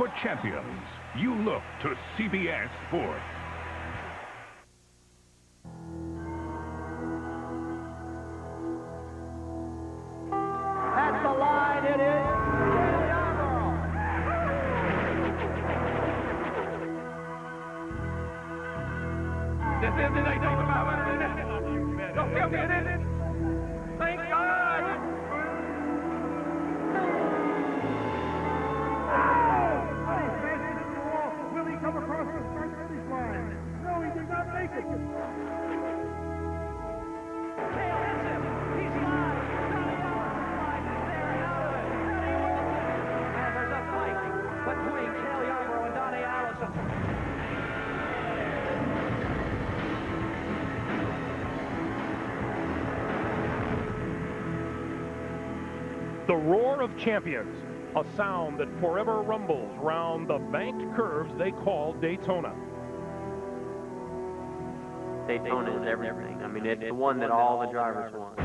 For champions, you look to CBS Sports. At the line, it is Dale Yarborough. This is the Daytona 500. Don't tell me it isn't. Thank God. Will he come across the start finish line? No, he did not make it. Dale hits him. He's live. Donnie Allison slides in there out of it. Donnie Wilson. And there's a fight between Dale Yarborough and Donnie Allison. The roar of champions, a sound that forever rumbles round the banked curves they call Daytona. Daytona is everything. I mean, it's the one that all the drivers want.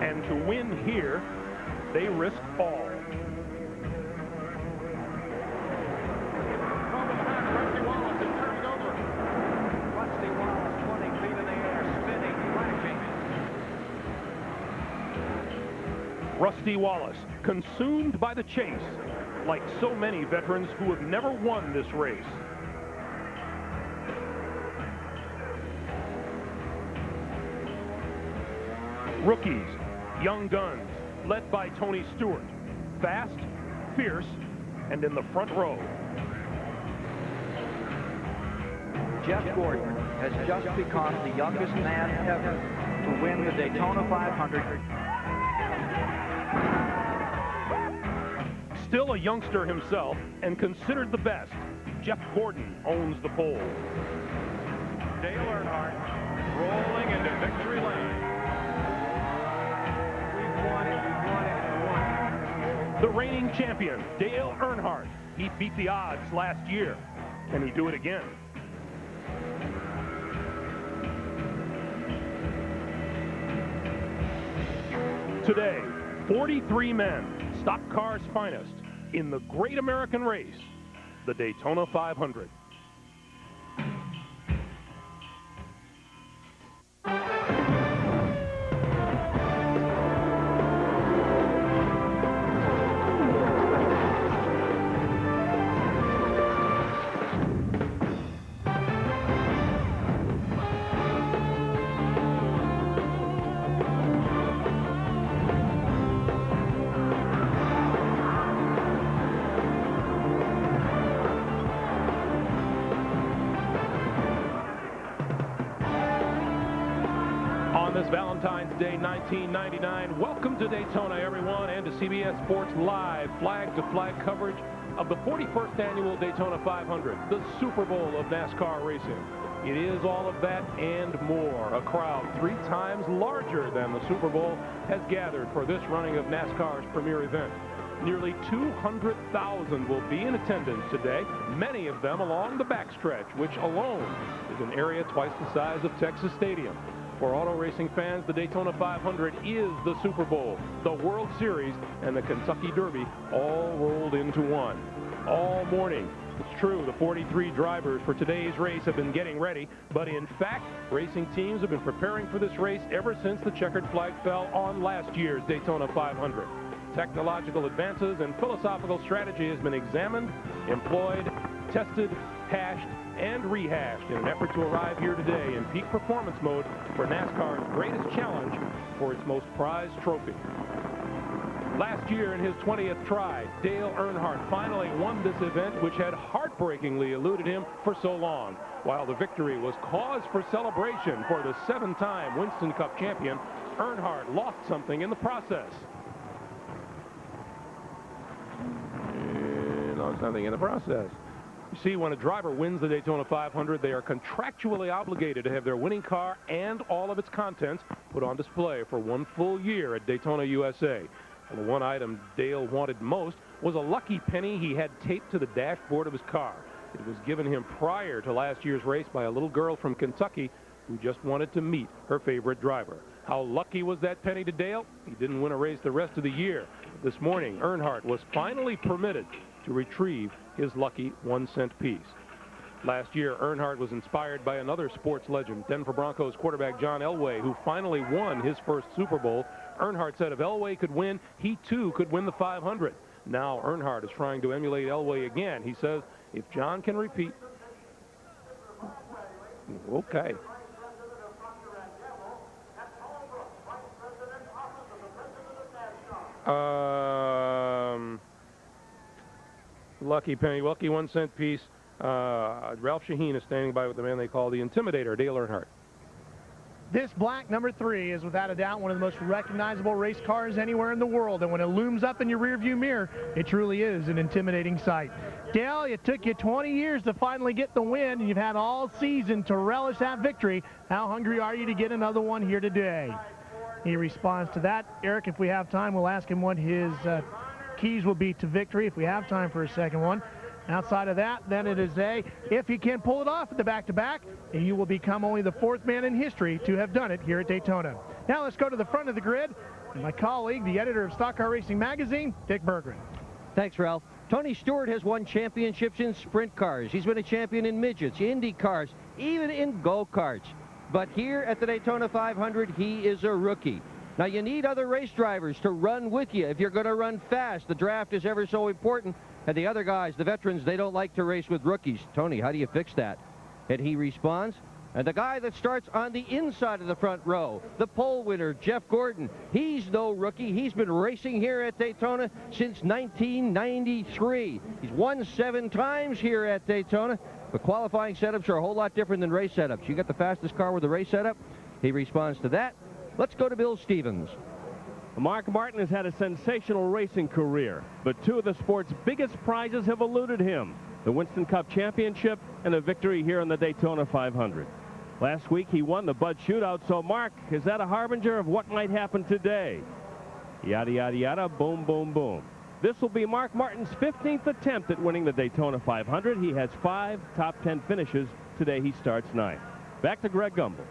And to win here, they risk all. Rusty Wallace is turning over. Rusty Wallace 20 feet in the air, spinning, flashing. Rusty Wallace, consumed by the chase, like so many veterans who have never won this race. Rookies, young guns, led by Tony Stewart, fast, fierce, and in the front row. Jeff Gordon has just become the youngest man ever to win the Daytona 500. Still a youngster himself and considered the best, Jeff Gordon owns the pole. Dale Earnhardt rolling into victory lane. We've won it, we won. The reigning champion, Dale Earnhardt. He beat the odds last year. Can he do it again? Today, 43 men, stock cars' finest, in the great American race, the Daytona 500. This Valentine's Day 1999. Welcome to Daytona, everyone, and to CBS Sports Live flag-to-flag coverage of the 41st annual Daytona 500, the Super Bowl of NASCAR racing. It is all of that and more. A crowd 3 times larger than the Super Bowl has gathered for this running of NASCAR's premier event. Nearly 200,000 will be in attendance today, many of them along the backstretch, which alone is an area twice the size of Texas Stadium. For auto racing fans, the Daytona 500 is the Super Bowl, the World Series, and the Kentucky Derby all rolled into one. All morning, it's true, the 43 drivers for today's race have been getting ready, but in fact, racing teams have been preparing for this race ever since the checkered flag fell on last year's Daytona 500. Technological advances and philosophical strategy has been examined, employed, tested, hashed, and rehashed in an effort to arrive here today in peak performance mode for NASCAR's greatest challenge for its most prized trophy. Last year, in his 20th try, Dale Earnhardt finally won this event, which had heartbreakingly eluded him for so long. While the victory was cause for celebration for the 7-time Winston Cup champion, Earnhardt lost something in the process. Lost something in the process. You see, when a driver wins the Daytona 500, they are contractually obligated to have their winning car and all of its contents put on display for 1 full year at Daytona, USA. And the one item Dale wanted most was a lucky penny he had taped to the dashboard of his car. It was given him prior to last year's race by a little girl from Kentucky who just wanted to meet her favorite driver. How lucky was that penny to Dale? He didn't win a race the rest of the year. This morning, Earnhardt was finally permitted to retrieve his lucky 1-cent piece. Last year, Earnhardt was inspired by another sports legend, Denver Broncos quarterback John Elway, who finally won his first Super Bowl. Earnhardt said if Elway could win, he too could win the 500. Now Earnhardt is trying to emulate Elway again. He says if John can repeat, okay. Lucky penny, lucky 1-cent piece. Ralph Shaheen is standing by with the man they call the Intimidator, Dale Earnhardt. This black number 3 is without a doubt one of the most recognizable race cars anywhere in the world, and when it looms up in your rearview mirror, it truly is an intimidating sight. Dale, it took you 20 years to finally get the win, and you've had all season to relish that victory. How hungry are you to get another one here today? He responds to that. Eric, if we have time, we'll ask him what his keys will be to victory if we have time for a second one. Outside of that, then it is if he can pull it off at the back-to-back, he will become only the 4th man in history to have done it here at Daytona. Now let's go to the front of the grid, and my colleague, the editor of Stock Car Racing Magazine, Dick Berggren. Thanks, Ralph. Tony Stewart has won championships in sprint cars. He's been a champion in midgets, Indy cars, even in go-karts. But here at the Daytona 500, he is a rookie. Now, you need other race drivers to run with you if you're going to run fast. The draft is ever so important. And the other guys, the veterans, they don't like to race with rookies. Tony, how do you fix that? And he responds, and the guy that starts on the inside of the front row, the pole winner, Jeff Gordon, he's no rookie. He's been racing here at Daytona since 1993. He's won 7 times here at Daytona. But qualifying setups are a whole lot different than race setups. You got the fastest car with the race setup? He responds to that. Let's go to Bill Stevens. Mark Martin has had a sensational racing career, but 2 of the sport's biggest prizes have eluded him: the Winston Cup Championship and a victory here on the Daytona 500. Last week he won the Bud Shootout, so Mark, is that a harbinger of what might happen today? Yada, yada, yada, boom, boom, boom. This will be Mark Martin's 15th attempt at winning the Daytona 500. He has 5 top 10 finishes. Today he starts 9th. Back to Greg Gumbel.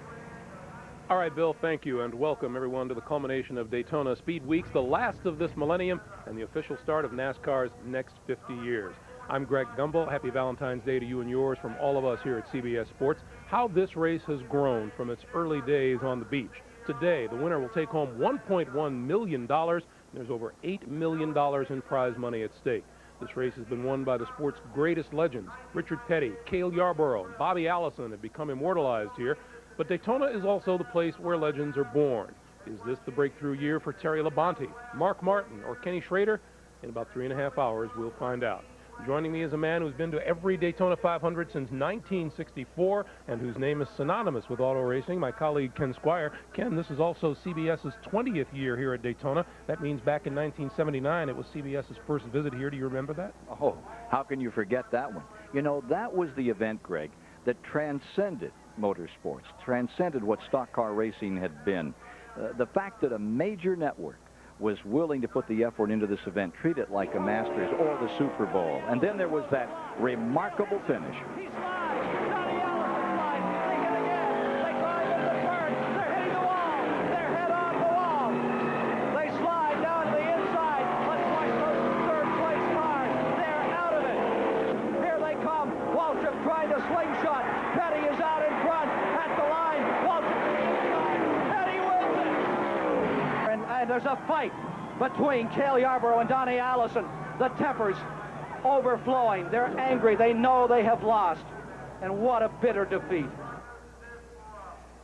All right, Bill, thank you, and welcome everyone to the culmination of Daytona Speed Weeks, the last of this millennium and the official start of NASCAR's next 50 years. I'm Greg Gumbel. Happy Valentine's Day to you and yours from all of us here at CBS Sports. How this race has grown from its early days on the beach. Today, the winner will take home $1.1 million. There's over $8 million in prize money at stake. This race has been won by the sport's greatest legends. Richard Petty, Cale Yarborough, and Bobby Allison have become immortalized here. But Daytona is also the place where legends are born. Is this the breakthrough year for Terry Labonte, Mark Martin, or Kenny Schrader? In about 3.5 hours, we'll find out. Joining me is a man who's been to every Daytona 500 since 1964 and whose name is synonymous with auto racing, my colleague Ken Squire. Ken, this is also CBS's 20th year here at Daytona. That means back in 1979, it was CBS's first visit here. Do you remember that? Oh, how can you forget that one? You know, that was the event, Greg, that transcended motorsports, transcended what stock car racing had been. The fact that a major network was willing to put the effort into this event, treat it like a Masters or the Super Bowl. And then there was that remarkable finish. He slides. Johnny Allison slides. They hit again. They climb into the turn. They're hitting the wall. They're head on the wall. They slide down to the inside. Let's watch those 3rd-place cars. They're out of it. Here they come. Waltrip trying to slingshot. Petty is out in front at the line. Waltrip to the inside. Petty wins it. And there's a fight between Cale Yarborough and Donnie Allison. The tempers overflowing. They're angry. They know they have lost. And what a bitter defeat.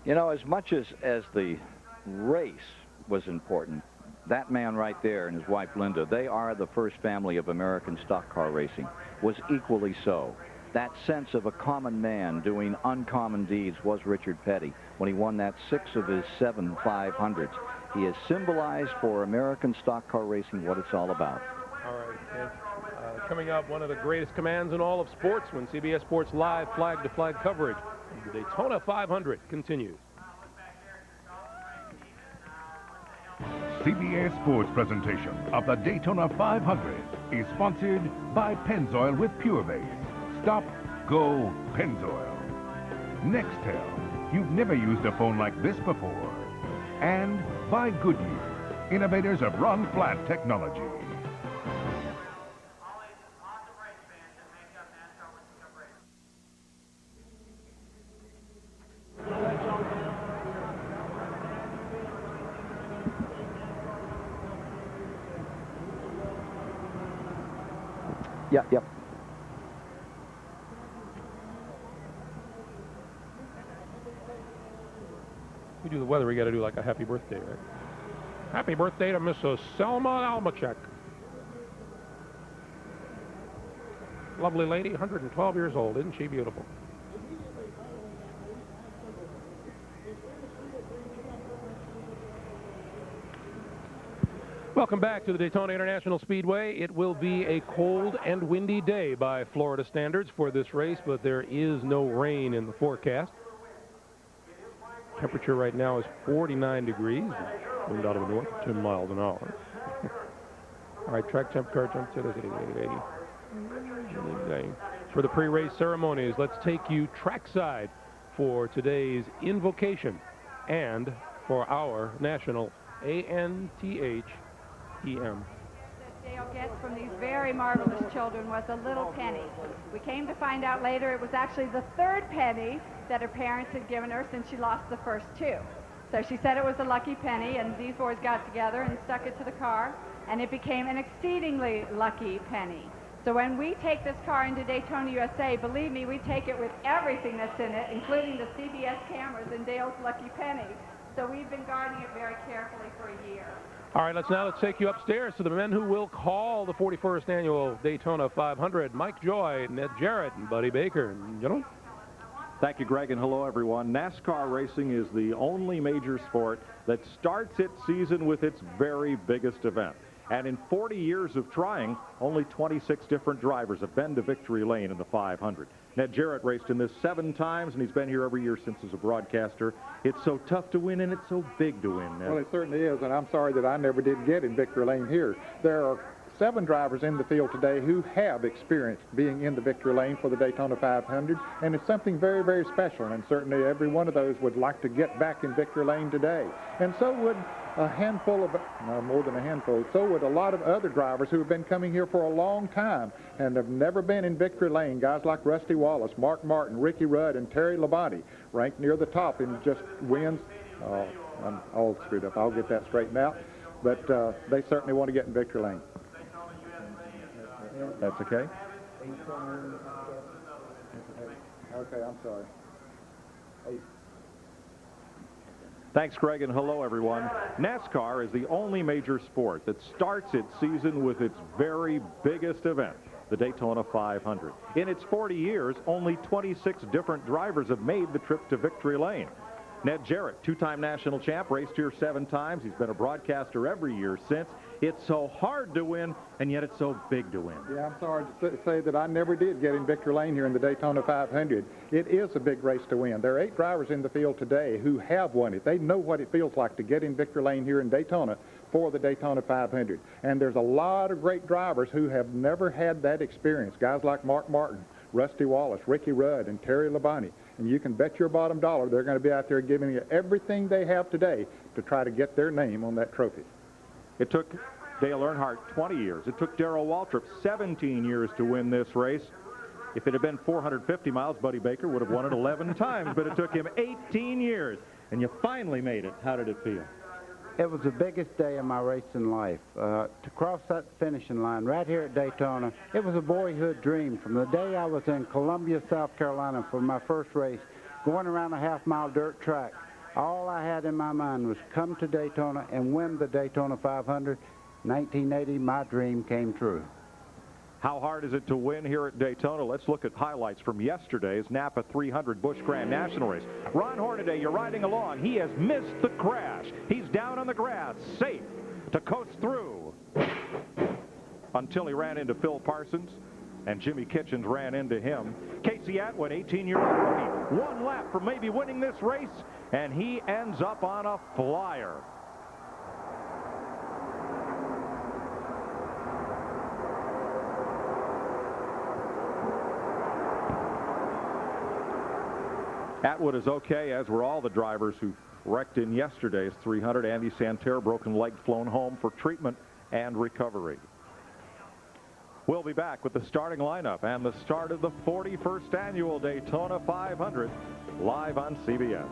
You know, as much as the race was important, that man right there and his wife Linda, they are the first family of American stock car racing, was equally so. That sense of a common man doing uncommon deeds was Richard Petty when he won that 6 of his 7 500s. He has symbolized for American stock car racing what it's all about. All right, and coming up, one of the greatest commands in all of sports when CBS Sports Live flag-to-flag coverage of the Daytona 500 continues. CBS Sports presentation of the Daytona 500 is sponsored by Pennzoil with Pure Base. Stop, go, Pennzoil. Nextel. You've never used a phone like this before. and by Goodyear, innovators of run flat technology. Yep. We do the weather, we got to do like a happy birthday, right? Happy birthday to Mrs. Selma Almachek. Lovely lady, 112 years old. Isn't she beautiful? Welcome back to the Daytona International Speedway. It will be a cold and windy day by Florida standards for this race, but there is no rain in the forecast. Temperature right now is 49 degrees. Wind out of the north, 10 miles an hour. All right, track temp car jump to 80. For the pre-race ceremonies, let's take you trackside for today's invocation and for our national ANTH EM. Dale gets from these very marvelous children was a little penny. We came to find out later it was actually the third penny that her parents had given her since she lost the first two. So she said it was a lucky penny, and these boys got together and stuck it to the car, and it became an exceedingly lucky penny. So when we take this car into Daytona, USA, believe me, we take it with everything that's in it, including the CBS cameras and Dale's lucky penny. So we've been guarding it very carefully for a year. All right, let's take you upstairs to the men who will call the 41st annual Daytona 500. Mike Joy, Ned Jarrett, and Buddy Baker. Gentlemen. Thank you, Greg, and hello, everyone. NASCAR racing is the only major sport that starts its season with its very biggest event. And in 40 years of trying, only 26 different drivers have been to victory lane in the 500. Ned Jarrett raced in this 7 times, and he's been here every year since as a broadcaster. It's so tough to win, and it's so big to win, Ned. Well, it certainly is, and I'm sorry that I never did get in victory lane here. There are 7 drivers in the field today who have experience being in the victory lane for the Daytona 500, and it's something very, very special, and certainly every one of those would like to get back in victory lane today. And so would a handful of, no, more than a handful, so would a lot of other drivers who have been coming here for a long time and have never been in victory lane. Guys like Rusty Wallace, Mark Martin, Ricky Rudd, and Terry Labonte ranked near the top in just wins. Oh, I'm all screwed up. I'll get that straightened out. But they certainly want to get in victory lane. That's okay. Okay, I'm sorry. Thanks, Greg, and hello, everyone. NASCAR is the only major sport that starts its season with its very biggest event, the Daytona 500. In its 40 years, only 26 different drivers have made the trip to victory lane. Ned Jarrett, 2-time national champ, raced here 7 times. He's been a broadcaster every year since. It's so hard to win, and yet it's so big to win. Yeah, I'm sorry to say that I never did get in victory lane here in the Daytona 500. It is a big race to win. There are 8 drivers in the field today who have won it. They know what it feels like to get in victory lane here in Daytona for the Daytona 500. And there's a lot of great drivers who have never had that experience. Guys like Mark Martin, Rusty Wallace, Ricky Rudd, and Terry Labonte. And you can bet your bottom dollar they're going to be out there giving you everything they have today to try to get their name on that trophy. It took Dale Earnhardt 20 years. It took Darrell Waltrip 17 years to win this race. If it had been 450 miles, Buddy Baker would have won it 11 times, but it took him 18 years, and you finally made it. How did it feel? It was the biggest day of my racing life. To cross that finishing line right here at Daytona, it was a boyhood dream. From the day I was in Columbia, South Carolina for my first race, going around a half-mile dirt track, all I had in my mind was come to Daytona and win the Daytona 500. 1980, my dream came true. How hard is it to win here at Daytona? Let's look at highlights from yesterday's Napa 300 Busch Grand National race. Ron Hornaday, you're riding along. He has missed the crash. He's down on the grass, safe to coast through until he ran into Phil Parsons, and Jimmy Kitchens ran into him. Casey Atwood, 18-year-old rookie, 1 lap from maybe winning this race, and he ends up on a flyer. Atwood is okay, as were all the drivers who wrecked in yesterday's 300. Andy Santerre, broken leg, flown home for treatment and recovery. We'll be back with the starting lineup and the start of the 41st annual Daytona 500 live on CBS.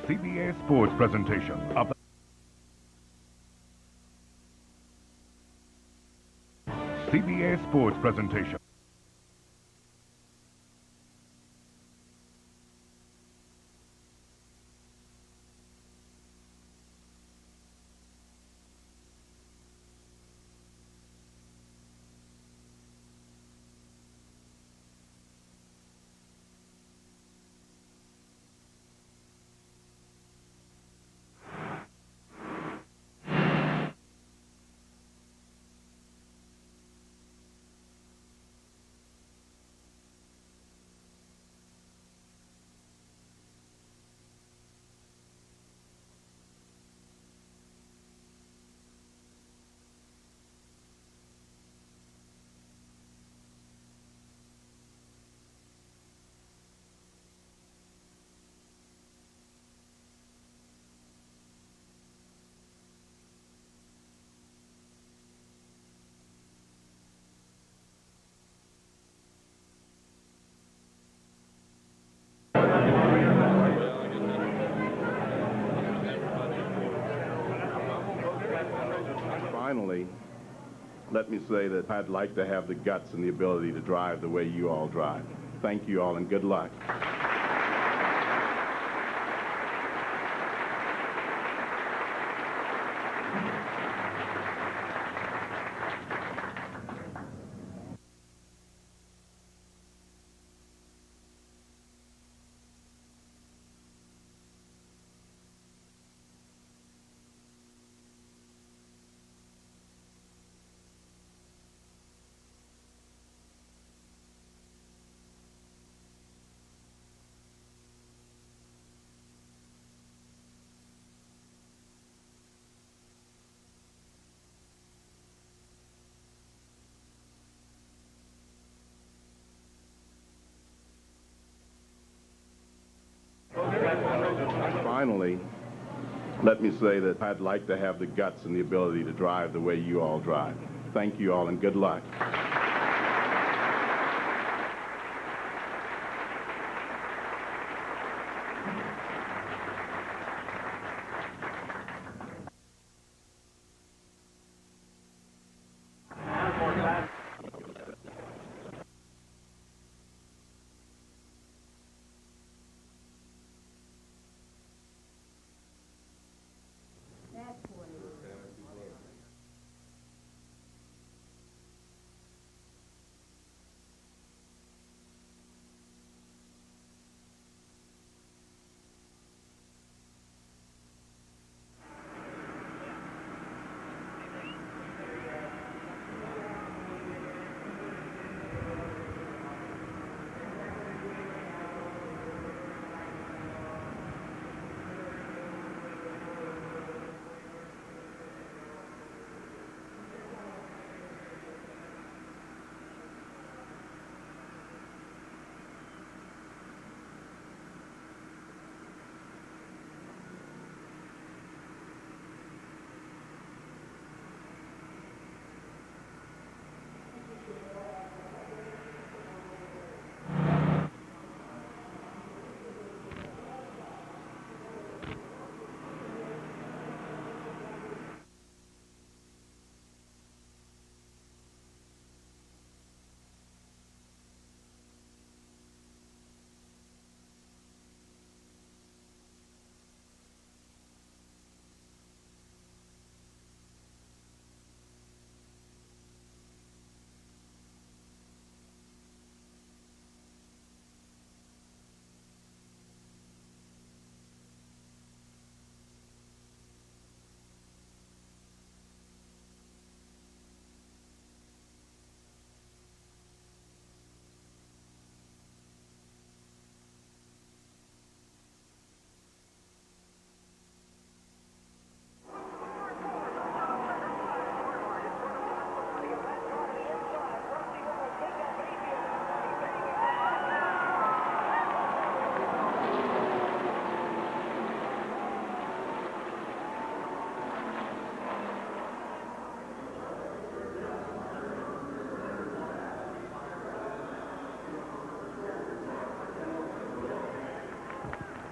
CBS Sports presentation of the CBS Sports presentation. Finally, let me say that I'd like to have the guts and the ability to drive the way you all drive. Thank you all and good luck. Finally, let me say that I'd like to have the guts and the ability to drive the way you all drive. Thank you all and good luck.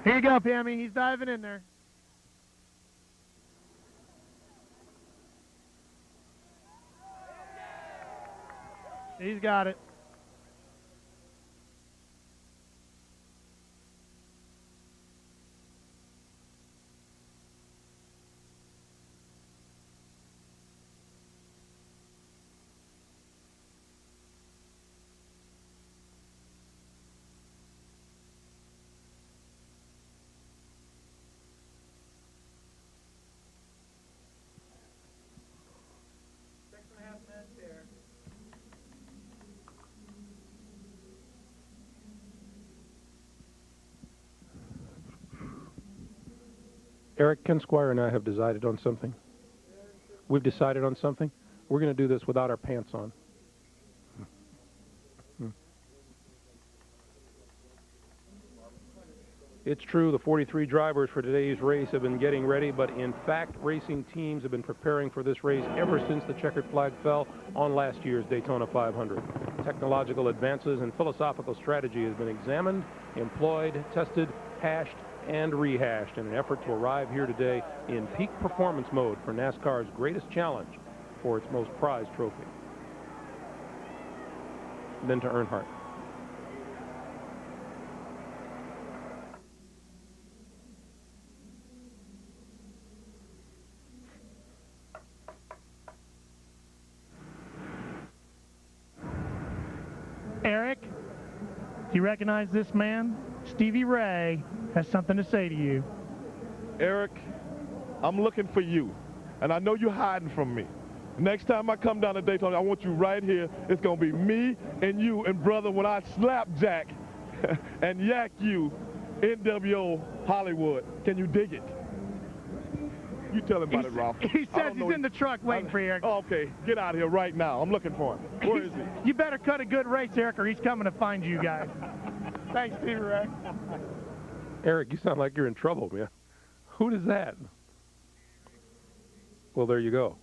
Here you go, Pammy. He's diving in there. He's got it. Eric, Ken Squire and I have decided on something. We've decided on something. We're going to do this without our pants on. It's true, the 43 drivers for today's race have been getting ready, but in fact, racing teams have been preparing for this race ever since the checkered flag fell on last year's Daytona 500. Technological advances and philosophical strategy has been examined, employed, tested, hashed, and rehashed in an effort to arrive here today in peak performance mode for NASCAR's greatest challenge for its most prized trophy. Then to Earnhardt. Eric, do you recognize this man? Stevie Ray has something to say to you. Eric, I'm looking for you, and I know you're hiding from me. Next time I come down to Daytona, I want you right here. It's going to be me and you, and brother, when I slap Jack and yak you, NWO Hollywood. Can you dig it? You tell him about it, Ralph. He says he's in the truck waiting for you, Eric. Oh, okay, get out of here right now. I'm looking for him. Where is he? You better cut a good race, Eric, or he's coming to find you guys. Thanks, Stevie Ray. Eric, you sound like you're in trouble, man. Who does that? Well, there you go.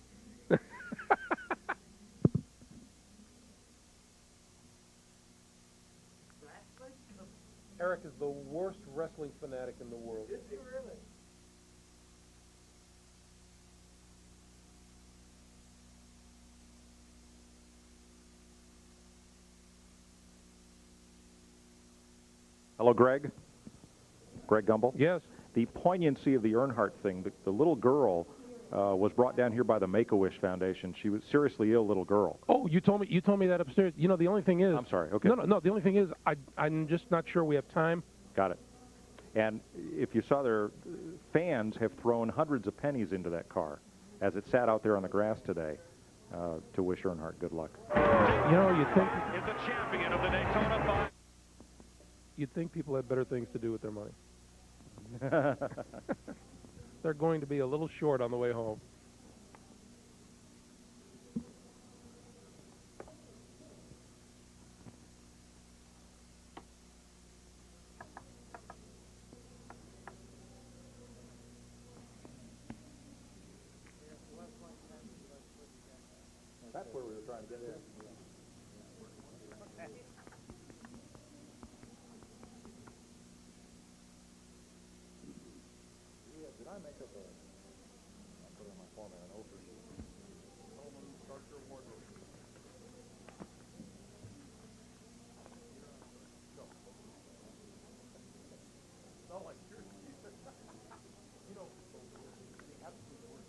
Eric is the worst wrestling fanatic in the world. Is he really? Hello, Greg. Greg Gumbel? Yes. The poignancy of the Earnhardt thing, the little girl was brought down here by the Make-A-Wish Foundation. She was seriously ill little girl. Oh, you told me that upstairs. You know, the only thing is... I'm sorry, okay. No, the only thing is I'm just not sure we have time. Got it. And if you saw there, fans have thrown hundreds of pennies into that car as it sat out there on the grass today to wish Earnhardt good luck. You know, you'd think... Is the champion of the Daytona 5. You'd think people had better things to do with their money. They're going to be a little short on the way home. That's where we were trying to get to. Did I make up a... I'll put it on my format, an over sheet. Start your wardrobe. No, like seriously. You know, the absolute worst.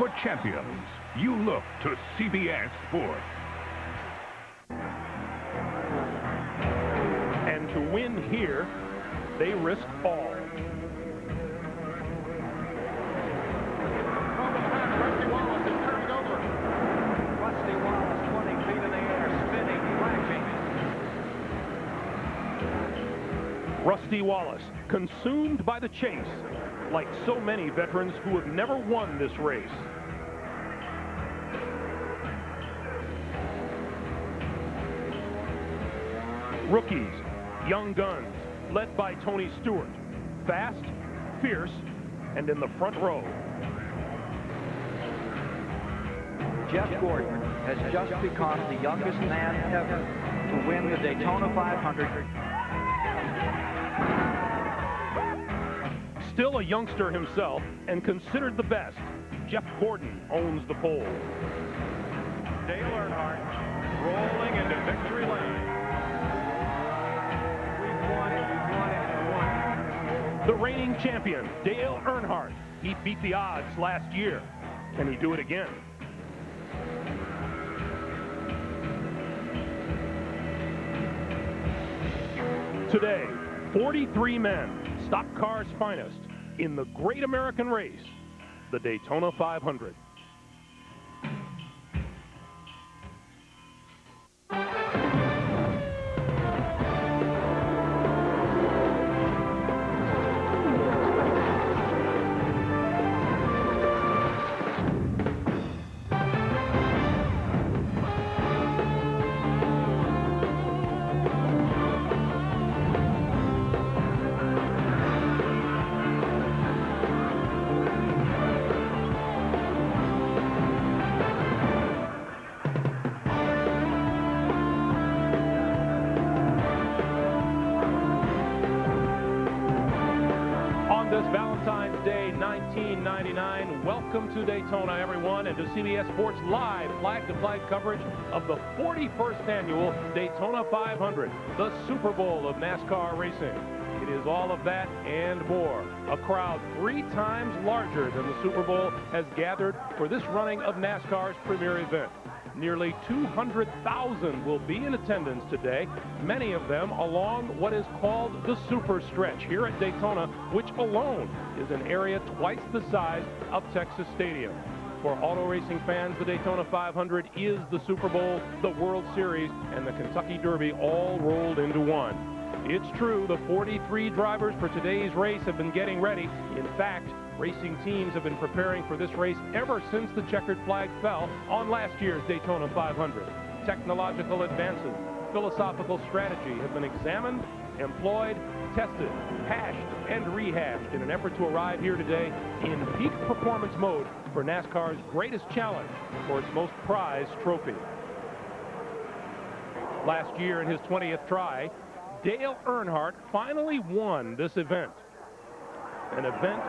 for champions. You look to CBS Sports. And to win here, they risk all. Rusty Wallace is turning over. Rusty Wallace, 20 feet in the air, spinning, flashing. Rusty Wallace, consumed by the chase, like so many veterans who have never won this race. Rookies, young guns, led by Tony Stewart, fast, fierce, and in the front row. Jeff Gordon has just become the youngest man ever to win the Daytona 500. Still a youngster himself and considered the best, Jeff Gordon owns the pole. Dale Earnhardt rolling into victory lane. We've won it, and won it. The reigning champion, Dale Earnhardt. He beat the odds last year. Can he do it again? Today, 43 men, stock cars finest, in the great American race, the Daytona 500. Valentine's Day 1999. Welcome to Daytona, everyone, and to CBS Sports Live flag-to-flag coverage of the 41st annual Daytona 500, the Super Bowl of NASCAR racing. It is all of that and more. A crowd 3 times larger than the Super Bowl has gathered for this running of NASCAR's premier event. Nearly 200,000 will be in attendance today, many of them along what is called the Super Stretch here at Daytona, which alone is an area twice the size of Texas Stadium. For auto racing fans, the Daytona 500 is the Super Bowl, the World Series, and the Kentucky Derby all rolled into one. It's true, the 43 drivers for today's race have been getting ready. In fact, racing teams have been preparing for this race ever since the checkered flag fell on last year's Daytona 500. Technological advances, philosophical strategy have been examined, employed, tested, hashed, and rehashed in an effort to arrive here today in peak performance mode for NASCAR's greatest challenge for its most prized trophy. Last year in his 20th try, Dale Earnhardt finally won this event. An event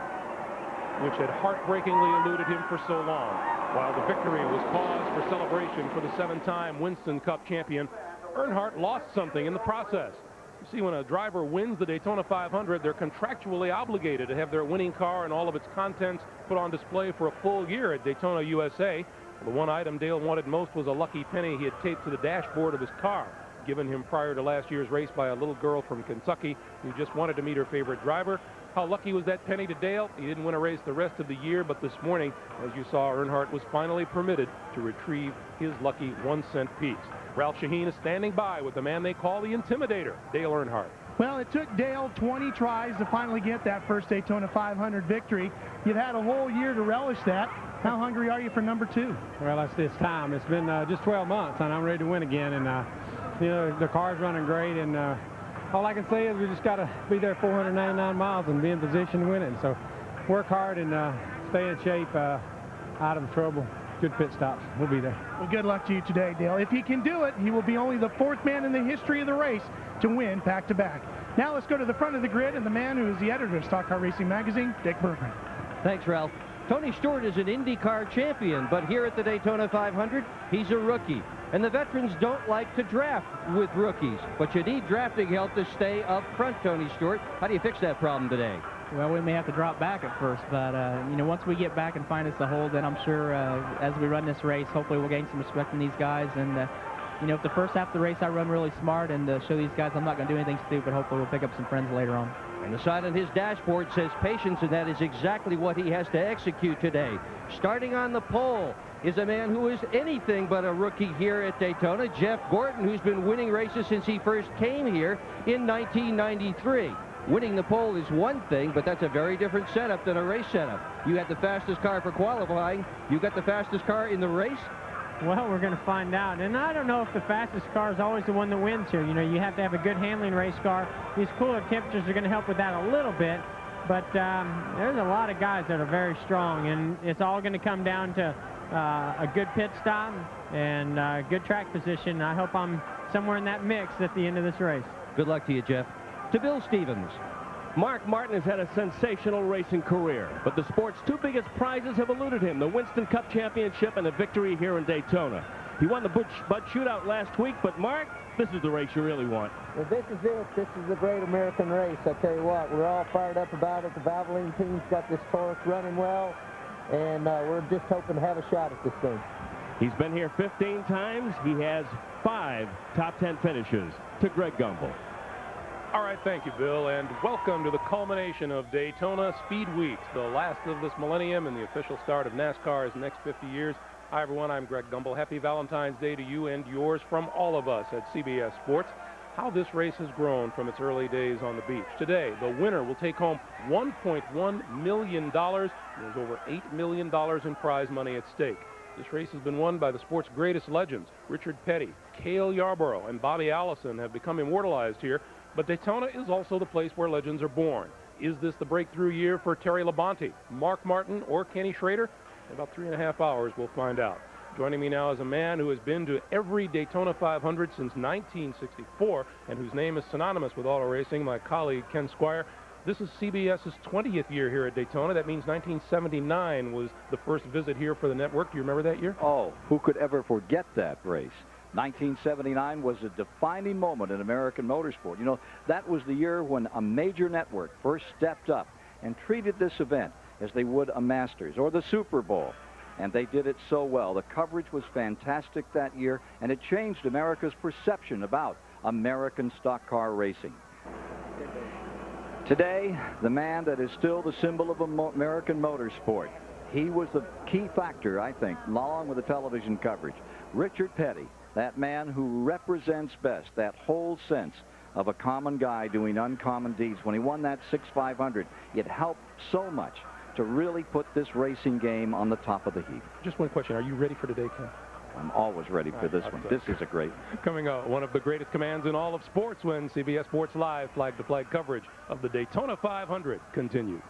which had heartbreakingly eluded him for so long. While the victory was cause for celebration for the 7-time Winston Cup champion, Earnhardt lost something in the process. You see, when a driver wins the Daytona 500, they're contractually obligated to have their winning car and all of its contents put on display for a full year at Daytona, USA. The one item Dale wanted most was a lucky penny he had taped to the dashboard of his car, given him prior to last year's race by a little girl from Kentucky who just wanted to meet her favorite driver. How lucky was that penny to Dale? He didn't win a race the rest of the year, but this morning, as you saw, Earnhardt was finally permitted to retrieve his lucky 1-cent piece. Ralph Shaheen is standing by with the man they call the Intimidator, Dale Earnhardt. Well, it took Dale 20 tries to finally get that first Daytona 500 victory. You've had a whole year to relish that. How hungry are you for number 2? Well, it's time. It's been just 12 months, and I'm ready to win again. And, you know, the car's running great, and all I can say is we just got to be there 499 miles and be in position to win it. And so work hard and stay in shape, out of trouble. Good pit stops. We'll be there. Well, good luck to you today, Dale. If he can do it, he will be only the 4th man in the history of the race to win back-to-back. Now let's go to the front of the grid and the man who is the editor of Stock Car Racing Magazine, Dick Berggren. Thanks, Ralph. Tony Stewart is an IndyCar champion, but here at the Daytona 500, he's a rookie. And the veterans don't like to draft with rookies, but you need drafting help to stay up front, Tony Stewart. How do you fix that problem today? Well, we may have to drop back at first, but, you know, once we get back and find us a hold, then I'm sure as we run this race, hopefully we'll gain some respect from these guys. And, you know, if the first half of the race I run really smart and show these guys I'm not going to do anything stupid, hopefully we'll pick up some friends later on. And the sign on his dashboard says patience, and that is exactly what he has to execute today. Starting on the pole is a man who is anything but a rookie here at Daytona, Jeff Gordon, who's been winning races since he first came here in 1993. Winning the pole is one thing, but that's a very different setup than a race setup. You had the fastest car for qualifying. You got the fastest car in the race? Well, we're going to find out. And I don't know if the fastest car is always the one that wins here. You know, you have to have a good handling race car. These cooler temperatures are going to help with that a little bit. But there's a lot of guys that are very strong, and it's all going to come down to a good pit stop and good track position. I hope I'm somewhere in that mix at the end of this race. Good luck to you, Jeff. To Bill Stevens. Mark Martin has had a sensational racing career, but the sport's two biggest prizes have eluded him, the Winston Cup Championship and a victory here in Daytona. He won the Bud Shootout last week, but Mark, this is the race you really want. Well, this is it. This is the great American race. I tell you what, we're all fired up about it. The Valvoline team's got this Taurus running well, and we're just hoping to have a shot at this thing. He's been here 15 times. He has 5 top 10 finishes. To Greg Gumbel. All right, thank you, Bill, and welcome to the culmination of Daytona Speed Weeks, the last of this millennium and the official start of NASCAR's next 50 years. Hi, everyone. I'm Greg Gumbel. Happy Valentine's Day to you and yours from all of us at CBS Sports. How this race has grown from its early days on the beach. Today, the winner will take home $1.1 million. There's over $8 million in prize money at stake. This race has been won by the sport's greatest legends. Richard Petty, Cale Yarborough, and Bobby Allison have become immortalized here. But Daytona is also the place where legends are born. Is this the breakthrough year for Terry Labonte, Mark Martin, or Kenny Schrader? In about 3.5 hours, we'll find out. Joining me now is a man who has been to every Daytona 500 since 1964 and whose name is synonymous with auto racing, my colleague Ken Squire. This is CBS's 20th year here at Daytona. That means 1979 was the first visit here for the network. Do you remember that year? Oh, who could ever forget that race? 1979 was a defining moment in American motorsport. You know, that was the year when a major network first stepped up and treated this event as they would a Masters or the Super Bowl. And they did it so well. The coverage was fantastic that year, and it changed America's perception about American stock car racing. Today, the man that is still the symbol of American motorsport, he was the key factor, I think, along with the television coverage. Richard Petty, that man who represents best that whole sense of a common guy doing uncommon deeds. When he won that 6,500, it helped so much to really put this racing game on the top of the heap. Just one question. Are you ready for today, Ken? I'm always ready for this one. This is a great. Coming up, one of the greatest commands in all of sports when CBS Sports Live flag-to-flag coverage of the Daytona 500 continues.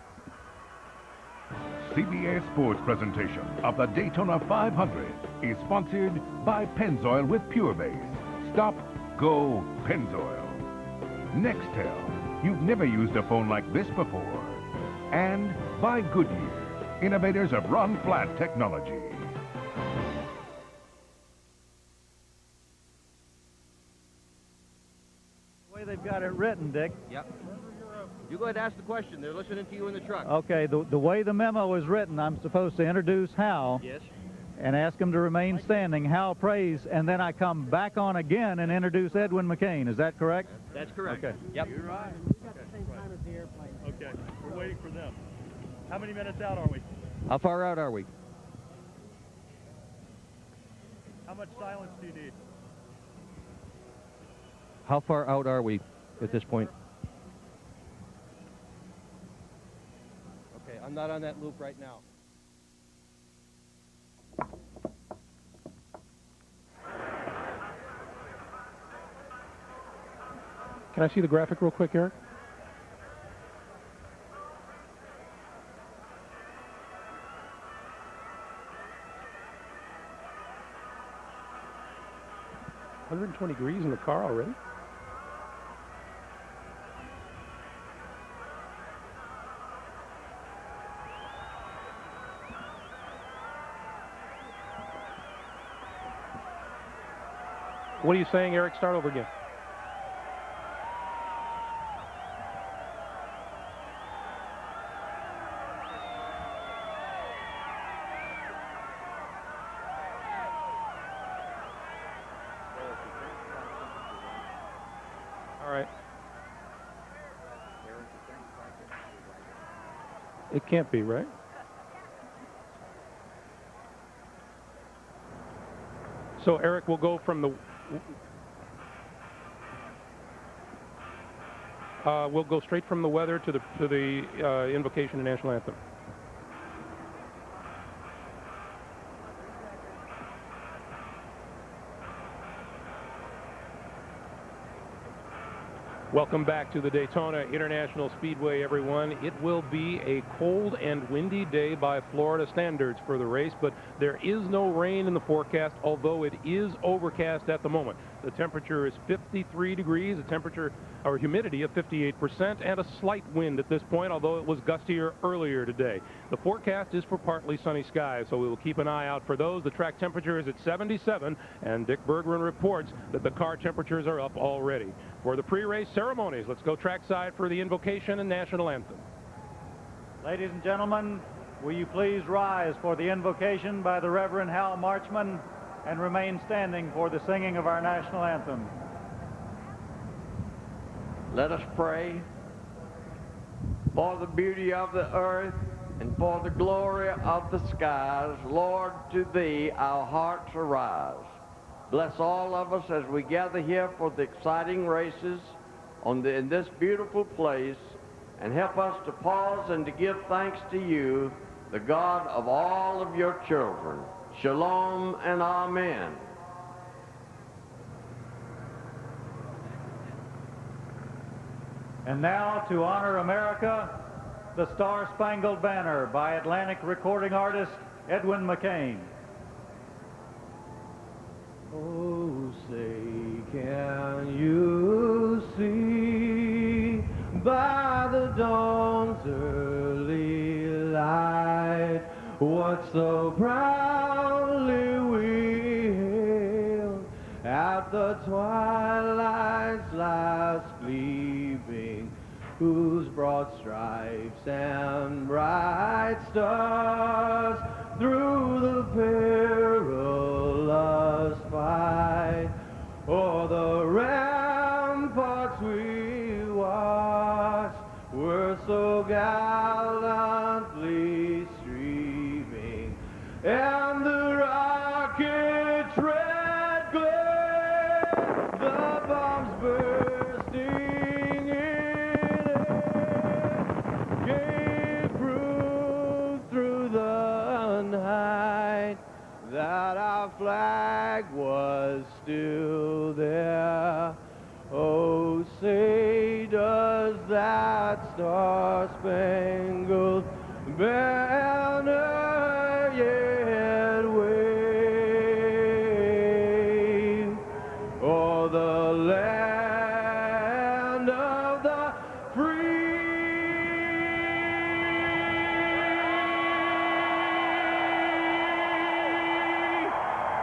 CBS Sports presentation of the Daytona 500 is sponsored by Pennzoil with Pure Base. Stop, go, Pennzoil. Nextel. You've never used a phone like this before. And by Goodyear, innovators of run-flat technology. The way they've got it written, Dick. Yep. You go ahead and ask the question. They're listening to you in the truck. Okay, the way the memo is written, I'm supposed to introduce Hal. Yes. And ask him to remain standing. Hal prays, and then I come back on again and introduce Edwin McCain. Is that correct? That's correct. Okay. Yep. You're right. We've got the same time as the airplane. Okay, we're waiting for them. How many minutes out are we? How far out are we? How much silence do you need? How far out are we at this point? Okay, I'm not on that loop right now. Can I see the graphic real quick, Eric? $120 degrees in the car already? What are you saying, Eric? Start over again. It can't be, right? So Eric will go from the... we'll go straight from the weather to the invocation and national anthem. Welcome back to the Daytona International Speedway, everyone. It will be a cold and windy day by Florida standards for the race, but there is no rain in the forecast, although it is overcast at the moment. The temperature is 53 degrees, a temperature or humidity of 58%, and a slight wind at this point, although it was gustier earlier today. The forecast is for partly sunny skies, so we will keep an eye out for those. The track temperature is at 77, and Dick Bergman reports that the car temperatures are up already. For the pre-race ceremonies, let's go trackside for the invocation and national anthem. Ladies and gentlemen, will you please rise for the invocation by the Reverend Hal Marchman and remain standing for the singing of our national anthem. Let us pray. For the beauty of the earth and for the glory of the skies, Lord, to thee our hearts arise. Bless all of us as we gather here for the exciting races in this beautiful place, and help us to pause and to give thanks to you, the God of all of your children. Shalom and amen. And now, to honor America, the Star-Spangled Banner by Atlantic recording artist Edwin McCain. Oh, say, can you see by the dawn's early light what so proudly we hailed at the twilight's last gleaming, whose broad stripes and bright stars through the perilous fight o'er the ramparts we watched were so gallantly streaming, and the rocket's red glare, the bombs bursting in air, gave proof through the night that our flag was still there. Oh, say, does that star-spangled banner yet wave o'er the land of the free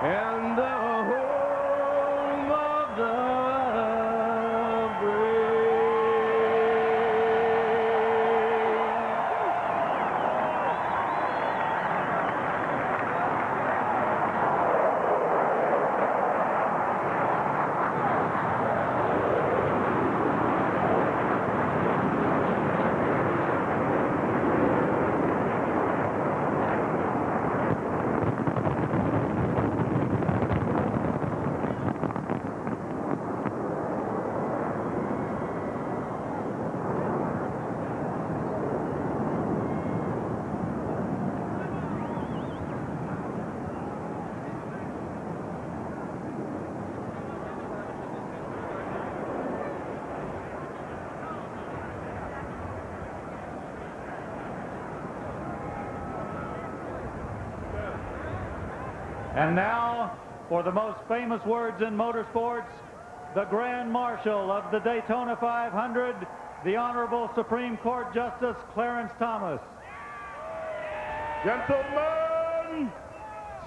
and the home of the And now, for the most famous words in motorsports, the Grand Marshal of the Daytona 500, the Honorable Supreme Court Justice Clarence Thomas. Gentlemen,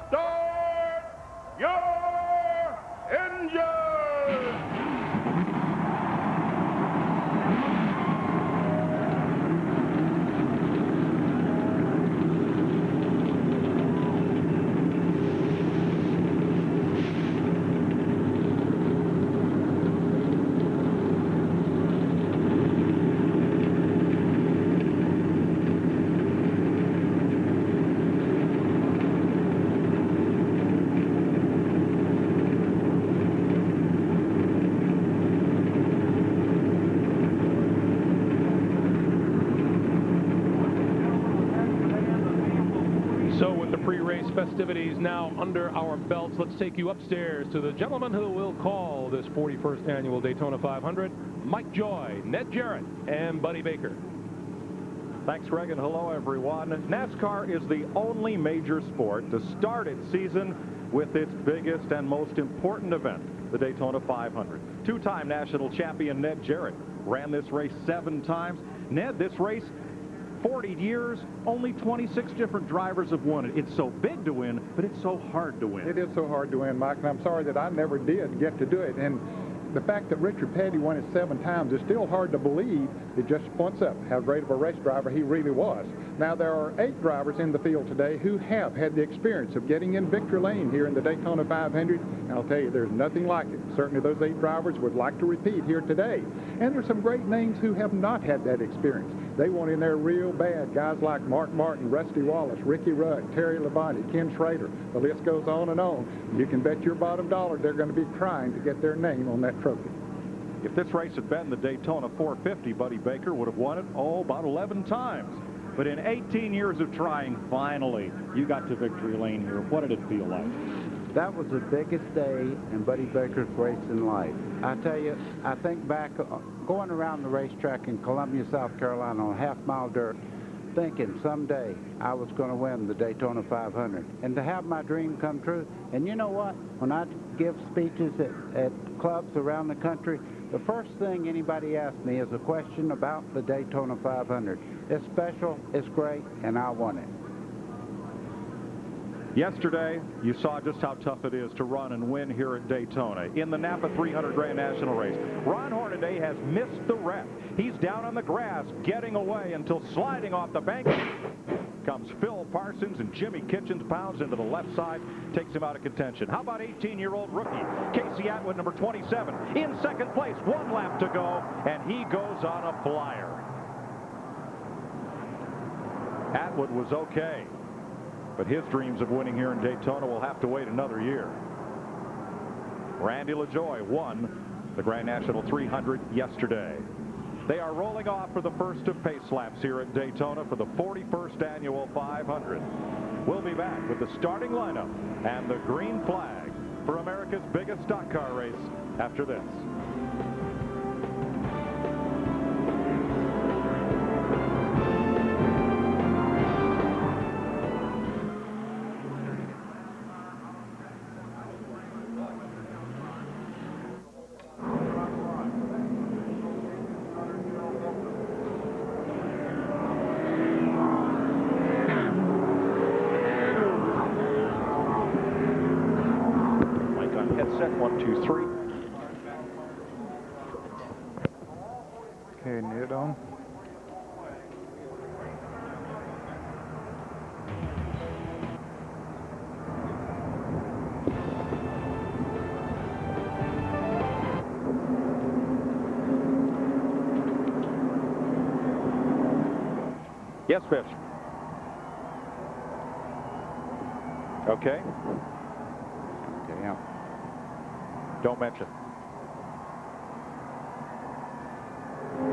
start your engines! pre-race festivities now under our belts. Let's take you upstairs to the gentleman who will call this 41st annual Daytona 500, Mike Joy, Ned Jarrett, and Buddy Baker. Thanks, Greg, and hello, everyone. NASCAR is the only major sport to start its season with its biggest and most important event, the Daytona 500. Two-time national champion Ned Jarrett ran this race 7 times. Ned, this race, 40 years, only 26 different drivers have won it. It's so big to win, but it's so hard to win. It is so hard to win, Mike, and I'm sorry that I never did get to do it. And the fact that Richard Petty won it 7 times is still hard to believe. It just points up how great of a race driver he really was. Now, there are 8 drivers in the field today who have had the experience of getting in victory lane here in the Daytona 500. And I'll tell you, there's nothing like it. Certainly those 8 drivers would like to repeat here today. And there's some great names who have not had that experience. They want in there real bad. Guys like Mark Martin, Rusty Wallace, Ricky Rudd, Terry Labonte, Ken Schrader. The list goes on and on. You can bet your bottom dollar they're going to be trying to get their name on that trophy. If this race had been the Daytona 450, Buddy Baker would have won it, about 11 times. But in 18 years of trying, finally, you got to victory lane here. What did it feel like? That was the biggest day in Buddy Baker's racing life. I tell you, I think back going around the racetrack in Columbia, South Carolina on half-mile dirt, thinking someday I was going to win the Daytona 500 and to have my dream come true. And you know what? When I give speeches at clubs around the country, the first thing anybody asks me is a question about the Daytona 500. It's special, it's great, and I won it. Yesterday, you saw just how tough it is to run and win here at Daytona. In the Napa 300 Grand National Race, Ron Hornaday has missed the wreck. He's down on the grass, getting away until sliding off the bank. Comes Phil Parsons, and Jimmy Kitchens pounds into the left side, takes him out of contention. How about 18-year-old rookie Casey Atwood, number 27, in second place, 1 lap to go, and he goes on a flyer. Atwood was okay, but his dreams of winning here in Daytona will have to wait another year. Randy LaJoie won the Grand National 300 yesterday. They are rolling off for the first of pace laps here at Daytona for the 41st annual 500. We'll be back with the starting lineup and the green flag for America's biggest stock car race after this. Headset, 1, 2, 3. Okay, Ned on. Yes, pitch. Okay. Okay, yeah. Don't mention.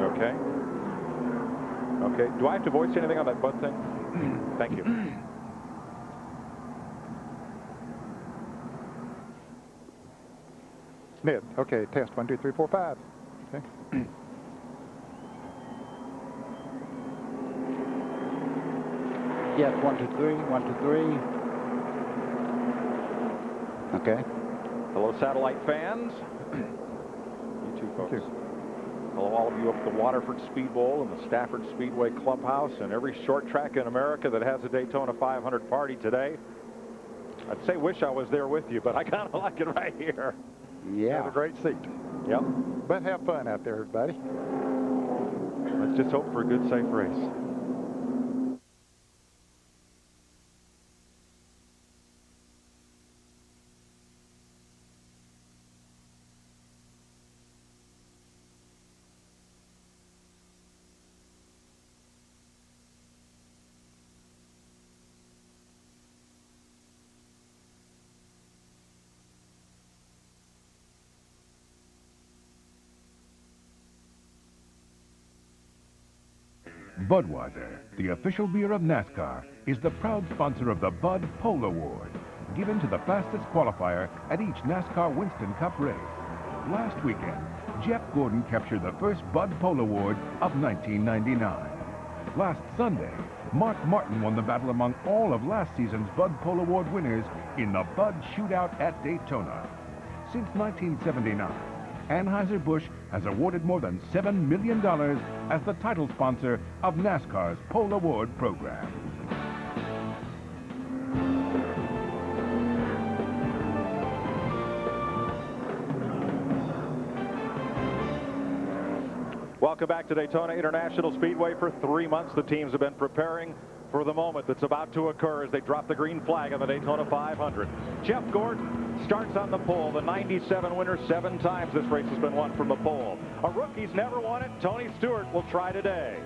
Okay. Okay. Do I have to voice anything on that butt thing? Thank you. Ned, okay, test 1, 2, 3, 4, 5. Okay. Yes, 1, 2, 3, 1, 2, 3. Okay. Hello, satellite fans. You too, folks. Hello, all of you up at the Waterford Speed Bowl and the Stafford Speedway Clubhouse and every short track in America that has a Daytona 500 party today. I'd say wish I was there with you, but I kind of like it right here. Yeah. Have a great seat. Yep. But have fun out there, everybody. Let's just hope for a good, safe race. Budweiser, the official beer of NASCAR, is the proud sponsor of the Bud Pole Award, given to the fastest qualifier at each NASCAR Winston Cup race. Last weekend, Jeff Gordon captured the first Bud Pole Award of 1999. Last Sunday, Mark Martin won the battle among all of last season's Bud Pole Award winners in the Bud Shootout at Daytona. Since 1979, Anheuser-Busch has awarded more than $7 million as the title sponsor of NASCAR's Pole Award program. Welcome back to Daytona International Speedway. For 3 months, the teams have been preparing for the moment that's about to occur as they drop the green flag on the Daytona 500. Jeff Gordon starts on the pole, the 97 winner. 7 times this race has been won from the pole. A rookie's never won it. Tony Stewart will try today.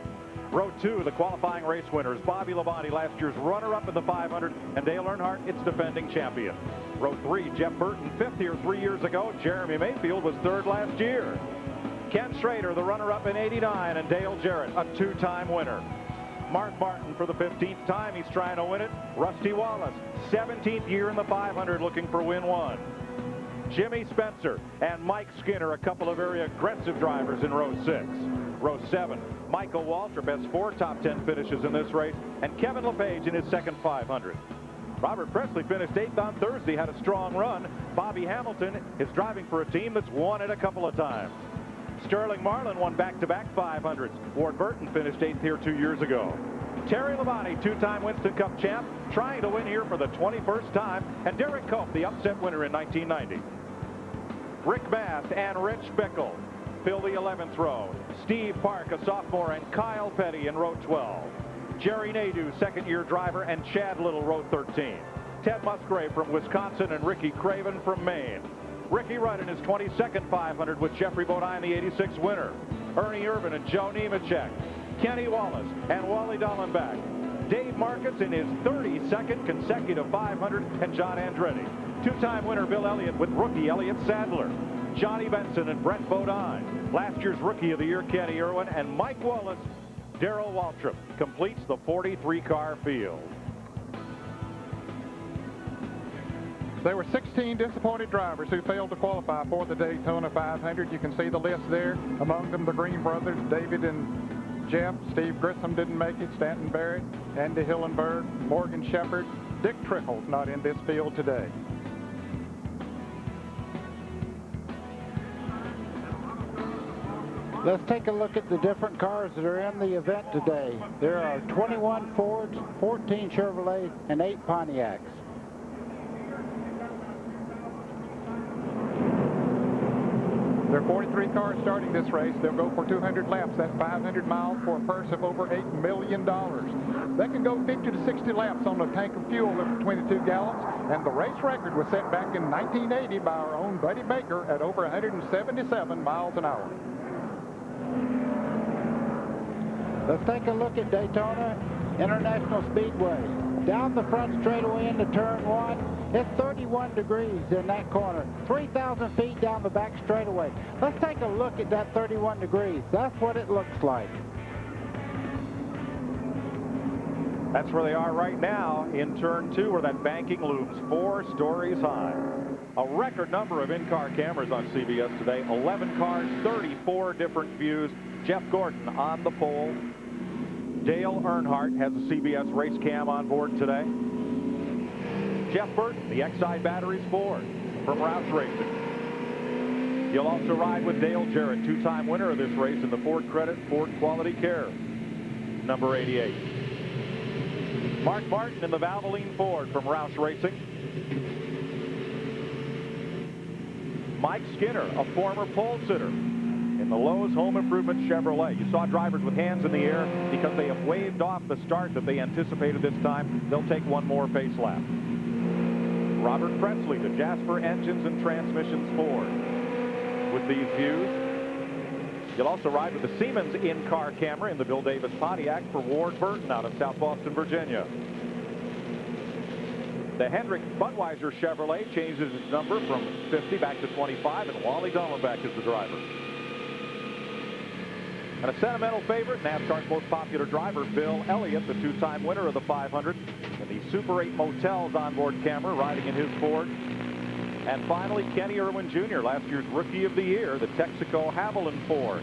Row 2, the qualifying race winners. Bobby Labonte, last year's runner-up in the 500, and Dale Earnhardt, its defending champion. Row 3, Jeff Burton, 5th here 3 years ago. Jeremy Mayfield was 3rd last year. Ken Schrader, the runner-up in '89, and Dale Jarrett, a 2-time winner. Mark Martin for the 15th time. He's trying to win it. Rusty Wallace, 17th year in the 500, looking for win 1. Jimmy Spencer and Mike Skinner, a couple of very aggressive drivers in row 6. Row 7, Michael Waltrip has 4 top 10 finishes in this race, and Kevin LePage in his second 500. Robert Presley finished 8th on Thursday, had a strong run. Bobby Hamilton is driving for a team that's won it a couple of times. Sterling Marlin won back-to-back 500s. Ward Burton finished 8th here 2 years ago. Terry Labonte, 2-time Winston Cup champ, trying to win here for the 21st time. And Derek Cope, the upset winner in 1990. Rick Bass and Rich Bickle fill the 11th row. Steve Park, a sophomore, and Kyle Petty in row 12. Jerry Nadeau, second-year driver, and Chad Little, row 13. Ted Musgrave from Wisconsin and Ricky Craven from Maine. Ricky Rudd in his 22nd 500 with Jeffrey Bodine, the 86 winner. Ernie Irvin and Joe Nemechek. Kenny Wallace and Wally Dallenbach. Dave Marcus in his 32nd consecutive 500, and John Andretti. 2-time winner Bill Elliott with rookie Elliott Sadler. Johnny Benson and Brett Bodine. Last year's Rookie of the Year Kenny Irwin, and Mike Wallace. Darrell Waltrip completes the 43-car field. There were 16 disappointed drivers who failed to qualify for the Daytona 500. You can see the list there. Among them, the Green brothers, David and Jeff. Steve Grissom didn't make it. Stanton Barrett, Andy Hillenberg, Morgan Shepherd. Dick Trickle's not in this field today. Let's take a look at the different cars that are in the event today. There are 21 Fords, 14 Chevrolets, and 8 Pontiacs. There are 43 cars starting this race. They'll go for 200 laps. That's 500 miles for a purse of over $8 million. They can go 50 to 60 laps on a tank of fuel of 22 gallons. And the race record was set back in 1980 by our own Buddy Baker at over 177 miles an hour. Let's take a look at Daytona International Speedway. Down the front straightaway into turn 1. It's 31 degrees in that corner. 3,000 feet down the back straightaway. Let's take a look at that 31 degrees. That's what it looks like. That's where they are right now in turn 2, where that banking looms 4 stories high. A record number of in-car cameras on CBS today. 11 cars, 34 different views. Jeff Gordon on the pole. Dale Earnhardt has a CBS race cam on board today. Jeff Burton, the Exide Batteries Ford from Roush Racing. You'll also ride with Dale Jarrett, 2-time winner of this race in the Ford Credit Ford Quality Care, number 88. Mark Martin in the Valvoline Ford from Roush Racing. Mike Skinner, a former pole sitter in the Lowe's Home Improvement Chevrolet. You saw drivers with hands in the air because they have waved off the start that they anticipated this time. They'll take one more pace lap. Robert Presley, the Jasper Engines and Transmissions Ford. With these views, you'll also ride with the Siemens in-car camera in the Bill Davis Pontiac for Ward Burton out of South Boston, Virginia. The Hendrick Budweiser Chevrolet changes its number from 50 back to 25, and Wally Dallenbach is the driver. And a sentimental favorite, NASCAR's most popular driver, Bill Elliott, the two-time winner of the 500, in the Super 8 Motels onboard camera, riding in his Ford. And finally, Kenny Irwin Jr., last year's Rookie of the Year, the Texaco Haviland Ford.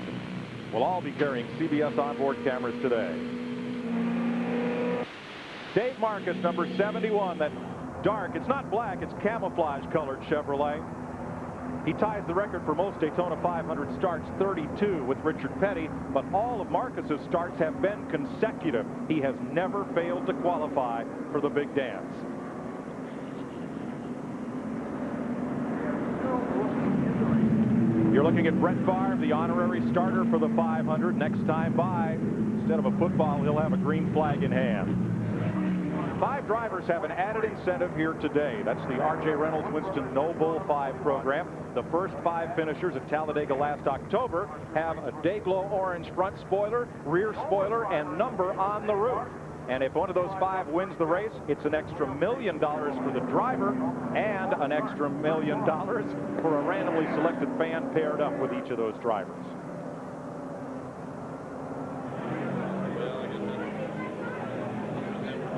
Will all be carrying CBS onboard cameras today. Dave Marcus, number 71, that dark, it's not black, it's camouflage-colored Chevrolet. He ties the record for most Daytona 500 starts, 32, with Richard Petty, but all of Marcus's starts have been consecutive. He has never failed to qualify for the big dance. You're looking at Brett Favre, the honorary starter for the 500. Next time by, instead of a football, he'll have a green flag in hand. 5 drivers have an added incentive here today. That's the R.J. Reynolds Winston No Bull 5 program. The first 5 finishers at Talladega last October have a Dayglow orange front spoiler, rear spoiler, and number on the roof. And if one of those 5 wins the race, it's an extra $1 million for the driver and an extra $1 million for a randomly selected fan paired up with each of those drivers.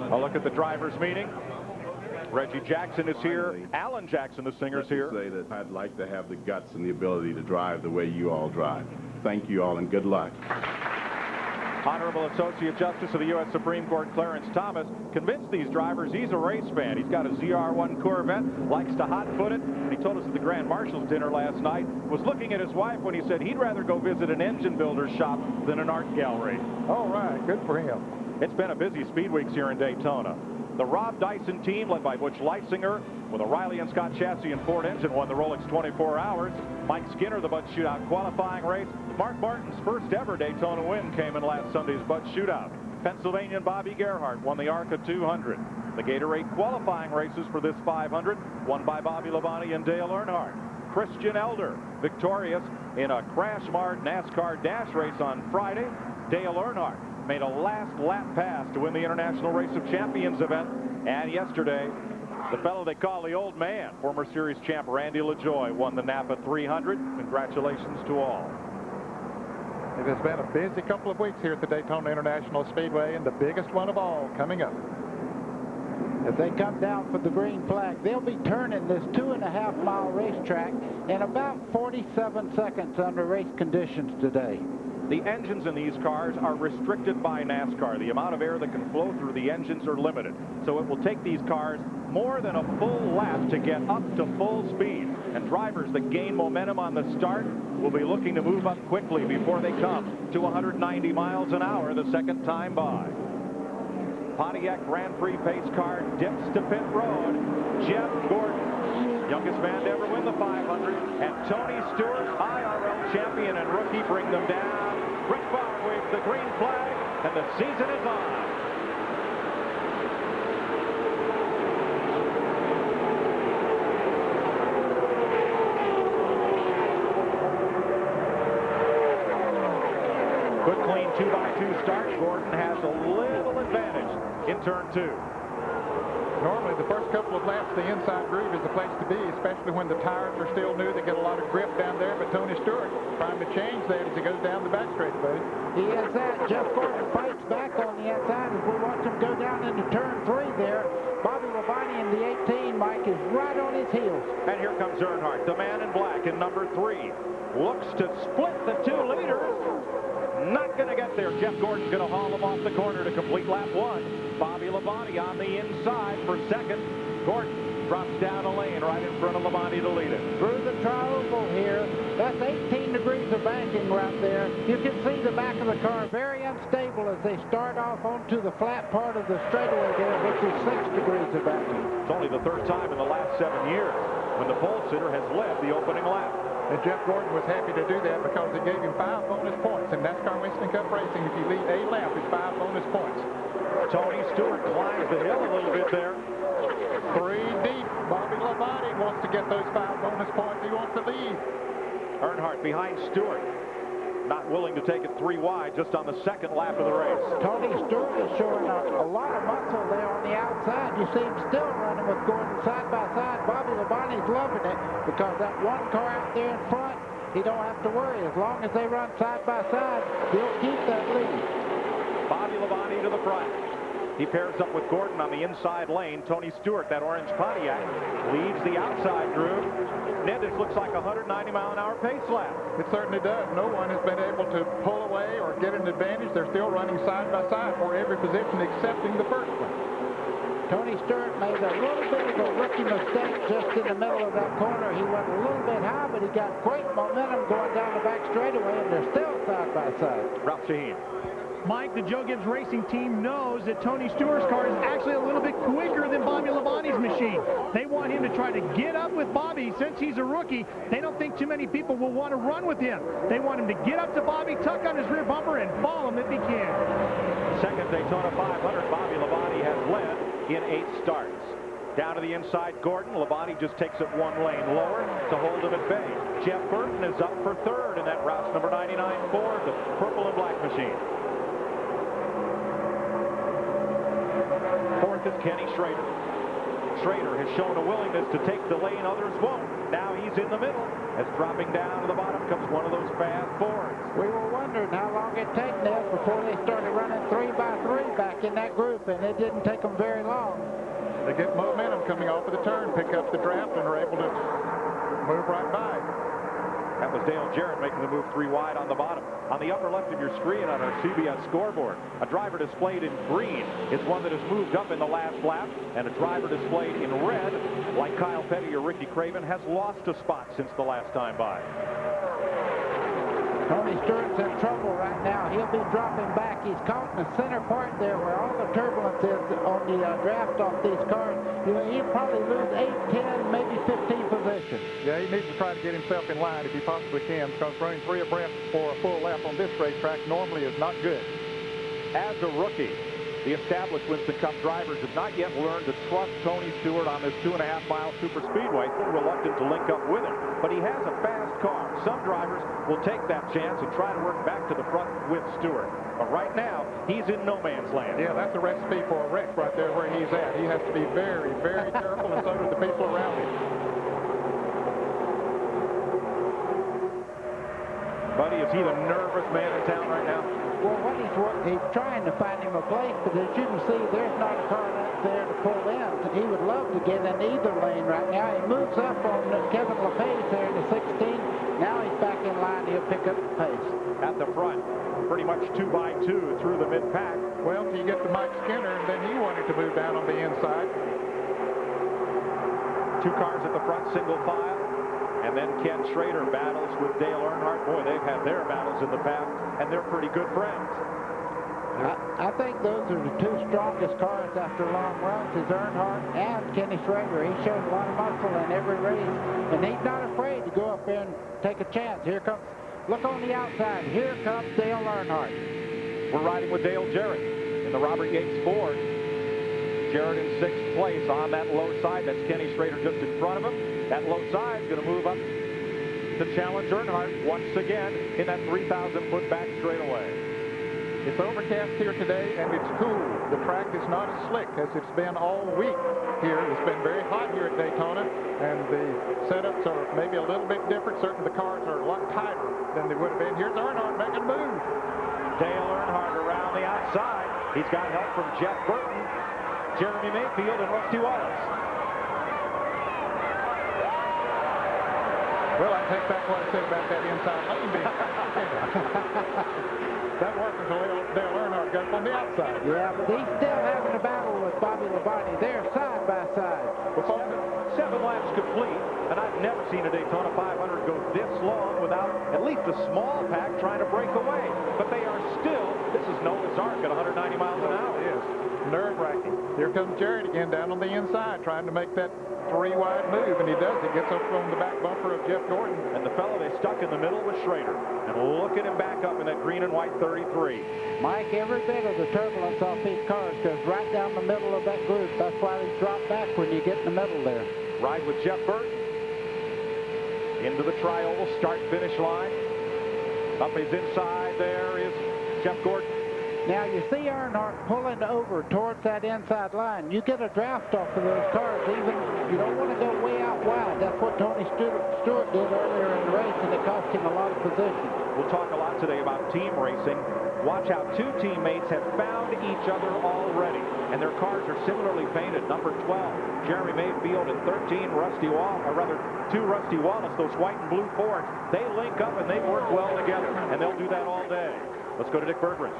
A look at the drivers' meeting. Reggie Jackson is here. Alan Jackson, the singer, is here. Say that I'd like to have the guts and the ability to drive the way you all drive. Thank you all and good luck. Honorable Associate Justice of the U.S. Supreme Court Clarence Thomas convinced these drivers he's a race fan. He's got a ZR1 Corvette, likes to hot-foot it, and he told us at the Grand Marshal's dinner last night, was looking at his wife when he said he'd rather go visit an engine builder's shop than an art gallery. All right, good for him. It's been a busy speed weeks here in Daytona. The Rob Dyson team, led by Butch Leisinger, with a Riley and Scott chassis and Ford engine, won the Rolex 24 Hours. Mike Skinner, the Bud Shootout qualifying race. Mark Martin's first ever Daytona win came in last Sunday's Bud Shootout. Pennsylvanian Bobby Gerhart won the ARCA 200. The Gatorade qualifying races for this 500, won by Bobby Labonte and Dale Earnhardt. Christian Elder, victorious in a crash-marred NASCAR dash race on Friday. Dale Earnhardt made a last lap pass to win the International Race of Champions event. And yesterday, the fellow they call the old man, former series champ Randy LaJoie, won the Napa 300. Congratulations to all. It has been a busy couple of weeks here at the Daytona International Speedway, and the biggest one of all coming up. If they come down for the green flag, they'll be turning this 2.5-mile racetrack in about 47 seconds under race conditions today. The engines in these cars are restricted by NASCAR. The amount of air that can flow through the engines are limited. So it will take these cars more than a full lap to get up to full speed. And drivers that gain momentum on the start will be looking to move up quickly before they come to 190 miles an hour the second time by. Pontiac Grand Prix pace car dips to pit road. Jeff Gordon, youngest man to ever win the 500, and Tony Stewart, IRL champion and rookie, bring them down. Brett Favre waves the green flag, and the season is on. Good clean 2x2 start. Gordon has a little advantage in turn 2. Normally, the first couple of laps, the inside groove is the place to be, especially when the tires are still new. They get a lot of grip down there, but Tony Stewart trying to change that as he goes down the back straight, buddy. He is that. Jeff Gordon fights back on the outside as we watch him go down into turn 3 there. Bobby Labonte in the 18, Mike, is right on his heels. And here comes Earnhardt, the man in black in number 3. Looks to split the 2 leaders. Not going to get there. Jeff Gordon's going to haul him off the corner to complete lap 1. Bobby Labonte on the inside for second. Gordon drops down a lane right in front of Labonte to lead it. Through the tri-oval here. That's 18 degrees of banking right there. You can see the back of the car very unstable as they start off onto the flat part of the straightaway there, which is 6 degrees of banking. It's only the 3rd time in the last 7 years when the pole sitter has led the opening lap. And Jeff Gordon was happy to do that because it gave him 5 bonus points. In NASCAR Winston Cup racing, if you lead a lap, it's 5 bonus points. Tony Stewart climbs the hill a little bit there. 3 deep. Bobby Labonte wants to get those 5 bonus points. He wants to lead. Earnhardt behind Stewart. Not willing to take it 3 wide just on the 2nd lap of the race. Tony Stewart is showing a lot of muscle there on the outside. You see him still running with Gordon side by side. Bobby Labonte's loving it because that one car out there in front he don't have to worry. As long as they run side by side, he'll keep that lead. Bobby Labonte to the front. He pairs up with Gordon on the inside lane. Tony Stewart, that orange Pontiac, leads the outside group. Ned, this looks like a 190-mile-an-hour pace lap. It certainly does. No one has been able to pull away or get an advantage. They're still running side by side for every position excepting the first one. Tony Stewart made a little bit of a rookie mistake just in the middle of that corner. He went a little bit high, but he got great momentum going down the back straightaway, and they're still side by side. Ralph Shaheen. Mike, the Joe Gibbs Racing team knows that Tony Stewart's car is actually a little bit quicker than Bobby Labonte's machine. They want him to try to get up with Bobby. Since he's a rookie, they don't think too many people will want to run with him. They want him to get up to Bobby, tuck on his rear bumper, and fall him if he can. Second Daytona 500, Bobby Labonte has led in 8 starts. Down to the inside, Gordon. Labonte just takes it 1 lane lower to hold him at bay. Jeff Burton is up for 3rd in that Roush number 99 Ford, the purple and black machine. 4th is Kenny Schrader. Schrader has shown a willingness to take the lane others won't. Now he's in the middle. As dropping down to the bottom comes one of those fast Fords. We were wondering how long it'd take Ned before they started running 3 by 3 back in that group, and it didn't take them very long. They get momentum coming off of the turn, pick up the draft, and are able to move right by. That was Dale Jarrett making the move 3 wide on the bottom. On the upper left of your screen on our CBS scoreboard, a driver displayed in green is one that has moved up in the last lap, and a driver displayed in red, like Kyle Petty or Ricky Craven, has lost a spot since the last time by. Tony Stewart's in trouble right now. He'll be dropping back. He's caught in the center part there where all the turbulence is on the draft off these cars. He'll probably lose 8, 10, maybe 15 positions. Yeah, he needs to try to get himself in line if he possibly can, because running 3 abreast for a full lap on this racetrack normally is not good. As a rookie, the established Winston Cup drivers have not yet learned to trust Tony Stewart on this 2.5-mile super speedway. They're reluctant to link up with him, but he has a fast car. Some drivers will take that chance and try to work back to the front with Stewart. But right now, he's in no man's land. Yeah, that's a recipe for a wreck right there where he's at. He has to be very, very careful, and so do the people around him. Buddy, is he the nervous man in town right now? Well, what he's trying to find him a place, but as you can see, there's not a car up there to pull in. He would love to get in either lane right now. He moves up on Kevin LePage there in the 16. Now he's back in line. He'll pick up the pace. At the front, pretty much 2 by 2 through the mid-pack. Well, you get to Mike Skinner, and then he wanted to move down on the inside. 2 cars at the front, single file. And then Ken Schrader battles with Dale Earnhardt. Boy, they've had their battles in the past, and they're pretty good friends. I think those are the 2 strongest cars after long runs, is Earnhardt and Kenny Schrader. He shows a lot of muscle in every race, and he's not afraid to go up there and take a chance. Here comes, look on the outside, here comes Dale Earnhardt. We're riding with Dale Jarrett in the Robert Yates Ford. Jarrett in 6th place on that low side. That's Kenny Schrader just in front of him. That low side is going to move up to challenge Earnhardt once again in that 3,000-foot back straightaway. It's overcast here today, and it's cool. The track is not as slick as it's been all week here. It's been very hot here at Daytona, and the setups are maybe a little bit different. Certainly the cars are a lot tighter than they would have been. Here's Earnhardt making a move. Dale Earnhardt around the outside. He's got help from Jeff Burton, Jeremy Mayfield, and Rusty Wallace. Well, I take back what I said about that inside lane being that worked until Dale Earnhardt got on the outside. Yeah, but he's still having a battle with Bobby Labonte. They're side by side. Well, 7 laps complete, and I've never seen a Daytona 500 go this long without at least a small pack trying to break away. But they are still, this is Noah's Ark at 190 miles an hour. It is nerve-wracking. Here comes Jarrett again down on the inside trying to make that 3-wide move, and he does. He gets up on the back bumper of Jeff Gordon. And the fellow they stuck in the middle was Schrader. And look at him back up in that green and white 33. Mike, every bit of the turbulence off these cars goes right down the middle of that group. That's why they drop back when you get in the middle there. Ride with Jeff Burton. Into the tri-oval start-finish line. Up his inside there is Jeff Gordon. Now you see Earnhardt pulling over towards that inside line. You get a draft off of those cars, even you don't want to go way out wide. That's what Tony Stewart did earlier in the race, and it cost him a lot of position. We'll talk a lot today about team racing. Watch how two teammates have found each other already, and their cars are similarly painted. Number 12, Jeremy Mayfield, and 13, two Rusty Wallace, those white and blue Fords. They link up and they work well together, and they'll do that all day. Let's go to Dick Berggren.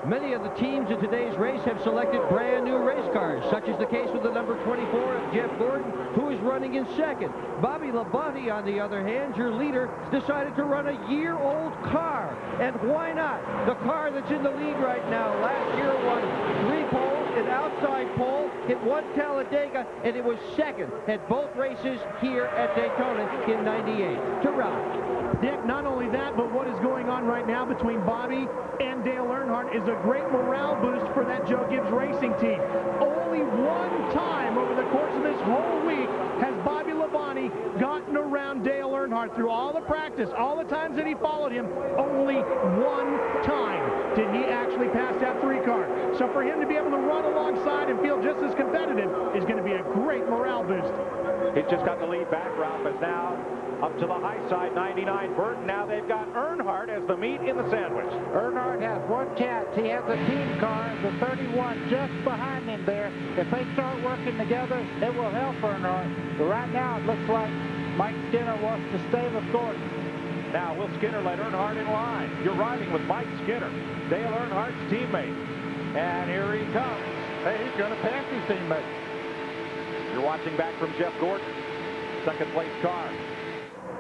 Many of the teams in today's race have selected brand new race cars, such as the case with the number 24 of Jeff Gordon, who is running in second. Bobby Labonte, on the other hand, your leader, decided to run a year-old car. And why not? The car that's in the lead right now last year won 3 poles, an outside pole, hit 1 Talladega, and it was second at both races here at Daytona in '98. To Ralph. Dick, not only that, but what is going on right now between Bobby and Dale Earnhardt is a great morale boost for that Joe Gibbs racing team. Only one time over the course of this whole week has Bobby Labonte gotten around Dale Earnhardt through all the practice, all the times that he followed him. Only one time did he actually pass that 3 car. So for him to be able to run alongside and feel just as competitive is going to be a great morale boost. He's just got the lead back. Ralph is now up to the high side, 99 Burton. Now they've got Earnhardt as the meat in the sandwich. Earnhardt has one chance. He has a team car, the 31, just behind him there. If they start working together, it will help Earnhardt. But right now, it looks like Mike Skinner wants to stay with Gordon. Now, will Skinner let Earnhardt in line? You're riding with Mike Skinner, Dale Earnhardt's teammate. And here he comes. Hey, he's going to pass his teammate. You're watching back from Jeff Gordon, second place car.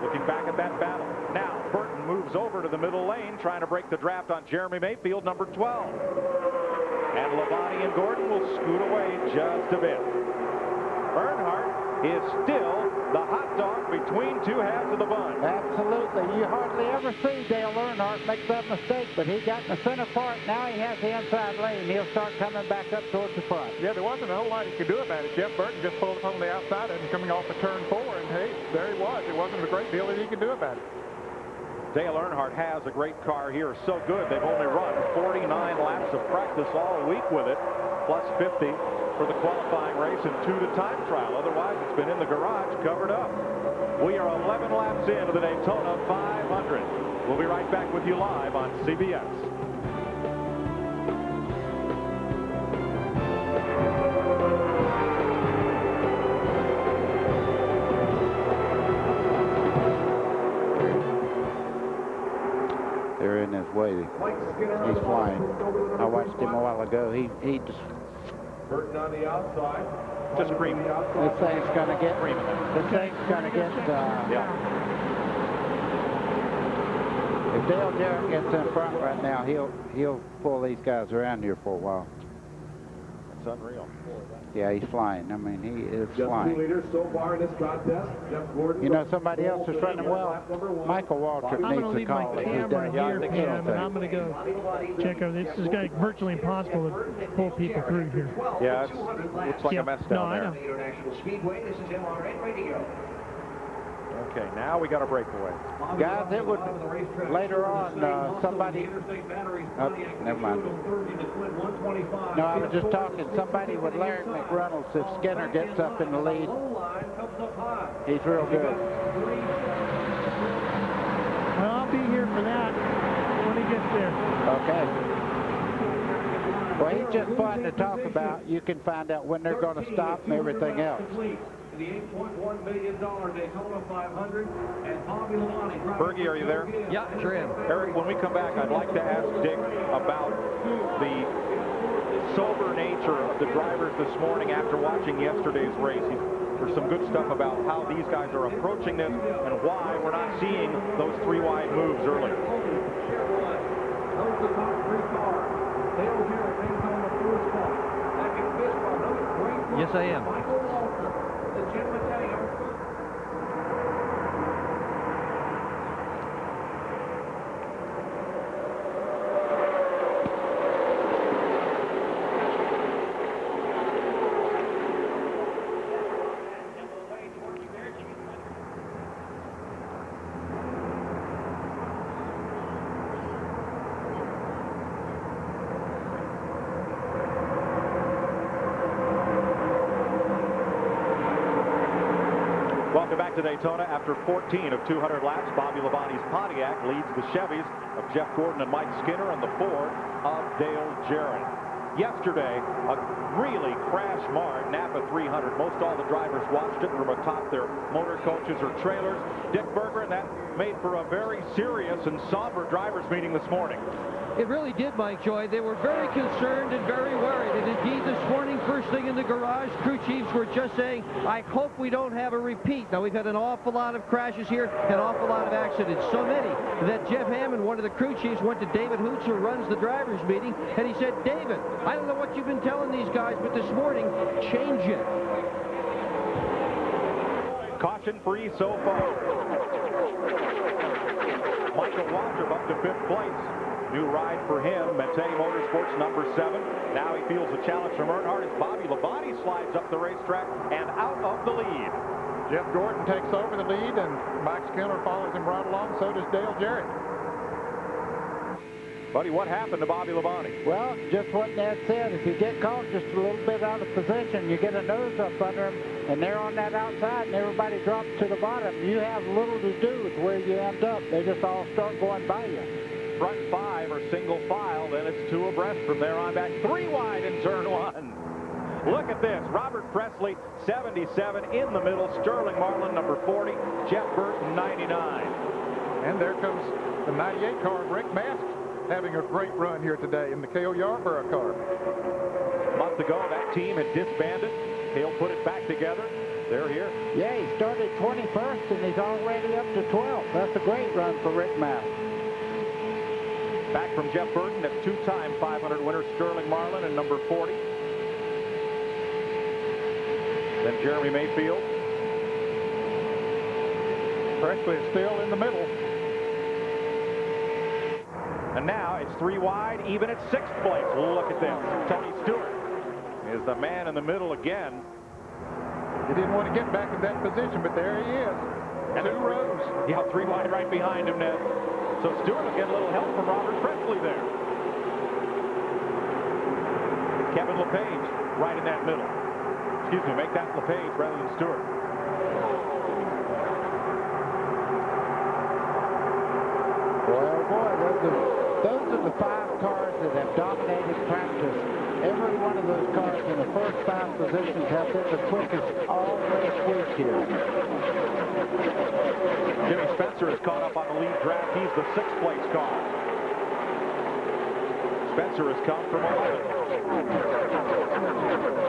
Looking back at that battle. Now, Burton moves over to the middle lane, trying to break the draft on Jeremy Mayfield, number 12. And Labonte and Gordon will scoot away just a bit. Earnhardt is still the hot dog between two halves of the bun. Absolutely. You hardly ever see Dale Earnhardt make that mistake, but he got in the center part. Now he has the inside lane. He'll start coming back up towards the front. Yeah, there wasn't a whole lot he could do about it. Jeff Burton just pulled from the outside and coming off of turn 4, and hey, there he was. It wasn't a great deal that he could do about it. Dale Earnhardt has a great car here. So good, they've only run 49 laps of practice all week with it, plus 50 for the qualifying race and 2 to time trial. Otherwise, it's been in the garage covered up. We are 11 laps into the Daytona 500. We'll be right back with you live on CBS. They're in his way. He's flying. I watched him a while ago. He just... Burton on the outside. Just screaming. This thing's going to get... This thing's going to get... yeah. If Dale Jarrett gets in front right now, he'll pull these guys around here for a while. It's unreal. Yeah, he's flying. I mean, he is flying. Leader so far in this contest, Jeff Gordon. You know, somebody else is running well. Michael Waltrip needs to call it. I'm going to leave my camera here, Pam, and I'm going to go check over. This is going to be virtually impossible to pull people through here. Yeah, it looks like a mess down there. International Speedway, this is MRN Radio. Okay, now we got a breakaway. Guys, it would later on somebody. Oh, never mind. No, I was just talking. Somebody with Larry McReynolds, if Skinner gets up in the lead, he's real good. Well, I'll be here for that when he gets there. Okay. Well, he's just fun to talk about. You can find out when they're going to stop and everything else. The $8.1 million Daytona 500 and Bobby Labonte. Bergie, are you there? Yeah, sure am. Eric, when we come back, I'd like to ask Dick about the sober nature of the drivers this morning after watching yesterday's race. There's some good stuff about how these guys are approaching this and why we're not seeing those 3 wide moves earlier. Those the top 3 cars. Dale Jarrett hangs on the 4th spot. Second, this one. Those great. Yes, I am. Michael Waltrip. The Jim Mateo. Welcome back to Daytona. After 14 of 200 laps, Bobby Labonte's Pontiac leads the Chevys of Jeff Gordon and Mike Skinner and the Ford of Dale Jarrett. Yesterday, a really crash-marred Napa 300. Most all the drivers watched it from atop their motor coaches or trailers. Dick Berger, and that made for a very serious and somber drivers meeting this morning. It really did, Mike Joy. They were very concerned and very worried. And indeed, this morning, first thing in the garage, crew chiefs were just saying, I hope we don't have a repeat. Now, we've had an awful lot of crashes here, an awful lot of accidents. So many that Jeff Hammond, one of the crew chiefs, went to David Hoots, who runs the drivers' meeting, and he said, David, I don't know what you've been telling these guys, but this morning, change it. Caution-free so far. Michael Waltrip up to 5th place. New ride for him, Mete Motorsports number 7. Now he feels a challenge from Earnhardt as Bobby Labonte slides up the racetrack and out of the lead. Jeff Gordon takes over the lead, and Mike Skinner follows him right along. So does Dale Jarrett. Buddy, what happened to Bobby Labonte? Well, just what Dad said. If you get caught just a little bit out of position, you get a nose up under them, and they're on that outside, and everybody drops to the bottom. You have little to do with where you end up. They just all start going by you. Front 5 or single file, then it's 2 abreast from there on back. 3 wide in turn 1. Look at this. Robert Presley, 77 in the middle. Sterling Marlin, number 40. Jeff Burton, 99. And there comes the 98 car, Rick Mast, having a great run here today in the Cale Yarborough car. A month ago, that team had disbanded. Cale put it back together. They're here. Yeah, he started 21st, and he's already up to 12th. That's a great run for Rick Mast. Back from Jeff Burton, that's 2-time 500 winner Sterling Marlin and number 40. Then Jeremy Mayfield. Presley is still in the middle. And now it's 3 wide, even at 6th place. Look at this. Tony Stewart is the man in the middle again. He didn't want to get back in that position, but there he is. And 2 rows. Yeah, 3 wide right behind him, Ned. So Stewart will get a little help from Robert Presley there. Kevin LePage right in that middle. Excuse me, make that LePage rather than Stewart. Well, boy, those are the 5 cars that have dominated practice. Every one of those cars in the first 5 positions have been the quickest all race week here. Jimmy Spencer is caught up on the lead draft. He's the 6th place car. Spencer has come from 11th.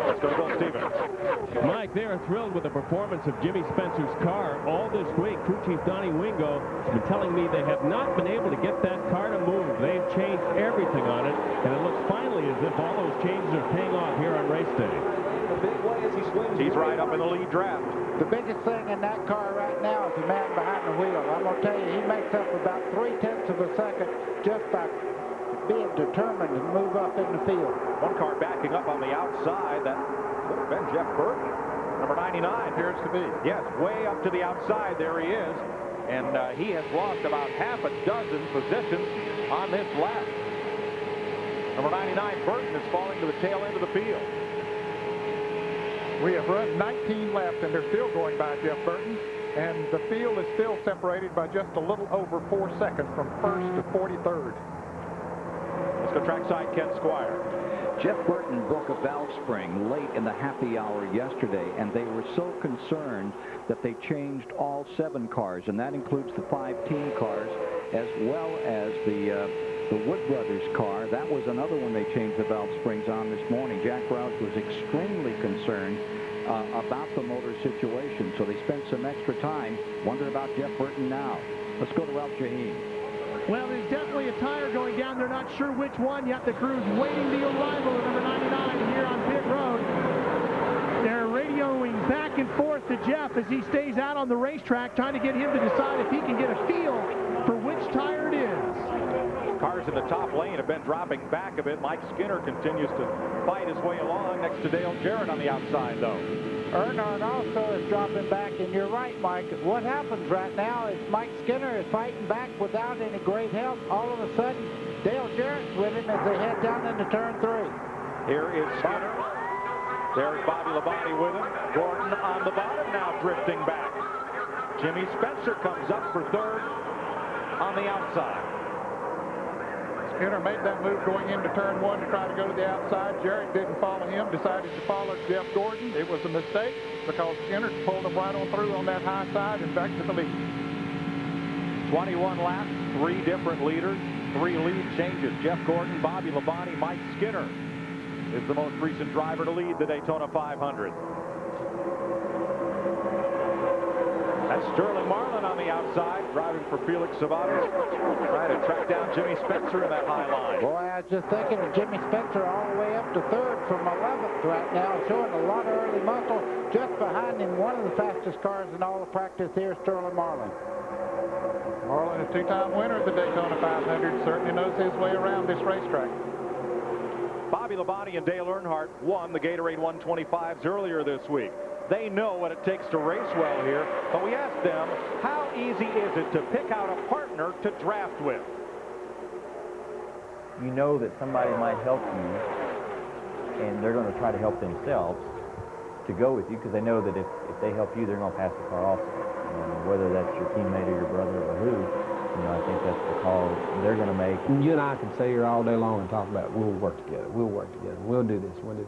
Let's go to Bill Stevens. Mike, they are thrilled with the performance of Jimmy Spencer's car all this week. Crew Chief Donnie Wingo has been telling me they have not been able to get that car to move. They've changed everything on it, and it looks finally as if all those changes are paying off here on race day. He's right up in the lead draft. The biggest thing in that car right now is the man behind the wheel. I'm going to tell you, he makes up about 3/10 of a second just by being determined to move up in the field. One car backing up on the outside. That could have been Jeff Burton, number 99. Appears to be. Yes, way up to the outside. There he is. And he has lost about half a dozen positions on this lap. Number 99, Burton, is falling to the tail end of the field. We have run 19 laps, and they're still going by Jeff Burton. And the field is still separated by just a little over 4 seconds from 1st to 43rd. Let's go trackside, Ken Squire. Jeff Burton broke a valve spring late in the happy hour yesterday, and they were so concerned that they changed all 7 cars, and that includes the 5 team cars as well as the Wood Brothers car. That was another one they changed the valve springs on this morning. Jack Roush was extremely concerned about the motor situation, so they spent some extra time wondering about Jeff Burton now. Let's go to Ralph Shaheen. Well, there's definitely a tire going down. They're not sure which one yet. The crew's waiting the arrival of number 99 here on pit road. They're radioing back and forth to Jeff as he stays out on the racetrack, trying to get him to decide if he can get a feel for which tire it is. Cars in the top lane have been dropping back a bit. Mike Skinner continues to fight his way along next to Dale Jarrett on the outside, though. Earnhardt also is dropping back, and you're right, Mike. What happens right now is Mike Skinner is fighting back without any great help. All of a sudden, Dale Jarrett's with him as they head down into turn 3. Here is Skinner. There's Bobby Labonte with him. Gordon on the bottom now, drifting back. Jimmy Spencer comes up for third on the outside. Skinner made that move going into turn one to try to go to the outside. Jarrett didn't follow him, decided to follow Jeff Gordon. It was a mistake because Skinner pulled him right on through on that high side and back to the lead. 21 laps, 3 different leaders, 3 lead changes. Jeff Gordon, Bobby Labonte, Mike Skinner is the most recent driver to lead the Daytona 500. That's Sterling Marlin on the outside, driving for Felix Sabates, trying to track down Jimmy Spencer in that high line. Boy, I was just thinking of Jimmy Spencer all the way up to third from 11th right now, showing a lot of early muscle. Just behind him, one of the fastest cars in all the practice here, Sterling Marlin. Marlin, a 2-time winner of the Daytona 500, certainly knows his way around this racetrack. Bobby Labonte and Dale Earnhardt won the Gatorade 125s earlier this week. They know what it takes to race well here, but we asked them, how easy is it to pick out a partner to draft with? You know that somebody might help you, and they're going to try to help themselves to go with you, because they know that if they help you, they're going to pass the car also. Whether that's your teammate or your brother or who, I think that's the call they're going to make. You and I can sit here all day long and talk about we'll work together, we'll do this, we'll do.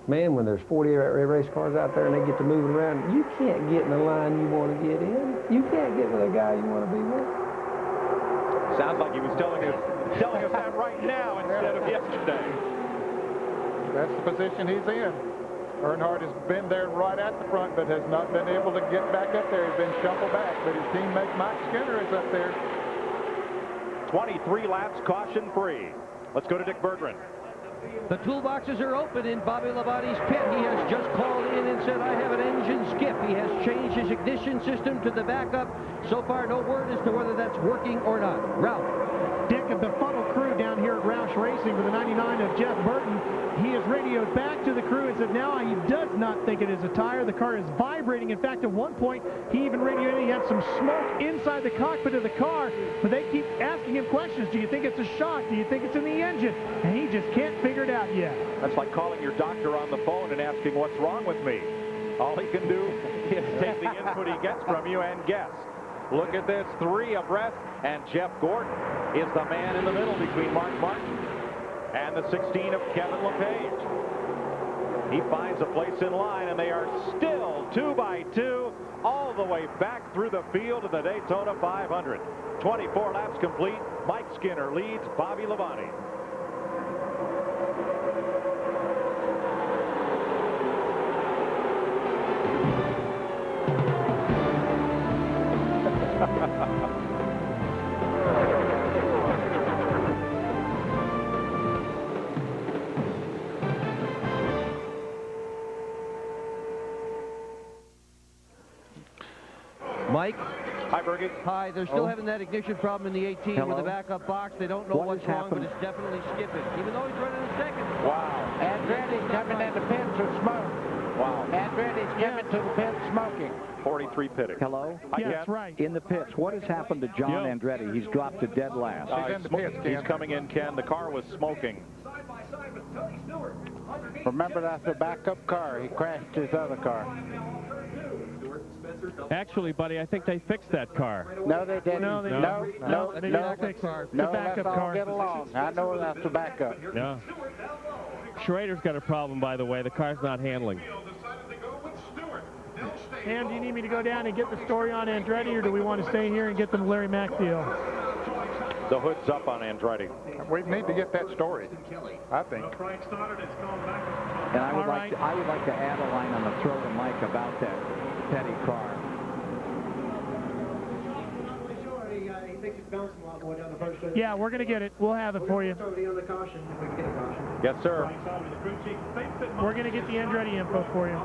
Man, when there's 40 race cars out there and they get to moving around, you can't get in the line you want to get in. You can't get with a guy you want to be with. Sounds like he was telling us that right now instead of yesterday. That's the position he's in. Earnhardt has been there right at the front, but has not been able to get back up there. He's been shuffled back, but his teammate Mike Skinner is up there. 23 laps, caution-free. Let's go to Dick Berggren. The toolboxes are open in Bobby Labonte's pit. He has just called in and said, I have an engine skip. He has changed his ignition system to the backup. So far, no word as to whether that's working or not. Ralph. Dick of the Funnel crew down here at Roush Racing with the 99 of Jeff Burton. He has radioed back to the crew and said now he does not think it is a tire. The car is vibrating. In fact, at one point, he even radioed in. He had some smoke inside the cockpit of the car, but they keep asking him questions. Do you think it's a shock? Do you think it's in the engine? And he just can't figure it out yet. That's like calling your doctor on the phone and asking what's wrong with me. All he can do is take the input he gets from you and guess. Look at this, 3 abreast, and Jeff Gordon is the man in the middle between Mark Martin and the 16 of Kevin LePage. He finds a place in line, and they are still 2 by 2 all the way back through the field of the Daytona 500. 24 laps complete. Mike Skinner leads Bobby Labonte. Mike? Hi, Bergie. Hi. They're still having that ignition problem in the 18 with the backup box. They don't know what's wrong, but it's definitely skipping, even though he's running in second. Wow. Andretti's coming in the pits with smoke. Wow. Andretti's coming to the pits smoking. 43 pitting. Hello? Yes, right. In the pits, what has happened to John Andretti? He's dropped to dead last. He's coming in, Ken. The car was smoking. Remember, that's a backup car. He crashed his other car. Actually, buddy, I think they fixed that car. No, they didn't. No, they no, didn't. no, They no, didn't fix it. It's a no, backup let's all car. get along. I know that's a backup. Yeah. Schrader's got a problem, by the way. The car's not handling. And do you need me to go down and get the story on Andretti, or do we want to stay here and get the Larry Mack deal? The hood's up on Andretti. We need to get that story, I think. And I would like to add a line on the throw to Mike about that Petty car. Yeah, we're going to get it. We'll have it for you. Yes, sir. We're going to get the Andretti info for you.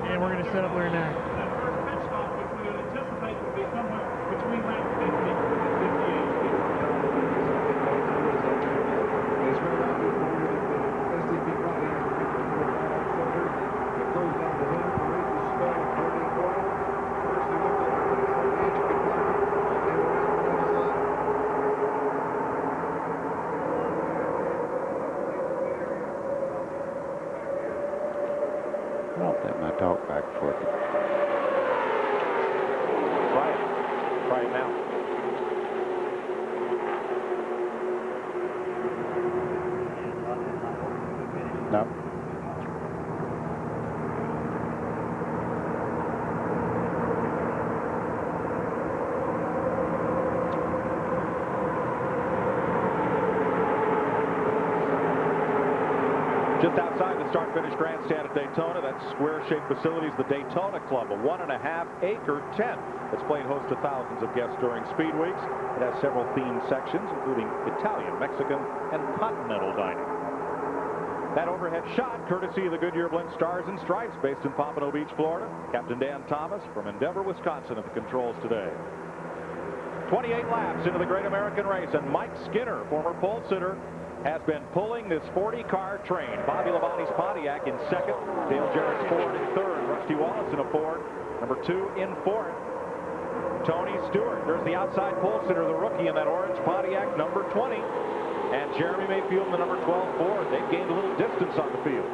And we're going to set up Larry Mack. try it now. No. Just outside the start-finish grandstand at Daytona, that square-shaped facility is the Daytona Club, a 1.5-acre tent that's played host to thousands of guests during speed weeks. It has several themed sections, including Italian, Mexican, and continental dining. That overhead shot, courtesy of the Goodyear Blimp Stars and Stripes, based in Pompano Beach, Florida. Captain Dan Thomas from Endeavor, Wisconsin, at the controls today. 28 laps into the Great American Race, and Mike Skinner, former pole sitter, has been pulling this 40-car train. Bobby Labonte's Pontiac in second, Dale Jarrett's Ford in third, Rusty Wallace in a Ford, number 2 in fourth. Tony Stewart, there's the outside pole sitter, the rookie in that orange Pontiac, number 20. And Jeremy Mayfield in the number 12 Ford. They've gained a little distance on the field.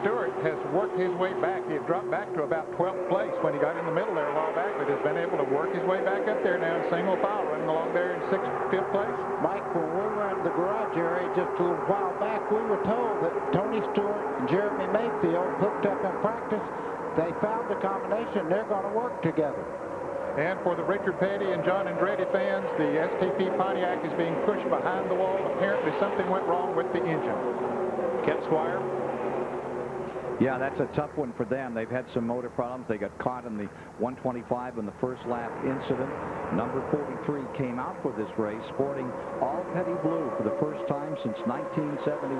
Stewart has worked his way back. He had dropped back to about 12th place when he got in the middle there a while back, but has been able to work his way back up there now in single file, running along there in 5th place. Mike, when we were in the garage area just a little while back, we were told that Tony Stewart and Jeremy Mayfield hooked up in practice. They found the combination. They're going to work together. And for the Richard Petty and John Andretti fans, the STP Pontiac is being pushed behind the wall. Apparently something went wrong with the engine. Ken Squire. Yeah, that's a tough one for them. They've had some motor problems. They got caught in the 125 in the first lap incident. Number 43 came out for this race sporting all Petty blue for the first time since 1971.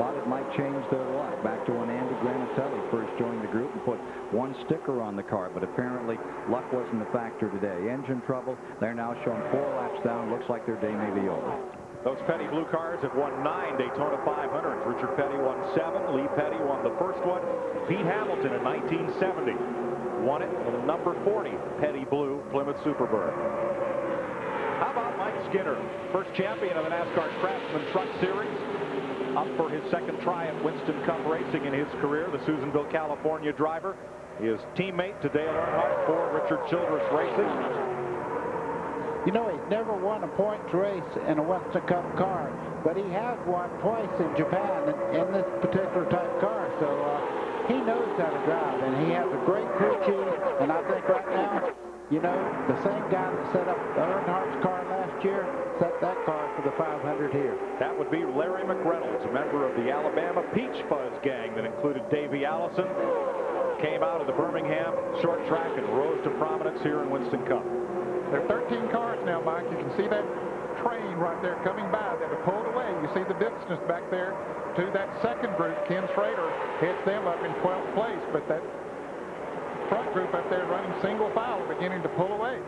Thought it might change their luck. Back to when Andy Granatelli first joined the group and put one sticker on the car, but apparently luck wasn't a factor today. Engine trouble. They're now showing 4 laps down. Looks like their day may be over. Those Petty blue cars have won 9 Daytona 500s. Richard Petty won 7. Lee Petty won the first one. Pete Hamilton in 1970 won it in the number 40 Petty blue Plymouth Superbird. How about Mike Skinner, first champion of the NASCAR Craftsman Truck Series, up for his second try at Winston Cup racing in his career. The Susanville, California driver, his teammate to Dale Earnhardt for Richard Childress Racing. You know, he's never won a points race in a Winston Cup car, but he has won twice in Japan in this particular type car, so he knows how to drive, and he has a great crew chief, and I think right now, you know, the same guy that set up Earnhardt's car last year set that car for the 500 here. That would be Larry McReynolds, a member of the Alabama Peach Fuzz gang that included Davey Allison. Came out of the Birmingham short track and rose to prominence here in Winston Cup. There are 13 cars now, Mike. You can see that train right there coming by that have pulled away. You see the distance back there to that second group. Ken Schrader heads them up in 12th place, but that front group up there running single file are beginning to pull away.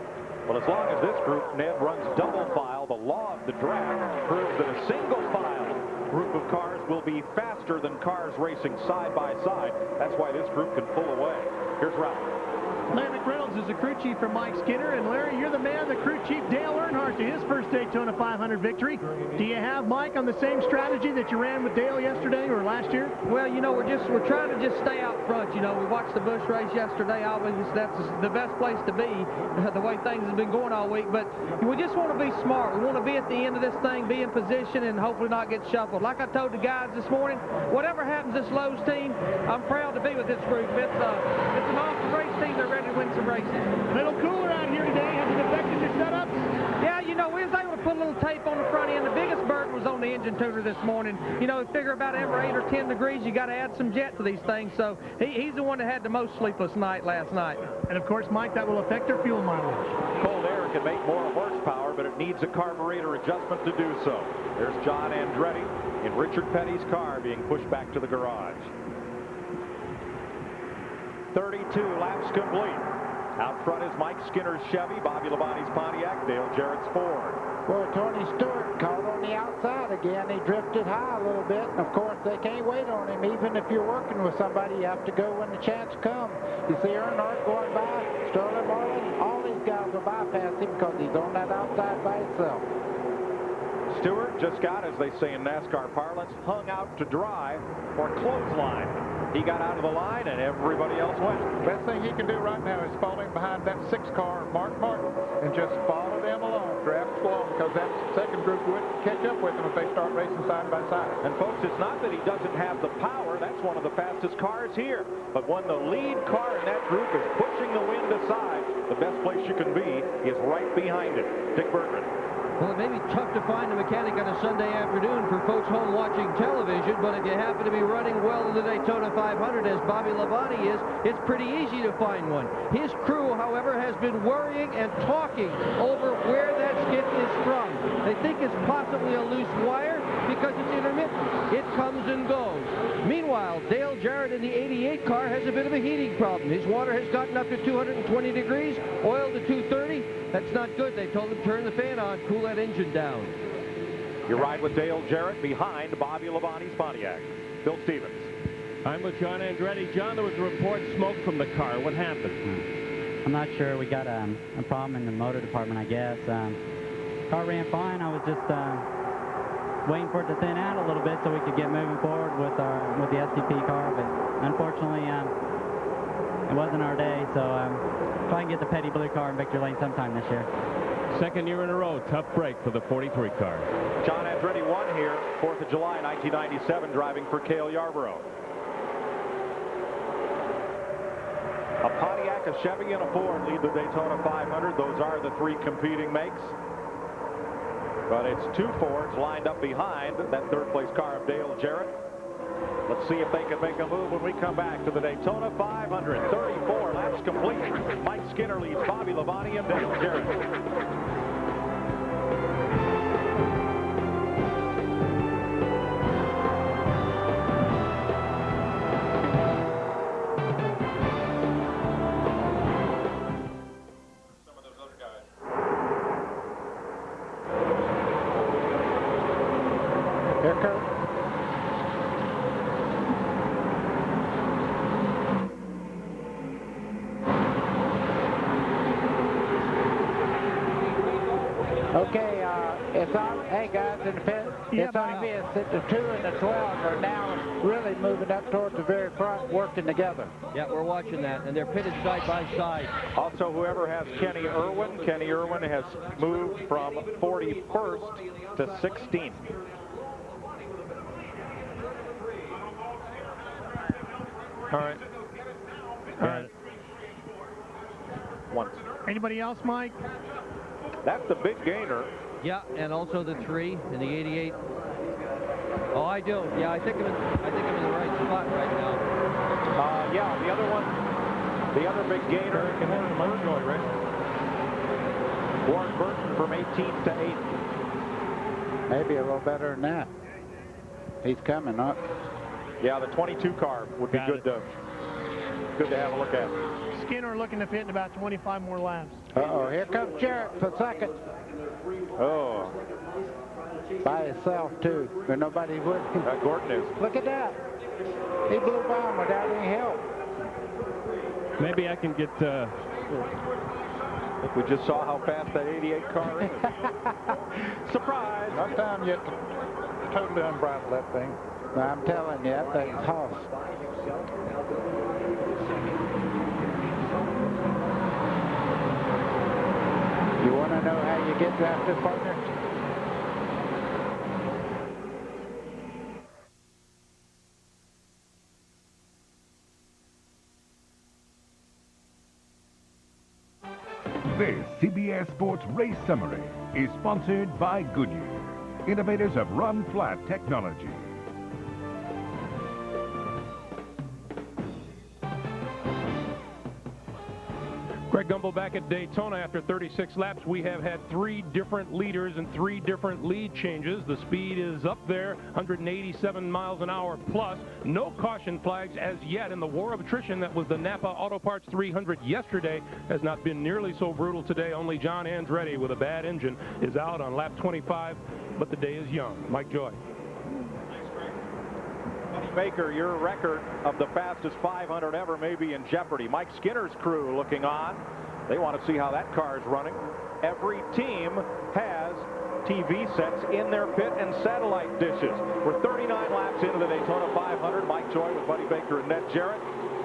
Well, as long as this group, Ned, runs double file, the law of the drag proves that a single file group of cars will be faster than cars racing side by side. That's why this group can pull away. Here's Ralph. Larry McReynolds is the crew chief for Mike Skinner, and Larry, you're the man, the crew chief, Dale Earnhardt, to his first Daytona 500 victory. Do you have Mike on the same strategy that you ran with Dale yesterday or last year? Well, you know, we're trying to just stay out front. You know, we watched the Busch race yesterday. Obviously, that's the best place to be, the way things have been going all week. But we just want to be smart. We want to be at the end of this thing, be in position, and hopefully not get shuffled. Like I told the guys this morning, whatever happens this Lowe's team, I'm proud to be with this group. It's an awesome race team. They're ready to win some races. A little cooler out here today. Has it affected your setup? Yeah, you know, we was able to put a little tape on the front end. The biggest burden was on the engine tuner this morning. You know, figure about every 8 or 10 degrees, you got to add some jet to these things. So he's the one that had the most sleepless night last night. And of course, Mike, that will affect their fuel mileage. Cold air can make more horsepower, but it needs a carburetor adjustment to do so. There's John Andretti in Richard Petty's car being pushed back to the garage. 32 laps complete. Out front is Mike Skinner's Chevy, Bobby Labonte's Pontiac, Dale Jarrett's Ford. Well, Tony Stewart caught on the outside again. He drifted high a little bit, and of course they can't wait on him. Even if you're working with somebody, you have to go when the chance comes. You see Earnhardt going by, Sterling Marlin, all these guys will bypass him because he's on that outside by himself. Stewart just got, as they say in NASCAR parlance, hung out to dry or clothesline. He got out of the line and everybody else went. Best thing he can do right now is fall in behind that 6-car Mark Martin and just follow them along, draft along, because that second group would catch up with them if they start racing side by side. And folks, it's not that he doesn't have the power. That's one of the fastest cars here. But when the lead car in that group is pushing the wind aside, the best place you can be is right behind it. Dick Bergman. Well, it may be tough to find a mechanic on a Sunday afternoon for folks home watching television, but if you happen to be running well in the Daytona 500, as Bobby Labonte is, it's pretty easy to find one. His crew, however, has been worrying and talking over where that skid is from. They think it's possibly a loose wire because it's intermittent. It comes and goes. Meanwhile, Dale Jarrett in the 88 car has a bit of a heating problem. His water has gotten up to 220 degrees, oil to 230. That's not good. They told him turn the fan on, cool that engine down. You ride with Dale Jarrett behind Bobby Labonte's Pontiac. Bill Stevens. I'm with John Andretti. John, there was a report smoke from the car. What happened? I'm not sure. We got a problem in the motor department, I guess. Car ran fine. I was just waiting for it to thin out a little bit so we could get moving forward with the SCP car, but unfortunately it wasn't our day, so try and get the Petty Blue car in victory lane sometime this year. Second year in a row, tough break for the 43 car. John Andretti won here, 4th of July, 1997, driving for Cale Yarborough. A Pontiac, a Chevy, and a Ford lead the Daytona 500. Those are the 3 competing makes. But it's 2 Fords lined up behind that third-place car of Dale Jarrett. Let's see if they can make a move when we come back to the Daytona 500. 34 laps complete. Mike Skinner leads Bobby Labonte and Dale Jarrett. Okay, hey guys in the pit, it's obvious that the 2 and the 12 are now really moving up towards the very front, working together. Yeah, we're watching that, and they're pitted side by side. Also, whoever has Kenny Irwin has moved from 41st to 16th. All right. All right. Once. Anybody else, Mike? That's the big gainer. Yeah, and also the 3 in the 88. Oh, I do. Yeah, I think I'm in the right spot right now. Yeah, the other one, the other big gainer. Warren Burton from 18th to 8th. Maybe a little better than that. He's coming up. Yeah, the 22 car would be good to have a look at. Skinner looking to fit in about 25 more laps. Uh-oh, here comes Jarrett for second. Oh. By himself, too. There's nobody with him. Gordon is. Look at that. He blew by him without any help. Maybe I can get... We just saw how fast that 88 car is. Surprise! Not time yet to totally unbridle that thing. I'm telling you, that thing's hoss. You want to know how you get drafted, partner? This CBS Sports Race Summary is sponsored by Goodyear, innovators of run-flat technology. Greg Gumbel back at Daytona after 36 laps. We have had 3 different leaders and 3 different lead changes. The speed is up there, 187 miles an hour plus. No caution flags as yet, in the war of attrition that was the Napa Auto Parts 300 yesterday has not been nearly so brutal today. Only John Andretti with a bad engine is out on lap 25, but the day is young. Mike Joy. Baker, your record of the fastest 500 ever may be in jeopardy. Mike Skinner's crew looking on. They want to see how that car is running. Every team has TV sets in their pit and satellite dishes. We're 39 laps into the Daytona 500. Mike Joy with Buddy Baker and Ned Jarrett.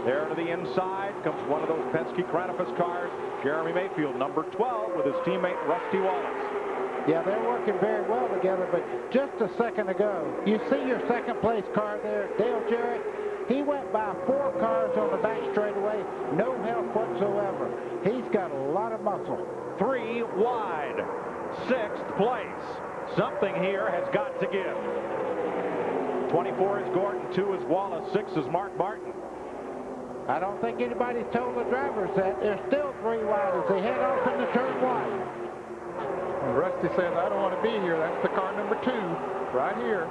There to the inside comes one of those Penske Chronicus cars, Jeremy Mayfield, number 12, with his teammate Rusty Wallace. Yeah, they're working very well together, but just a second ago, you see your second place car there, Dale Jarrett. He went by 4 cars on the back straightaway, no help whatsoever. He's got a lot of muscle. 3 wide, 6th place. Something here has got to give. 24 is Gordon, 2 is Wallace, 6 is Mark Martin. I don't think anybody's told the drivers that. They're still 3 wide as they head off into turn 1. And Rusty says, I don't want to be here. That's the car number 2 right here.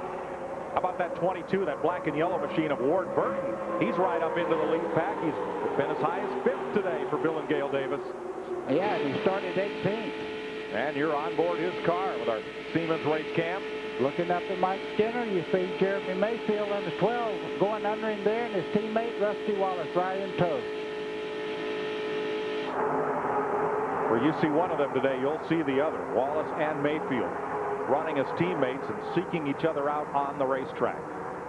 How about that 22, that black and yellow machine of Ward Burton? He's right up into the lead pack. He's been as high as 5th today for Bill and Gail Davis. Yeah, he started 18th. And you're on board his car with our Siemens race cam. Looking up at Mike Skinner, you see Jeremy Mayfield in the 12 going under him there, and his teammate Rusty Wallace right in tow. Where you see one of them today, you'll see the other, Wallace and Mayfield, running as teammates and seeking each other out on the racetrack.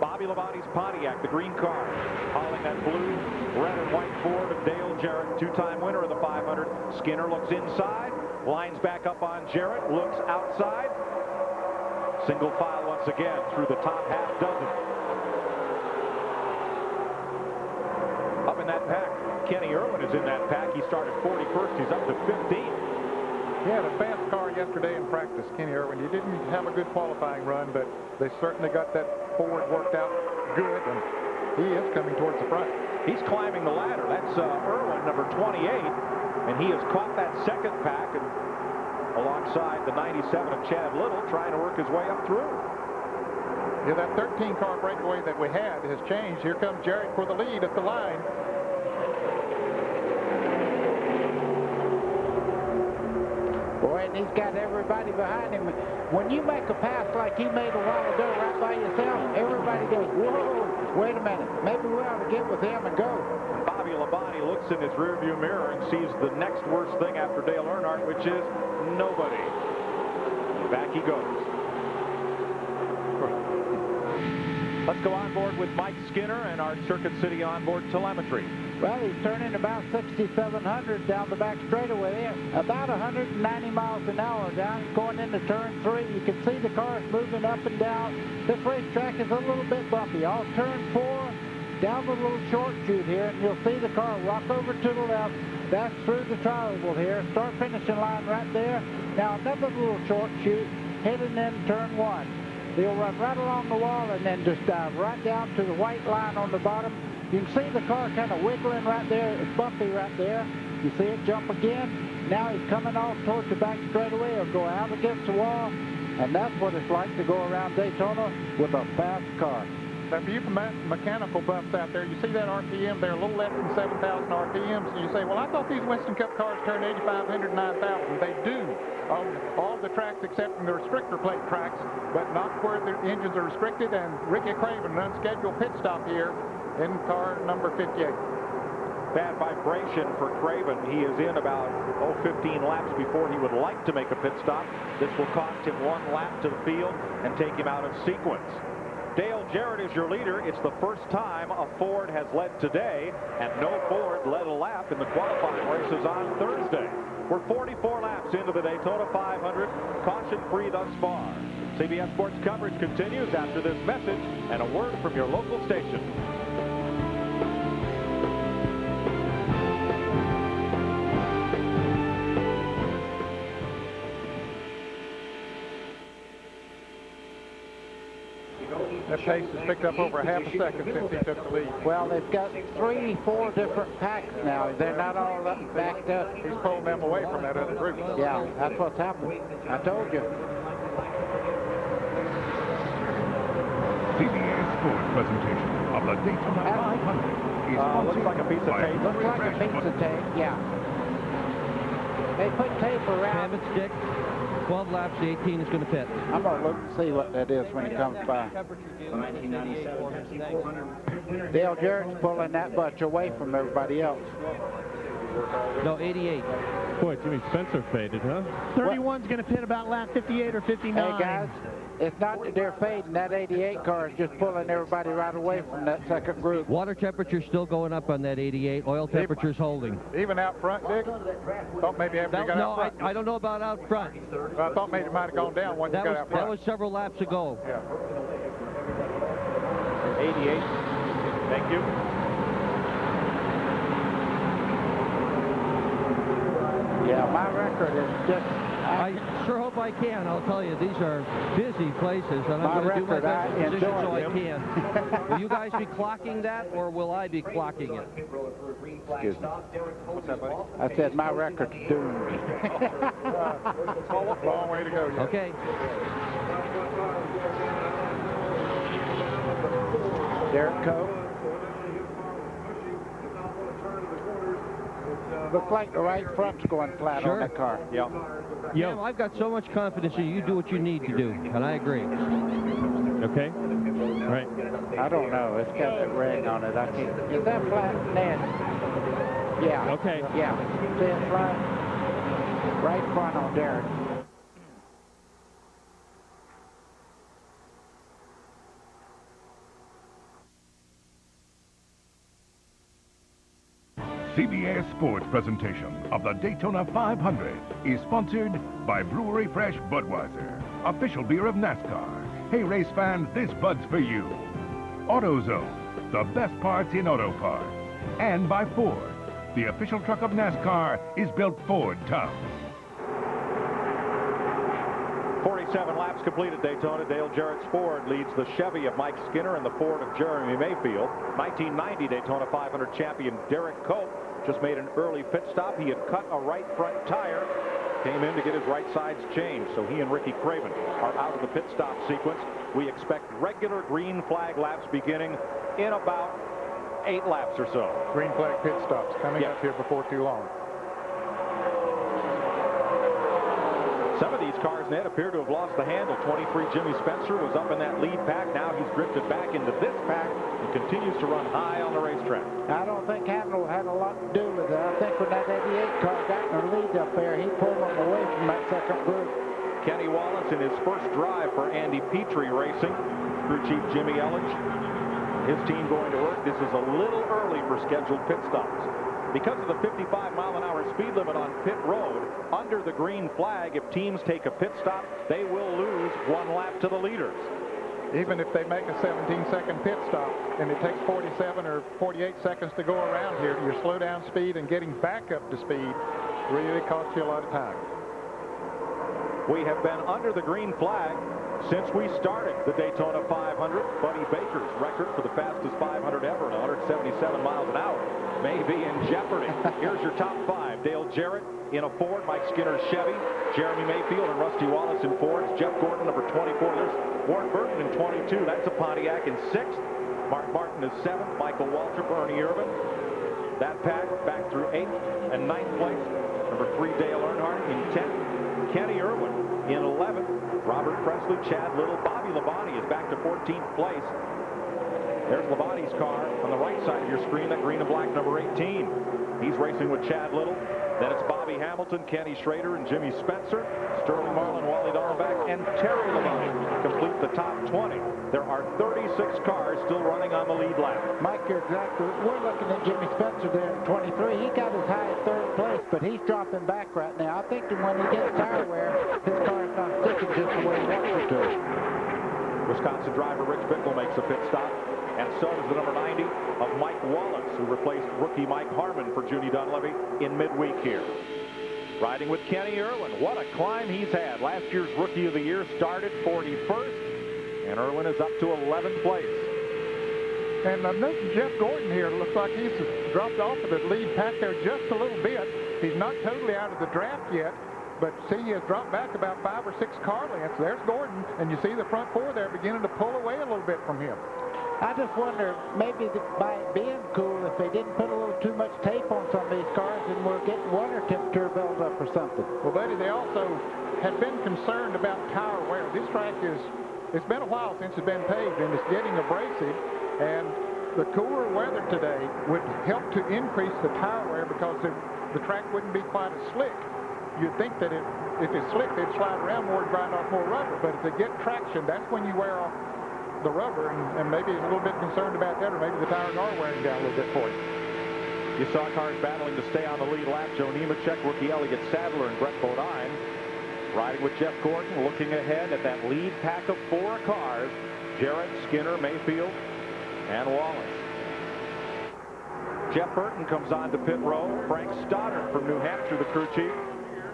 Bobby Labonte's Pontiac, the green car, hauling that blue, red, and white Ford of Dale Jarrett, 2-time winner of the 500. Skinner looks inside, lines back up on Jarrett, looks outside. Single file once again through the top half dozen. Up in that pack, Kenny Irwin is in that pack. He started 41st. He's up to 15th. He had a fast car yesterday in practice, Kenny Irwin. He didn't have a good qualifying run, but they certainly got that Ford worked out good, and he is coming towards the front. He's climbing the ladder. That's Irwin, number 28, and he has caught that second pack and alongside the 97 of Chad Little, trying to work his way up through. Yeah, that 13-car breakaway that we had has changed. Here comes Jarrett for the lead at the line. Boy, and he's got everybody behind him. When you make a pass like he made a while ago right by yourself, everybody goes, whoa, wait a minute. Maybe we ought to get with him and go. Bobby Labonte looks in his rearview mirror and sees the next worst thing after Dale Earnhardt, which is nobody. Back he goes. Let's go on board with Mike Skinner and our Circuit City onboard telemetry. Well, he's turning about 6,700 down the back straightaway, about 190 miles an hour down, going into turn 3. You can see the cars moving up and down. This racetrack is a little bit bumpy. Off turn 4, down the little short chute here, and you'll see the car rock over to the left. That's through the triangle here. Start finishing line right there. Now another little short chute heading in turn 1. They'll run right along the wall and then just dive right down to the white line on the bottom. You can see the car kind of wiggling right there. It's bumpy right there. You see it jump again. Now he's coming off towards the back straightaway. He'll go out against the wall. And that's what it's like to go around Daytona with a fast car. Now, for you mechanical buffs out there, you see that RPM there, a little less than 7,000 RPMs, and you say, well, I thought these Winston Cup cars turned 8,500, 9,000. They do on all the tracks except in the restrictor plate tracks, but not where the engines are restricted. And Ricky Craven, an unscheduled pit stop here in car number 58. Bad vibration for Craven. He is in about 15 laps before he would like to make a pit stop. This will cost him 1 lap to the field and take him out of sequence. Dale Jarrett is your leader. It's the first time a Ford has led today, and no Ford led a lap in the qualifying races on Thursday. We're 44 laps into the Daytona 500, caution-free thus far. CBS Sports coverage continues after this message and a word from your local station. That pace has picked up over half a second since he took the lead. Well, they've got 3, 4 different packs now. They're not all up, backed up. He's pulling them away from that other group. Yeah, that's what's happening. I told you. CBS Sports presentation of the Daytona 500 looks like a piece of tape. Looks like a piece of tape, yeah. They put tape around. Have it stick. 12 laps, the 18 is going to pit. I'm going to look and see what that is when he comes by. Dale Jarrett's pulling that bunch away from everybody else. No, 88. Boy, Jimmy Spencer faded, huh? 31's going to pit about lap 58 or 59. Hey, guys, it's not that they're fading. That 88 car is just pulling everybody right away from that second group. Water temperature's still going up on that 88. Oil temperature's holding. Even out front, Dick? Thought maybe after you got out front. I don't know about out front. I thought maybe it might have gone down once you got out front. That was several laps ago. Yeah. 88. Thank you. Yeah, my record is just... I sure hope I can. I'll tell you, these are busy places, and I'm going to do my best position so I can. Will you guys be clocking that, or will I be clocking it? Excuse me. What's that, buddy? I said my record's doomed. Long way to go yet. Okay. Derek Coe. Looks like the right front's going flat on that car. Yeah. Yeah, I've got so much confidence in you. You do what you need to do, and I agree. Okay. All right. I don't know. It's got that ring on it. I can't. Is that flat? Ned? Yeah. Okay. Yeah. See it flat? Right front on Derek. CBS Sports presentation of the Daytona 500 is sponsored by Brewery Fresh Budweiser, official beer of NASCAR. Hey, race fans, this Bud's for you. AutoZone, the best parts in auto parts. And by Ford, the official truck of NASCAR is built Ford tough. 47 laps complete at Daytona. Dale Jarrett's Ford leads the Chevy of Mike Skinner and the Ford of Jeremy Mayfield. 1990 Daytona 500 champion Derek Cope just made an early pit stop. He had cut a right front tire, came in to get his right sides changed. So he and Ricky Craven are out of the pit stop sequence. We expect regular green flag laps beginning in about 8 laps or so. Green flag pit stops coming up here before too long. Some of these cars, Ned, appear to have lost the handle. 23 Jimmy Spencer was up in that lead pack. Now he's drifted back into this pack and continues to run high on the racetrack. I don't think Handel had a lot to do with it. I think when that 88 car got in the lead up there, he pulled them away from that second group. Kenny Wallace in his first drive for Andy Petrie Racing. Crew chief Jimmy Elledge, his team going to work. This is a little early for scheduled pit stops. Because of the 55-mile-an-hour speed limit on pit road, under the green flag, if teams take a pit stop, they will lose 1 lap to the leaders. Even if they make a 17-second pit stop and it takes 47 or 48 seconds to go around here, your slow down speed and getting back up to speed really costs you a lot of time. We have been under the green flag since we started the Daytona 500. Buddy Baker's record for the fastest 500 ever at 177 miles an hour may be in jeopardy. Here's your top 5. Dale Jarrett in a Ford, Mike Skinner's Chevy, Jeremy Mayfield and Rusty Wallace in Fords, Jeff Gordon number 24, there's Warren Burton in 22, that's a Pontiac in 6th, Mark Martin is 7th, Michael Waltrip, Ernie Irvin, that pack back through 8th and 9th place, number 3 Dale Earnhardt in 10th, Kenny Irwin in 11th, Robert Presley, Chad Little, Bobby Labonte is back to 14th place. There's Labonte's car on the right side of your screen, that green and black number 18. He's racing with Chad Little. Then it's Bobby Hamilton, Kenny Schrader, and Jimmy Spencer. Sterling Marlin, Wally Dallenbach, and Terry Labonte complete the top 20. There are 36 cars still running on the lead lap. Mike, you're exactly. We're looking at Jimmy Spencer there at 23. He got as high as 3rd place, but he's dropping back right now. I think that when he gets tire wear, his car is not sticking just the way he wants it to. Wisconsin driver Rich Bickle makes a pit stop. And so does the number 90 of Mike Wallace, who replaced rookie Mike Harmon for Junie Dunleavy in midweek here. Riding with Kenny Irwin. What a climb he's had. Last year's Rookie of the Year started 41st, and Irwin is up to 11th place. And notice Jeff Gordon here. Looks like he's dropped off of the lead pack there just a little bit. He's not totally out of the draft yet, but see, he has dropped back about 5 or 6 car lengths. There's Gordon, and you see the front 4 there beginning to pull away a little bit from him. I just wonder, maybe by it being cool, if they didn't put a little too much tape on some of these cars and we're getting water temperature buildup or something. Well, buddy, they also have been concerned about tire wear. This track it's been a while since it's been paved, and it's getting abrasive, and the cooler weather today would help to increase the tire wear because the track wouldn't be quite as slick. You'd think that if it's slick, they'd slide around more and grind off more rubber. But if they get traction, that's when you wear off the rubber, and maybe he's a little bit concerned about that, or maybe the tires are wearing down a little bit for him. You saw cars battling to stay on the lead lap. Joe Nemechek, rookie Elliott Sadler, and Brett Bodine riding with Jeff Gordon, looking ahead at that lead pack of 4 cars. Jarrett, Skinner, Mayfield, and Wallace. Jeff Burton comes on to pit row. Frank Stoddard from New Hampshire, the crew chief,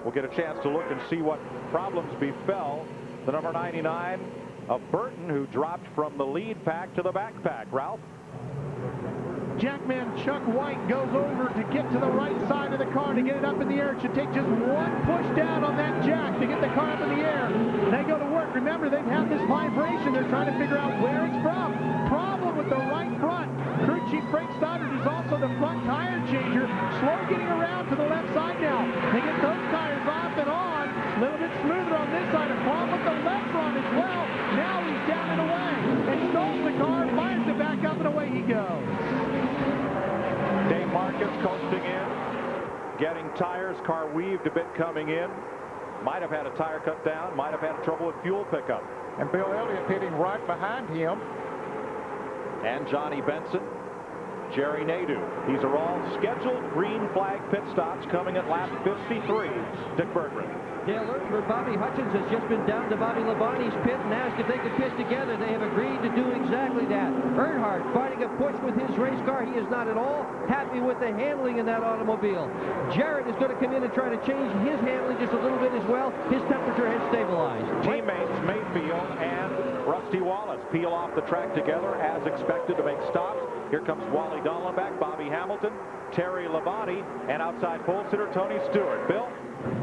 will get a chance to look and see what problems befell the number 99 of Burton, who dropped from the lead pack to the back pack. Ralph? Jackman Chuck White goes over to get to the right side of the car to get it up in the air. It should take just one push down on that jack to get the car up in the air. They go to work. Remember, they've had this vibration. They're trying to figure out where it's from. Problem with the right front. Crew chief Frank Stoddard is also the front tire changer. Slow getting around to the left side now. They get those tires off and on. A little bit smoother on this side. A problem with the left front as well. Now he's down and away. And stops the car, fires it back up, and away he goes. Dave Marcus coasting in, getting tires. Car weaved a bit coming in. Might have had a tire cut down. Might have had trouble with fuel pickup. And Bill Elliott hitting right behind him. And Johnny Benson, Jerry Nadeau. These are all scheduled green flag pit stops coming at lap 53. Dick Berggren. Dale Earnhardt, Bobby Hutchins has just been down to Bobby Labonte's pit and asked if they could pit together. They have agreed to do exactly that. Earnhardt fighting a push with his race car. He is not at all happy with the handling in that automobile. Jarrett is going to come in and try to change his handling just a little bit as well. His temperature has stabilized. Teammates Mayfield and Rusty Wallace peel off the track together as expected to make stops. Here comes Wally Dallenbach, Bobby Hamilton, Terry Labonte, and outside pole sitter Tony Stewart. Bill?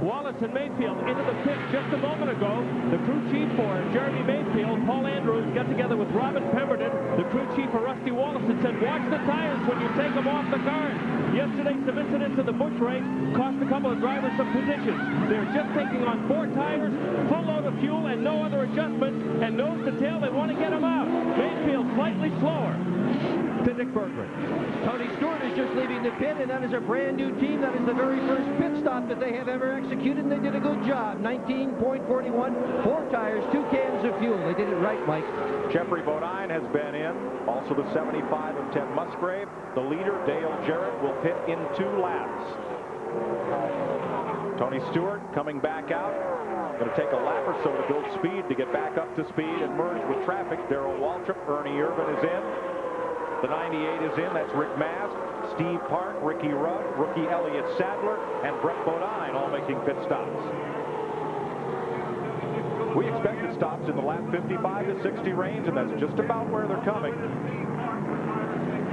Wallace and Mayfield into the pit just a moment ago. The crew chief for Jeremy Mayfield, Paul Andrews, got together with Robin Pemberton, the crew chief for Rusty Wallace, and said, watch the tires when you take them off the car. Yesterday, some incidents in the Busch race cost a couple of drivers some positions. They're just taking on 4 tires, full load of fuel, and no other adjustments, and nose to tail, they want to get them out. Mayfield slightly slower. To Dick Berggren. Tony Stewart is just leaving the pit, and that is a brand new team. That is the very first pit stop that they have ever executed, and they did a good job. 19.41, 4 tires, 2 cans of fuel. They did it right, Mike. Jeffrey Bodine has been in. Also the 75 of Ted Musgrave. The leader, Dale Jarrett, will pit in 2 laps. Tony Stewart coming back out. Going to take a lap or so to build speed to get back up to speed and merge with traffic. Darrell Waltrip, Ernie Irvin is in. The 98 is in. That's Rick Mast, Steve Park, Ricky Rudd, rookie Elliott Sadler, and Brett Bodine all making pit stops. We expected stops in the lap 55 to 60 range, and that's just about where they're coming.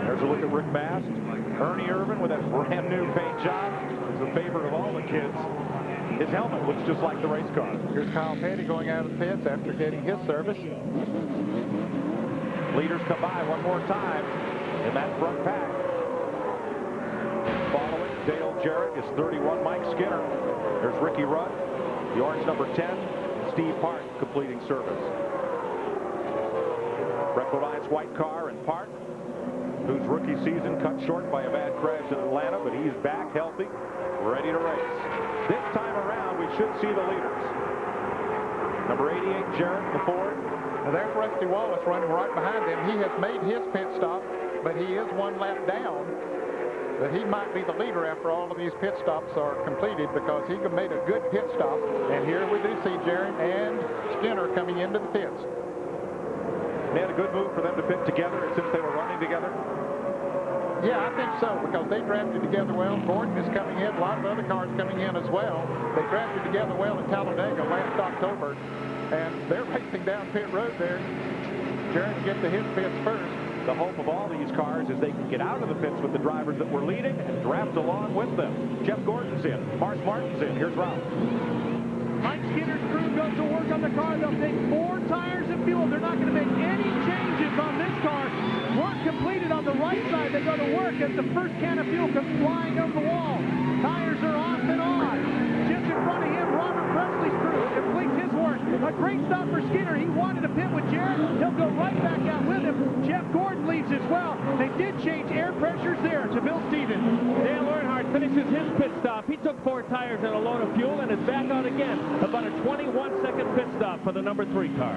There's a look at Rick Mast. Ernie Irvin with that brand new paint job. He's a favorite of all the kids. His helmet looks just like the race car. Here's Kyle Petty going out of the pits after getting his service. Leaders come by one more time in that front pack. Following Dale Jarrett is 31 Mike Skinner. There's Ricky Rudd, the orange number 10, and Steve Park completing service. Brett Bodine's white car and Park, whose rookie season cut short by a bad crash in Atlanta, but he's back healthy, ready to race. This time around, we should see the leaders. Number 88, Jarrett, the Ford. Now there's Rusty Wallace running right behind him. He has made his pit stop, but he is 1 lap down. But he might be the leader after all of these pit stops are completed, because he made a good pit stop. And here we do see Jarrett and Skinner coming into the pits. They had a good move for them to pit together since they were running together. Yeah, I think so, because they drafted together well. Gordon is coming in. A lot of other cars coming in as well. They drafted together well in Talladega last October. And they're racing down pit road there. Jarrett gets to his pits first. The hope of all these cars is they can get out of the pits with the drivers that were leading and draft along with them. Jeff Gordon's in. Marsh Martin's in. Here's Ralph. Mike Skinner's crew goes to work on the car. They'll take 4 tires of fuel. They're not going to make any changes on this car. Work completed on the right side. They go to work as the first can of fuel comes flying over the wall. Tires are off and on. Just in front of him, Robert Presley's crew completes his work. A great stop for Skinner. He wanted to pit with Jarrett. He'll go right back out with him. Jeff Gordon leads as well. They did change air pressures there to Bill Stevens. Dale Earnhardt finishes his pit stop. He took 4 tires and a load of fuel and is back out again. About a 21-second pit stop for the number 3 car.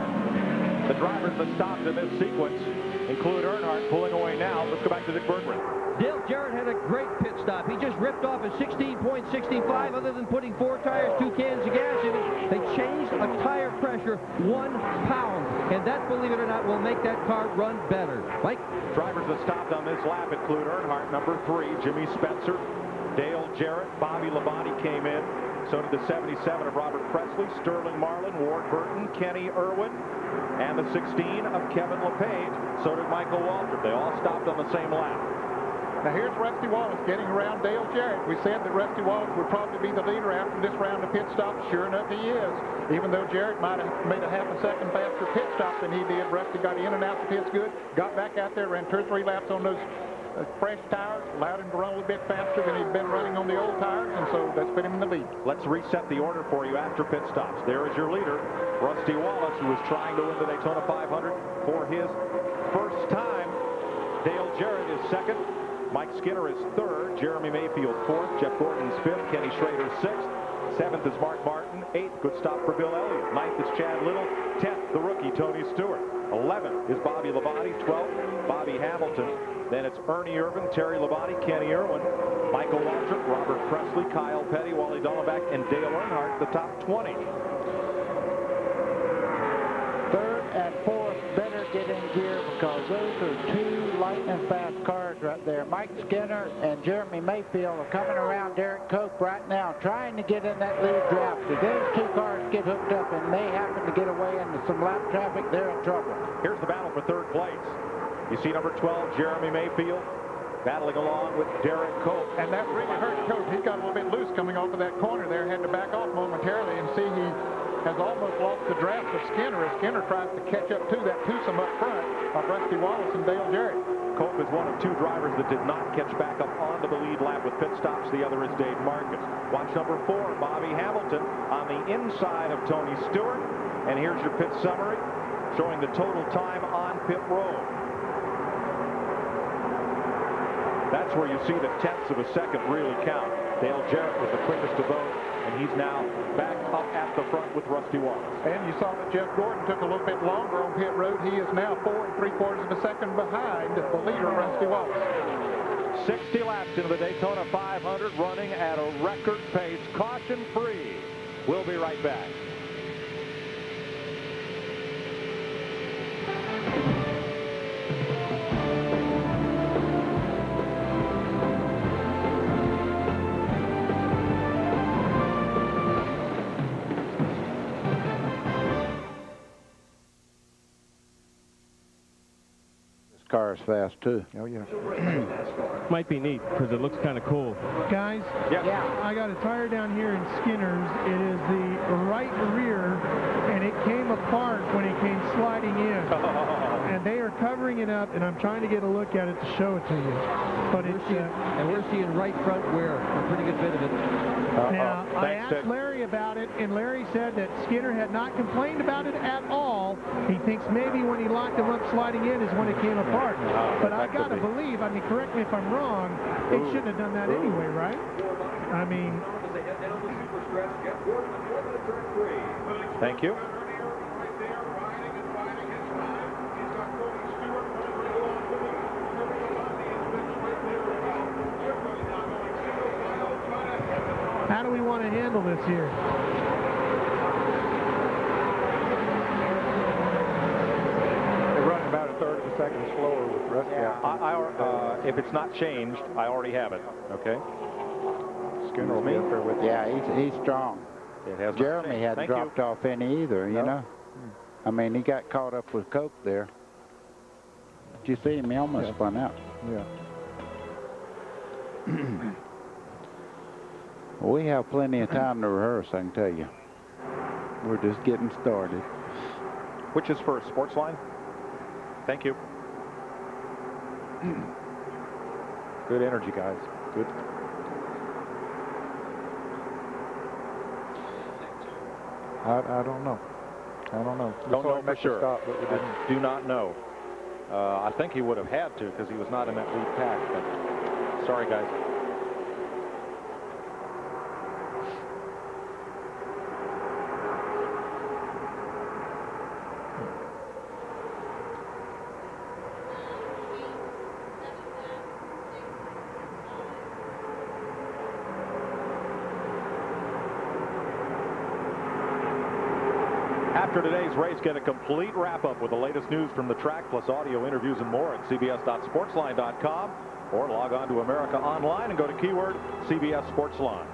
The drivers that stopped in this sequence include Earnhardt pulling away now. Let's go back to Dick Berggren. Dale Jarrett had a great pit stop. He just ripped off a 16.65 other than putting 4 tires, 2 cans of gas in it. They changed a tire pressure 1 pound, and that, believe it or not, will make that car run better. Mike? Drivers that stopped on this lap include Earnhardt, number 3, Jimmy Spencer, Dale Jarrett, Bobby Labonte came in. So did the 77 of Robert Presley, Sterling Marlin, Ward Burton, Kenny Irwin, and the 16 of Kevin LePage. So did Michael Waltrip. They all stopped on the same lap. Now here's Rusty Wallace getting around Dale Jarrett. We said that Rusty Wallace would probably be the leader after this round of pit stops. Sure enough, he is. Even though Jarrett might have made a half a second faster pit stop than he did, Rusty got in and out the pits good, got back out there, ran 2 or 3 laps on those fresh tires, allowed him to run a little bit faster than he'd been running on the old tires, and so that's put him in the lead. Let's reset the order for you after pit stops. There is your leader, Rusty Wallace, who is trying to win the Daytona 500 for his first time. Dale Jarrett is second. Mike Skinner is third. Jeremy Mayfield fourth. Jeff Gordon is fifth. Kenny Schrader sixth. Seventh is Mark Martin. Eighth, good stop for Bill Elliott. Ninth is Chad Little. 10th, the rookie Tony Stewart. 11th is Bobby Labonte. 12th, Bobby Hamilton. Then it's Ernie Irvin, Terry Labonte, Kenny Irwin, Michael Waltrip, Robert Presley, Kyle Petty, Wally Dollenbach, and Dale Earnhardt, the top 20. Third and fourth better get in gear because those are 2 lightning fast cars right there. Mike Skinner and Jeremy Mayfield are coming around Derek Cope right now trying to get in that lead draft. If those 2 cars get hooked up and they happen to get away into some lap traffic, they're in trouble. Here's the battle for third place. You see number 12, Jeremy Mayfield, battling along with Derek Cope. And that really hurt Cope. He got a little bit loose coming off of that corner there, had to back off momentarily, and see he has almost lost the draft of Skinner as Skinner tries to catch up to that twosome up front of Rusty Wallace and Dale Jarrett. Cope is one of 2 drivers that did not catch back up onto the lead lap with pit stops. The other is Dave Marcus. Watch number 4, Bobby Hamilton, on the inside of Tony Stewart. And here's your pit summary showing the total time on pit road. That's where you see the tenths of a second really count. Dale Jarrett was the quickest to vote, and he's now back up at the front with Rusty Wallace. And you saw that Jeff Gordon took a little bit longer on pit road. He is now 4 3/4 of a second behind the leader, Rusty Wallace. 60 laps into the Daytona 500, running at a record pace, caution free. We'll be right back. Car's fast too. Oh yeah. Might be neat because it looks kind of cool. Guys, I got a tire down here in Skinner's. It is the right rear, and it came apart when it came sliding in. And they are covering it up, and I'm trying to get a look at it to show it to you. But we're seeing right front wear, a pretty good bit of it. Now, I asked Larry about it, and Larry said that Skinner had not complained about it at all. He thinks maybe when he locked him up sliding in is when it came apart. But I got to believe, I mean, correct me if I'm wrong, it shouldn't have done that anyway, right? I mean... Thank you. How do we want to handle this here? They're running about a third of a second slower with Rusty. If it's not changed, I already have it. Okay. Skinner will be up there with you. Yeah, he's strong. Jeremy hadn't dropped off any either, you know. I mean, he got caught up with Cope there. Did you see him? He almost spun out. Yeah. We have plenty of time to rehearse, I can tell you. We're just getting started. Which is first, Sportsline? Thank you. Good energy, guys. Good. I don't know. I don't know. Don't know for sure. I do not know. I think he would have had to because he was not in that lead pack. But sorry, guys. After today's race, get a complete wrap-up with the latest news from the track, plus audio interviews and more at cbs.sportsline.com, or log on to America Online and go to keyword CBS Sportsline.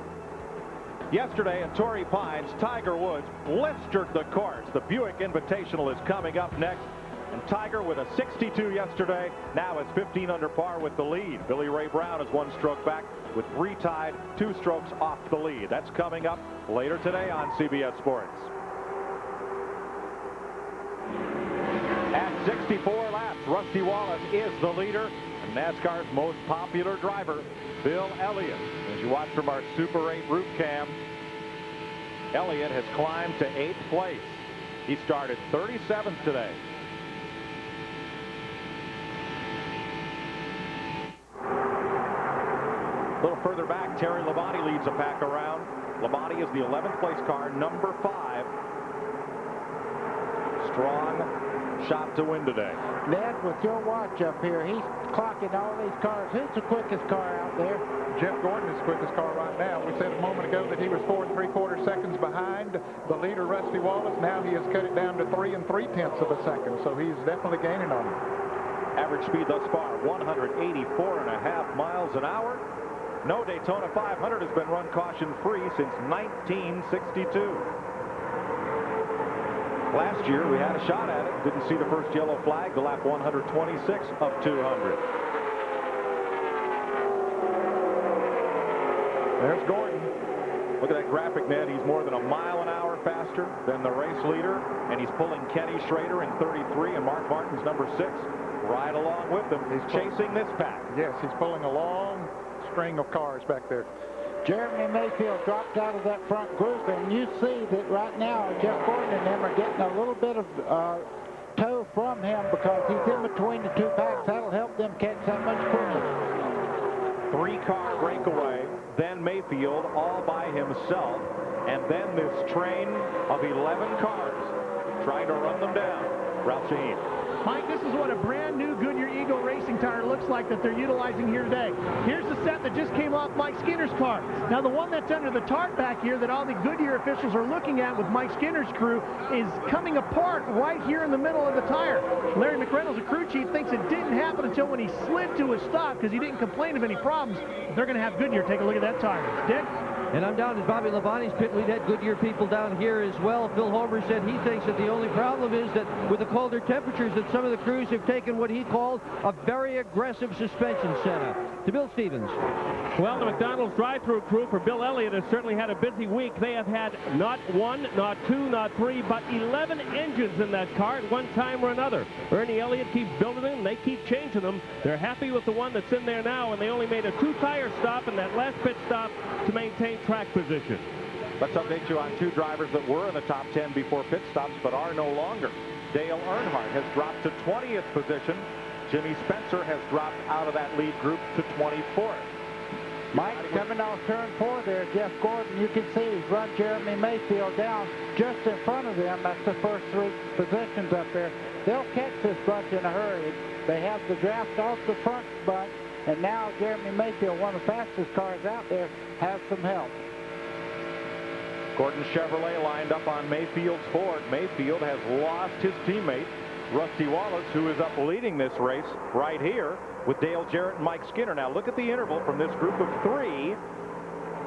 Yesterday at Torrey Pines, Tiger Woods blistered the course. The Buick Invitational is coming up next. And Tiger with a 62 yesterday, now is 15 under par with the lead. Billy Ray Brown is 1 stroke back with 3 tied, 2 strokes off the lead. That's coming up later today on CBS Sports. At 64 laps, Rusty Wallace is the leader. And NASCAR's most popular driver, Bill Elliott. As you watch from our Super 8 root cam, Elliott has climbed to 8th place. He started 37th today. A little further back, Terry Labonte leads a pack around. Labonte is the 11th place car, number 5. Strong shot to win today. Ned, with your watch up here, he's clocking all these cars. Who's the quickest car out there? Jeff Gordon is the quickest car right now. We said a moment ago that he was 4 3/4 seconds behind the leader, Rusty Wallace. Now he has cut it down to 3 3/10 of a second, so he's definitely gaining on him. Average speed thus far, 184.5 miles an hour. No Daytona 500 has been run caution-free since 1962. Last year, we had a shot at it. Didn't see the first yellow flag, the lap 126 of 200. There's Gordon. Look at that graphic, Ned. He's more than a mile an hour faster than the race leader, and he's pulling Kenny Schrader in 33 and Mark Martin's number 6 right along with them. He's chasing this pack. Yes, he's pulling a long string of cars back there. Jeremy Mayfield dropped out of that front group, and you see that right now Jeff Gordon and them are getting a little bit of tow from him because he's in between the 2 packs. That'll help them catch that much quicker. 3-car breakaway, then Mayfield all by himself, and then this train of 11 cars trying to run them down. Ralph Shaheen. Mike, this is what a brand new Goodyear Eagle racing tire looks like that they're utilizing here today. Here's the set that just came off Mike Skinner's car. Now the one that's under the tarp back here that all the Goodyear officials are looking at with Mike Skinner's crew is coming apart right here in the middle of the tire. Larry McReynolds, the crew chief, thinks it didn't happen until when he slid to a stop because he didn't complain of any problems. They're going to have Goodyear take a look at that tire. Dick? And I'm down at Bobby Labonte's pit. We've had Goodyear people down here as well. Phil Homer said he thinks that the only problem is that with the colder temperatures that some of the crews have taken what he called a very aggressive suspension setup. To Bill Stevens. Well, the McDonald's drive-thru crew for Bill Elliott has certainly had a busy week. They have had not 1, not 2, not 3, but 11 engines in that car at one time or another. Ernie Elliott keeps building them. They keep changing them. They're happy with the one that's in there now, and they only made a 2-tire stop in that last pit stop to maintain track position. Let's update you on 2 drivers that were in the top 10 before pit stops but are no longer. Dale Earnhardt has dropped to 20th position. Jimmy Spencer has dropped out of that lead group to 24th. Mike, coming off turn 4 there, Jeff Gordon, you can see he's run Jeremy Mayfield down just in front of them. That's the first 3 positions up there. They'll catch this bunch in a hurry. They have the draft off the front bunch, and now Jeremy Mayfield, one of the fastest cars out there, has some help. Gordon Chevrolet lined up on Mayfield's Ford. Mayfield has lost his teammate, Rusty Wallace, who is up leading this race right here with Dale Jarrett and Mike Skinner. Now look at the interval from this group of 3.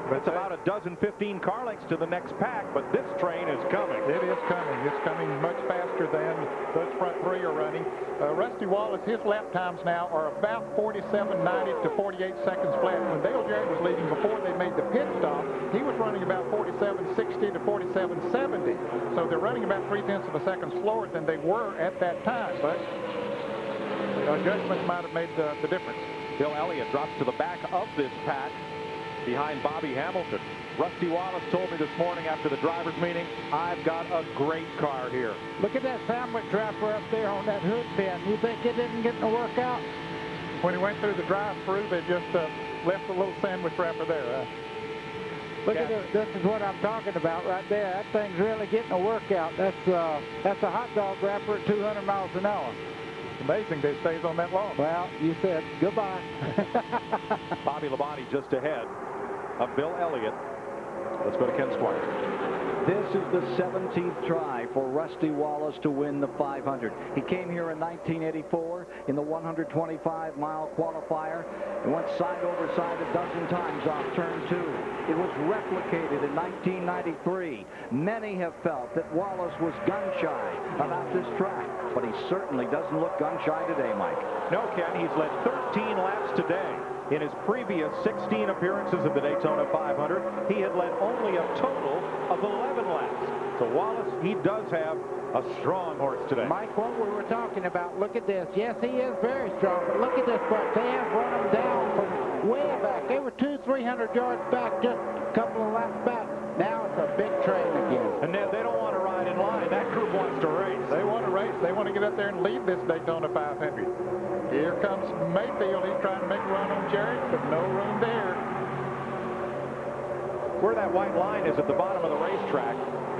It's about a dozen, 15 car lengths to the next pack, but this train is coming. It is coming. It's coming much faster than those front 3 are running. Rusty Wallace, his lap times now are about 47.90 to 48 seconds flat. When Dale Jarrett was leading before they made the pit stop, he was running about 47.60 to 47.70. So they're running about 0.3 of a second slower than they were at that time. But adjustments might have made the difference. Bill Elliott drops to the back of this pack behind Bobby Hamilton. Rusty Wallace told me this morning after the drivers' meeting, I've got a great car here. Look at that sandwich wrapper up there on that hood pin. You think it didn't get to work out? When he went through the drive-through, they just left a little sandwich wrapper there. Look at this. This is what I'm talking about right there. That thing's really getting a workout. That's a hot dog wrapper at 200 miles an hour. Amazing that it stays on that long. Well, you said goodbye. Bobby Labonte just ahead of Bill Elliott. Let's go to Ken Squire. This is the 17th try for Rusty Wallace to win the 500. He came here in 1984 in the 125-mile qualifier and went side over side a dozen times off turn 2. It was replicated in 1993. Many have felt that Wallace was gun-shy about this track, but he certainly doesn't look gun-shy today, Mike. No, Ken, he's led 13 laps today. In his previous 16 appearances in the Daytona 500, he had led only a total of 11 laps. So Wallace, he does have a strong horse today. Mike, what we were talking about, look at this. Yes, he is very strong, but look at this part. They have run him down from way back. They were 200-300 yards back just a couple of laps back. Now it's a big train again. And they don't want to ride in line. That group wants to race. They want to race. They want to get up there and lead this Daytona 500. Here comes Mayfield. He's trying to make a run on Jarrett, but no room there. Where that white line is at the bottom of the racetrack,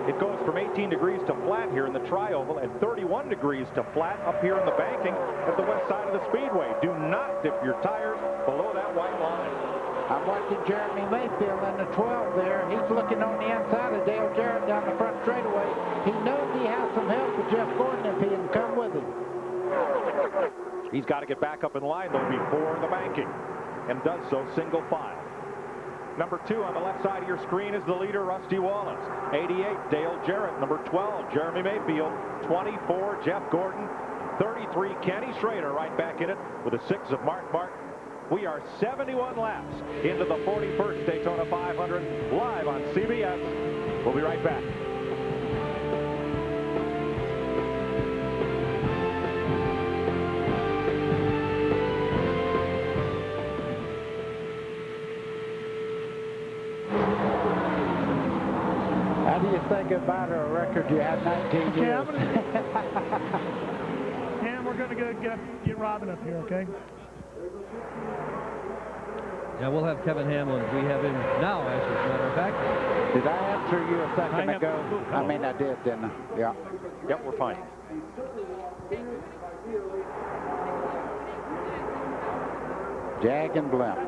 it goes from 18 degrees to flat here in the tri-oval and 31 degrees to flat up here in the banking at the west side of the speedway. Do not dip your tires below that white line. I'm watching Jeremy Mayfield in the 12 there. He's looking on the inside of Dale Jarrett down the front straightaway. He knows he has some help with Jeff Gordon if he can come with him. He's got to get back up in line, though, before the banking, and does so single file. Number 2 on the left side of your screen is the leader, Rusty Wallace. 88, Dale Jarrett. Number 12, Jeremy Mayfield. 24, Jeff Gordon. 33, Kenny Schrader right back in it with a 6 of Mark Martin. We are 71 laps into the 41st Daytona 500 live on CBS. We'll be right back. How do you say goodbye to a record you had 19 years? Cam, we're going to go get Robin up here, okay? Yeah, we'll have Kevin Hamlin. We have him now, as a matter of fact. Did I answer you a second ago? I mean, I did, didn't I? Yeah. Yep, we're fine. Jag and Blimp.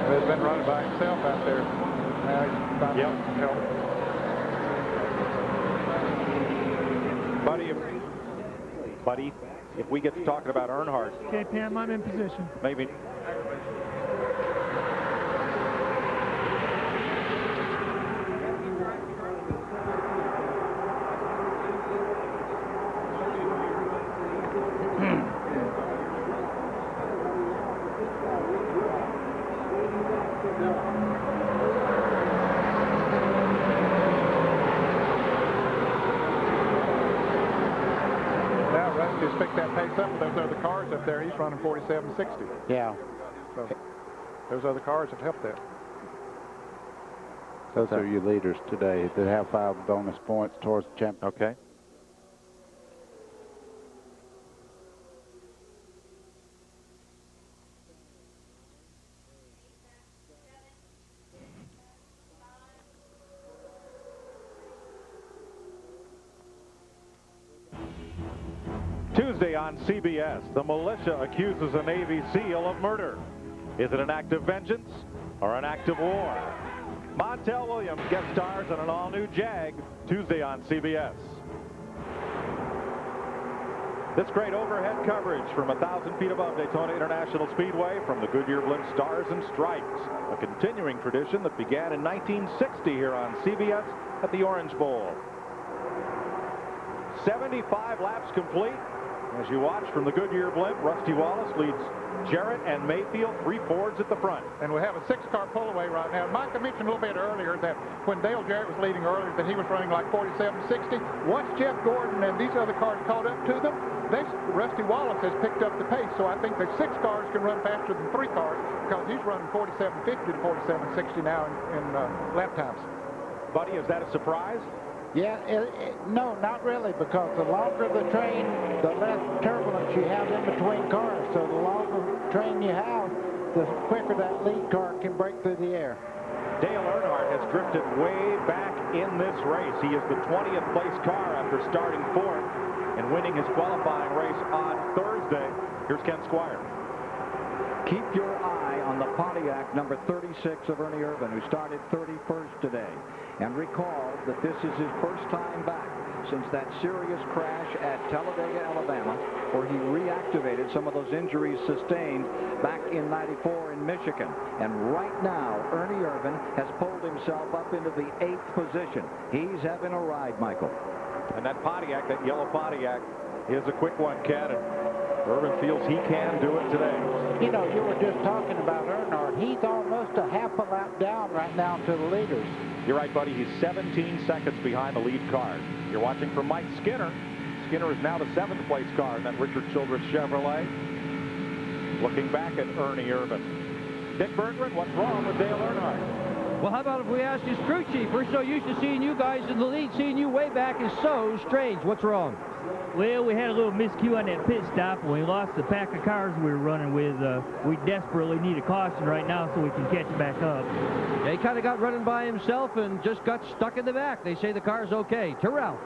He's been running by himself out there. Now he's finding help. Buddy, if we get to talking about Earnhardt. Okay, Pam, I'm in position. Maybe. Rusty's picked that pace up with those other cars up there. He's running 47.60. Yeah. So those other cars have helped that. Those are your leaders today. They have 5 bonus points towards the champion. Okay. Tuesday on CBS, the militia accuses a Navy SEAL of murder. Is it an act of vengeance or an act of war? Montel Williams guest stars on an all-new Jag Tuesday on CBS. This great overhead coverage from 1,000 feet above Daytona International Speedway from the Goodyear Blimp Stars and Stripes, a continuing tradition that began in 1960 here on CBS at the Orange Bowl. 75 laps complete. As you watch from the Goodyear Blimp, Rusty Wallace leads Jarrett and Mayfield, 3 Fords at the front. And we have a 6-car pull-away right now. Mike, I mentioned a little bit earlier that when Dale Jarrett was leading earlier that he was running like 47.60. Once Jeff Gordon and these other cars caught up to them, Rusty Wallace has picked up the pace. So I think that 6 cars can run faster than 3 cars because he's running 47.50 to 47.60 now in lap times. Buddy, is that a surprise? Yeah, no, not really, because the longer the train, the less turbulence you have in between cars. So the longer train you have, the quicker that lead car can break through the air. Dale Earnhardt has drifted way back in this race. He is the 20th place car after starting fourth and winning his qualifying race on Thursday. Here's Ken Squire. Keep your eye on the Pontiac number 36 of Ernie Irvan, who started 31st today. And recall that this is his first time back since that serious crash at Talladega, Alabama, where he reactivated some of those injuries sustained back in '94 in Michigan. And right now, Ernie Irvan has pulled himself up into the 8th position. He's having a ride, Michael. And that Pontiac, that yellow Pontiac, is a quick one, Ken. And Irvan feels he can do it today. You know, you were just talking about Earnhardt. He's almost a half a lap down right now to the leaders. You're right, buddy. He's 17 seconds behind the lead car. You're watching for Mike Skinner. Skinner is now the 7th place car in that Richard Childress Chevrolet. Looking back at Ernie Irvan. Dick Berggren, what's wrong with Dale Earnhardt? Well, how about if we ask his crew chief? We're so used to seeing you guys in the lead. Seeing you way back is so strange. What's wrong? Well, we had a little miscue on that pit stop. When we lost the pack of cars we were running with, we desperately need a caution right now so we can catch back up. Yeah, he kind of got running by himself and just got stuck in the back. They say the car's okay. Terrell.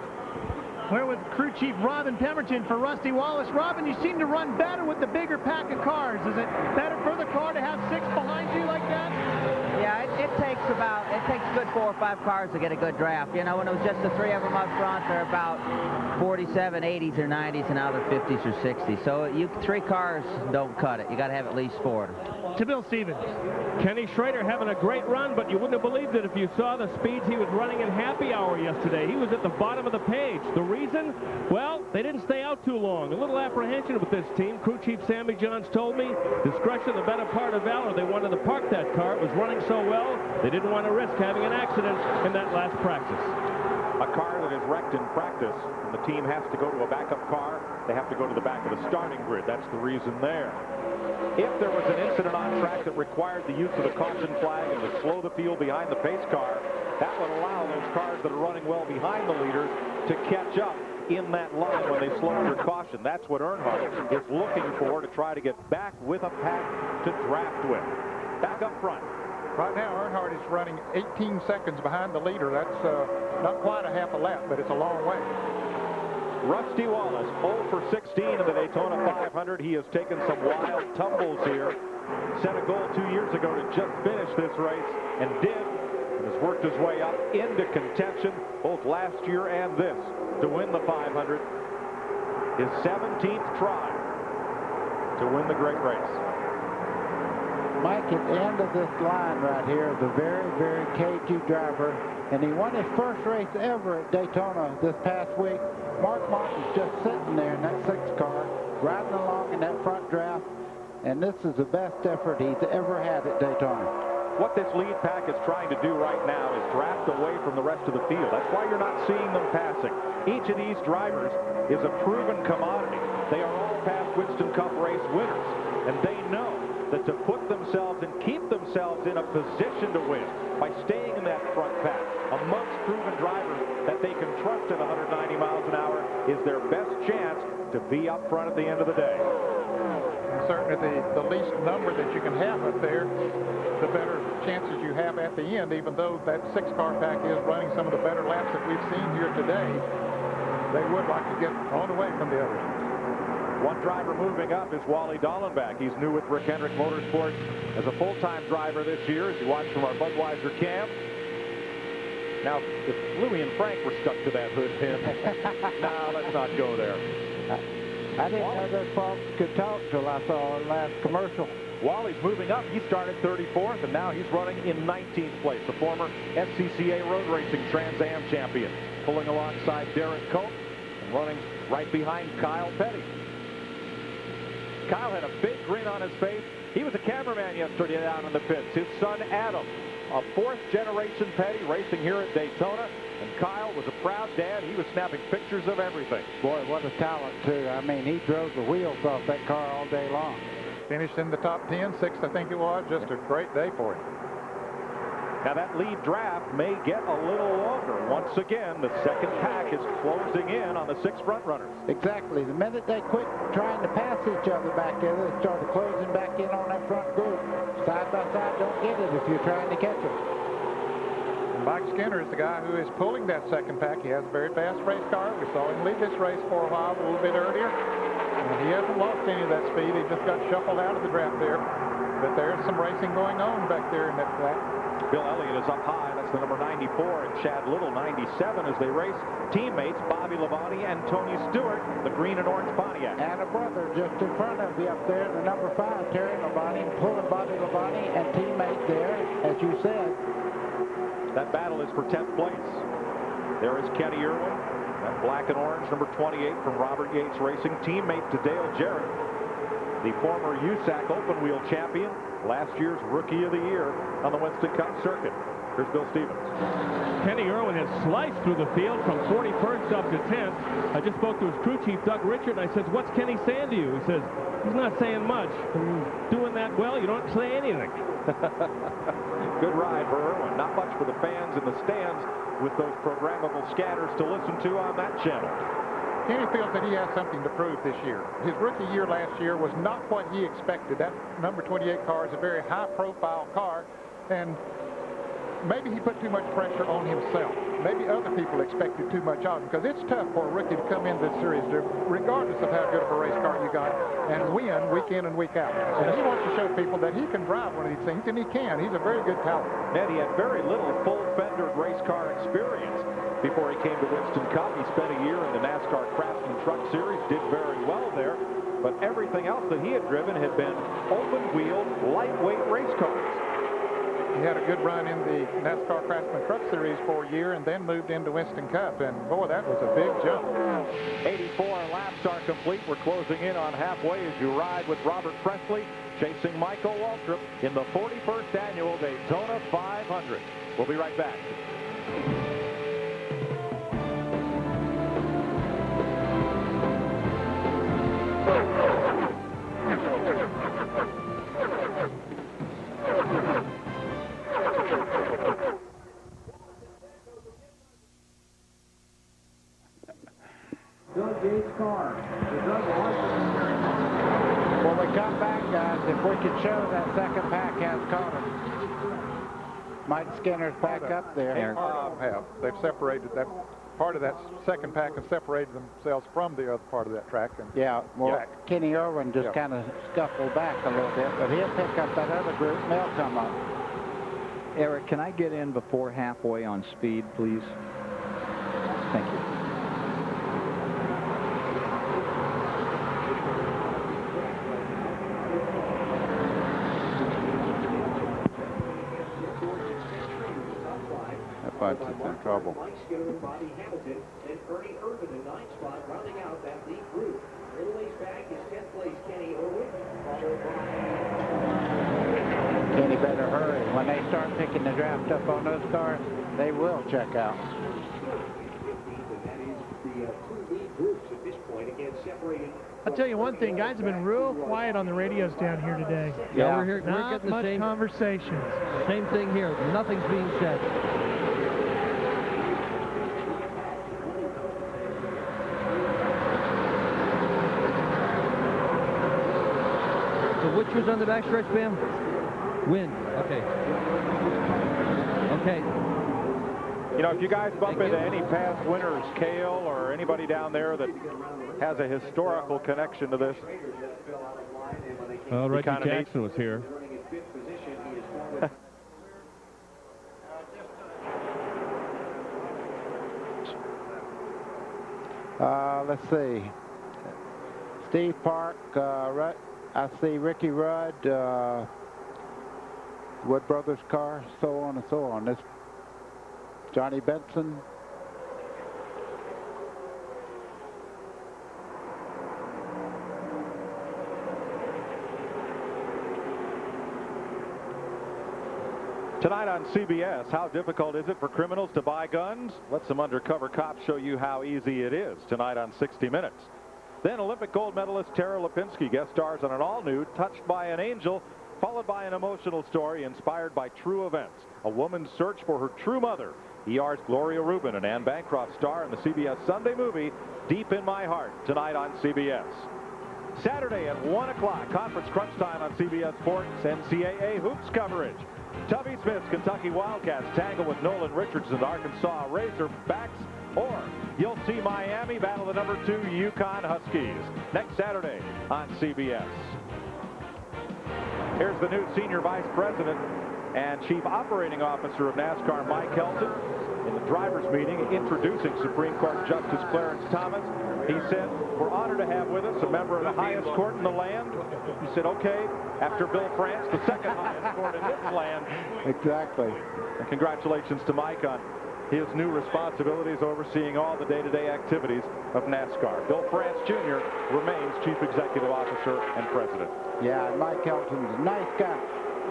We're with crew chief Robin Pemberton for Rusty Wallace. Robin, you seem to run better with the bigger pack of cars. Is it better for the car to have 6 behind you like that? Yeah, it takes a good 4 or 5 cars to get a good draft. You know, when it was just the 3 of them up front, they're about 47, 80s or 90s, and now they're 50s or 60s. So 3 cars don't cut it. You got to have at least 4. To Bill Stevens. Kenny Schrader having a great run, but you wouldn't have believed it if you saw the speeds he was running in happy hour yesterday. He was at the bottom of the page. The reason? Well, they didn't stay out too long. A little apprehension with this team. Crew chief Sammy Johns told me, discretion the better part of valor. They wanted to park that car. It was running so well, they didn't want to risk having an accident in that last practice. A car that is wrecked in practice, and the team has to go to a backup car. They have to go to the back of the starting grid. That's the reason there. If there was an incident on track that required the use of the caution flag and to slow the field behind the pace car, that would allow those cars that are running well behind the leaders to catch up in that line when they slow under caution. That's what Earnhardt is looking for, to try to get back with a pack to draft with. Back up front. Right now, Earnhardt is running 18 seconds behind the leader. That's not quite a half a lap, but it's a long way. Rusty Wallace, 0 for 16 in the Daytona 500. He has taken some wild tumbles here. Set a goal 2 years ago to just finish this race, and did, and has worked his way up into contention both last year and this to win the 500. His 17th try to win the great race. Mike, at the end of this line right here is a very, very cagey driver, and he won his first race ever at Daytona this past week. Mark Martin's just sitting there in that 6 car, riding along in that front draft, and this is the best effort he's ever had at Daytona. What this lead pack is trying to do right now is draft away from the rest of the field. That's why you're not seeing them passing. Each of these drivers is a proven commodity. They are all past Winston Cup race winners, and they know that to put themselves and keep themselves in a position to win by staying in that front pack amongst proven drivers that they can trust at 190 miles an hour is their best chance to be up front at the end of the day. And certainly the least number that you can have up there, the better chances you have at the end, even though that 6-car pack is running some of the better laps that we've seen here today. They would like to get on away from the others. One driver moving up is Wally Dallenbach. He's new with Rick Hendrick Motorsports as a full-time driver this year, as you watch from our Budweiser cam. Now, if Louie and Frank were stuck to that hood pin, no, let's not go there. I didn't know those folks could talk till I saw our last commercial. Wally's moving up. He started 34th, and now he's running in 19th place. The former SCCA Road Racing Trans Am champion, pulling alongside Darren Cope and running right behind Kyle Petty. Kyle had a big grin on his face. He was a cameraman yesterday down in the pits. His son Adam, a 4th-generation Petty, racing here at Daytona. And Kyle was a proud dad. He was snapping pictures of everything. Boy, what a talent, too. I mean, he drove the wheels off that car all day long. Finished in the top 10, 6th I think it was. Just a great day for him. Now that lead draft may get a little longer. Once again, the second pack is closing in on the 6 front runners. Exactly. The minute they quit trying to pass each other back there, they started closing back in on that front group. Side by side, don't get it if you're trying to catch them. Mike Skinner is the guy who is pulling that second pack. He has a very fast race car. We saw him lead this race for a while, a little bit earlier. And he hasn't lost any of that speed. He just got shuffled out of the draft there. But there's some racing going on back there in that track. Bill Elliott is up high. That's the number 94, and Chad Little, 97, as they race. Teammates Bobby Labonte and Tony Stewart, the green and orange Pontiac. And a brother just in front of you up there, the number 5, Terry Labonte, pulling Bobby Labonte, and teammate there, as you said. That battle is for 10th place. There is Kenny Irwin, that black and orange number 28 from Robert Yates Racing, teammate to Dale Jarrett, the former USAC open wheel champion, last year's Rookie of the Year on the Winston Cup circuit. Here's Bill Stevens. Kenny Irwin has sliced through the field from 41st up to 10th. I just spoke to his crew chief, Doug Richard, and I said, what's Kenny saying to you? He says, he's not saying much. When he's doing that well, you don't say anything. Good ride for Irwin. Not much for the fans in the stands with those programmable scatters to listen to on that channel. Kenny feels that he has something to prove this year. His rookie year last year was not what he expected. That number 28 car is a very high-profile car, and maybe he put too much pressure on himself. Maybe other people expected too much of him, because it's tough for a rookie to come into this series, regardless of how good of a race car you got, and win week in and week out. And he wants to show people that he can drive one of these things, and he can. He's a very good talent. Ned, he had very little full-fendered race car experience before he came to Winston Cup. He spent a year in the NASCAR Craftsman Truck Series, did very well there, but everything else that he had driven had been open-wheeled, lightweight race cars. He had a good run in the NASCAR Craftsman Truck Series for a year and then moved into Winston Cup, and boy, that was a big jump. 84 laps are complete. We're closing in on halfway as you ride with Robert Presley, chasing Michael Waltrip in the 41st annual Daytona 500. We'll be right back. Doug Gates' car. When we come back, guys, if we could show that second pack has caught him. Mike Skinner's back up there. They've separated that. Part of that second pack has separated themselves from the other part of that track. And yeah, well, Kenny Irwin just kind of scuffled back a little bit, but he'll pick up that other group and they'll come up. Eric, can I get in before halfway on speed, please? Thank you. That puts us in trouble. Mike Skinner and Bobby Hamilton, and Ernie Irvin in 9th spot, rounding out that lead group. A little ways back is 10th place Kenny Irwin, followed by... Kenny better hurry. When they start picking the draft up on those cars, they will check out. That is the two lead groups at this point, again separated. I'll tell you one thing, guys have been real quiet on the radios down here today. Yeah, we're here. Not we're getting the much same conversations. Same thing here. Nothing's being said. So which was on the backstretch, Bam? Wind. Okay. Okay. You know, if you guys bump into any past winners, Cale or anybody down there that has a historical connection to this. Well, Reggie Jackson was here. Let's see. Steve Park, I see Ricky Rudd, Wood Brothers car, so on and so on. This Johnny Benson. Tonight on CBS, how difficult is it for criminals to buy guns? Let some undercover cops show you how easy it is tonight on 60 Minutes. Then Olympic gold medalist Tara Lipinski guest stars on an all-new Touched by an Angel followed by an emotional story inspired by true events. A woman's search for her true mother. ER's Gloria Rubin and Anne Bancroft star in the CBS Sunday movie, Deep in My Heart, tonight on CBS. Saturday at 1 o'clock, Conference Crunch Time on CBS Sports, NCAA hoops coverage. Tubby Smith's Kentucky Wildcats tangle with Nolan Richards and Arkansas Razorbacks, or you'll see Miami battle the #2 UConn Huskies next Saturday on CBS. Here's the new Senior Vice President and Chief Operating Officer of NASCAR, Mike Helton, in the drivers' meeting introducing Supreme Court Justice Clarence Thomas. He said, "We're honored to have with us a member of the highest court in the land." He said, "Okay, after Bill France, the second highest court in this land." Exactly. And congratulations to Mike on his new responsibilities overseeing all the day-to-day activities of NASCAR. Bill France Jr. remains Chief Executive Officer and President. Yeah, Mike Helton's a nice guy.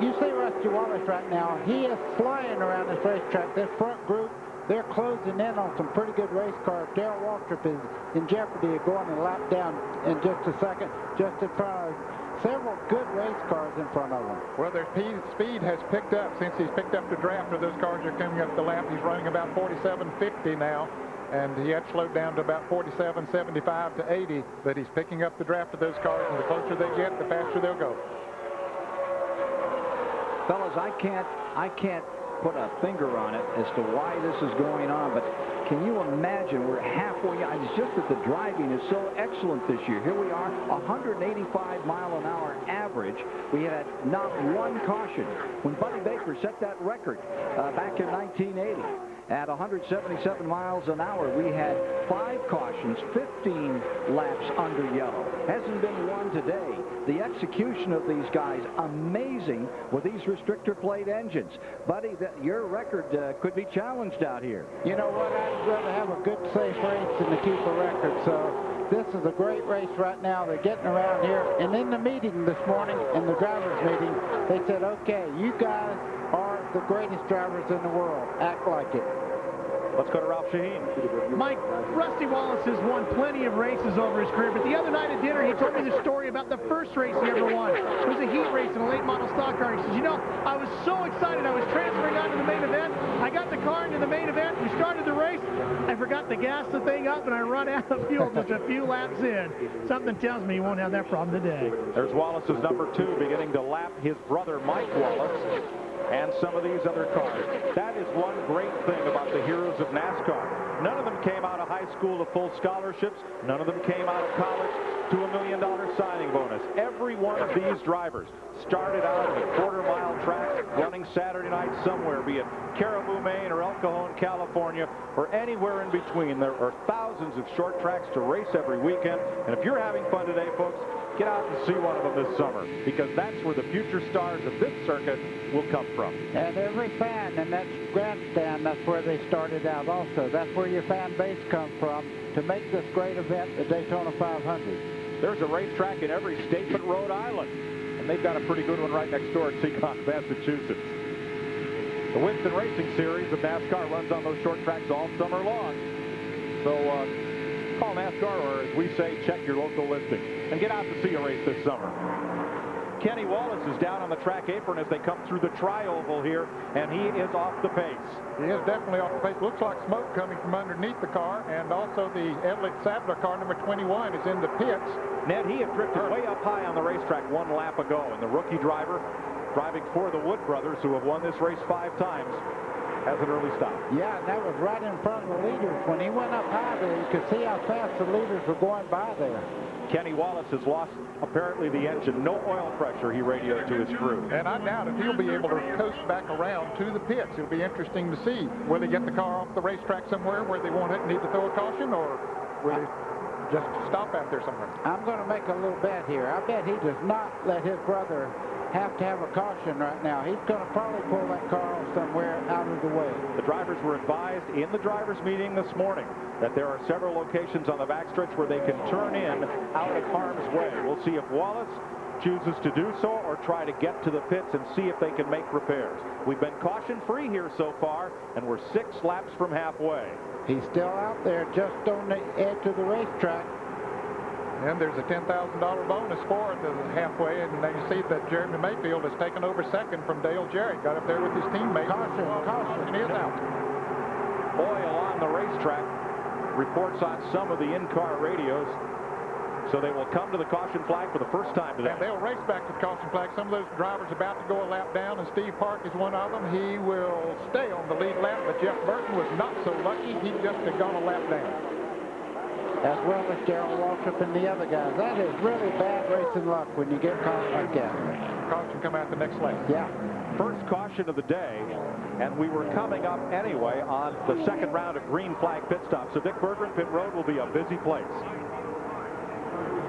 You see Rusty Wallace right now. He is flying around this racetrack. This front group, they're closing in on some pretty good race cars. Darrell Waltrip is in jeopardy of going a lap down in just a second, just in front of several good race cars in front of him. Well, their speed has picked up since he's picked up the draft of those cars that are coming up the lap. He's running about 47.50 now, and he had slowed down to about 47.75 to 80, but he's picking up the draft of those cars, and the closer they get, the faster they'll go. Fellas, I can't put a finger on it as to why this is going on, but can you imagine we're halfway? It's just that the driving is so excellent this year. Here we are, 185 mile an hour average. We had not one caution. When Buddy Baker set that record back in 1980 at 177 miles an hour, we had 5 cautions, 15 laps under yellow. Hasn't been one today. The execution of these guys, amazing with these restrictor plate engines. Buddy, your record could be challenged out here. You know what? I'd rather have a good, safe race than to keep a record. So this is a great race right now. They're getting around here. And in the meeting this morning, in the drivers' meeting, they said, okay, you guys are the greatest drivers in the world. Act like it. Let's go to Ralph Shaheen. Mike, Rusty Wallace has won plenty of races over his career, but the other night at dinner, he told me the story about the first race he ever won. It was a heat race in a late model stock car. He says, you know, I was so excited. I was transferring on to the main event. I got the car into the main event. We started the race. I forgot to gas the thing up, and I run out of fuel just a few laps in. Something tells me he won't have that problem today. There's Wallace's #2 beginning to lap his brother Mike Wallace and some of these other cars. That is one great thing about the heroes of NASCAR. None of them came out of high school to full scholarships. None of them came out of college to $1 million signing bonus. Every one of these drivers started out at a quarter-mile track running Saturday night somewhere, be it Caribou, Maine, or El Cajon, California, or anywhere in between. There are thousands of short tracks to race every weekend. And if you're having fun today, folks, get out and see one of them this summer, because that's where the future stars of this circuit will come from. And every fan in that grandstand, that's where they started out also. That's where your fan base comes from to make this great event, the Daytona 500. There's a racetrack in every state but Rhode Island, and they've got a pretty good one right next door at Seacon, Massachusetts. The Winston Racing Series of NASCAR runs on those short tracks all summer long. So call NASCAR, or as we say, check your local listing, and get out to see a race this summer. Kenny Wallace is down on the track apron as they come through the tri-oval here, and he is off the pace. He is definitely off the pace. Looks like smoke coming from underneath the car, and also the Elliott Sadler car, number 21, is in the pits. Ned, he had drifted way up high on the racetrack 1 lap ago, and the rookie driver driving for the Wood brothers, who have won this race 5 times, has an early stop. Yeah, and that was right in front of the leaders. When he went up high there, you could see how fast the leaders were going by there. Kenny Wallace has lost, apparently, the engine. No oil pressure, he radioed to his crew. And I doubt if he'll be able to coast back around to the pits. It'll be interesting to see. Will he get the car off the racetrack somewhere where they won't need to throw a caution, or will he just stop out there somewhere? I'm going to make a little bet here. I bet he does not let his brother have to have a caution right now. He's going to probably pull that car off somewhere out of the way. The drivers were advised in the drivers' meeting this morning that there are several locations on the backstretch where they can turn in out of harm's way. We'll see if Wallace chooses to do so or try to get to the pits and see if they can make repairs. We've been caution-free here so far, and we're 6 laps from halfway. He's still out there just on the edge of the racetrack. And there's a $10,000 bonus for the halfway, and they see that Jeremy Mayfield has taken over second from Dale Jarrett. Got up there with his teammate. Caution is out. Boyle on the racetrack reports on some of the in-car radios. So they will come to the caution flag for the first time today. And they'll race back to the caution flag. Some of those drivers about to go a lap down, and Steve Park is one of them. He will stay on the lead lap, but Jeff Burton was not so lucky. He just had gone a lap down. As well as Darrell Waltrip and the other guys. That is really bad racing luck when you get caught like that. Caution come out the next lap. Yeah. First caution of the day, and we were coming up anyway on the second round of green flag pit stop. So Dick Berggren, pit road will be a busy place.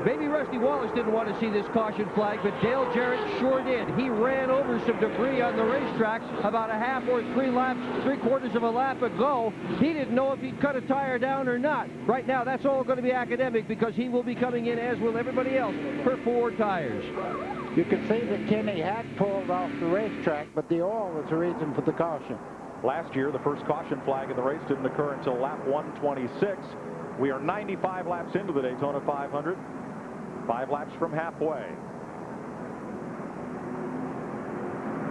Maybe Rusty Wallace didn't want to see this caution flag, but Dale Jarrett sure did. He ran over some debris on the racetrack about a half or three-quarters of a lap ago. He didn't know if he'd cut a tire down or not. Right now, that's all going to be academic because he will be coming in, as will everybody else, for 4 tires. You can see that Kenny had pulled off the racetrack, but the oil was the reason for the caution. Last year, the first caution flag in the race didn't occur until lap 126. We are 95 laps into the Daytona 500. 5 laps from halfway.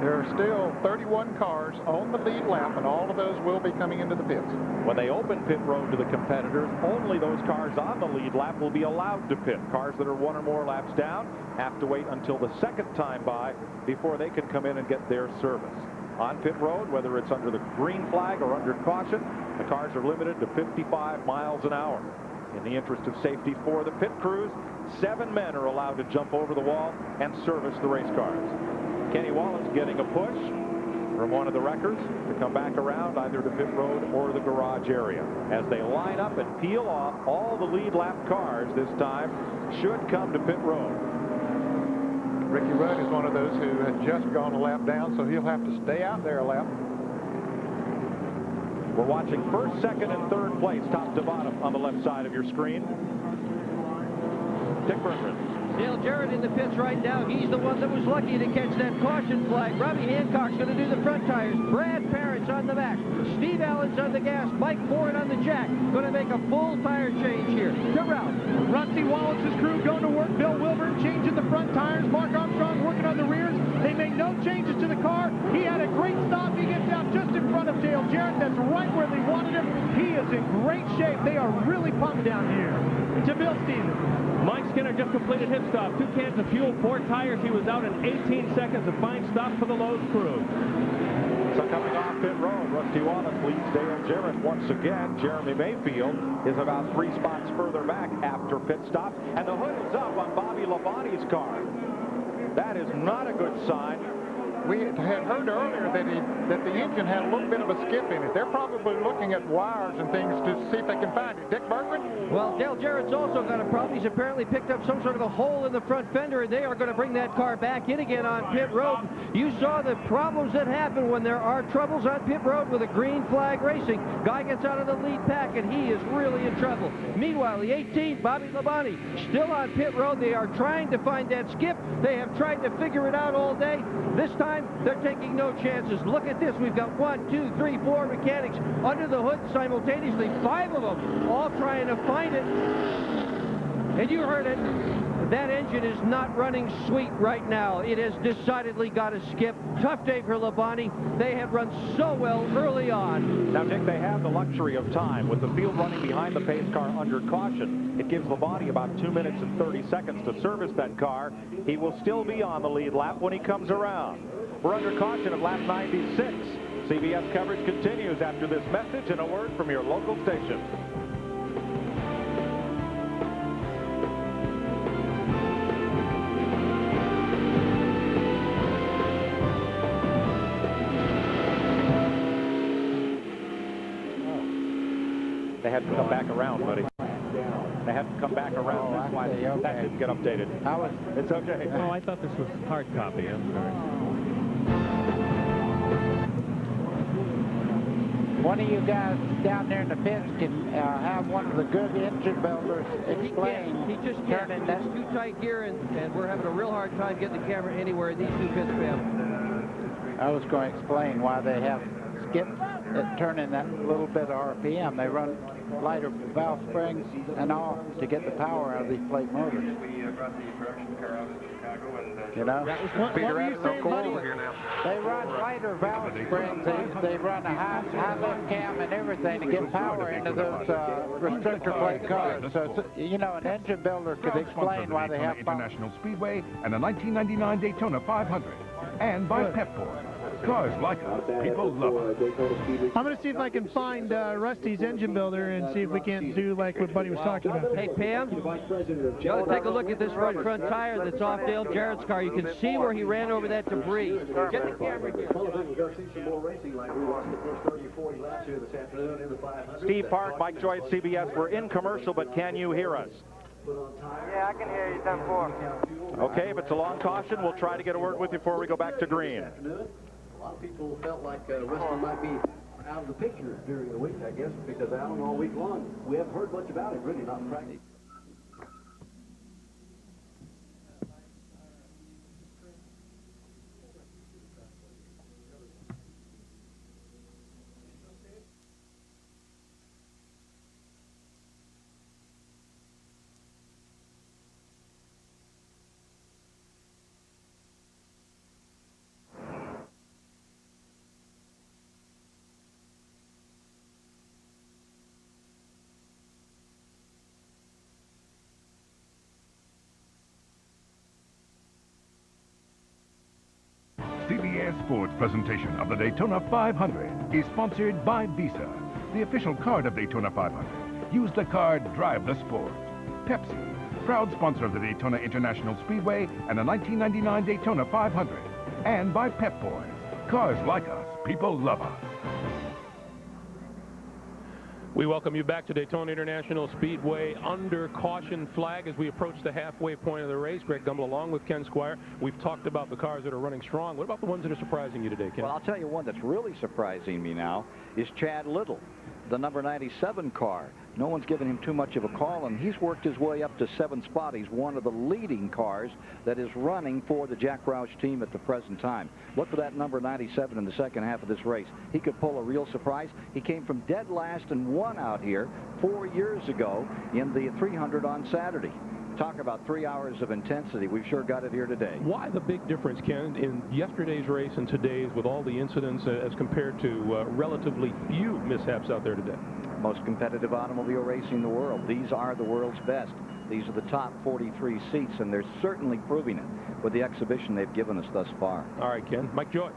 There are still 31 cars on the lead lap, and all of those will be coming into the pits. When they open pit road to the competitors, only those cars on the lead lap will be allowed to pit. Cars that are 1 or more laps down have to wait until the second time by before they can come in and get their service. On pit road, whether it's under the green flag or under caution, the cars are limited to 55 miles an hour. In the interest of safety for the pit crews, 7 men are allowed to jump over the wall and service the race cars. Kenny Wallace getting a push from one of the wreckers to come back around either to pit road or the garage area. As they line up and peel off, all the lead lap cars this time should come to pit road. Ricky Rudd is one of those who had just gone a lap down, so he'll have to stay out there a lap. We're watching first, second, and third place, top to bottom, on the left side of your screen. Dick Berggren. Dale Jarrett in the pits right now. He's the one that was lucky to catch that caution flag. Robbie Hancock's going to do the front tires. Brad Parrish on the back. Steve Allen's on the gas. Mike Ford on the jack. Going to make a full tire change here to Ralph. Rusty Wallace's crew going to work. Bill Wilburn changing the front tires. Mark Armstrong working on the rears. They made no changes to the car. He had a great stop. He gets out just in front of Dale Jarrett. That's right where they wanted him. He is in great shape. They are really pumped down here. To Bill Stevens. Mike Skinner just completed his stop. 2 cans of fuel, 4 tires. He was out in 18 seconds. A fine stop for the Lowe's crew. So coming off pit road, Rusty Wallace leads Dale Jarrett once again. Jeremy Mayfield is about 3 spots further back after pit stop. And the hood is up on Bobby Labonte's car. That is not a good sign. We had heard earlier that the engine had a little bit of a skip in it. They're probably looking at wires and things to see if they can find it. Dick Berggren? Well, Dale Jarrett's also got a problem. He's apparently picked up some sort of a hole in the front fender, and they are going to bring that car back in again on pit road. You saw the problems that happen when there are troubles on pit road with a green flag racing. Guy gets out of the lead pack, and he is really in trouble. Meanwhile, the 18th, Bobby Labonte, still on pit road. They are trying to find that skip. They have tried to figure it out all day. This time, they're taking no chances. Look at this. We've got 1, 2, 3, 4 mechanics under the hood simultaneously. 5 of them all trying to find it. And you heard it. That engine is not running sweet right now. It has decidedly got a skip. Tough day for Labonte. They had run so well early on. Now, Dick, they have the luxury of time. With the field running behind the pace car under caution, it gives Labonte about 2 minutes and 30 seconds to service that car. He will still be on the lead lap when he comes around. We're under caution at lap 96. CBS coverage continues after this message and a word from your local station. They had to come back around, buddy. They had to come back around. That's why that didn't get updated. It's okay. Oh, I thought this was hard copy. I'm sorry. One of you guys down there in the pits can have one of the good engine builders explain. He just can't. It's too tight here, and we're having a real hard time getting the camera anywhere in these 2 pits, Pam. I was going to explain why they have skipped at turning that little bit of RPM. They run lighter valve springs and all to get the power out of these plate motors. You know? What were you saying, buddy? They run lighter valve springs. They run a high lift cam and everything to get power into those restrictor plate cars. So, you know, an engine builder could explain why they have International Speedway and the 1999 Daytona 500. And by Pep Boys. Cars like us, people love us. I'm going to see if I can find Rusty's engine builder and see if we can't do like what Buddy was talking about. Hey, Pam, Joe, take a look at this front tire that's off Dale Jarrett's car. You can see where he ran over that debris. Get the camera here. Steve Park, Mike Joyce, CBS. We're in commercial, but can you hear us? Yeah, I can hear you, 10-4. Okay, if it's a long caution, we'll try to get a word with you before we go back to green. A lot of people felt like Rusty might be out of the picture during the week, I guess, because Alan all week long, we haven't heard much about him, really, not in practice. CBS Sports presentation of the Daytona 500 is sponsored by Visa, the official card of Daytona 500. Use the card, drive the sport. Pepsi, proud sponsor of the Daytona International Speedway and the 1999 Daytona 500. And by Pep Boys, cars like us, people love us. We welcome you back to Daytona International Speedway under caution flag as we approach the halfway point of the race. Greg Gumbel along with Ken Squire. We've talked about the cars that are running strong. What about the ones that are surprising you today, Ken? Well, I'll tell you one that's really surprising me now is Chad Little, the number 97 car. No one's given him too much of a call, and he's worked his way up to 7th spot. He's one of the leading cars that is running for the Jack Roush team at the present time. Look for that number 97 in the second half of this race. He could pull a real surprise. He came from dead last and won out here 4 years ago in the 300 on Saturday. Talk about 3 hours of intensity. We've sure got it here today. Why the big difference, Ken, in yesterday's race and today's with all the incidents as compared to relatively few mishaps out there today? Most competitive automobile racing in the world. These are the world's best. These are the top 43 seats, and they're certainly proving it with the exhibition they've given us thus far. All right, Ken. Mike Joy.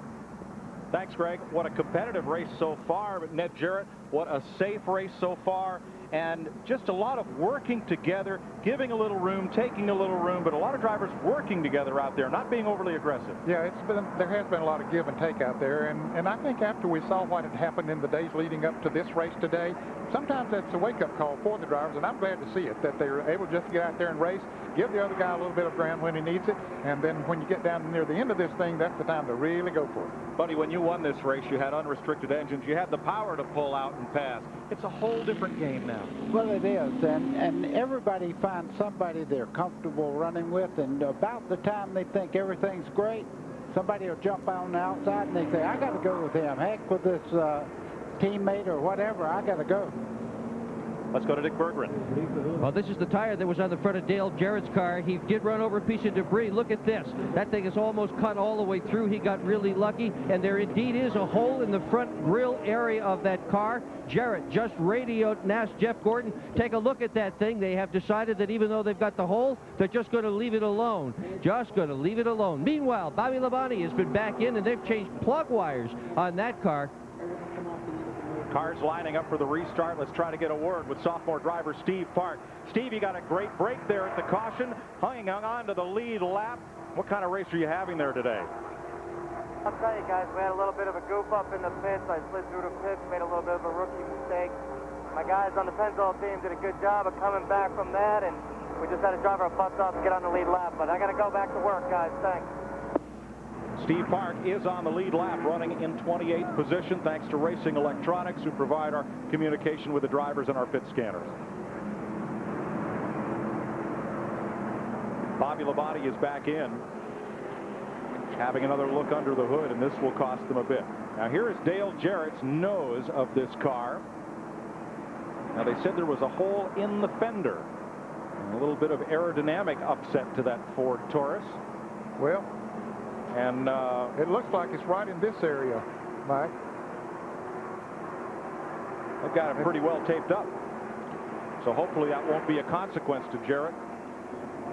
Thanks, Greg. What a competitive race so far. But Ned Jarrett, what a safe race so far. And just a lot of working together, giving a little room, taking a little room, but a lot of drivers working together out there, not being overly aggressive. Yeah, there has been a lot of give and take out there, and I think after we saw what had happened in the days leading up to this race today, sometimes that's a wake-up call for the drivers, and I'm glad to see it, that they're able just to get out there and race, give the other guy a little bit of ground when he needs it, and then when you get down near the end of this thing, that's the time to really go for it. Buddy, when you won this race, you had unrestricted engines. You had the power to pull out and pass. It's a whole different game now. Well, it is, and everybody finds somebody they're comfortable running with, and about the time they think everything's great, somebody will jump on the outside and they say, I got to go with him. Heck with this teammate or whatever, I got to go. Let's go to Dick Berggren. Well, this is the tire that was on the front of Dale Jarrett's car. He did run over a piece of debris. Look at this. That thing is almost cut all the way through. He got really lucky, and there indeed is a hole in the front grille area of that car. Jarrett just radioed and asked Jeff Gordon, take a look at that thing. They have decided that even though they've got the hole, they're just going to leave it alone. Just going to leave it alone. Meanwhile, Bobby Labonte has been back in, and they've changed plug wires on that car. Cars lining up for the restart. Let's try to get a word with sophomore driver Steve Park. Steve, you got a great break there at the caution, hanging on to the lead lap. What kind of race are you having there today? I'll tell you guys, we had a little bit of a goof up in the pits. I slid through the pits, made a little bit of a rookie mistake. My guys on the Pennzoil team did a good job of coming back from that, and we just had to drive our butts off and get on the lead lap. But I got to go back to work, guys. Thanks. Steve Park is on the lead lap, running in 28th position, thanks to Racing Electronics, who provide our communication with the drivers and our pit scanners. Bobby Labonte is back in, having another look under the hood, and this will cost them a bit. Now here is Dale Jarrett's nose of this car. Now, they said there was a hole in the fender. And a little bit of aerodynamic upset to that Ford Taurus. Well, and it looks like it's right in this area, Mike. They've got it pretty well taped up. So hopefully that won't be a consequence to Jarrett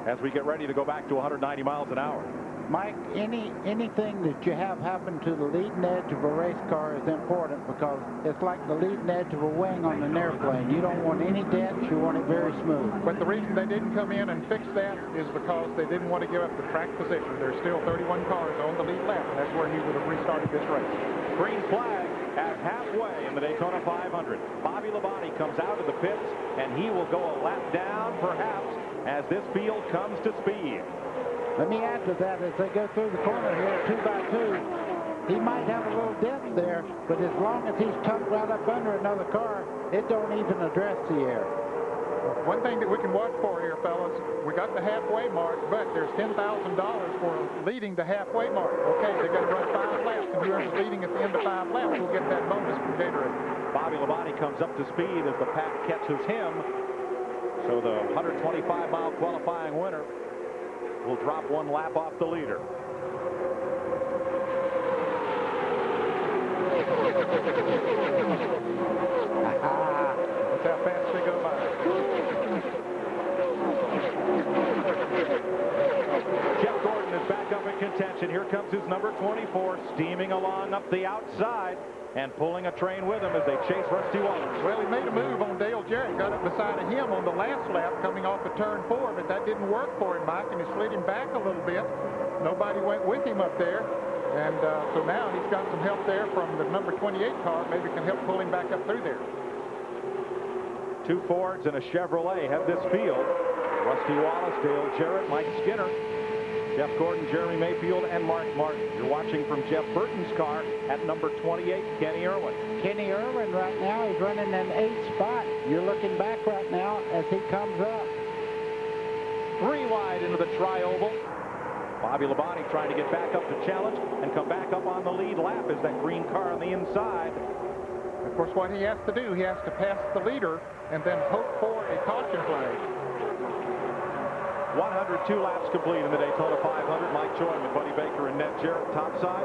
as we get ready to go back to 190 miles an hour. Mike, anything that you have happen to the leading edge of a race car is important because it's like the leading edge of a wing on an airplane. You don't want any dents, you want it very smooth. But the reason they didn't come in and fix that is because they didn't want to give up the track position. There's still 31 cars on the lead lap, and that's where he would have restarted this race. Green flag at halfway in the Daytona 500. Bobby Labonte comes out of the pits, and he will go a lap down, perhaps, as this field comes to speed. Let me add to that, as they go through the corner here, 2 by 2, he might have a little dent there, but as long as he's tucked right up under another car, it don't even address the air. One thing that we can watch for here, fellas, we got the halfway mark, but there's $10,000 for leading the halfway mark. Okay, they're going to run 5 laps, and whoever's leading at the end of 5 laps will get that bonus from Gatorade. Bobby Labonte comes up to speed as the pack catches him. So the 125-mile qualifying winner will drop 1 lap off the leader. That's how fast they go by. Jeff Gordon is back up in contention. Here comes his number 24, steaming along up the outside and pulling a train with him as they chase Rusty Wallace. Well, he made a move on Dale Jarrett, got up beside of him on the last lap coming off of turn 4, but that didn't work for him, Mike, and he slid him back a little bit. Nobody went with him up there, and so now he's got some help there from the number 28 car. Maybe can help pull him back up through there. 2 Fords and a Chevrolet have this field. Rusty Wallace, Dale Jarrett, Mike Skinner, Jeff Gordon, Jeremy Mayfield, and Mark Martin. You're watching from Jeff Burton's car at number 28, Kenny Irwin. Kenny Irwin right now, he's running an 8th spot. You're looking back right now as he comes up. 3 wide into the tri-oval. Bobby Labonte trying to get back up to challenge and come back up on the lead lap as that green car on the inside. Of course, what he has to do, he has to pass the leader and then hope for a caution flag. 102 laps complete in the Daytona 500. Mike Choi with Buddy Baker and Ned Jarrett topside.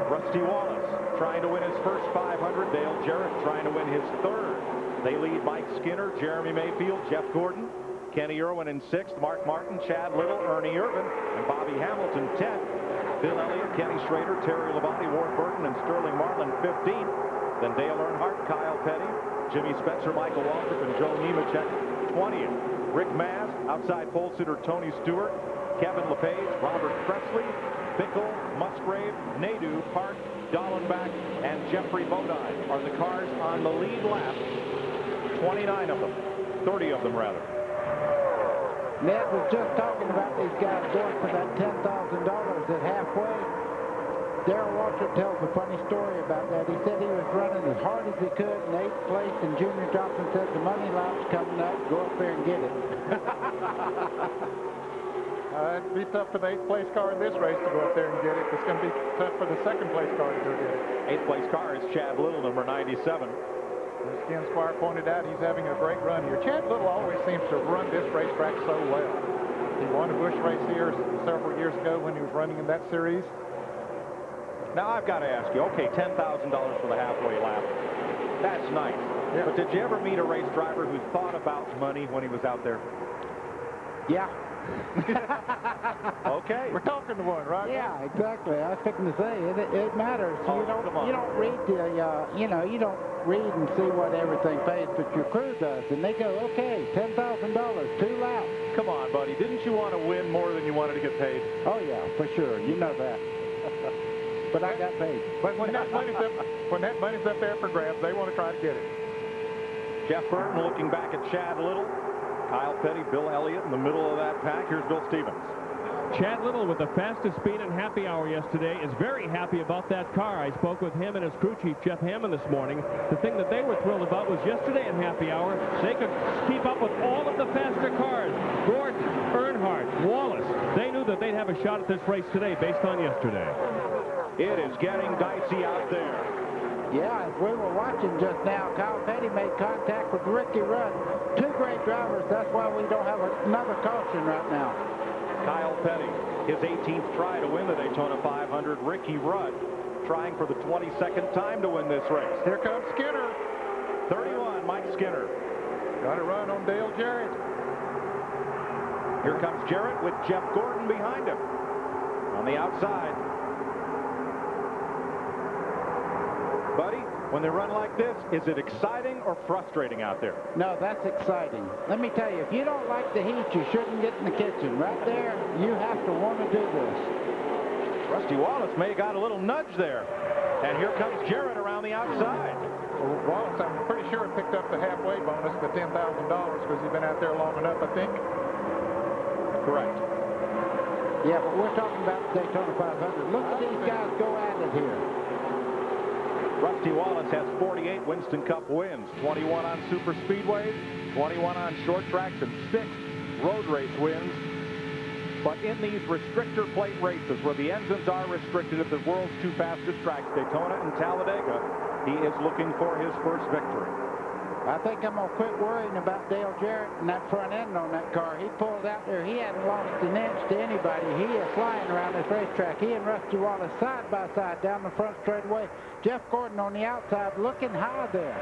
Rusty Wallace trying to win his first 500. Dale Jarrett trying to win his 3rd. They lead Mike Skinner, Jeremy Mayfield, Jeff Gordon, Kenny Irwin in 6th, Mark Martin, Chad Little, Ernie Irvin, and Bobby Hamilton 10th. Bill Elliott, Kenny Schrader, Terry Labonte, Ward Burton, and Sterling Marlin 15th. Then Dale Earnhardt, Kyle Petty, Jimmy Spencer, Michael Waltrip, and Joe Nemechek 20th. Rick Maz, outside pole sitter Tony Stewart, Kevin LePage, Robert Presley, Bickle, Musgrave, Nadeau, Park, Dallenbach, and Jeffrey Bodine are the cars on the lead lap. 29 of them, 30 of them rather. Ned was just talking about these guys going for that $10,000 at halfway. Darrell Waltrip tells a funny story about that. He said he was running as hard as he could in 8th place, and Junior Johnson said the money lap's coming up. Go up there and get it. It'd be tough for the 8th place car in this race to go up there and get it. It's going to be tough for the 2nd place car to go get it. 8th place car is Chad Little, number 97. As Ken Squire pointed out, he's having a great run here. Chad Little always seems to run this racetrack so well. He won a Busch race here several years ago when he was running in that series. Now I've got to ask you, okay, $10,000 for the halfway lap. That's nice. Yeah. But did you ever meet a race driver who thought about money when he was out there? Yeah. Okay. We're talking to one, right? Yeah, exactly. I was thinking to say it matters. Oh, you don't read the you don't read and see what everything pays, but your crew does, and they go, okay, $10,000, 2 laps. Come on, buddy. Didn't you want to win more than you wanted to get paid? Oh yeah, for sure. You know that. But I got paid. But when that money's up there for grabs, they want to try to get it. Jeff Burton looking back at Chad Little. Kyle Petty, Bill Elliott in the middle of that pack. Here's Bill Stevens. Chad Little with the fastest speed in happy hour yesterday is very happy about that car. I spoke with him and his crew chief, Jeff Hammond, this morning. The thing that they were thrilled about was yesterday in happy hour, they could keep up with all of the faster cars. Gordon, Earnhardt, Wallace. They knew that they'd have a shot at this race today based on yesterday. It is getting dicey out there. Yeah, as we were watching just now, Kyle Petty made contact with Ricky Rudd. Two great drivers. That's why we don't have another caution right now. Kyle Petty, his 18th try to win the Daytona 500. Ricky Rudd trying for the 22nd time to win this race. Here comes Skinner. 31, Mike Skinner. Got a run on Dale Jarrett. Here comes Jarrett with Jeff Gordon behind him on the outside. Buddy, when they run like this, is it exciting or frustrating out there? No, that's exciting. Let me tell you, if you don't like the heat, you shouldn't get in the kitchen. Right there, you have to want to do this. Rusty Wallace may have got a little nudge there. And here comes Jarrett around the outside. Well, Wallace, I'm pretty sure picked up the halfway bonus, the $10,000, because he's been out there long enough, I think. Correct. Yeah, but we're talking about the Daytona 500. Look at these guys go at it here. Rusty Wallace has 48 Winston Cup wins, 21 on super speedways, 21 on short tracks, and 6 road race wins. But in these restrictor plate races where the engines are restricted at the world's two fastest tracks, Daytona and Talladega, he is looking for his first victory. I think I'm going to quit worrying about Dale Jarrett and that front end on that car. He pulled out there. He hadn't lost an inch to anybody. He is flying around this racetrack. He and Rusty Wallace side by side down the front straightaway. Jeff Gordon on the outside looking high there.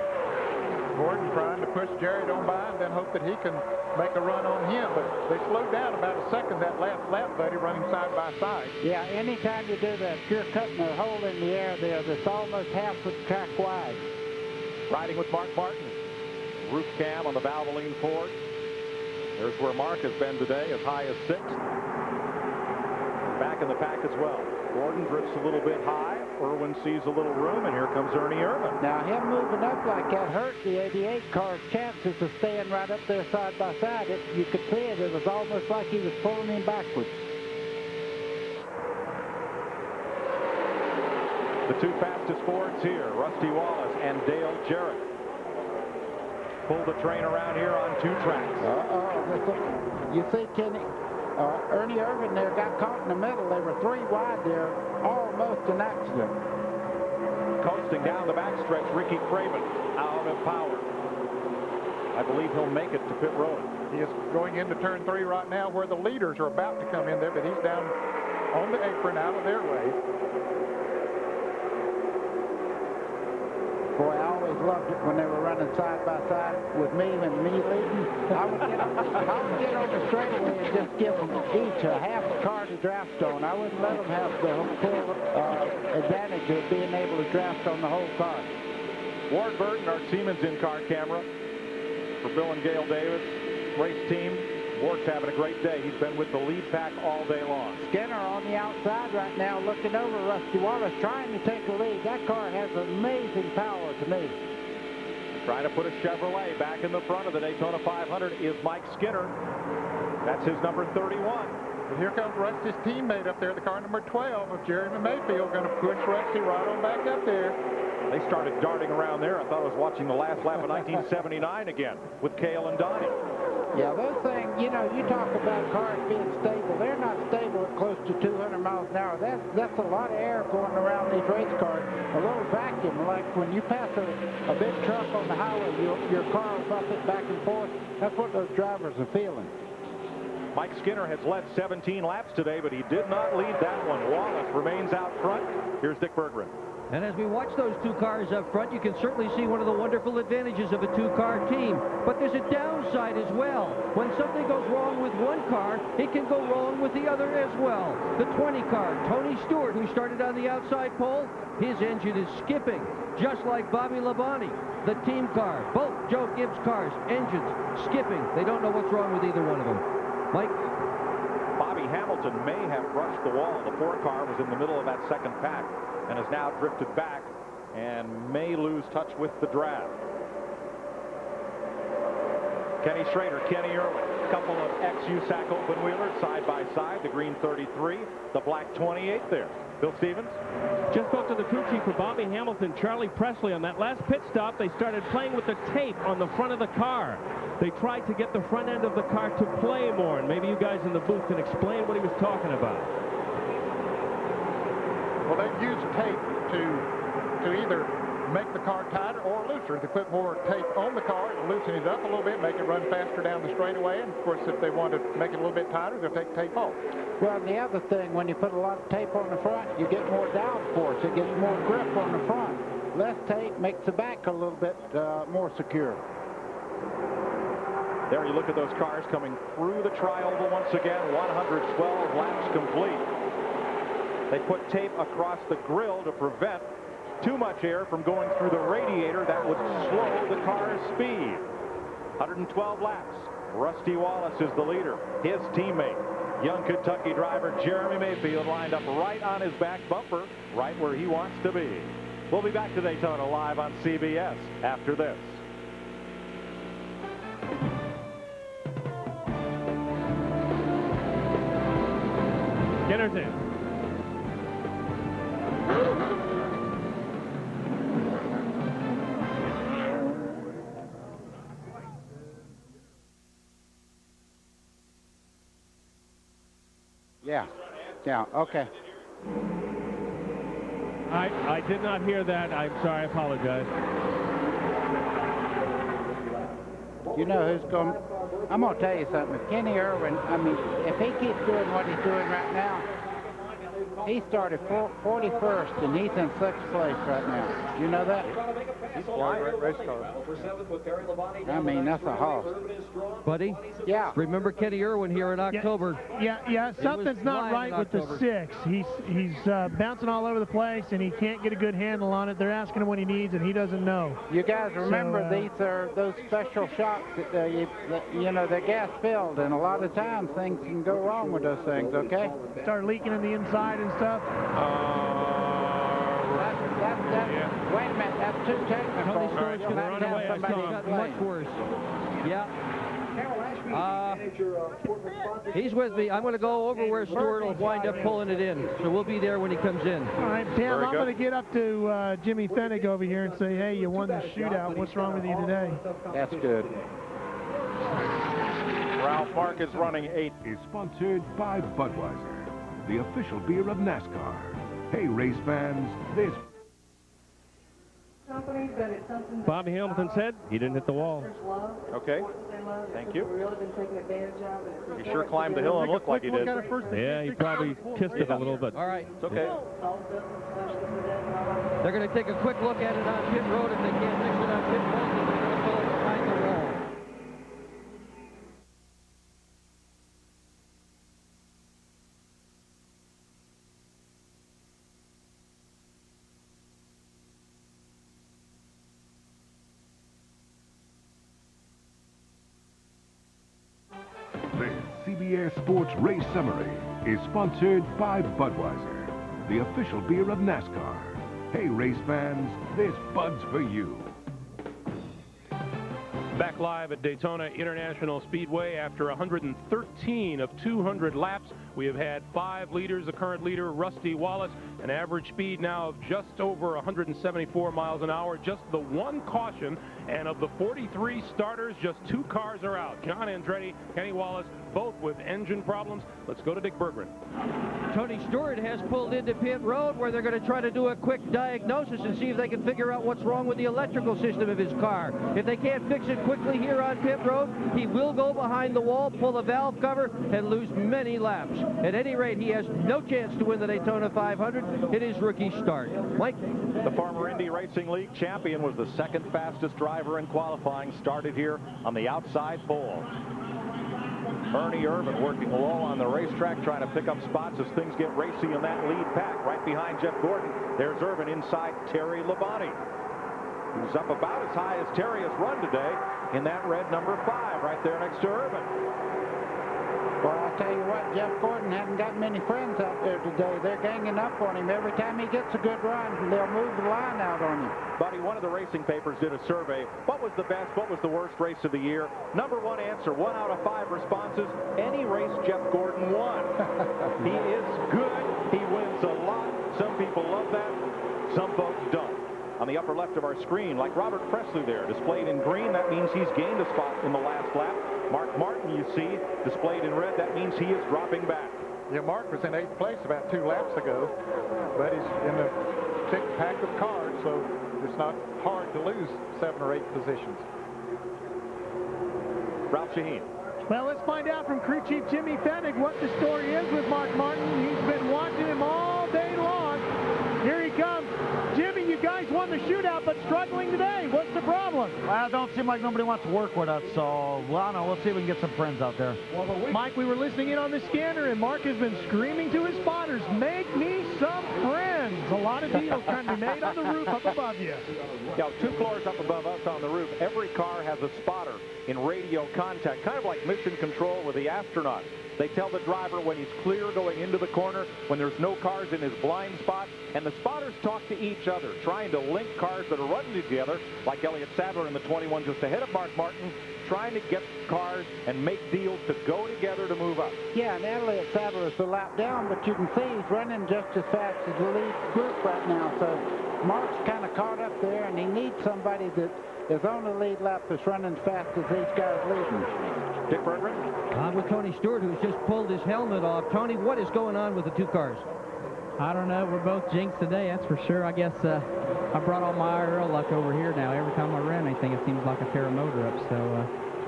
Gordon trying to push Jarrett on by and then hope that he can make a run on him. But they slowed down about a second that last lap, buddy, running side by side. Yeah, anytime you do that, you're cutting a hole in the air there that's almost half the track wide. Riding with Mark Martin. Roof cam on the Valvoline Ford. There's where Mark has been today, as high as 6th. Back in the pack as well. Gordon drifts a little bit high. Irwin sees a little room, and here comes Ernie Irvin. Now, him moving up like that hurt the 88 car's chances of staying right up there side by side. You could see it. It was almost like he was pulling him backwards. The two fastest Fords here, Rusty Wallace and Dale Jarrett. Pull the train around here on 2 tracks. You see, Kenny, Ernie Irvin there got caught in the middle. They were 3 wide there, almost an accident. Coasting down the backstretch, Ricky Craven out of power. I believe he'll make it to pit road. He is going into turn 3 right now where the leaders are about to come in there, but he's down on the apron out of their way. Boy, I always loved it when they were running side by side with me and me leading. I would get on the straightaway and just give them each a half a car to draft on. I wouldn't let them have the full advantage of being able to draft on the whole car. Ward Burton, our Siemens in-car camera for Bill and Gail Davis race team. Ward's having a great day. He's been with the lead pack all day long. Skinner on the outside right now looking over Rusty Wallace trying to take the lead. That car has amazing power to me. Trying to put a Chevrolet back in the front of the Daytona 500 is Mike Skinner. That's his number 31. Well, here comes Rusty's teammate up there, the car number 12 of Jeremy Mayfield, going to push Rusty right on back up there. They started darting around there. I thought I was watching the last lap of 1979 again with Cale and Donnie. Yeah, those things, you know, you talk about cars being stable. They're not stable at close to 200 miles an hour. That's a lot of air going around these race cars. A little vacuum, like when you pass a big truck on the highway, your car will bump it back and forth. That's what those drivers are feeling. Mike Skinner has led 17 laps today, but he did not lead that one. Wallace remains out front. Here's Dick Berggren. And as we watch those 2 cars up front, you can certainly see one of the wonderful advantages of a 2-car team. But there's a downside as well. When something goes wrong with one car, it can go wrong with the other as well. The 20 car, Tony Stewart, who started on the outside pole, his engine is skipping, just like Bobby Labonte. The team car, both Joe Gibbs cars, engines skipping. They don't know what's wrong with either one of them. Mike? Bobby Hamilton may have brushed the wall. The 4 car was in the middle of that second pack and has now drifted back and may lose touch with the draft. Kenny Schrader, Kenny Irwin, a couple of ex-USAC open wheelers side by side, the green 33, the black 28 there. Bill Stevens? Just spoke to the crew chief for Bobby Hamilton, Charlie Presley. On that last pit stop, they started playing with the tape on the front of the car. They tried to get the front end of the car to play more, and maybe you guys in the booth can explain what he was talking about. Well, they've used tape to either make the car tighter or looser. If they put more tape on the car, it'll loosen it up a little bit, make it run faster down the straightaway. And of course, if they want to make it a little bit tighter, they'll take tape off. Well, the other thing, when you put a lot of tape on the front, you get more downforce. It gets more grip on the front. Less tape makes the back a little bit more secure. There you look at those cars coming through the tri-oval once again. 112 laps complete. They put tape across the grill to prevent too much air from going through the radiator. That would slow the car's speed. 112 laps. Rusty Wallace is the leader. His teammate, young Kentucky driver Jeremy Mayfield, lined up right on his back bumper, right where he wants to be. We'll be back to Daytona live on CBS after this. Skinner's in. Yeah, okay. I did not hear that. I'm sorry. I apologize. You know who's going? I'm going to tell you something. If Kenny Irwin, if he keeps doing what he's doing right now, he started 41st, and he's in 6th place right now. You know that? He's flying race car. I mean, that's a hoss. Buddy? Yeah. Remember Kenny Irwin here in October? Yeah. Something's not right with the 6. He's bouncing all over the place, and he can't get a good handle on it. They're asking him what he needs, and he doesn't know. You guys remember these are those special shocks that, you know, they're gas filled, and a lot of times things can go wrong with those things, okay? Start leaking in the inside and stuff. Wait a minute, that's too technical. Tony Stewart's going to run away. It's gotten much worse. Yeah. He's with me. I'm going to go over where Stewart will wind up pulling it in. So we'll be there when he comes in. All right, Tim, I'm going to get up to Jimmy Fennig over here and say, hey, you won the shootout. What's wrong with you today? That's good. Ralph Markins running 8. Is sponsored by Budweiser, the official beer of NASCAR. Hey, race fans, this... Bobby Hamilton said he didn't hit the wall. Okay. Thank you. He sure climbed the hill and looked like he did. Yeah, he probably kissed it a little bit. All right. It's okay. They're going to take a quick look at it on pit road. If they can't fix it on pit road, then they're going to pull it behind the wall. This CBS Sports Race Summary is sponsored by Budweiser, the official beer of NASCAR. Hey, race fans, this Bud's for you. Back live at Daytona International Speedway after 113 of 200 laps. We have had 5 leaders. The current leader, Rusty Wallace, an average speed now of just over 174 miles an hour. Just the one caution, and of the 43 starters, just 2 cars are out. John Andretti, Kenny Wallace, both with engine problems. Let's go to Dick Berggren. Tony Stewart has pulled into pit road where they're going to try to do a quick diagnosis and see if they can figure out what's wrong with the electrical system of his car. If they can't fix it quickly here on pit road, he will go behind the wall, pull the valve cover, and lose many laps. At any rate, he has no chance to win the Daytona 500 in his rookie start. Mike? The former Indy Racing League champion was the 2nd fastest driver in qualifying, started here on the outside pole. Ernie Irvin working low on the racetrack, trying to pick up spots as things get racy in that lead pack. Right behind Jeff Gordon, there's Irvin inside Terry Labonte, who's up about as high as Terry has run today in that red number 5 right there next to Irvin. Well, I'll tell you what, Jeff Gordon hasn't got many friends out there today. They're ganging up on him. Every time he gets a good run, they'll move the line out on him. Buddy, one of the racing papers did a survey. What was the best, what was the worst race of the year? Number 1 answer, 1 out of 5 responses. Any race Jeff Gordon won. He is good. He wins a lot. Some people love that. Some folks don't. On the upper left of our screen, like Robert Presley there, displayed in green, that means he's gained a spot in the last lap. Mark Martin, you see, displayed in red, that means he is dropping back. Yeah, Mark was in 8th place about 2 laps ago, but he's in the thick pack of cars, so it's not hard to lose 7 or 8 positions. Ralph Shaheen. Well, let's find out from crew chief Jimmy Fennig what the story is with Mark Martin. He's been watching him all day long. Here he comes. Jimmy, you guys won the shootout, but struggling today. What's the problem? Well, it don't seem like nobody wants to work with us, so, well, I don't know. We'll see if we can get some friends out there. Mike, we were listening in on the scanner, and Mark has been screaming to his spotters, make me some friends. A lot of deals trying to be made on the roof up above you. Yeah, 2 floors up above us on the roof. Every car has a spotter in radio contact, kind of like mission control with the astronauts. They tell the driver when he's clear going into the corner, when there's no cars in his blind spot, and the spotters talk to each other, trying to link cars that are running together, like Elliott Sadler in the 21 just ahead of Mark Martin, trying to get cars and make deals to go together to move up. Yeah, and Elliott Sadler is a lap down, but you can see he's running just as fast as the lead group right now. So Mark's kind of caught up there, and he needs somebody that is on the lead lap that's running as fast as these guys leading. Dick Berggren? I'm with Tony Stewart, who's just pulled his helmet off. Tony, what is going on with the 2 cars? I don't know. We're both jinxed today, that's for sure. I guess I brought all my IRL luck over here now. Every time I run anything, it seems like I tear a motor up. So,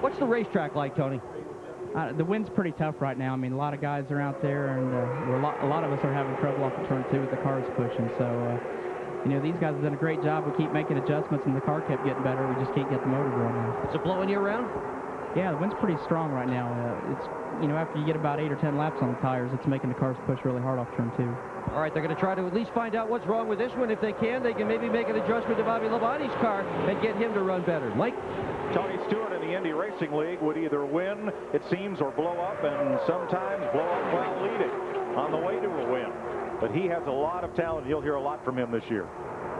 what's the racetrack like, Tony? The wind's pretty tough right now. I mean, a lot of guys are out there, and a lot of us are having trouble off the turn 2 with the cars pushing. So, you know, these guys have done a great job. We keep making adjustments, and the car kept getting better. We just can't get the motor going now. Is it blowing you around? Yeah, the wind's pretty strong right now. It's, you know, after you get about 8 or 10 laps on the tires, it's making the cars push really hard off turn 2. All right, they're going to try to at least find out what's wrong with this one. If they can maybe make an adjustment to Bobby Labonte's car and get him to run better. Mike? Tony Stewart in the Indy Racing League would either win, it seems, or blow up, and sometimes blow up while leading on the way to a win. But he has a lot of talent. You'll hear a lot from him this year.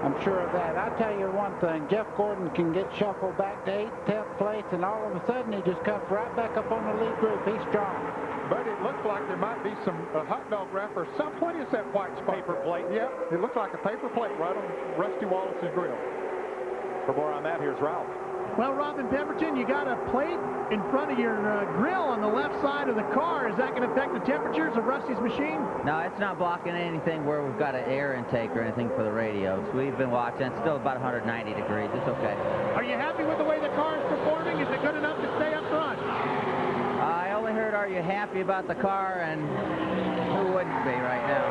I'm sure of that. I'll tell you one thing. Jeff Gordon can get shuffled back to 8th, 10th place, and all of a sudden he just comes right back up on the lead group. He's strong. But it looks like there might be some hot dog wrapper. What is that white spot? Paper plate. Yeah, it looks like a paper plate right on Rusty Wallace's grill. For more on that, here's Ralph. Well, Robin Pemberton, you got a plate in front of your grill on the left side of the car. Is that going to affect the temperatures of Rusty's machine? No, it's not blocking anything where we've got an air intake or anything for the radios. We've been watching. It's still about 190 degrees. It's okay. Are you happy with the way the car is performing? Is it good enough to stay up front? I only heard, are you happy about the car? And who wouldn't be right now?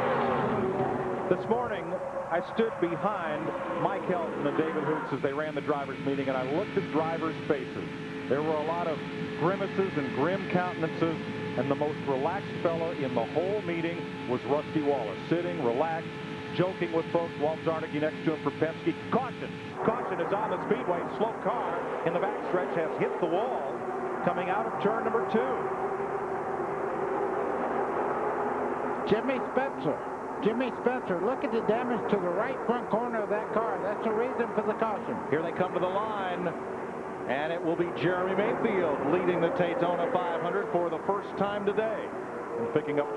This morning, I stood behind Mike Helton and David Hoots as they ran the drivers' meeting, and I looked at drivers' faces. There were a lot of grimaces and grim countenances, and the most relaxed fella in the whole meeting was Rusty Wallace, sitting relaxed, joking with folks. Walt Zarnicki next to him for Penske. Caution! Caution is on the speedway. Slow car in the backstretch has hit the wall coming out of turn number 2. Jimmy Spencer. Jimmy Spencer, look at the damage to the right front corner of that car. That's the reason for the caution. Here they come to the line, and it will be Jeremy Mayfield leading the Daytona 500 for the first time today and picking up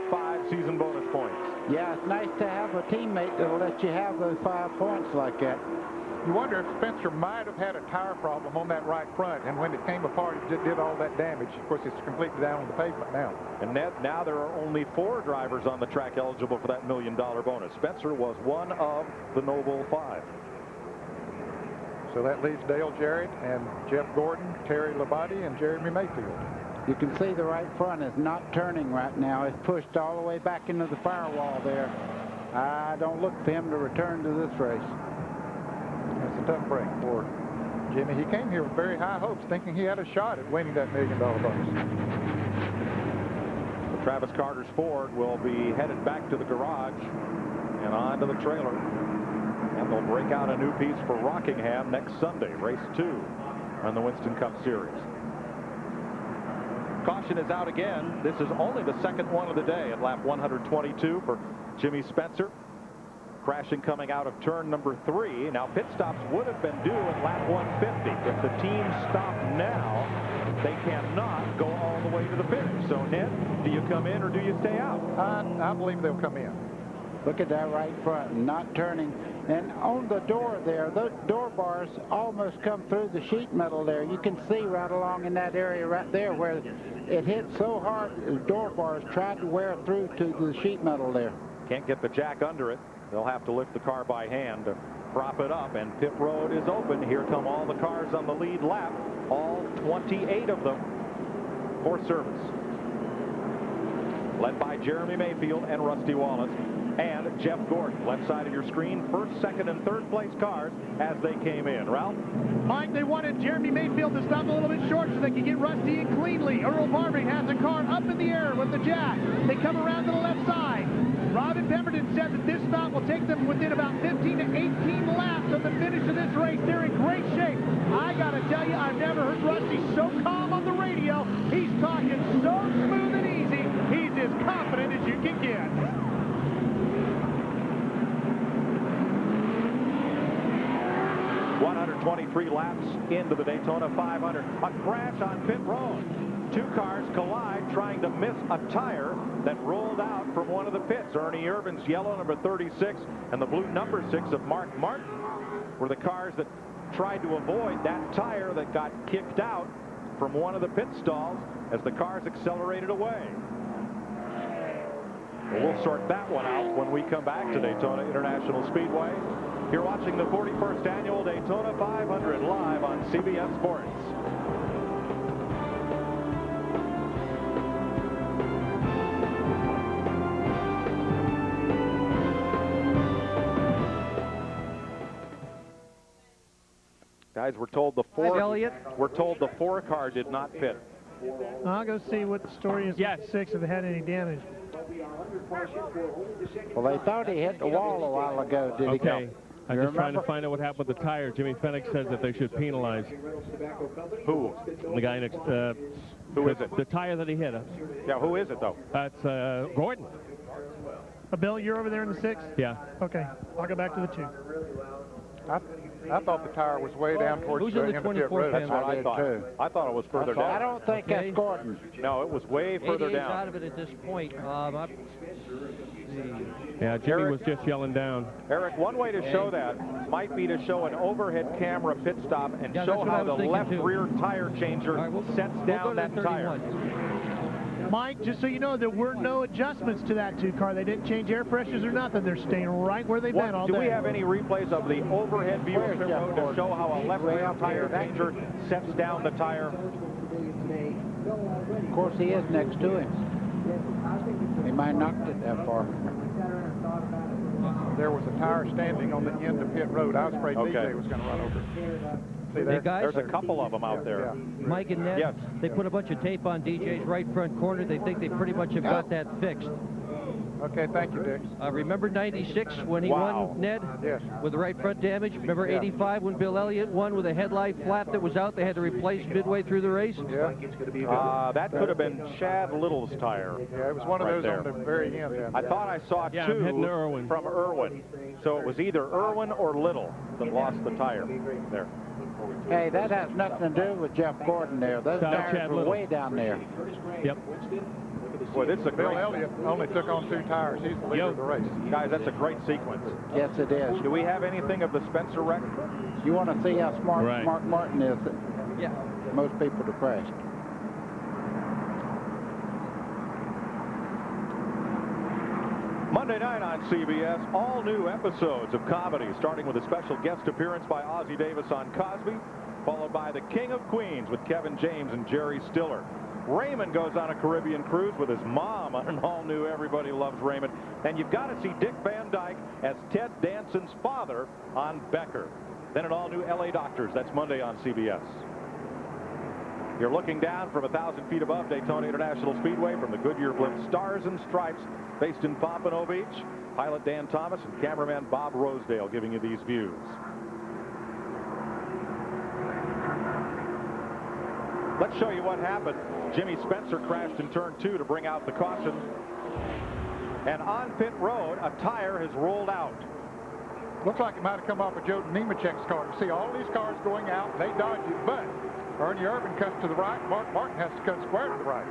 5 season bonus points. Yeah, it's nice to have a teammate that'll let you have those 5 points like that. You wonder if Spencer might have had a tire problem on that right front, and when it came apart, it just did all that damage. Of course, it's completely down on the pavement now. And now there are only 4 drivers on the track eligible for that $1 million bonus. Spencer was one of the Noble 5. So that leaves Dale Jarrett and Jeff Gordon, Terry Labonte, and Jeremy Mayfield. You can see the right front is not turning right now. It's pushed all the way back into the firewall there. I don't look for him to return to this race. That's a tough break for Jimmy. He came here with very high hopes, thinking he had a shot at winning that $1 million bonus. The Travis Carter's Ford will be headed back to the garage and onto the trailer. And they'll break out a new piece for Rockingham next Sunday, race 2 on the Winston Cup Series. Caution is out again. This is only the second one of the day at lap 122 for Jimmy Spencer. Crashing coming out of turn number 3. Now pit stops would have been due at lap 150. If the team stopped now, they cannot go all the way to the finish. So Ned, do you come in or do you stay out? I believe they'll come in. Look at that right front, not turning. And on the door there, those door bars almost come through the sheet metal there. You can see right along in that area right there where it hit so hard, the door bars tried to wear through to the sheet metal there. Can't get the jack under it. They'll have to lift the car by hand to prop it up, and pit road is open. Here come all the cars on the lead lap, all 28 of them for service. Led by Jeremy Mayfield and Rusty Wallace and Jeff Gordon. Left side of your screen, first, second, and third place cars as they came in. Ralph? Mike, they wanted Jeremy Mayfield to stop a little bit short so they could get Rusty in cleanly. Earl Barbering has the car up in the air with the jack. They come around to the left side. Robin Pemberton said that this stop will take them within about 15 to 18 laps of the finish of this race. They're in great shape. I got to tell you, I've never heard Rusty so calm on the radio. He's talking so smooth and easy. He's as confident as you can get. .123 laps into the Daytona 500. A crash on pit road. Two cars collide trying to miss a tire that rolled out from one of the pits. Ernie Irvin's yellow number 36 and the blue number 6 of Mark Martin were the cars that tried to avoid that tire that got kicked out from one of the pit stalls as the cars accelerated away. We'll sort that one out when we come back to Daytona International Speedway. You're watching the 41st Annual Daytona 500 live on CBS Sports. Guys, we're told the four car did not pit. I'll go see what the story is with 6 if it had any damage. Well, they thought he hit the wall a while ago, did he? Okay. I'm just trying to find out what happened with the tire. Jimmy Fennick says that they should penalize. Who? The guy next. Who is it? The tire that he hit. Yeah, who is it, though? That's Gordon. Bill, you're over there in the 6? Yeah. Okay, I'll go back to the 2. I thought the tire was way down towards the end of pit road. That's what I thought. I thought it was further down. I don't think that's Gordon. No, it was way further down. out of it at this point. Yeah, Jimmy was just yelling down. Eric, one way to show that might be to show an overhead camera pit stop and show how the left rear tire changer sets down that tire. Mike, just so you know, there were no adjustments to that 2 car. They didn't change air pressures or nothing. They're staying right where they've been all day. Do we have any replays of the overhead view of the road to show how a left rear tire changer sets down the tire? Of course, he is next to him. He might have knocked it that far. There was a tire standing on the end of pit road. I was afraid DJ was going to run over it. See there? Hey guys, there's a couple of them out there. Mike and Ned, yes. They put a bunch of tape on DJ's right front corner. They think they pretty much have got that fixed. Okay, thank you, Dick. Remember 96 when he won, Ned? Yes. With the right front damage? Remember 85 when Bill Elliott won with a headlight flap that was out? They had to replace midway through the race? Yeah. That could have been Chad Little's tire. Yeah, it was one of those there. on the very end. I thought I saw two from Irwin. So it was either Irwin or Little that lost the tire there. Hey, that has nothing to do with Jeff Gordon there. Those tires were way down there. Yep. Boy, this is a Bill Elliott only took on 2 tires. He's the leader of the race. Guys, that's a great sequence. Yes, it is. Do we have anything of the Spencer wreck? You want to see how smart Right. Mark Martin is? Yeah. Most people have crashed. Monday night on CBS, all new episodes of comedy, starting with a special guest appearance by Ozzie Davis on Cosby, followed by the King of Queens with Kevin James and Jerry Stiller. Raymond goes on a Caribbean cruise with his mom on an all-new Everybody Loves Raymond. And you've got to see Dick Van Dyke as Ted Danson's father on Becker. Then an all-new L.A. Doctors. That's Monday on CBS. You're looking down from 1,000 feet above Daytona International Speedway from the Goodyear blimp Stars and Stripes, based in Pompano Beach. Pilot Dan Thomas and cameraman Bob Rosedale giving you these views. Let's show you what happened. Jimmy Spencer crashed in turn 2 to bring out the caution. And on pit road, a tire has rolled out. Looks like it might have come off of Joe Nemechek's car. You see all these cars going out, they dodge it, but Ernie Irvin cuts to the right, Mark Martin has to cut square to the right.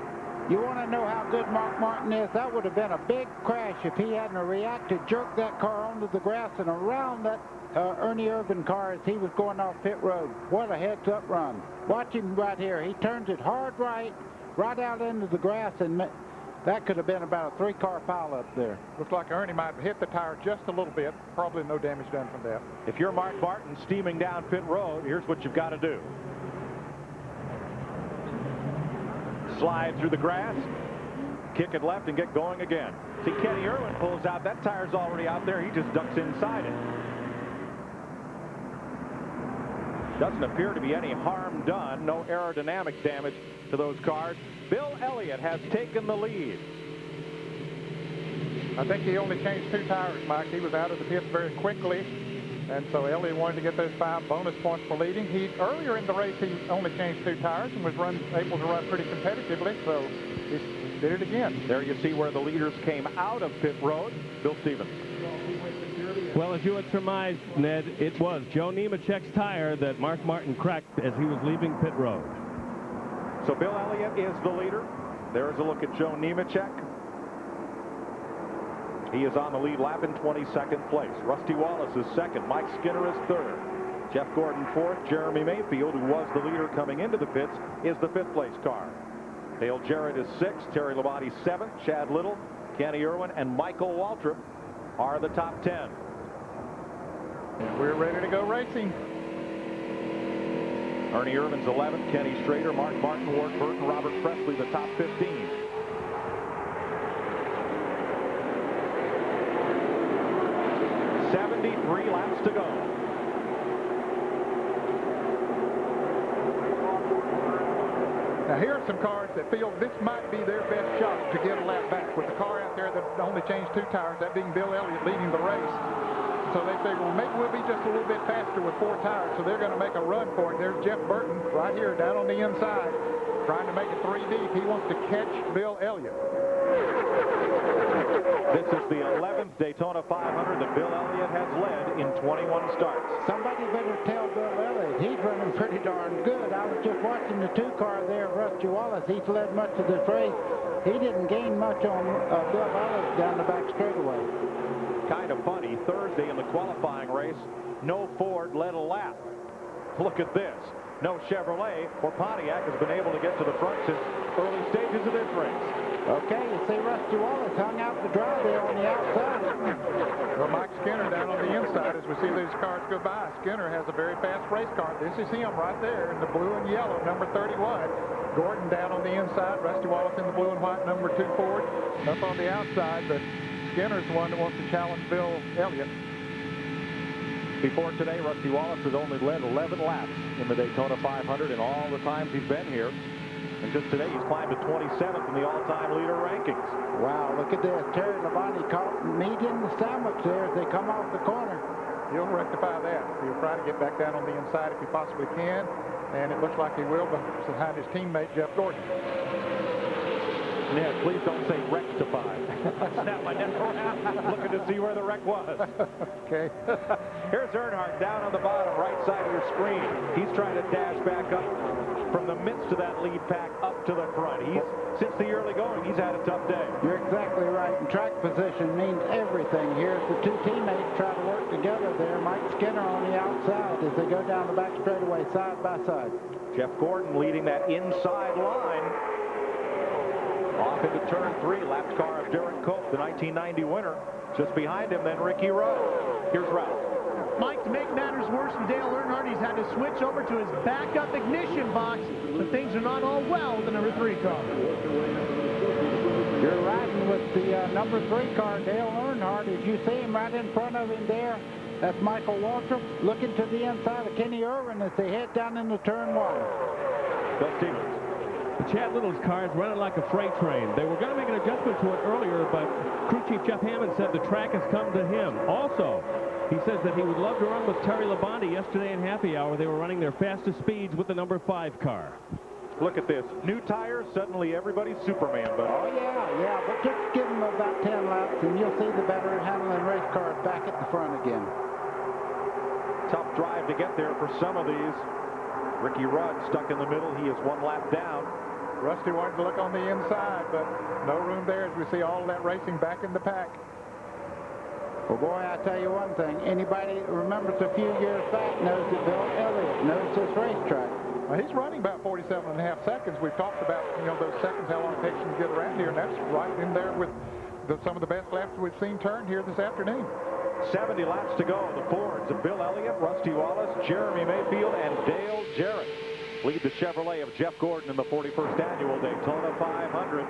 You want to know how good Mark Martin is? That would have been a big crash if he hadn't reacted, jerked that car onto the grass and around that Ernie Irvin car as he was going off pit road. What a heads-up run. Watch him right here. He turns it hard right out into the grass and That could have been about a 3-car pileup there. Looks like Ernie might have hit the tire just a little bit. Probably no damage done from that. If you're Mark Martin steaming down pit road, here's what you've got to do. Slide through the grass, kick it left, and get going again. See, Kenny Irwin pulls out. That tire's already out there. He just ducks inside it. Doesn't appear to be any harm done. No aerodynamic damage to those cars. Bill Elliott has taken the lead. I think he only changed 2 tires, Mike. He was out of the pits very quickly, and so Elliott wanted to get those 5 bonus points for leading. Earlier in the race, he only changed 2 tires and was able to run pretty competitively, so he did it again. There you see where the leaders came out of pit road. Bill Stevens. Well, as you had surmised, Ned, it was Joe Nemechek's tire that Mark Martin cracked as he was leaving pit road. So Bill Elliott is the leader. There's a look at Joe Nemechek. He is on the lead lap in 22nd place. Rusty Wallace is second. Mike Skinner is third. Jeff Gordon fourth. Jeremy Mayfield, who was the leader coming into the pits, is the 5th place car. Dale Jarrett is 6th. Terry Labonte 7th. Chad Little, Kenny Irwin, and Michael Waltrip are the top 10. And we're ready to go racing. Ernie Irvin's 11th. Kenny Strader, Mark Martin, Ward Burton, Robert Presley, the top 15. Three laps to go. Now here are some cars that feel this might be their best shot to get a lap back. With the car out there that only changed 2 tires, that being Bill Elliott leading the race. So they figure, well, maybe we'll be just a little bit faster with 4 tires, so they're going to make a run for it. There's Jeff Burton right here down on the inside, trying to make it 3 deep. He wants to catch Bill Elliott. This is the 11th Daytona 500 that Bill Elliott has led in 21 starts. Somebody better tell Bill Elliott. He's running pretty darn good. I was just watching the 2-car there of Rusty Wallace. He's led much of this race. He didn't gain much on Bill Elliott down the back straightaway. Kind of funny, Thursday in the qualifying race, no Ford led a lap. Look at this. No Chevrolet or Pontiac has been able to get to the front since early stages of this race. Okay, you see Rusty Wallace hung out to dry there on the outside. Well, Mike Skinner down on the inside as we see these cars go by. Skinner has a very fast race car. This is him right there in the blue and yellow, number 31. Gordon down on the inside. Rusty Wallace in the blue and white, number 2 Ford. Up on the outside, but Skinner's the one that wants to challenge Bill Elliott. Before today, Rusty Wallace has only led 11 laps in the Daytona 500 in all the times he's been here. And just today, he's climbed to 27th in the all-time leader rankings. Wow, look at this. Terry Labonte caught meat in the sandwich there as they come off the corner. He'll rectify that. He'll try to get back down on the inside if he possibly can. And it looks like he will behind his teammate, Jeff Gordon. Ned, please don't say rectify. I snap my neck around looking to see where the wreck was. Okay. Here's Earnhardt down on the bottom right side of your screen. He's trying to dash back up from the midst of that lead pack up to the front. Since the early going, he's had a tough day. You're exactly right. And track position means everything here. The 2 teammates try to work together there. Mike Skinner on the outside as they go down the back straightaway side by side. Jeff Gordon leading that inside line. Off into turn 3, lapped car of Derek Cope, the 1990 winner. Just behind him, then Ricky Rudd. Here's Ralph. Mike, to make matters worse for Dale Earnhardt, he's had to switch over to his backup ignition box, but things are not all well with the number 3 car. You're riding with the number 3 car, Dale Earnhardt. As you see him right in front of him there, that's Michael Waltrip looking to the inside of Kenny Irwin as they head down into turn 1. Bill Stevens. Chad Little's car is running like a freight train. They were going to make an adjustment to it earlier, but crew chief Jeff Hammond said the track has come to him. Also, he says that he would love to run with Terry Labonte yesterday in happy hour. They were running their fastest speeds with the number 5 car. Look at this. New tires, suddenly everybody's Superman. But oh, yeah. But just give them about 10 laps, and you'll see the better handling race cars back at the front again. Tough drive to get there for some of these. Ricky Rudd stuck in the middle. He is 1 lap down. Rusty wanted to look on the inside, but no room there as we see all of that racing back in the pack. Well, boy, I tell you one thing. Anybody who remembers a few years back knows that Bill Elliott knows this racetrack. Well, he's running about 47.5 seconds. We've talked about, those seconds, how long it takes him to get around here, and that's right in there with some of the best laps we've seen turned here this afternoon. 70 laps to go. The Fords of Bill Elliott, Rusty Wallace, Jeremy Mayfield, and Dale Jarrett lead the Chevrolet of Jeff Gordon in the 41st annual Daytona 500.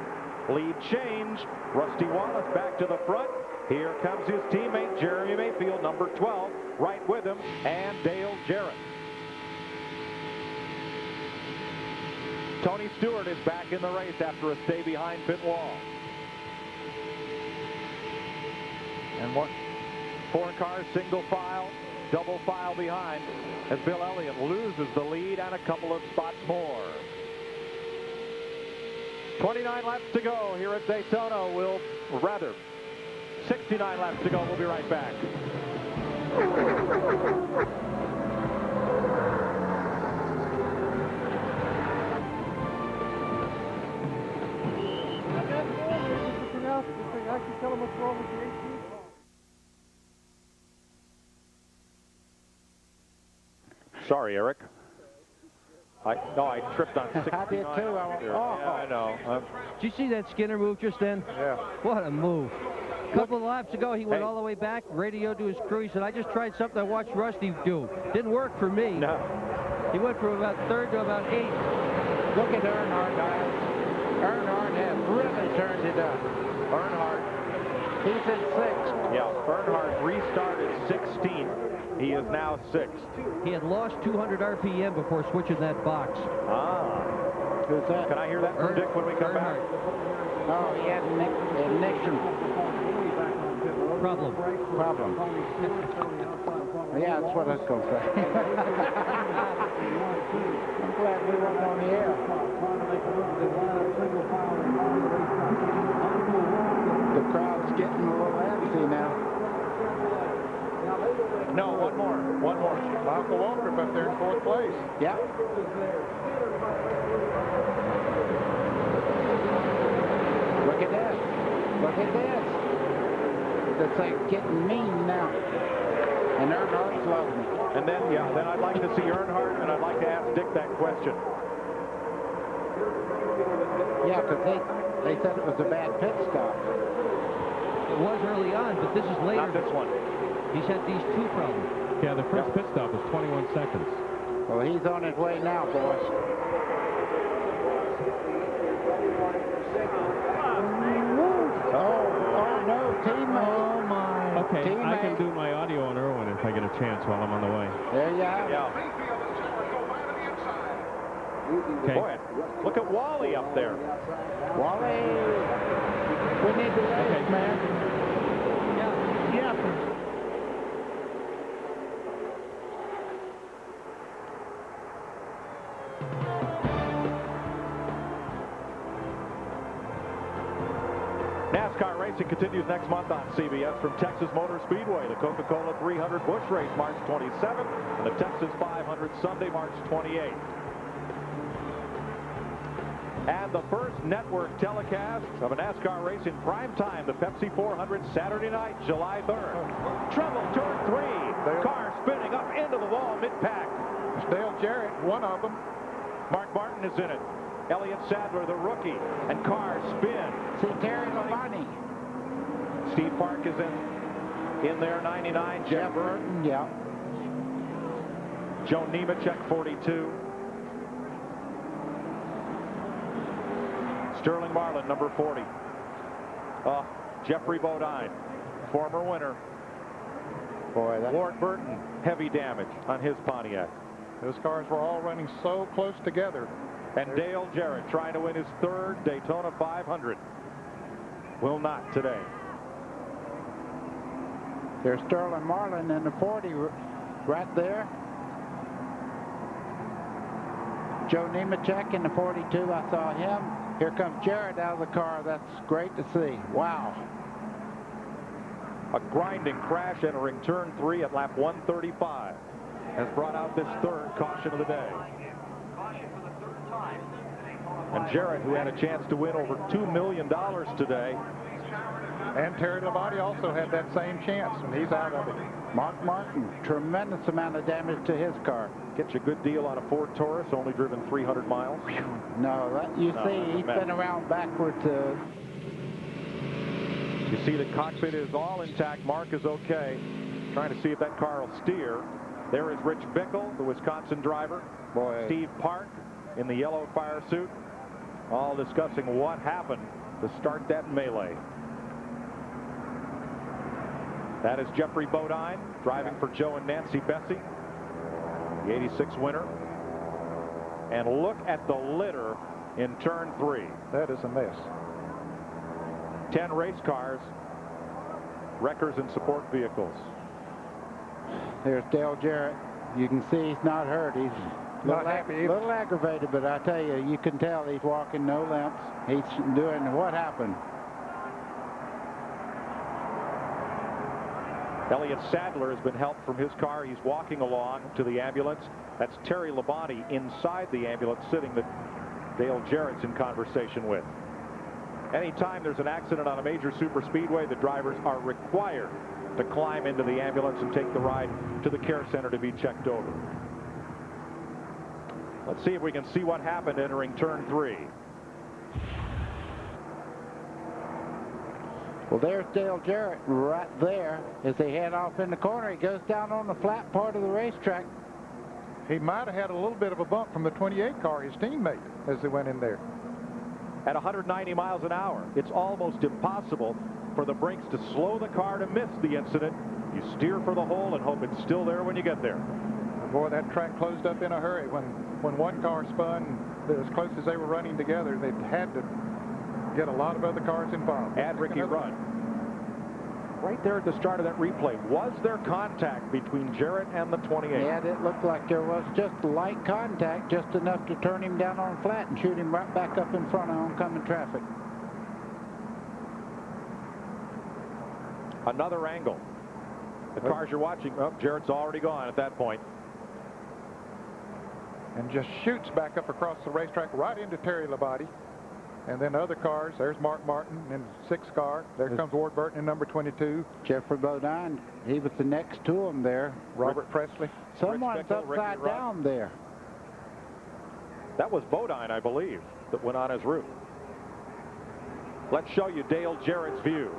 Lead change. Rusty Wallace back to the front. Here comes his teammate, Jeremy Mayfield, number 12, right with him, and Dale Jarrett. Tony Stewart is back in the race after a stay behind pit wall. And what? 4 cars, single file, double file behind, as Bill Elliott loses the lead and a couple of spots more. 29 laps to go here at Daytona. 69 laps to go. We'll be right back. I can tell him what's wrong with the 18. Sorry, Eric. I tripped on 69. I did too. Yeah, I know. Did you see that Skinner move just then? Yeah. What a move. A couple of laps ago, he went all the way back, radioed to his crew. He said, I just tried something I watched Rusty do. Didn't work for me. No. He went from about 3rd to about 8th. Look at Earnhardt, guys. Earnhardt has really turned it up. Earnhardt. He's in 6th. Yeah, Earnhardt restarted 16th. He is now 6th. He had lost 200 RPM before switching that box. Ah. Who's that? Can I hear that from Dick when we come back? Oh, he had an ignition problem. Yeah, that's what I was going to say. I'm glad we weren't on the air. The crowd's getting a little antsy now. No, one more. Michael Waltrip up there in 4th place. Yeah. Look at this. Look at this. It's like getting mean now. And Earnhardt's loving it. And then I'd like to see Earnhardt, and I'd like to ask Dick that question. Yeah, because they said it was a bad pit stop. It was early on, but this is later. Not this one. He's had these 2 problems. Yeah, the first pit stop was 21 seconds. Well, he's on his way now, boys. Oh, no, teammate. Oh, my. Okay, teammate. I can do my audio on Irwin if I get a chance while I'm on the way. There you have it. Okay. Boy, look at Wally up there. Wally, we need the race, man. Yeah. NASCAR racing continues next month on CBS from Texas Motor Speedway. The Coca-Cola 300 Busch Race March 27th and the Texas 500 Sunday, March 28th. And the first network telecast of a NASCAR race in prime time, the Pepsi 400 Saturday night, July 3rd. Trouble, turn 3. Car spinning up into the wall mid-pack. It's Dale Jarrett, one of them. Mark Martin is in it. Elliott Sadler, the rookie, and car spin. See Terry Labonte. Steve Park is in there, 99. Jeff Burton, yeah. Joe Nemechek, 42. Sterling Marlin, number 40. Jeffrey Bodine, former winner. Boy, Ward Burton, heavy damage on his Pontiac. Those cars were all running so close together. And Dale Jarrett trying to win his 3rd Daytona 500. Will not today. There's Sterling Marlin in the 40 right there. Joe Nemechek in the 42, I saw him. Here comes Jarrett out of the car. That's great to see. Wow. A grinding crash entering turn 3 at lap 135 has brought out this 3rd caution of the day. And Jarrett, who had a chance to win over $2 million today. And Terry Labonte also had that same chance, and he's out of it. Mark Martin, tremendous amount of damage to his car. get you a good deal on a Ford Taurus, only driven 300 miles? No, you No, see, that's a he's mess. been around backwards. You see the cockpit is all intact. Mark is okay. Trying to see if that car will steer. There is Rich Bickle, the Wisconsin driver. Boy. Steve Park in the yellow fire suit. All discussing what happened to start that melee. That is Jeffrey Bodine driving for Joe and Nancy Bessie, the '86 winner. And look at the litter in turn 3. That is a mess. 10 race cars, wreckers and support vehicles. There's Dale Jarrett. You can see he's not hurt. He's Not happy either. a little aggravated, but I tell you, you can tell he's walking no limps. He's doing what happened. Elliott Sadler has been helped from his car. He's walking along to the ambulance. That's Terry Labonte inside the ambulance sitting that Dale Jarrett's in conversation with. Anytime there's an accident on a major super speedway, the drivers are required to climb into the ambulance and take the ride to the care center to be checked over. Let's see if we can see what happened entering turn 3. Well, there's Dale Jarrett right there. As they head off in the corner, he goes down on the flat part of the racetrack. He might have had a little bit of a bump from the 28 car, his teammate, as they went in there. At 190 miles an hour, it's almost impossible for the brakes to slow the car to miss the incident. You steer for the hole and hope it's still there when you get there. Boy, that track closed up in a hurry. When one car spun, as close as they were running together, they had to get a lot of other cars involved. Add Ricky Rudd. Right there at the start of that replay, was there contact between Jarrett and the 28? Yeah, it looked like there was just light contact, just enough to turn him down on flat and shoot him right back up in front of oncoming traffic. Another angle. The cars you're watching, oh, Jarrett's already gone at that point. And just shoots back up across the racetrack right into Terry Labonte. And then other cars, there's Mark Martin in the 6th car. There comes Ward Burton in number 22. Jeffrey Bodine, he was the next to him there. Robert Presley. Someone's upside down there. That was Bodine, I believe, that went on his route. Let's show you Dale Jarrett's view.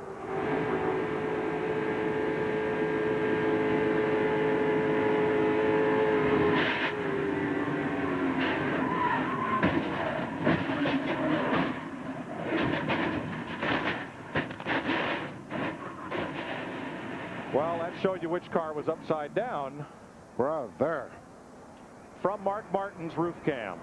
Well, that showed you which car was upside down. Brother. From Mark Martin's roof cam.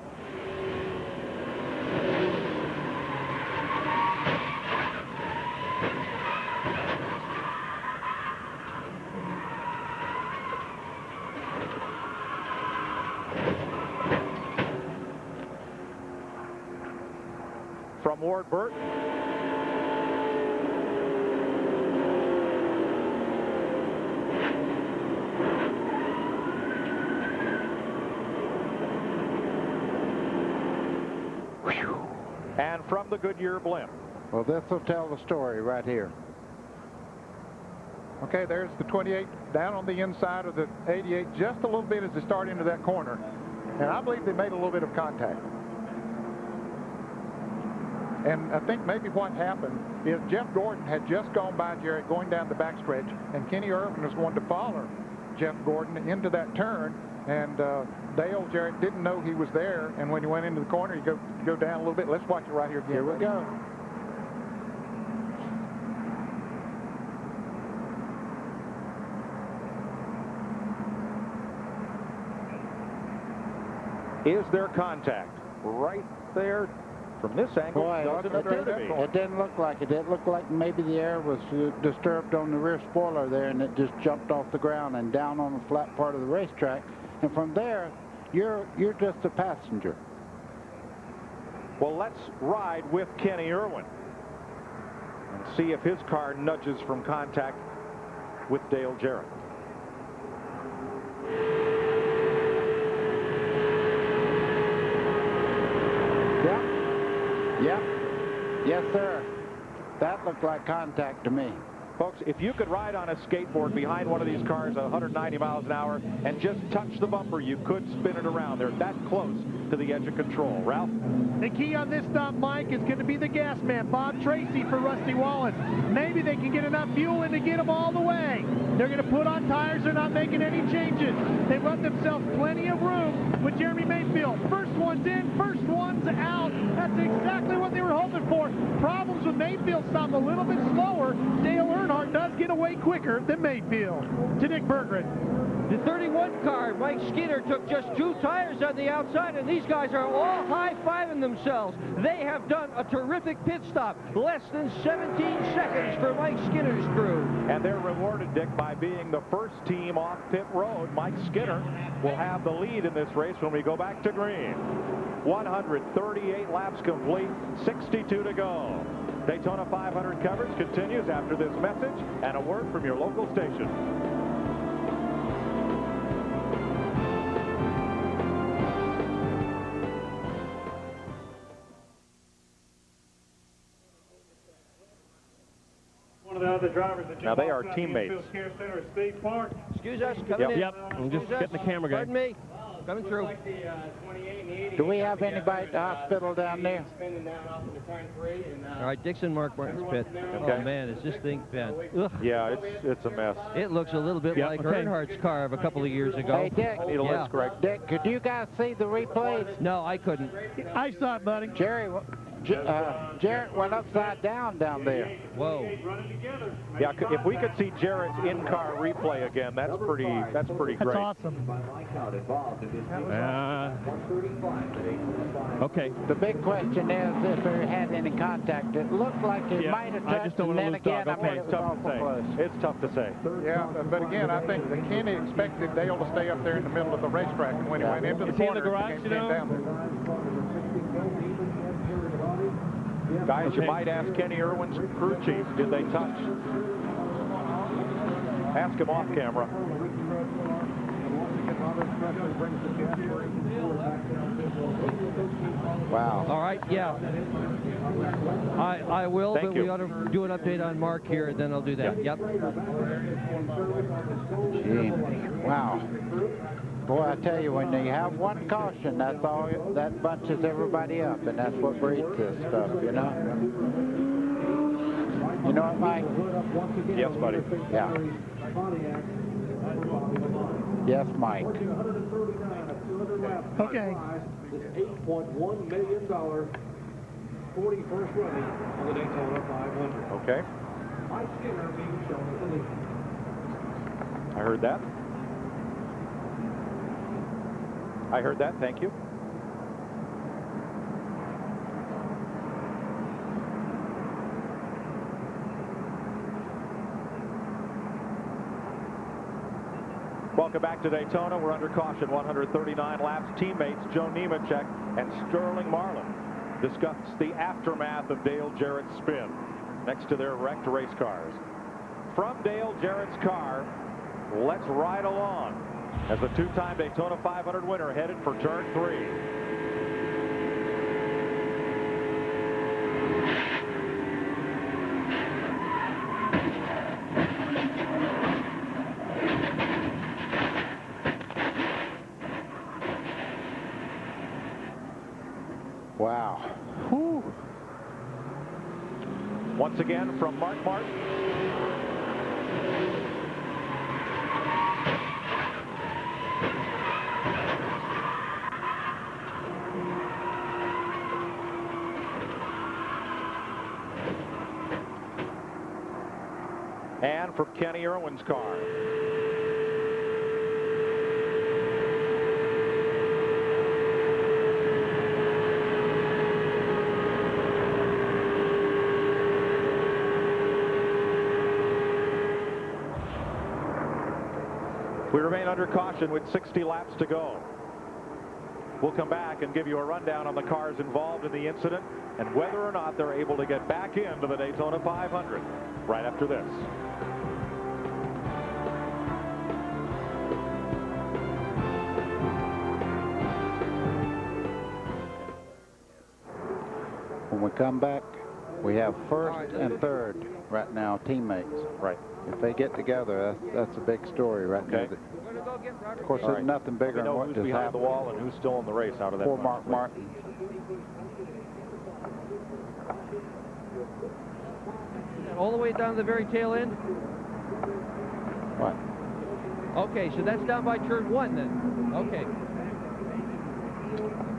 From Ward Burton. And from the Goodyear blimp. Well, this will tell the story right here. Okay, there's the 28 down on the inside of the 88 just a little bit as they start into that corner. And I believe they made a little bit of contact. And I think maybe what happened is Jeff Gordon had just gone by Jarrett going down the backstretch, and Kenny Irvin was going to follow Jeff Gordon into that turn. And Dale Jarrett didn't know he was there, and when he went into the corner, he go down a little bit. Let's watch it right here again. Here we go. Is there contact? Right there from this angle. Boy, doesn't appear to be. it didn't look like it. It looked like maybe the air was disturbed on the rear spoiler there, and it just jumped off the ground and down on the flat part of the racetrack. And from there, you're just a passenger. Well, let's ride with Kenny Irwin and see if his car nudges from contact with Dale Jarrett. Yep. Yes, sir. That looked like contact to me. Folks, if you could ride on a skateboard behind one of these cars at 190 miles an hour and just touch the bumper, you could spin it around. They're that close to the edge of control. Ralph? The key on this stop, Mike, is going to be the gas man, Bob Tracy, for Rusty Wallace. Maybe they can get enough fuel in to get them all the way. They're going to put on tires. They're not making any changes. They've left themselves plenty of room with Jeremy Mayfield. First one's in, first one's out. That's exactly what they were hoping for. Problems with Mayfield stopped a little bit slower. Dale Earnhardt does get away quicker than Mayfield. To Dick Berggren. The 31 car, Mike Skinner, took just 2 tires on the outside, and these guys are all high-fiving themselves. They have done a terrific pit stop. Less than 17 seconds for Mike Skinner's crew. And they're rewarded, Dick, by being the first team off pit road. Mike Skinner will have the lead in this race when we go back to green. 138 laps complete, 62 to go. Daytona 500 coverage continues after this message and a word from your local station. The drivers that now they are teammates. Excuse us, coming in. Yep, I'm just getting the camera going. Pardon me, coming through. Do we have anybody at the hospital down there? All right, Dixon, Mark Martin's pit. Okay. Oh man, is this thing bad? Ugh. Yeah, it's a mess. It looks a little bit like Earnhardt's car of a couple of years ago. Hey, Dick. Yeah. Dick, could you guys see the replays? No, I couldn't. I saw it, buddy. Jarrett went upside down there. Whoa. Yeah, if we could see Jarrett's in-car replay again, that's pretty great. That's awesome. Okay. The big question is if there had any contact. It looked like it might have touched, and then again, I mean, it was awful close. It's tough to say. Yeah, but again, I think that Kenny expected Dale to stay up there in the middle of the racetrack, and when he went into the corner, he came down there. Guys, you might ask Kenny Irwin's crew chief, did they touch? Ask him off camera. Wow. All right, yeah. I will, Thank but you. we ought to do an update on Mark here, and then I'll do that. Yep. Gee, wow. Boy, I tell you, when you have one caution, that's all that bunches everybody up, and that's what breeds this stuff, you know? You know what, Mike? Yes, buddy. Yeah. Yes, Mike. Okay. This $8.1 million 41st running on the Daytona 500. Okay. Mike Skinner being shown as the lead. I heard that. I heard that. Thank you. Welcome back to Daytona. We're under caution, 139 laps. Teammates Joe Nemechek and Sterling Marlin discuss the aftermath of Dale Jarrett's spin next to their wrecked race cars. From Dale Jarrett's car, let's ride along as the two-time Daytona 500 winner headed for turn 3. Wow. Whew. Once again from Mark Martin. And from Kenny Irwin's car. We remain under caution with 60 laps to go. We'll come back and give you a rundown on the cars involved in the incident and whether or not they're able to get back into the Daytona 500 right after this. When we come back, We have first and third right now, teammates. Right. If they get together, that's a big story right now. Of course, there's nothing bigger than what who's just behind happened. the wall and who's still in the race out of that. Poor Mark Martin. All the way down to the very tail end? What? Okay, so that's down by turn 1 then. Okay.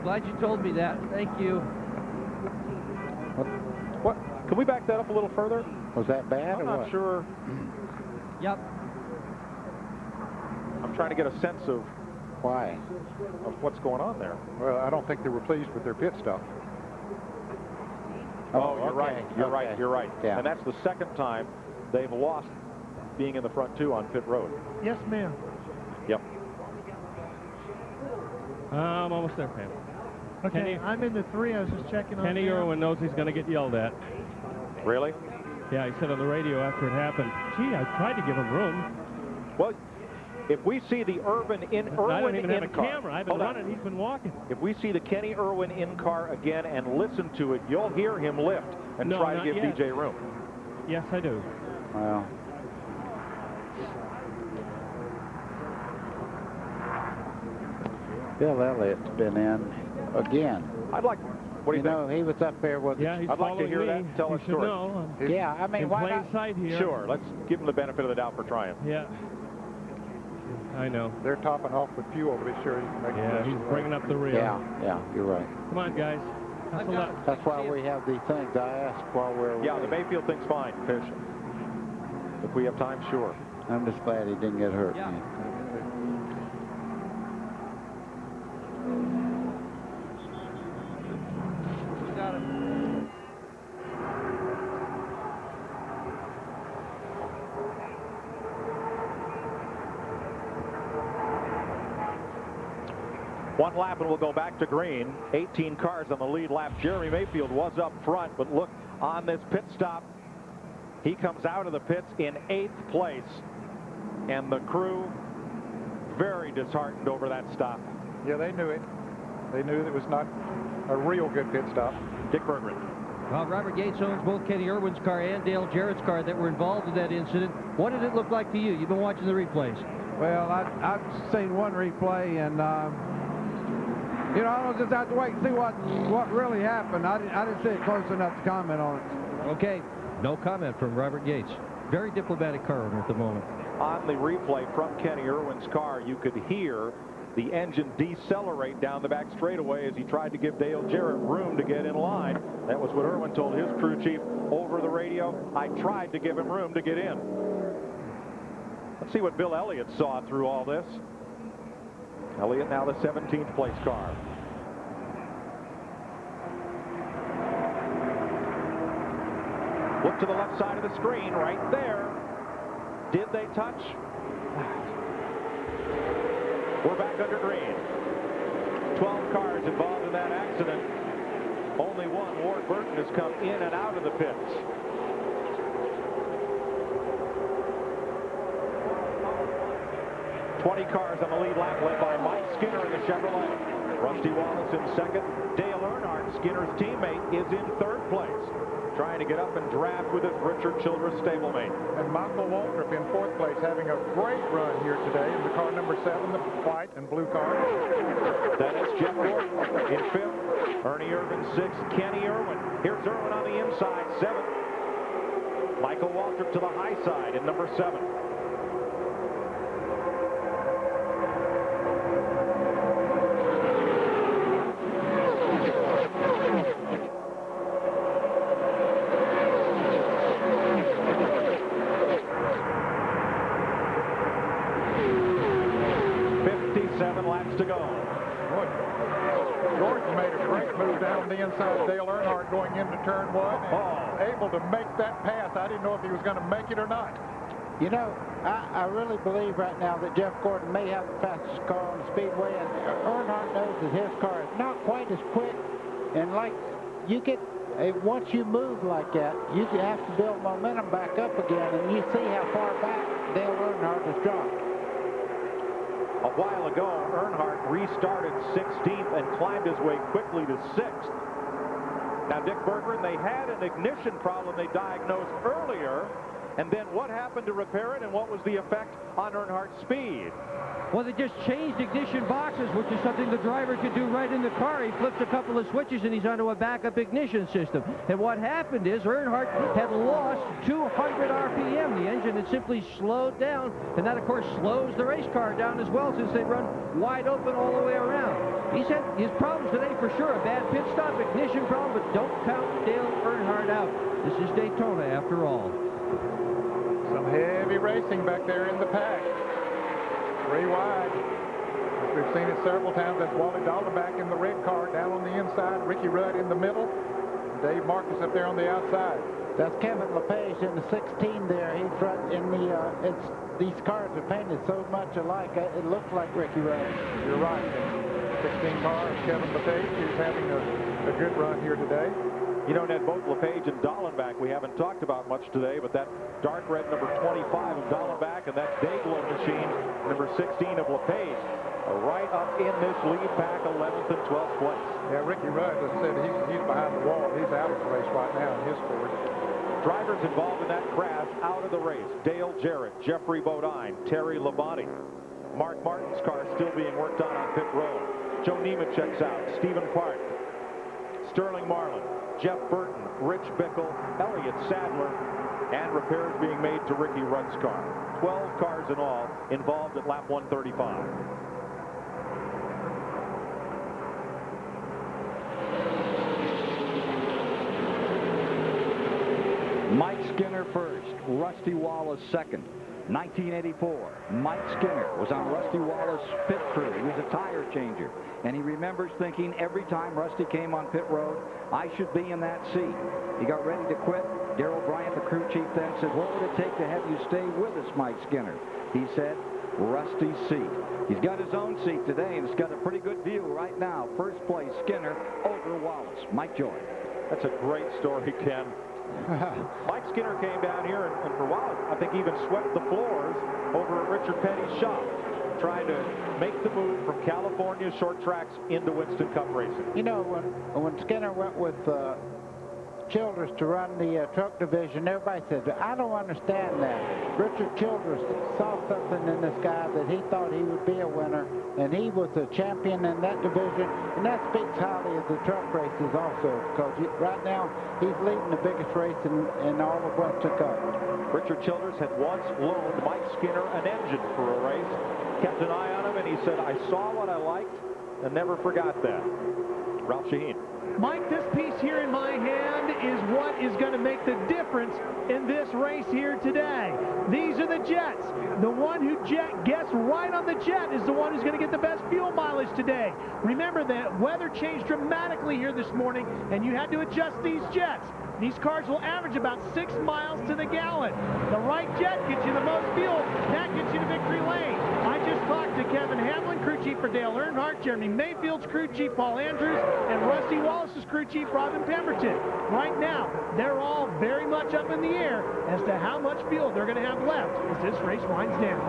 Glad you told me that. Thank you. What? Can we back that up a little further? Was that bad I'm or not what? sure. Yep. I'm trying to get a sense of why, of what's going on there. Well, I don't think they were pleased with their pit stop. Oh, you're okay, right. You're okay. right. You're right. Yeah. And that's the second time they've lost being in the front 2 on pit road. Yes, ma'am. Yep. I'm almost there, Pam. Okay, Kenny, I'm in the 3. I was just checking on Kenny them. Irwin knows he's going to get yelled at. Really? Yeah, he said on the radio after it happened, gee, I tried to give him room. Well, if we see the Irwin I don't even have a in-car. camera. I've been running. He's been walking. If we see the Kenny Irwin in-car again and listen to it, you'll hear him lift and No, try to not give yet. DJ room. Yes, I do. Well, Bill Elliott's been in again. I'd like, what do you think? know, he was up there with Yeah, he's I'd like to following hear me. that and tell You a should story. know. Yeah, I mean, in why plain not? sight here. Sure, let's give him the benefit of the doubt for trying. Yeah. I know. They're topping off with fuel to be sure he can make Yeah, the he's bringing up the rear. Yeah, you're right. Come on, guys. That's a lot. That's why we have these things I ask while we're Yeah, the away. Mayfield thing's fine. If we have time, sure. I'm just glad he didn't get hurt. Yeah. Man. Got it. One lap and we'll go back to green. 18 cars on the lead lap. Jeremy Mayfield was up front, but look on this pit stop. He comes out of the pits in 8th place, and the crew very disheartened over that stop. Yeah, they knew it. They knew it was not a real good pit stop. Dick Berggren. Well, Robert Gates owns both Kenny Irwin's car and Dale Jarrett's car that were involved in that incident. What did it look like to you? You've been watching the replays. Well, I've seen one replay, and you know, I'll just have to wait and see what really happened. I didn't see it close enough to comment on it. Okay, no comment from Robert Gates. Very diplomatic car owner at the moment. On the replay from Kenny Irwin's car, you could hear the engine decelerate down the back straightaway as he tried to give Dale Jarrett room to get in line. That was what Irwin told his crew chief over the radio. I tried to give him room to get in. Let's see what Bill Elliott saw through all this. Elliott now the 17th place car. Look to the left side of the screen right there. Did they touch? We're back under green. 12 cars involved in that accident. Only one, Ward Burton, has come in and out of the pits. "20 cars on the lead lap, led by Mike Skinner in the Chevrolet. Rusty Wallace in second. Dale Earnhardt, Skinner's teammate, is in 3rd place, trying to get up and draft with his Richard Childress stablemate. And Michael Waltrip in 4th place, having a great run here today in the car number 7, the white and blue car. Then it's Jeff Gordon in 5th. Ernie Irvin 6th. Kenny Irwin. Here's Irwin on the inside, 7th. Michael Waltrip to the high side in number 7. Laps to go. Gordon made a great move down the inside of Dale Earnhardt going into turn 1 and able to make that pass. I didn't know if he was going to make it or not. You know, I really believe right now that Jeff Gordon may have the fastest car on the speedway, and Earnhardt knows that his car is not quite as quick. And like you get, once you move like that, you have to build momentum back up again, and you see how far back Dale Earnhardt has dropped. A while ago, Earnhardt restarted 16th and climbed his way quickly to 6th. Now, Dick Bergeron, they had an ignition problem they diagnosed earlier. And then what happened to repair it, and what was the effect on Earnhardt's speed? Well, they just changed ignition boxes, which is something the driver could do right in the car. He flips a couple of switches, and he's onto a backup ignition system. And what happened is Earnhardt had lost 200 RPM. The engine had simply slowed down, and that, of course, slows the race car down as well, since they run wide open all the way around. He's had his problems today for sure. A bad pit stop, ignition problem, but don't count Dale Earnhardt out. This is Daytona after all. Some heavy racing back there in the pack. 3 wide. We've seen it several times. That's Wally Dallenbach in the red car down on the inside. Ricky Rudd in the middle. Dave Marcus up there on the outside. That's Kevin LePage in the 16 there. He's right in the, these cars are painted so much alike, it looks like Ricky Rudd. You're right. 16 car, Kevin LePage. He's having a good run here today. You know, Ned, both LePage and Dallenbach we haven't talked about much today, but that dark red number 25 of Dallenbach and that Dayglow machine number 16 of LePage are right up in this lead pack, 11th and 12th place. Yeah, Ricky Rudd has said he's behind the wall. He's out of the race right now in his Ford. Drivers involved in that crash out of the race: Dale Jarrett, Jeffrey Bodine, Terry Labonte. Mark Martin's car still being worked on pit road. Joe Nemechek's out. Stephen Park, Sterling Marlin, Jeff Burton, Rich Bickle, Elliott Sadler, and repairs being made to Ricky Rudd's car. 12 cars in all involved at lap 135. Mike Skinner first, Rusty Wallace second. 1984, Mike Skinner was on Rusty Wallace's pit crew. He was a tire changer, and he remembers thinking every time Rusty came on pit road, I should be in that seat. He got ready to quit. Darrell Bryant, the crew chief, then said, what would it take to have you stay with us, Mike Skinner? He said, Rusty's seat. He's got his own seat today, and it's got a pretty good view right now. First place, Skinner over Wallace. Mike Joy. That's a great story, Ken. Mike Skinner came down here and for a while, I think, even swept the floors over at Richard Petty's shop, trying to make the move from California short tracks into Winston Cup racing. You know, when Skinner went with Childress to run the truck division, everybody said, I don't understand that. Richard Childress saw something in this guy that he thought he would be a winner, and he was a champion in that division, and that speaks highly of the truck races also, because right now he's leading the biggest race in all of Winston Cup. Richard Childress had once loaned Mike Skinner an engine for a race, kept an eye on him, and he said, I saw what I liked and never forgot that. Ralph Shaheen. Mike, this piece here in my hand is what is going to make the difference in this race here today. These are the jets. The one who gets right on the jet is the one who's going to get the best fuel mileage today. Remember, the weather changed dramatically here this morning, and you had to adjust these jets. These cars will average about 6 miles to the gallon. The right jet gets you the most fuel. That gets you to victory lane. I just talked to Kevin Hamlin, crew chief for Dale Earnhardt, Jeremy Mayfield's crew chief Paul Andrews, and Rusty Wallace's crew chief Robin Pemberton. Right now, they're all very much up in the air as to how much fuel they're going to have left as this race winds down.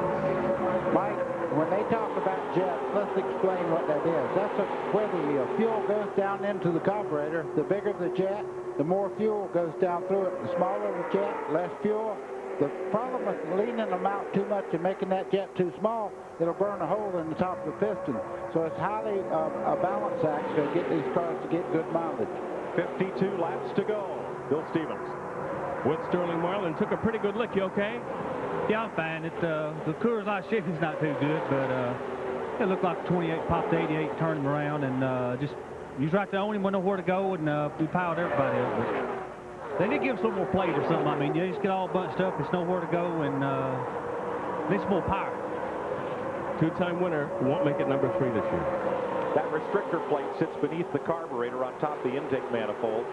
Mike, when they talk about jets, let's explain what that is. That's where the fuel goes down into the carburetor. The bigger the jet, the more fuel goes down through it. The smaller the jet, less fuel. The problem with leaning them out too much and making that jet too small, it'll burn a hole in the top of the piston. So it's highly a balance act to get these cars to get good mileage. 52 laps to go. Bill Stevens. With Sterling Marlin, took a pretty good lick. You okay? Yeah, I'm fine. The Coors Light shifting's not too good, but it looked like 28 popped 88, turned him around, and just he was right there on him, wouldn't know where to go, and we piled everybody up. They need to give him some more plate or something. I mean, you just get all bunched up, it's nowhere to go, and need some more power. Two-time winner won't make it number 3 this year. That restrictor plate sits beneath the carburetor on top of the intake manifold.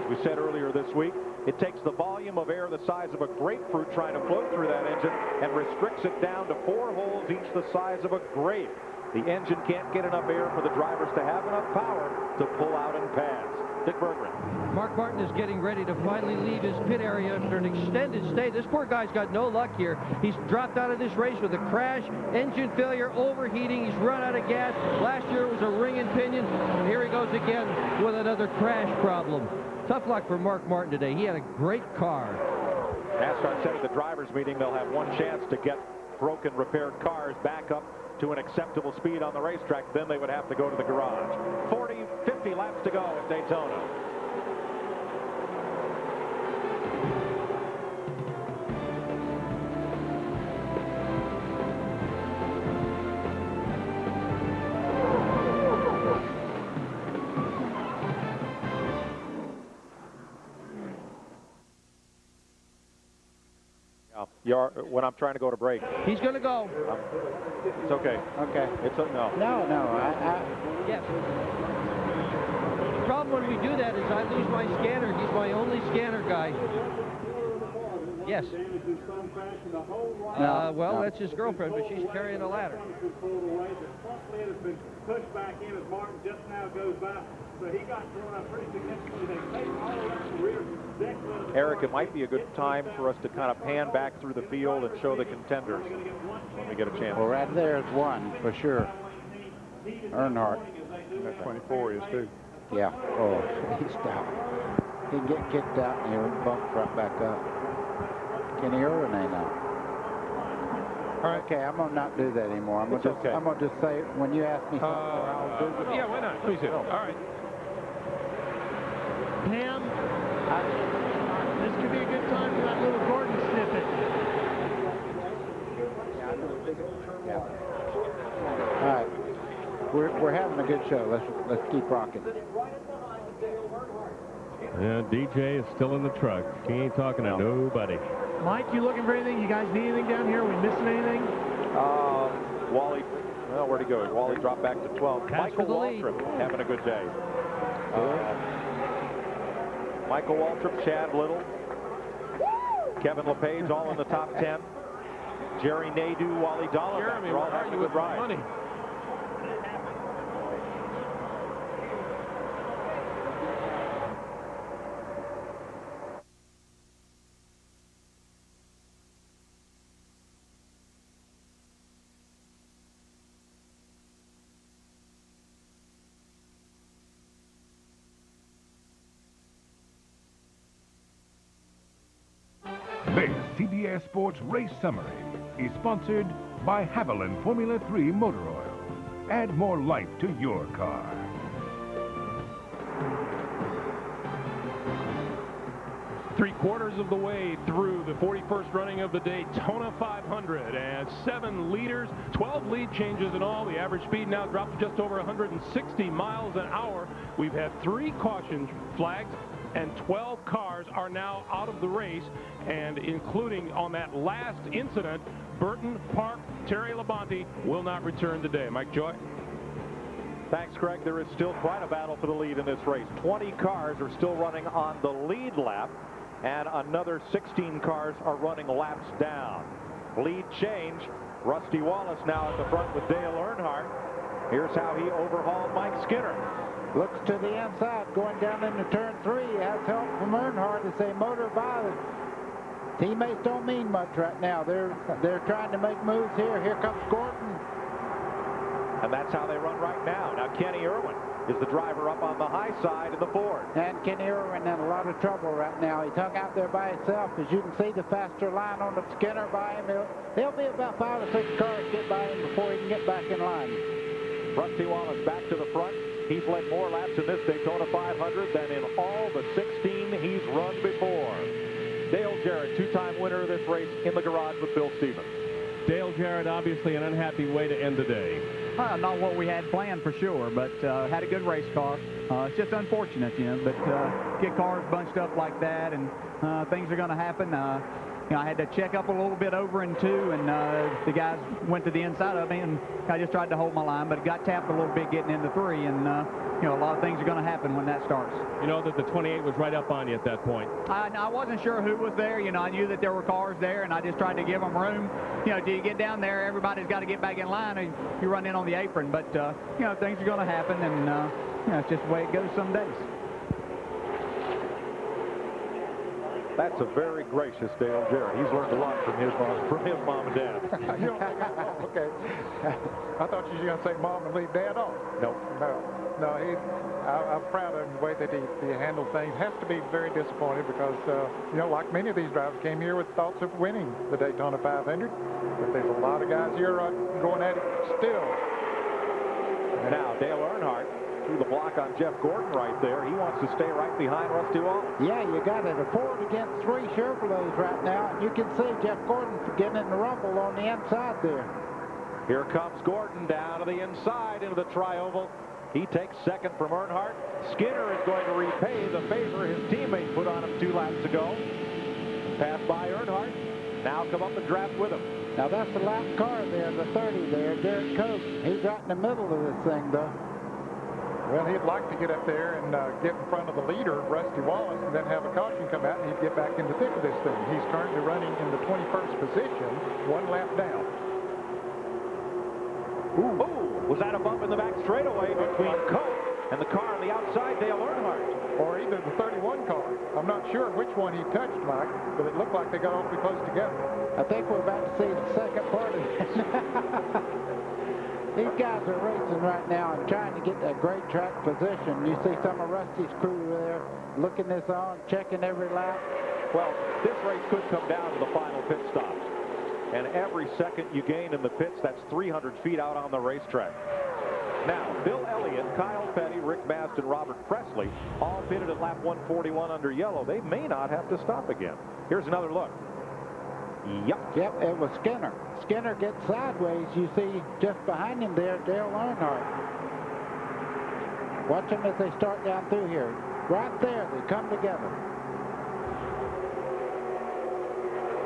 As we said earlier this week, it takes the volume of air the size of a grapefruit trying to float through that engine and restricts it down to 4 holes, each the size of a grape. The engine can't get enough air for the drivers to have enough power to pull out and pass. Dick Bergeron. Mark Martin is getting ready to finally leave his pit area after an extended stay. This poor guy's got no luck here. He's dropped out of this race with a crash, engine failure, overheating. He's run out of gas. Last year it was a ring and pinion, and here he goes again with another crash problem. Tough luck for Mark Martin today. He had a great car. NASCAR said at the drivers' meeting they'll have one chance to get broken, repaired cars back up to an acceptable speed on the racetrack. Then they would have to go to the garage. 40, 50 laps to go at Daytona. When I'm trying to go to break. He's going to go. It's okay. Okay. It's no. No. Yes. The problem when we do that is I lose my scanner. He's my only scanner guy. Yes. Well, that's his girlfriend, but she's carrying a ladder. Pushed back in as Martin just now goes by. So he got thrown out pretty significantly. They take all around the rear. Eric, it might be a good time for us to kind of pan back through the field and show the contenders when we get a chance. Well, right there is one for sure. Earnhardt. That 24 is too. Yeah. Oh, he's down. He can get kicked out and he'll bump right back up. Kenny Irwin ain't out. All right. Okay, I'm gonna not do that anymore. I'm gonna just say when you ask me something, I'll do it. Yeah, why not? Please do. All right. Pam, this could be a good time for that little Gordon snippet. Yeah. All right. We're having a good show. Let's keep rocking. Yeah, DJ is still in the truck. He ain't talking to nobody. Mike, you looking for anything? You guys need anything down here? Are we missing anything? Wally, well, where'd he go? Wally dropped back to 12. Michael Waltrip having a good day. Michael Waltrip, Chad Little, Kevin LePage, all in the top 10. Jerry Nadeau, Wally Dollar, they're all having a good ride. Money. This CBS Sports Race Summary is sponsored by Haviland Formula 3 Motor Oil. Add more life to your car. Three-quarters of the way through the 41st running of the Daytona 500, and 7 leaders, 12 lead changes in all. The average speed now dropped to just over 160 miles an hour. We've had 3 cautions flagged, and 12 cars are now out of the race, and including on that last incident, Burton, Park, Terry Labonte will not return today. Mike Joy. Thanks, Greg. There is still quite a battle for the lead in this race. 20 cars are still running on the lead lap, and another 16 cars are running laps down. Lead change. Rusty Wallace now at the front with Dale Earnhardt. Here's how he overhauled Mike Skinner. Looks to the inside, going down into turn 3. Has help from Earnhardt as they motor by. Teammates don't mean much right now. They're trying to make moves here. Here comes Gordon. And that's how they run right now. Now Kenny Irwin is the driver up on the high side in the Ford. And Kenny Irwin in a lot of trouble right now. He's hung out there by himself. As you can see, the faster line on the Skinner by him. He'll be about 5 or 6 cars get by him before he can get back in line. Rusty Wallace back to the front. He's led more laps in this Daytona 500 than in all the 16 he's run before. Dale Jarrett, 2-time winner of this race, in the garage with Bill Stevens. Dale Jarrett, obviously an unhappy way to end the day. Not what we had planned for sure, but had a good race car. It's just unfortunate, you know, but get cars bunched up like that, and things are going to happen. You know, I had to check up a little bit over in 2, and the guys went to the inside of me, and I just tried to hold my line, but got tapped a little bit getting into 3, and you know, a lot of things are going to happen when that starts. You know that the 28 was right up on you at that point. I wasn't sure who was there. You know, I knew that there were cars there, and I just tried to give them room. You know, till you get down there, everybody's got to get back in line, and you run in on the apron. But, you know, things are going to happen, and, you know, it's just the way it goes some days. That's a very gracious Dale Jarrett. He's learned a lot from his mom and dad. Okay. I thought you were going to say mom and leave dad off. No. No. No, I'm proud of the way that he handled things. Has to be very disappointed because, you know, like many of these drivers came here with thoughts of winning the Daytona 500. But there's a lot of guys here going at it still. And now Dale Earnhardt threw the block on Jeff Gordon right there. He wants to stay right behind Rusty Wallace. Yeah, you got it. A Ford against 3 Chevrolets right now. And you can see Jeff Gordon getting in the rumble on the inside there. Here comes Gordon down to the inside into the tri-oval. He takes second from Earnhardt. Skinner is going to repay the favor his teammate put on him 2 laps ago. Passed by Earnhardt. Now come up the draft with him. Now that's the lap car there, the 30 there, Derek Cope. He's right in the middle of this thing, though. Well, he'd like to get up there and get in front of the leader, Rusty Wallace, and then have a caution come out and he'd get back in the thick of this thing. He's currently running in the 21st position, 1 lap down. Ooh, was that a bump in the back straightaway between Cope and the car on the outside, Dale Earnhardt? Or either the 31 car. I'm not sure which one he touched, Mike, but it looked like they got awfully close together. I think we're about to see the second part of this. These guys are racing right now and trying to get a great track position. You see some of Rusty's crew there looking this on, checking every lap. Well, this race could come down to the final pit stops. And every second you gain in the pits, that's 300 feet out on the racetrack. Now, Bill Elliott, Kyle Petty, Rick Mast, and Robert Presley all pitted at lap 141 under yellow. They may not have to stop again. Here's another look. Yep, it was Skinner. Skinner gets sideways. You see just behind him there, Dale Earnhardt. Watch them as they start down through here. Right there, they come together.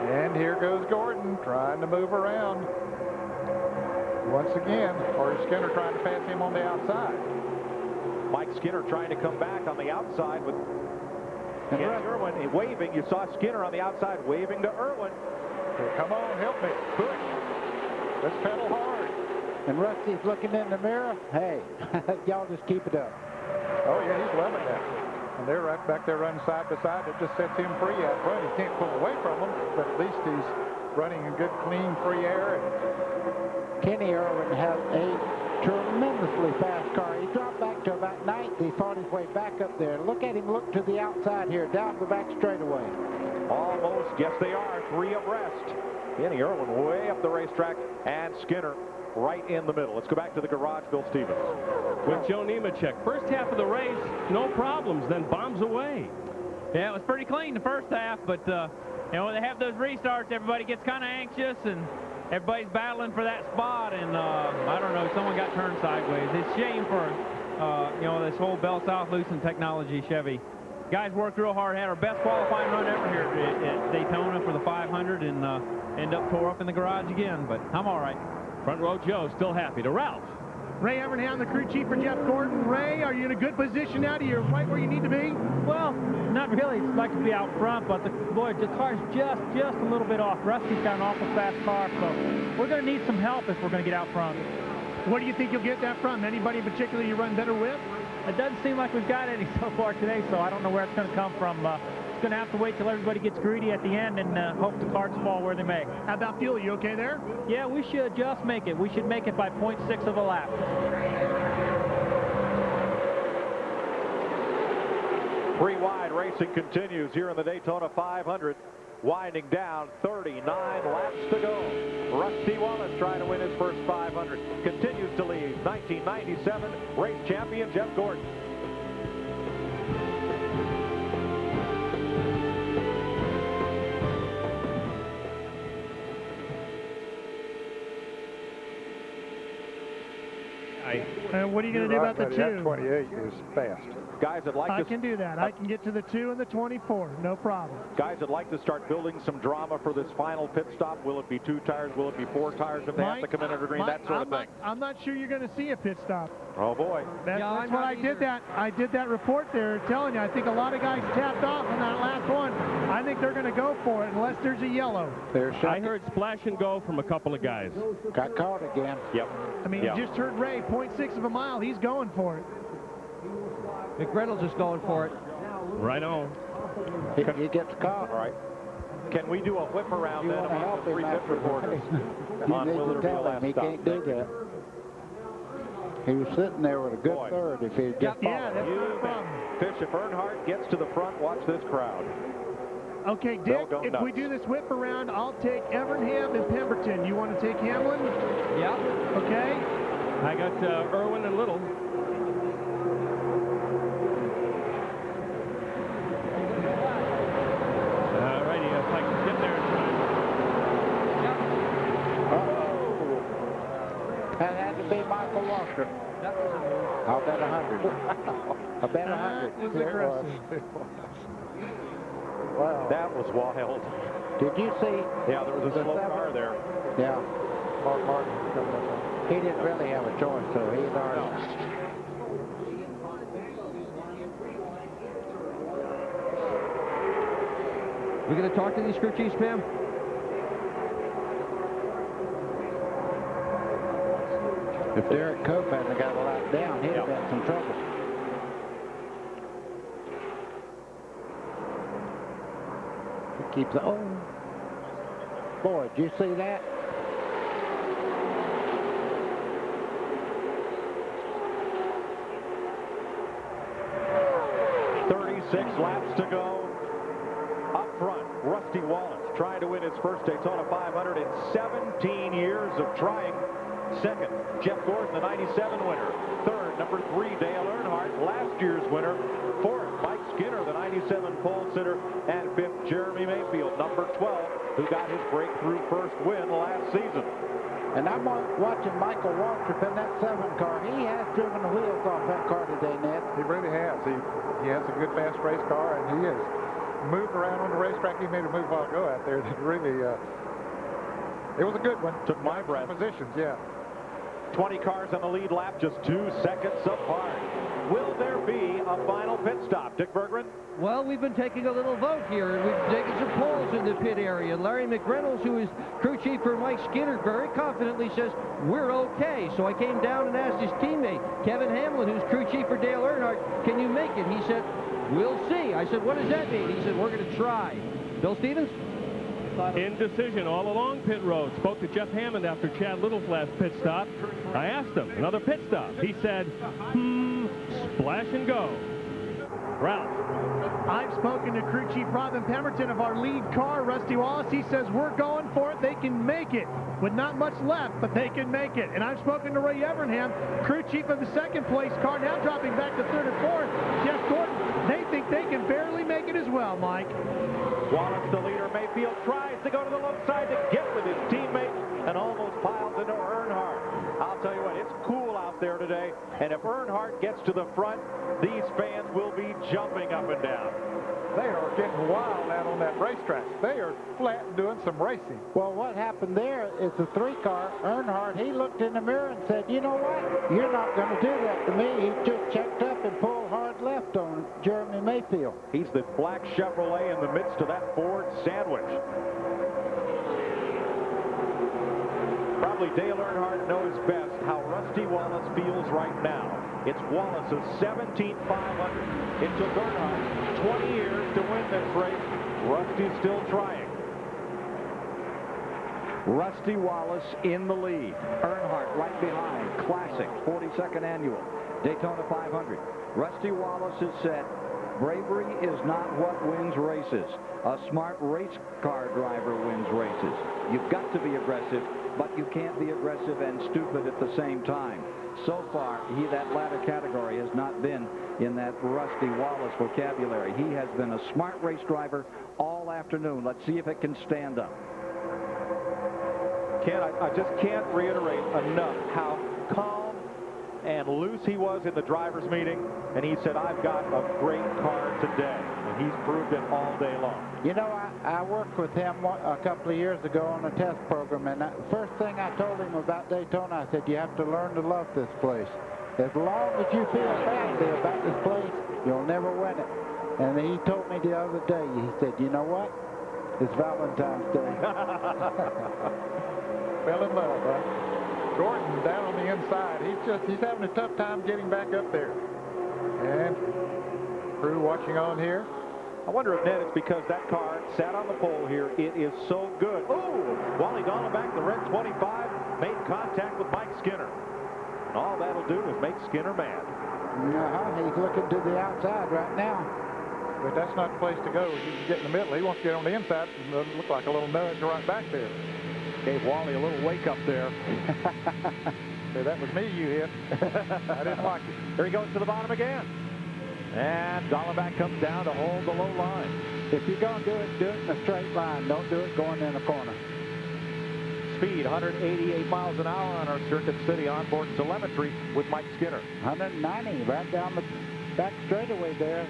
And here goes Gordon trying to move around. Once again, or is Skinner trying to pass him on the outside? Mike Skinner trying to come back on the outside with Kenny Irwin waving. You saw Skinner on the outside waving to Irwin. Come on, help me. Push. Let's pedal hard. And Rusty's looking in the mirror. Hey, y'all just keep it up. Oh, yeah, he's loving that. And they're right back there running side by side. It just sets him free out front. He can't pull away from them, but at least he's running in good, clean, free air. And Kenny Irwin has a tremendously fast car. He dropped back to about 9th. He fought his way back up there. Look at him look to the outside here, down the back straightaway. Almost, yes they are, 3 abreast. Kenny Irwin way up the racetrack, and Skinner right in the middle. Let's go back to the garage, Bill Stevens. With Joe Nemechek. First half of the race, no problems, then bombs away. Yeah, it was pretty clean the first half, but, you know, when they have those restarts, everybody gets kind of anxious, and everybody's battling for that spot, and I don't know, someone got turned sideways. It's a shame for, you know, this whole Bell South Lucent technology Chevy. Guys worked real hard, had our best qualifying run ever here at Daytona for the 500, and end up tore up in the garage again, but I'm all right. Front row Joe still happy. To Ralph. Ray Evernham, the crew chief for Jeff Gordon. Ray, are you in a good position now? You're right where you need to be? Well, not really. I'd like to be out front, but the car's just a little bit off. Rusty's got an awful fast car, so we're going to need some help if we're going to get out front. What do you think you'll get that from? Anybody in particular you run better with? It doesn't seem like we've got any so far today, so I don't know where it's going to come from. It's going to have to wait till everybody gets greedy at the end and hope the cards fall where they may. How about fuel? You okay there? Yeah, we should just make it. We should make it by 0.6 of a lap. Three wide racing continues here in the Daytona 500. Winding down, 39 laps to go. Rusty Wallace trying to win his first 500. Continues to lead. 1997 race champion Jeff Gordon. What are you going to do about the 2? That 28 is fast. Guys that like I can do that. I can get to the 2 and the 24. No problem. Guys that like to start building some drama for this final pit stop. Will it be 2 tires? Will it be 4 tires if they have to come in under green? That sort of thing. I'm not sure you're going to see a pit stop. Oh, boy. That's what I did that. I did that report there telling you. I think a lot of guys tapped off on that last one. I think they're going to go for it unless there's a yellow. I heard splash and go from a couple of guys. Got caught again. Yep. I mean, you just heard Ray, 0.6 of a mile. He's going for it. McReynolds is going for it. Right on. He gets caught. All right. Can we do a whip around then among the 3 pit reporters? You need to tell him he can't do that. He was sitting there with a good third if he'd just Yeah, that's You not a bet. problem. Fish, if Earnhardt gets to the front, watch this crowd. Okay, They'll Dick, go if nuts. we do this whip around, I'll take Evernham and Pemberton. You want to take Hamlin? Yeah. Okay. I got Irwin and Little. All righty, if I can get there in time. That had to be Michael Walker. I'll bet 100. I bet 100. That was aggressive. Wow. That was wild. Did you see? Yeah, there was a slow car there. Yeah. Mark Martin coming up on. He didn't really have a choice, so he's already. We going to talk to these crew chiefs, Pam? If Derek Cope hadn't got a lap down, he'd have had some trouble. He keeps it. Oh, boy, did you see that? Laps to go. Up front, Rusty Wallace trying to win his first Daytona 500 in 17 years of trying. Second, Jeff Gordon, the 97 winner. Third, number 3, Dale Earnhardt, last year's winner. Fourth, Mike Skinner, the 97 pole sitter. And fifth, Jeremy Mayfield, number 12, who got his breakthrough first win last season. And I'm watching Michael Waltrip in that 7 car. He has driven the wheels off that car today, Ned. He really has. He has a good fast race car, and he has moved around on the racetrack. He made a move a while ago out there that really, it was a good one. Took my breath. Positions, yeah. 20 cars on the lead lap, just 2 seconds apart. Will there be a final pit stop? Dick Berggren? Well, we've been taking a little vote here, and we've taken some polls in the pit area. Larry McReynolds, who is crew chief for Mike Skinner, very confidently says, we're okay. So I came down and asked his teammate, Kevin Hamlin, who's crew chief for Dale Earnhardt, can you make it? He said, we'll see. I said, what does that mean? He said, we're going to try. Bill Stevens? Indecision all along pit road. Spoke to Jeff Hammond after Chad Little's last pit stop. I asked him, another pit stop. He said, splash and go. Ralph. I've spoken to crew chief Robin Pemberton of our lead car, Rusty Wallace. He says we're going for it. They can make it with not much left, but they can make it. And I've spoken to Ray Evernham, crew chief of the 2nd place car, now dropping back to 3rd and 4th. Jeff Gordon, they think they can barely make it as well, Mike. Wallace, the leader. Mayfield tries to go to the low side to get with his teammate and almost piles into Earnhardt. I'll tell you what, it's cool out there today, and if Earnhardt gets to the front, these fans will be jumping up and down. They are getting wild out on that racetrack. They are flat doing some racing. Well, what happened there is the 3 car, Earnhardt, he looked in the mirror and said, you know what? You're not going to do that to me. He just checked up and pulled hard left on Jeremy Mayfield. He's the black Chevrolet in the midst of that Ford sandwich. Probably Dale Earnhardt knows best how Rusty Wallace feels right now. It's Wallace's 17th 500. It took Earnhardt 20 years to win this race. Rusty's still trying. Rusty Wallace in the lead. Earnhardt right behind. Classic 42nd annual Daytona 500. Rusty Wallace has said, bravery is not what wins races. A smart race car driver wins races. You've got to be aggressive, but you can't be aggressive and stupid at the same time. So far, that latter category has not been in that Rusty Wallace vocabulary. He has been a smart race driver all afternoon. Let's see if it can stand up. Ken, I just can't reiterate enough how calm and loose he was in the drivers' meeting, and he said, I've got a great car today, and he's proved it all day long. You know, I worked with him a couple of years ago on a test program, and the first thing I told him about Daytona, I said, you have to learn to love this place. As long as you feel badly about this place, you'll never win it. And he told me the other day, he said, you know what? It's Valentine's Day. Fell in love, huh? Gordon down on the inside. He's having a tough time getting back up there. And crew watching on here. I wonder if, Ned, it's because that car sat on the pole here. It is so good. Oh, Wally Dallenbach, the red 25, made contact with Mike Skinner. And all that'll do is make Skinner mad. He's looking to the outside right now. But that's not the place to go. You can get in the middle. He wants to get on the inside. It doesn't look like a little nudge right back there. Gave Wally a little wake up there. Hey, that was me you hit. I didn't like it. Here he goes to the bottom again. And Dollenbach comes down to hold the low line. If you're going to do it in a straight line. Don't do it going in a corner. Speed 188 miles an hour on our Circuit City onboard telemetry with Mike Skinner. 190 right down the back straightaway there.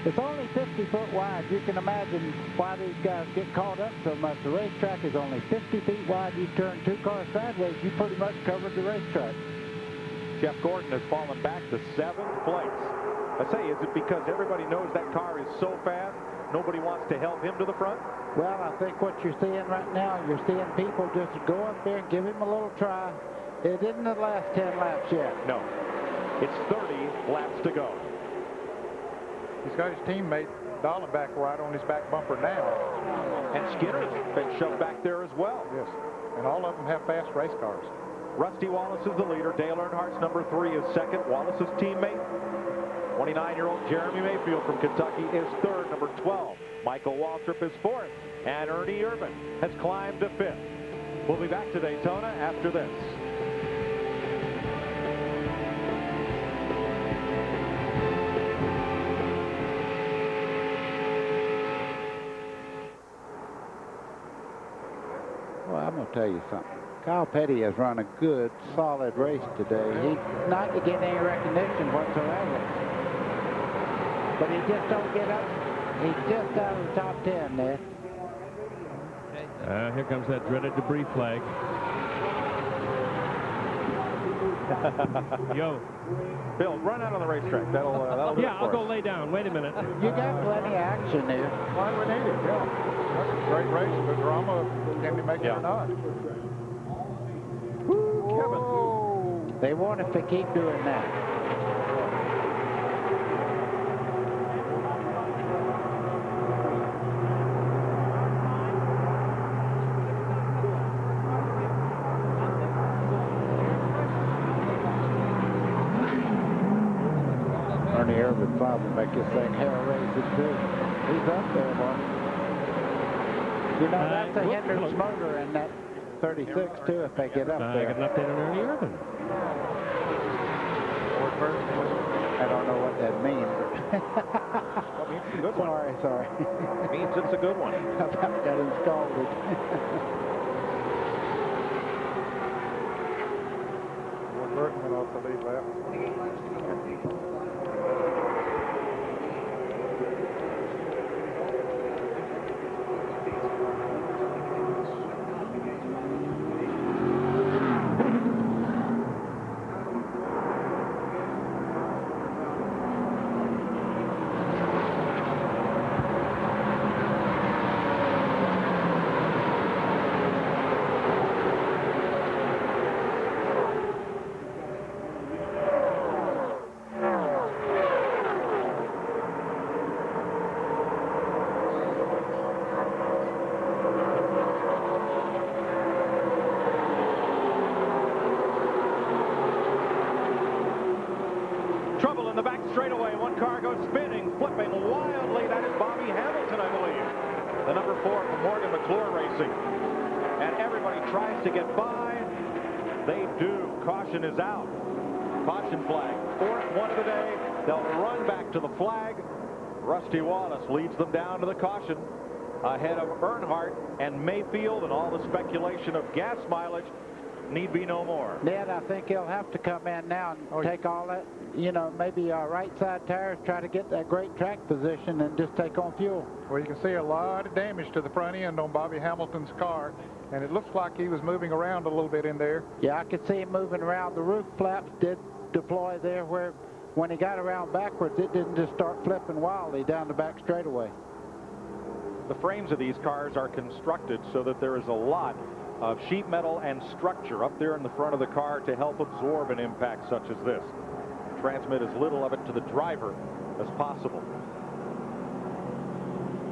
It's only 50 foot wide. You can imagine why these guys get caught up so much. The racetrack is only 50 feet wide. You turn 2 cars sideways, you pretty much covered the racetrack. Jeff Gordon has fallen back to 7th place. I say, is it because everybody knows that car is so fast, nobody wants to help him to the front? Well, I think what you're seeing right now, you're seeing people just go up there and give him a little try. It isn't the last 10 laps yet. No. It's 30 laps to go. He's got his teammate Dollenbach right on his back bumper now. And Skinner's been shoved back there as well. Yes. And all of them have fast race cars. Rusty Wallace is the leader. Dale Earnhardt's number 3 is second. Wallace's teammate, 29-year-old Jeremy Mayfield from Kentucky, is third. Number 12, Michael Waltrip, is fourth. And Ernie Irvin has climbed to fifth. We'll be back to Daytona after this. Well, I'm going to tell you something. Kyle Petty has run a good, solid race today. He's not to get any recognition whatsoever. But he just don't get up. He's just out of the top 10 there. Here comes that dreaded debris flag. Yo. Bill, run out on the racetrack. That'll yeah, I'll go lay down. Wait a minute. You got plenty of action there. Why we need it, yeah. That's a great race. The drama, can they make it or not? Kevin. They want us to keep doing that. Ernie Irvin probably make this thing hell racing too. He's up there, boy. You know, that's a Hendricks motor in that 36 too if they get up there. I got an update on Ernie Irvin. I don't know what that means. That means it's a good one. Sorry. It means it's a good one. I about got him scalded. Ward Burton went off the lead lap. Trouble in the back straightaway. One car goes spinning, flipping wildly. That is Bobby Hamilton, I believe. The number 4 from Morgan McClure Racing. And everybody tries to get by. They do. Caution is out. Caution flag. 4th one of the day. They'll run back to the flag. Rusty Wallace leads them down to the caution ahead of Earnhardt and Mayfield, and all the speculation of gas mileage need be no more. Ned, I think he'll have to come in now and take all that, you know, maybe right side tires, try to get that great track position and just take on fuel. Well, you can see a lot of damage to the front end on Bobby Hamilton's car, and it looks like he was moving around a little bit in there. Yeah, I could see him moving around. The roof flaps did deploy there where when he got around backwards, it didn't just start flipping wildly down the back straightaway. The frames of these cars are constructed so that there is a lot of sheet metal and structure up there in the front of the car to help absorb an impact such as this. Transmit as little of it to the driver as possible.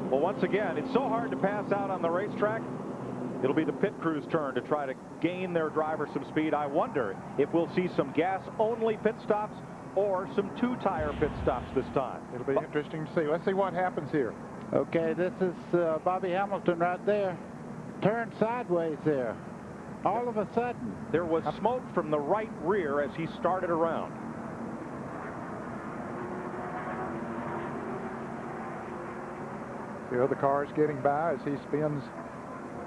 Well, once again, it's so hard to pass out on the racetrack. It'll be the pit crew's turn to try to gain their driver some speed. I wonder if we'll see some gas-only pit stops or some two-tire pit stops this time. It'll be interesting to see. Let's see what happens here. Okay, this is Bobby Hamilton right there. Turned sideways there. All of a sudden. There was smoke from the right rear as he started around. The other car is getting by as he spins.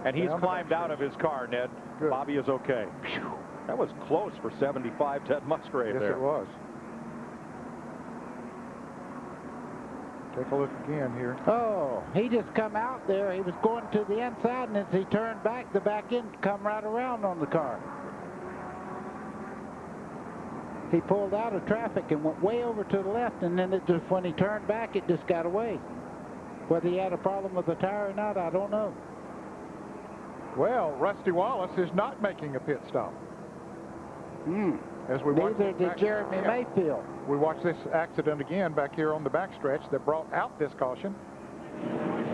And he's climbed out of his car, Ned. Good. Bobby is okay. Phew. That was close for 75 Ted Musgrave there. Yes, it was. Take a look again here. Oh, he just come out there. He was going to the inside, and as he turned back, the back end come right around on the car. He pulled out of traffic and went way over to the left, and then it just, when he turned back, it just got away. Whether he had a problem with the tire or not, I don't know. Well, Rusty Wallace is not making a pit stop. As we Neither did Jeremy Mayfield. We watched this accident again back here on the backstretch that brought out this caution.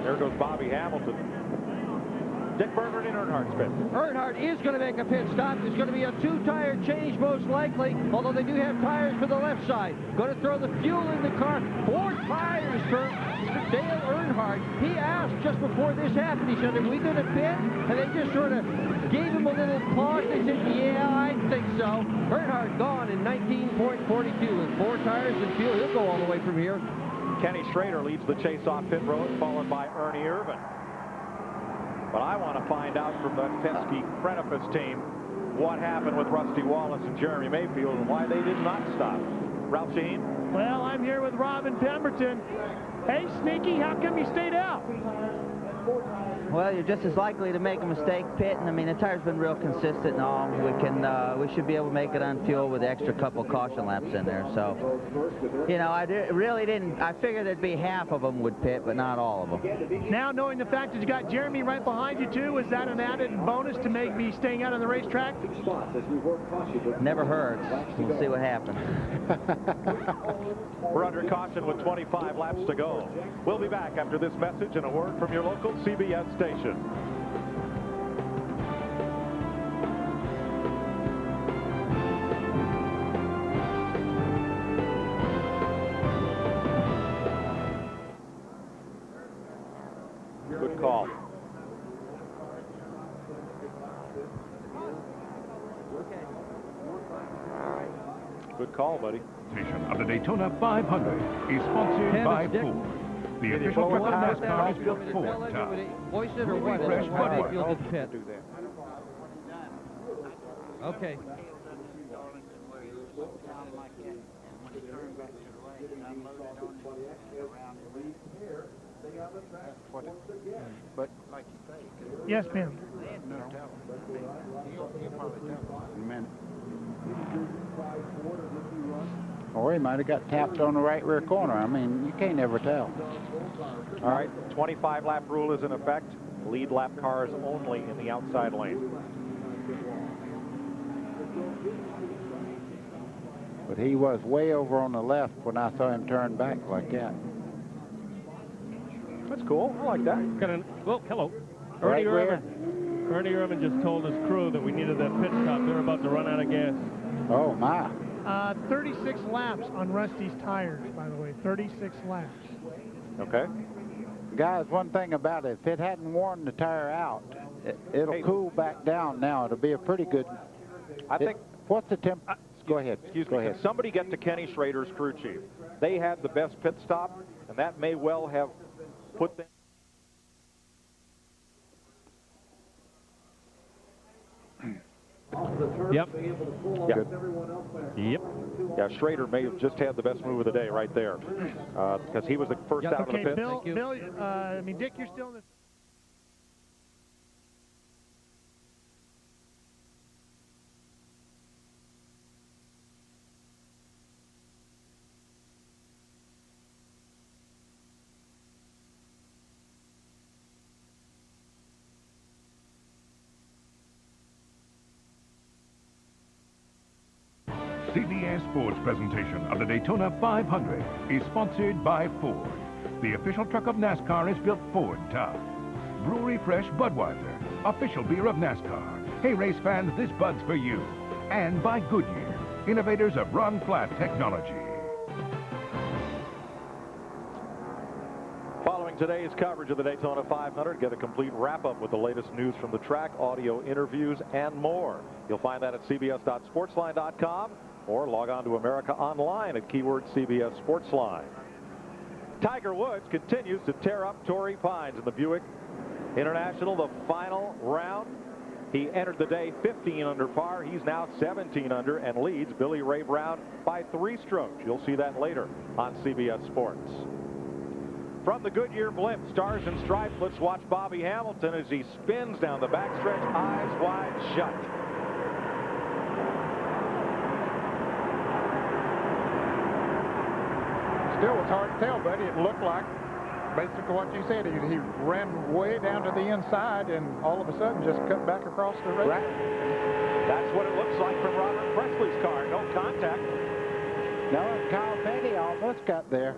There goes Bobby Hamilton. Dick Berger in Earnhardt's pit. Earnhardt is going to make a pit stop. There's going to be a two-tire change most likely, although they do have tires for the left side. Going to throw the fuel in the car. 4 tires for Dale Earnhardt. He asked just before this happened, he said, are we going to pit? And they just sort of gave him a little pause. They said, yeah, I think so. Earnhardt gone in 19.42 with 4 tires and fuel. He'll go all the way from here. Kenny Schrader leads the chase off pit road, followed by Ernie Irvin. But I want to find out from the Penske Crenifus team what happened with Rusty Wallace and Jeremy Mayfield and why they did not stop. Ralph Sheen? Well, I'm here with Robin Pemberton. Hey, Sneaky, how come you stayed out? Well, you're just as likely to make a mistake pitting. I mean, the tire's been real consistent and all. We should be able to make it on fuel with the extra couple caution laps in there. So, you know, I figured there'd be half of them would pit, but not all of them. Now, knowing the fact that you got Jeremy right behind you, too, is that an added bonus to make me staying out on the racetrack? Never hurts. We'll see what happens. We're under caution with 25 laps to go. We'll be back after this message and a word from your local CBS station. Good call. Good call, buddy. Of the Daytona 500 is sponsored by Ford. The official truck of NASCAR is built Ford top. Voice it or what? Fresh Why Budweiser. Mayfield did pit. Okay. But like you say, yes, ma'am. Or he might have got tapped on the right rear corner. I mean, you can't ever tell. All right, 25-lap rule is in effect. Lead lap cars only in the outside lane. But he was way over on the left when I saw him turn back like that. That's cool. I like that. Well, hello. Right Ernie Irvin just told his crew that we needed that pit stop. They're about to run out of gas. Oh, my. 36 laps on Rusty's tires, by the way. 36 laps. Okay. Guys, one thing about it, if it hadn't worn the tire out, it'll cool back down now. It'll be a pretty good... I think... What's the temp... Go ahead. Excuse Go me. ahead. Can somebody get to Kenny Schrader's crew chief? They had the best pit stop, and that may well have put them... Yep. Yeah. Yep. Yeah, Schrader may have just had the best move of the day right there, because he was the first out of the pit. Bill, I mean, Dick, you're still in the... CBS Sports presentation of the Daytona 500 is sponsored by Ford. The official truck of NASCAR is built Ford top. Brewery Fresh Budweiser, official beer of NASCAR. Hey, race fans, this Bud's for you. And by Goodyear, innovators of run flat technology. Following today's coverage of the Daytona 500, get a complete wrap-up with the latest news from the track, audio interviews, and more. You'll find that at cbs.sportsline.com or log on to America Online at keyword CBS Sportsline. Tiger Woods continues to tear up Torrey Pines in the Buick International, the final round. He entered the day 15 under par. He's now 17 under and leads Billy Ray Brown by 3 strokes. You'll see that later on CBS Sports. From the Goodyear blimp, Stars and Stripes, let's watch Bobby Hamilton as he spins down the backstretch, eyes wide shut. Still was hard to tell, buddy. It looked like, basically what you said, he ran way down to the inside and all of a sudden just cut back across the race. Right. That's what it looks like from Robert Presley's car. No contact. No, Kyle Petty almost got there.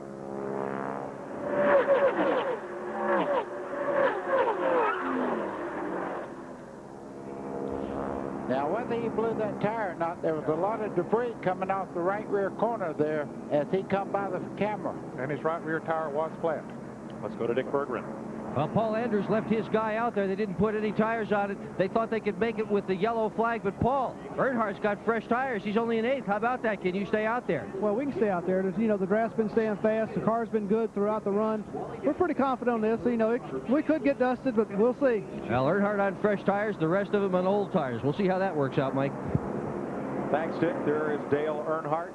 Now, whether he blew that tire or not, there was a lot of debris coming off the right rear corner there as he come by the camera. And his right rear tire was flat. Let's go to Dick Berggren. Well, Paul Andrews left his guy out there. They didn't put any tires on it. They thought they could make it with the yellow flag, but Paul Earnhardt's got fresh tires. He's only in 8th. How about that? Can you stay out there? Well, we can stay out there. You know, the draft's been staying fast. The car's been good throughout the run. We're pretty confident on this. You know, we could get dusted, but we'll see. Well, Earnhardt on fresh tires, the rest of them on old tires. We'll see how that works out, Mike. Thanks, Dick. There is Dale Earnhardt,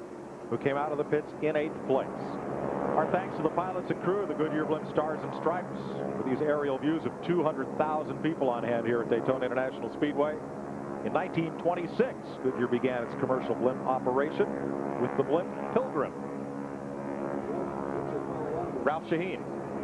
who came out of the pits in 8th place. Our thanks to the pilots and crew of the Goodyear Blimp Stars and Stripes for these aerial views of 200,000 people on hand here at Daytona International Speedway. In 1926, Goodyear began its commercial blimp operation with the blimp Pilgrim. Ralph Shaheen.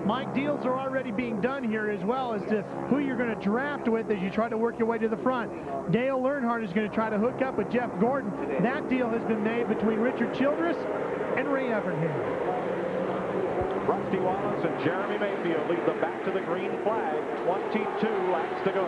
Mike, deals are already being done here as well as to who you're going to draft with as you try to work your way to the front. Dale Earnhardt is going to try to hook up with Jeff Gordon. That deal has been made between Richard Childress and Ray Evernham. Rusty Wallace and Jeremy Mayfield lead the back to the green flag. 22 laps to go.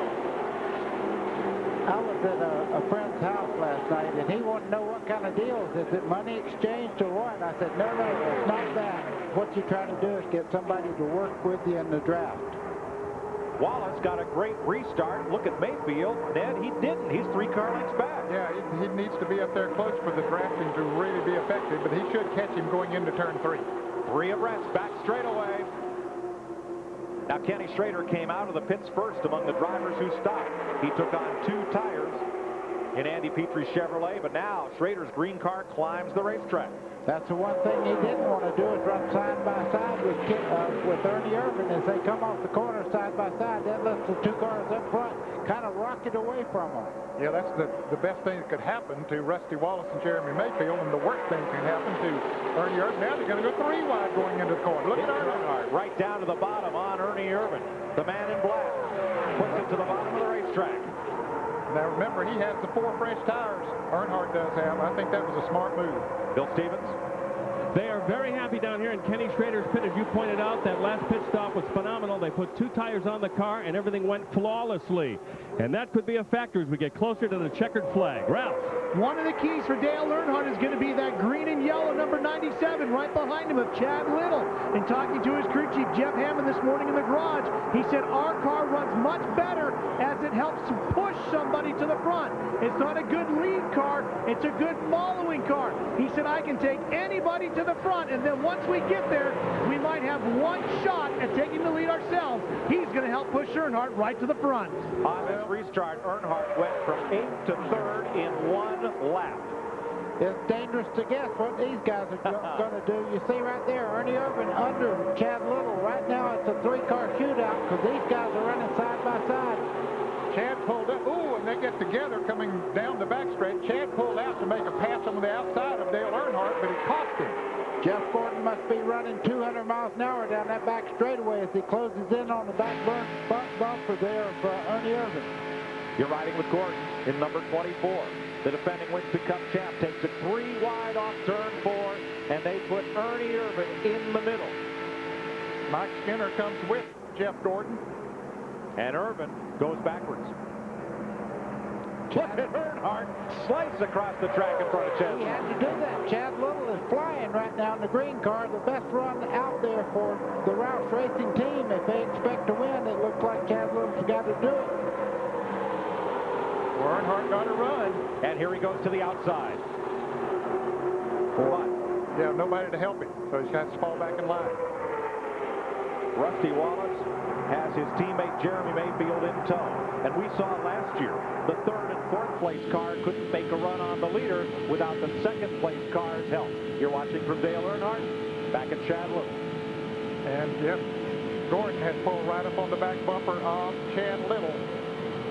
I was at a friend's house last night, and he wanted to know what kind of deals. Is it money exchanged or what? I said, no, it's not that. What you're trying to do is get somebody to work with you in the draft. Wallace got a great restart. Look at Mayfield. Ned, he didn't. He's 3 car lengths back. Yeah, he needs to be up there close for the drafting to really be effective, but he should catch him going into turn 3. 3 abreast, back straightaway. Now, Kenny Schrader came out of the pits first among the drivers who stopped. He took on 2 tires in Andy Petrie's Chevrolet, but now Schrader's green car climbs the racetrack. That's the one thing he didn't want to do is run side by side with Ernie Irvin as they come off the corner side by side. That lets the 2 cars up front kind of rocket away from them. Yeah, that's the best thing that could happen to Rusty Wallace and Jeremy Mayfield, and the worst thing that can happen to Ernie Irvin. Now they're going to go 3 wide going into the corner. Look at Earnhardt. Right down to the bottom on Ernie Irvin. The man in black puts it to the bottom of the racetrack. Now remember, he has the 4 fresh tires. Earnhardt does have. I think that was a smart move. Bill Stevens. They are very happy down here in Kenny Schrader's pit. As you pointed out, that last pit stop was phenomenal. They put 2 tires on the car, and everything went flawlessly. And that could be a factor as we get closer to the checkered flag. Ralph. One of the keys for Dale Earnhardt is going to be that green and yellow number 97 right behind him of Chad Little. And talking to his crew chief, Jeff Hammond, this morning in the garage, he said our car runs much better as it helps to push somebody to the front. It's not a good lead car, it's a good following car. He said I can take anybody to the front, and then once we get there, we might have 1 shot at taking the lead ourselves. He's going to help push Earnhardt right to the front. On this restart, Earnhardt went from 8th to 3rd in 1 lap. It's dangerous to guess what these guys are going to do. You see right there, Ernie Irvin under Chad Little. Right now it's a 3-car shootout because these guys are running side by side. Chad pulled up. Ooh, and they get together coming down the backstretch. Chad pulled out to make a pass on the outside of Dale Earnhardt, but it cost him. Jeff Gordon must be running 200 miles an hour down that back straightaway as he closes in on the back bumper there of Ernie Irvin. You're riding with Gordon in number 24. The defending Winston Cup champ takes it 3 wide off turn 4, and they put Ernie Irvin in the middle. Mike Skinner comes with Jeff Gordon. And Irvin goes backwards. Look at Earnhardt slice across the track in front of Chad. He had to do that. Chad Little is flying right now in the green car. The best run out there for the Roush Racing team. If they expect to win, it looks like Chad Little's got to do it. Earnhardt got a run. And here he goes to the outside. What? Yeah, nobody to help him, so he's got to fall back in line. Rusty Wallace has his teammate Jeremy Mayfield in tow. And we saw last year the third and fourth place car couldn't make a run on the leader without the second place car's help. You're watching from Dale Earnhardt, back at Chad Little. And yep, Gordon has pulled right up on the back bumper of Chad Little.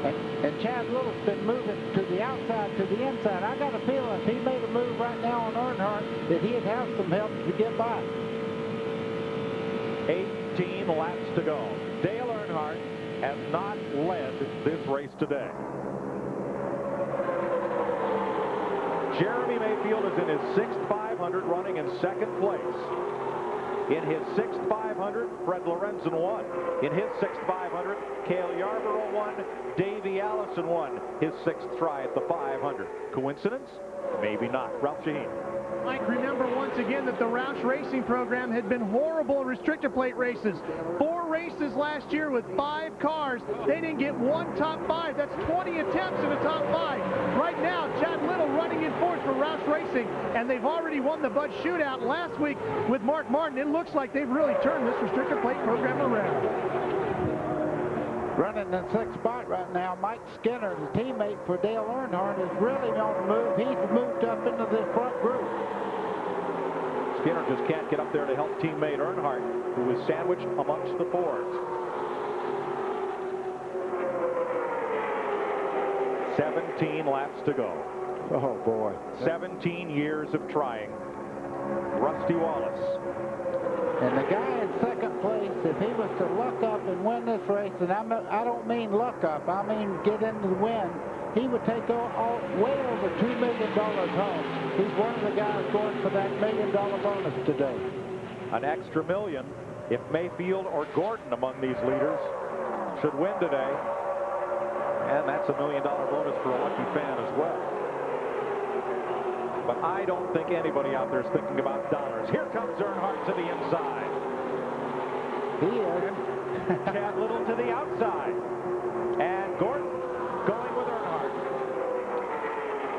And Chad Little's been moving to the outside, to the inside. I got a feeling if he made a move right now on Earnhardt that he'd have some help to get by. 18 laps to go. Dale Earnhardt has not led this race today. Jeremy Mayfield is in his 6th 500, running in second place. In his 6th 500, Fred Lorenzen won. In his 6th 500, Cale Yarborough won. Davey Allison won his 6th try at the 500. Coincidence? Maybe not. Ralph Shaheen. Mike, remember once again that the Roush Racing program had been horrible in restrictor plate races. 4 races last year with 5 cars. They didn't get one top 5. That's 20 attempts in a top 5. Right now, Chad Little running in fourth for Roush Racing, and they've already won the Bud Shootout last week with Mark Martin. It looks like they've really turned this restrictor plate program around. Running in 6th spot right now, Mike Skinner, the teammate for Dale Earnhardt, is really on the move. He's moved up into the front group. Skinner just can't get up there to help teammate Earnhardt, who is sandwiched amongst the Fords. 17 laps to go. Oh, boy. 17 years of trying. Rusty Wallace. And the guy in second place, if he was to luck up and win this race, and I don't mean luck up, I mean get into the win, he would take way over $2 million home. He's one of the guys going for that $1 million bonus today. An extra $1 million if Mayfield or Gordon among these leaders should win today. And that's a $1 million bonus for a lucky fan as well. But I don't think anybody out there is thinking about dollars. Here comes Earnhardt to the inside. He is. Chad Little to the outside. And Gordon going with Earnhardt.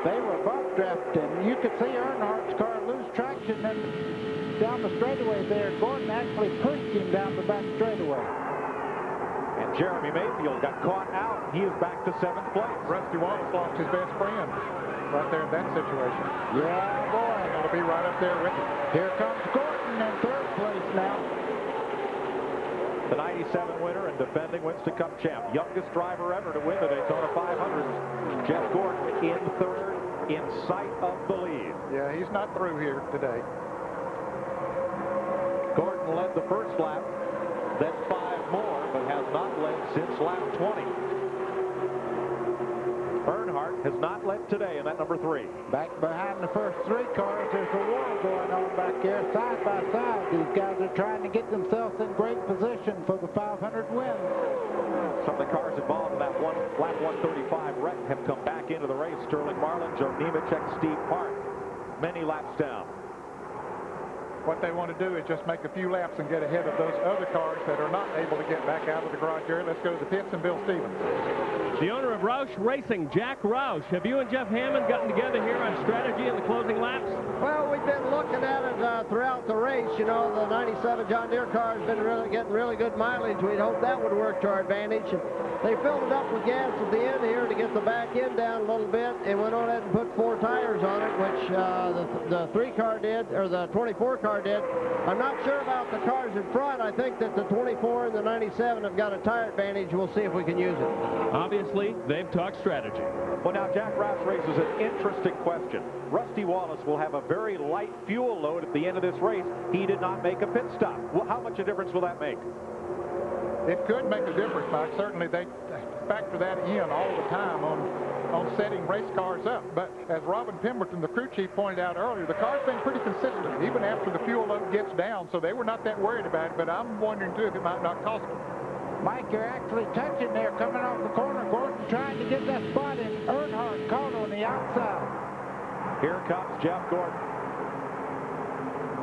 They were bump drafting. You could see Earnhardt's car lose traction and down the straightaway there. Gordon actually pushed him down the back straightaway. And Jeremy Mayfield got caught out. He is back to 7th place. Rusty Wallace lost his best friend right there in that situation. Yeah, boy. It'll be right up there with him. Here comes Gordon in 3rd place now. The 97 winner and defending Winston Cup champ. Youngest driver ever to win the Daytona 500. Jeff Gordon in 3rd, in sight of the lead. Yeah, he's not through here today. Gordon led the first lap, then 5 more, but has not led since lap 20. Earnhardt has not led today in that number 3. Back behind the first 3 cars, there's a war going on back here, side by side. These guys are trying to get themselves in great position for the 500 win. Some of the cars involved in that lap 135 wreck have come back into the race. Sterling Marlin, Joe Nemechek, Steve Park, many laps down. What they want to do is just make a few laps and get ahead of those other cars that are not able to get back out of the garage area. Let's go to the pits and Bill Stevens. The owner of Roush Racing, Jack Roush. Have you and Jeff Hammond gotten together here on strategy in the closing laps? Well, we've been looking at it throughout the race. You know, the 97 John Deere car has been getting really good mileage. We'd hoped that would work to our advantage. And they filled it up with gas at the end here to get the back end down a little bit, and went on ahead and put 4 tires on it, which the 3 car did, or the 24 car did. I'm not sure about the cars in front. I think that the 24 and the 97 have got a tire advantage. We'll see if we can use it. Obviously, they've talked strategy. Well, now Jack Roush raises an interesting question. Rusty Wallace will have a very light fuel load at the end of this race. He did not make a pit stop. Well, how much a difference will that make? It could make a difference, Mike. Certainly they factor that in all the time on setting race cars up. But as Robin Pemberton, the crew chief, pointed out earlier, the car's been pretty consistent, even after the fuel load gets down, so they were not that worried about it. But I'm wondering, too, if it might not cost them. Mike, you're actually touching there coming off the corner. Gordon trying to get that spot in. Earnhardt caught on the outside. Here comes Jeff Gordon.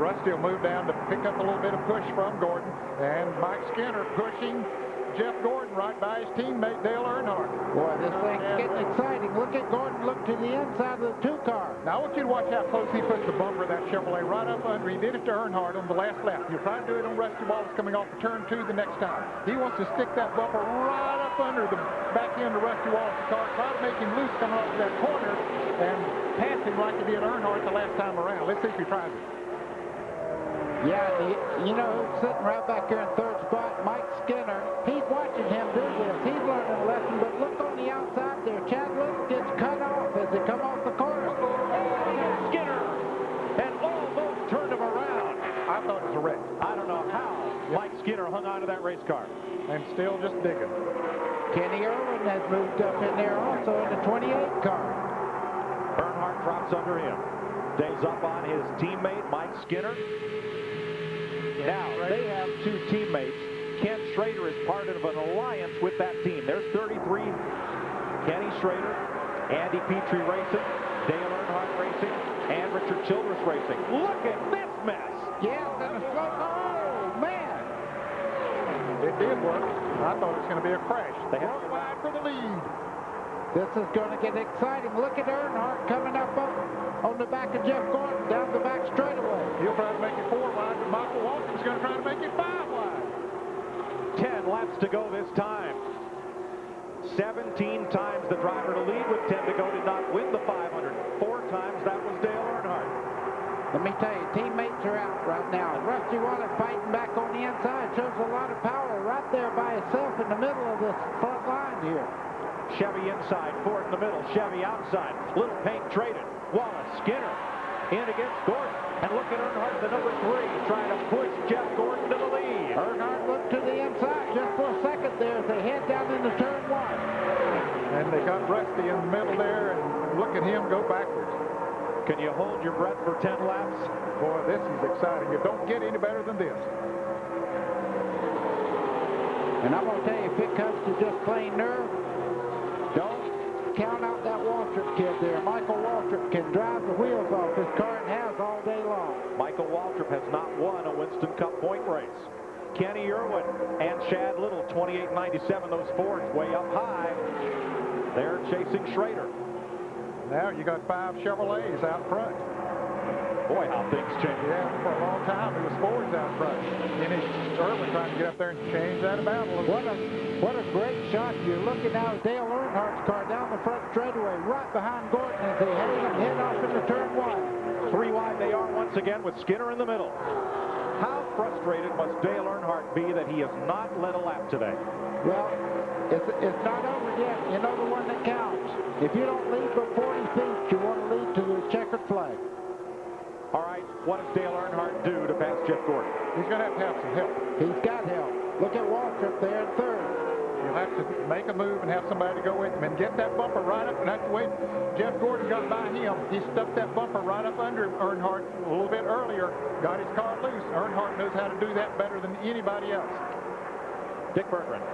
Rusty will move down to pick up a little bit of push from Gordon. And Mike Skinner pushing Jeff Gordon right by his teammate Dale Earnhardt. Boy, this thing's getting exciting. Look at Gordon look to the inside of the 2-car. Now, I want you to watch how close he puts the bumper of that Chevrolet right up under. He did it to Earnhardt on the last lap. He'll try to do it on Rusty Wallace coming off the turn 2 the next time. He wants to stick that bumper right up under the back end of Rusty Wallace's car, try to make him loose coming off that corner and pass him like he did Earnhardt the last time around. Let's see if he tries it. Yeah, you know who's sitting right back here in third spot? Mike Skinner. He's watching him do this. He's learning a lesson, but look on the outside there. Chad Little gets cut off as they come off the corner. Skinner and almost turned him around. I thought it was a wreck. I don't know how Mike Skinner hung on to that race car. And still just digging. Kenny Irwin has moved up in there also in the 28 car. Earnhardt drops under him. Stays up on his teammate, Mike Skinner. Now, they have two teammates. Ken Schrader is part of an alliance with that team. There's 33. Kenny Schrader, Andy Petrie Racing, Dale Earnhardt Racing, and Richard Childress Racing. Look at this mess. Yeah, and a slow. Oh, man. It did work. I thought it was going to be a crash. They have wide for the lead. This is going to get exciting. Look at Earnhardt coming up on the back of Jeff Gordon down the back straightaway. He'll try to make it 4 wide, but Michael Waltrip's going to try to make it 5 wide. 10 laps to go this time. 17 times the driver to lead with 10 to go did not win the 500. 4 times that was Dale Earnhardt. Let me tell you, teammates are out right now. Rusty Wallace fighting back on the inside. Shows a lot of power right there by himself in the middle of this front line here. Chevy inside, Ford in the middle, Chevy outside. Little paint traded. Wallace, Skinner in against Gordon. And look at Earnhardt, the number 3, trying to push Jeff Gordon to the lead. Earnhardt looked to the inside just for a second there as they head down into turn 1. And they got Rusty in the middle there, and look at him go backwards. Can you hold your breath for 10 laps? Boy, this is exciting. It don't get any better than this. And I'm going to tell you, if it comes to just plain nerve, don't count out that Waltrip kid there. Michael Waltrip can drive the wheels off his car and has all day long. Michael Waltrip has not won a Winston Cup point race. Kenny Irwin and Chad Little, 28.97. Those Fords way up high. They're chasing Schrader. Now you got 5 Chevrolets out front. Boy, how things change. Yeah, for a long time it was Fords out front. And Irwin trying to get up there and change that about a little bit. What a great shot. You're looking now at Dale Earnhardt's car down the front straightaway, right behind Gordon as they head off into turn 1. 3 wide they are once again with Skinner in the middle. How frustrated must Dale Earnhardt be that he has not led a lap today? Well, it's not over yet. You know the one that counts. If you don't lead but 40 feet, you want to lead to the checkered flag. All right, what does Dale Earnhardt do to pass Jeff Gordon? He's going to have some help. He's got help. Look at Waltrip there in third. You'll have to make a move and have somebody to go with him and get that bumper right up. And that's the way Jeff Gordon got by him. He stuck that bumper right up under Earnhardt a little bit earlier, got his car loose. Earnhardt knows how to do that better than anybody else. Dick Bertrand.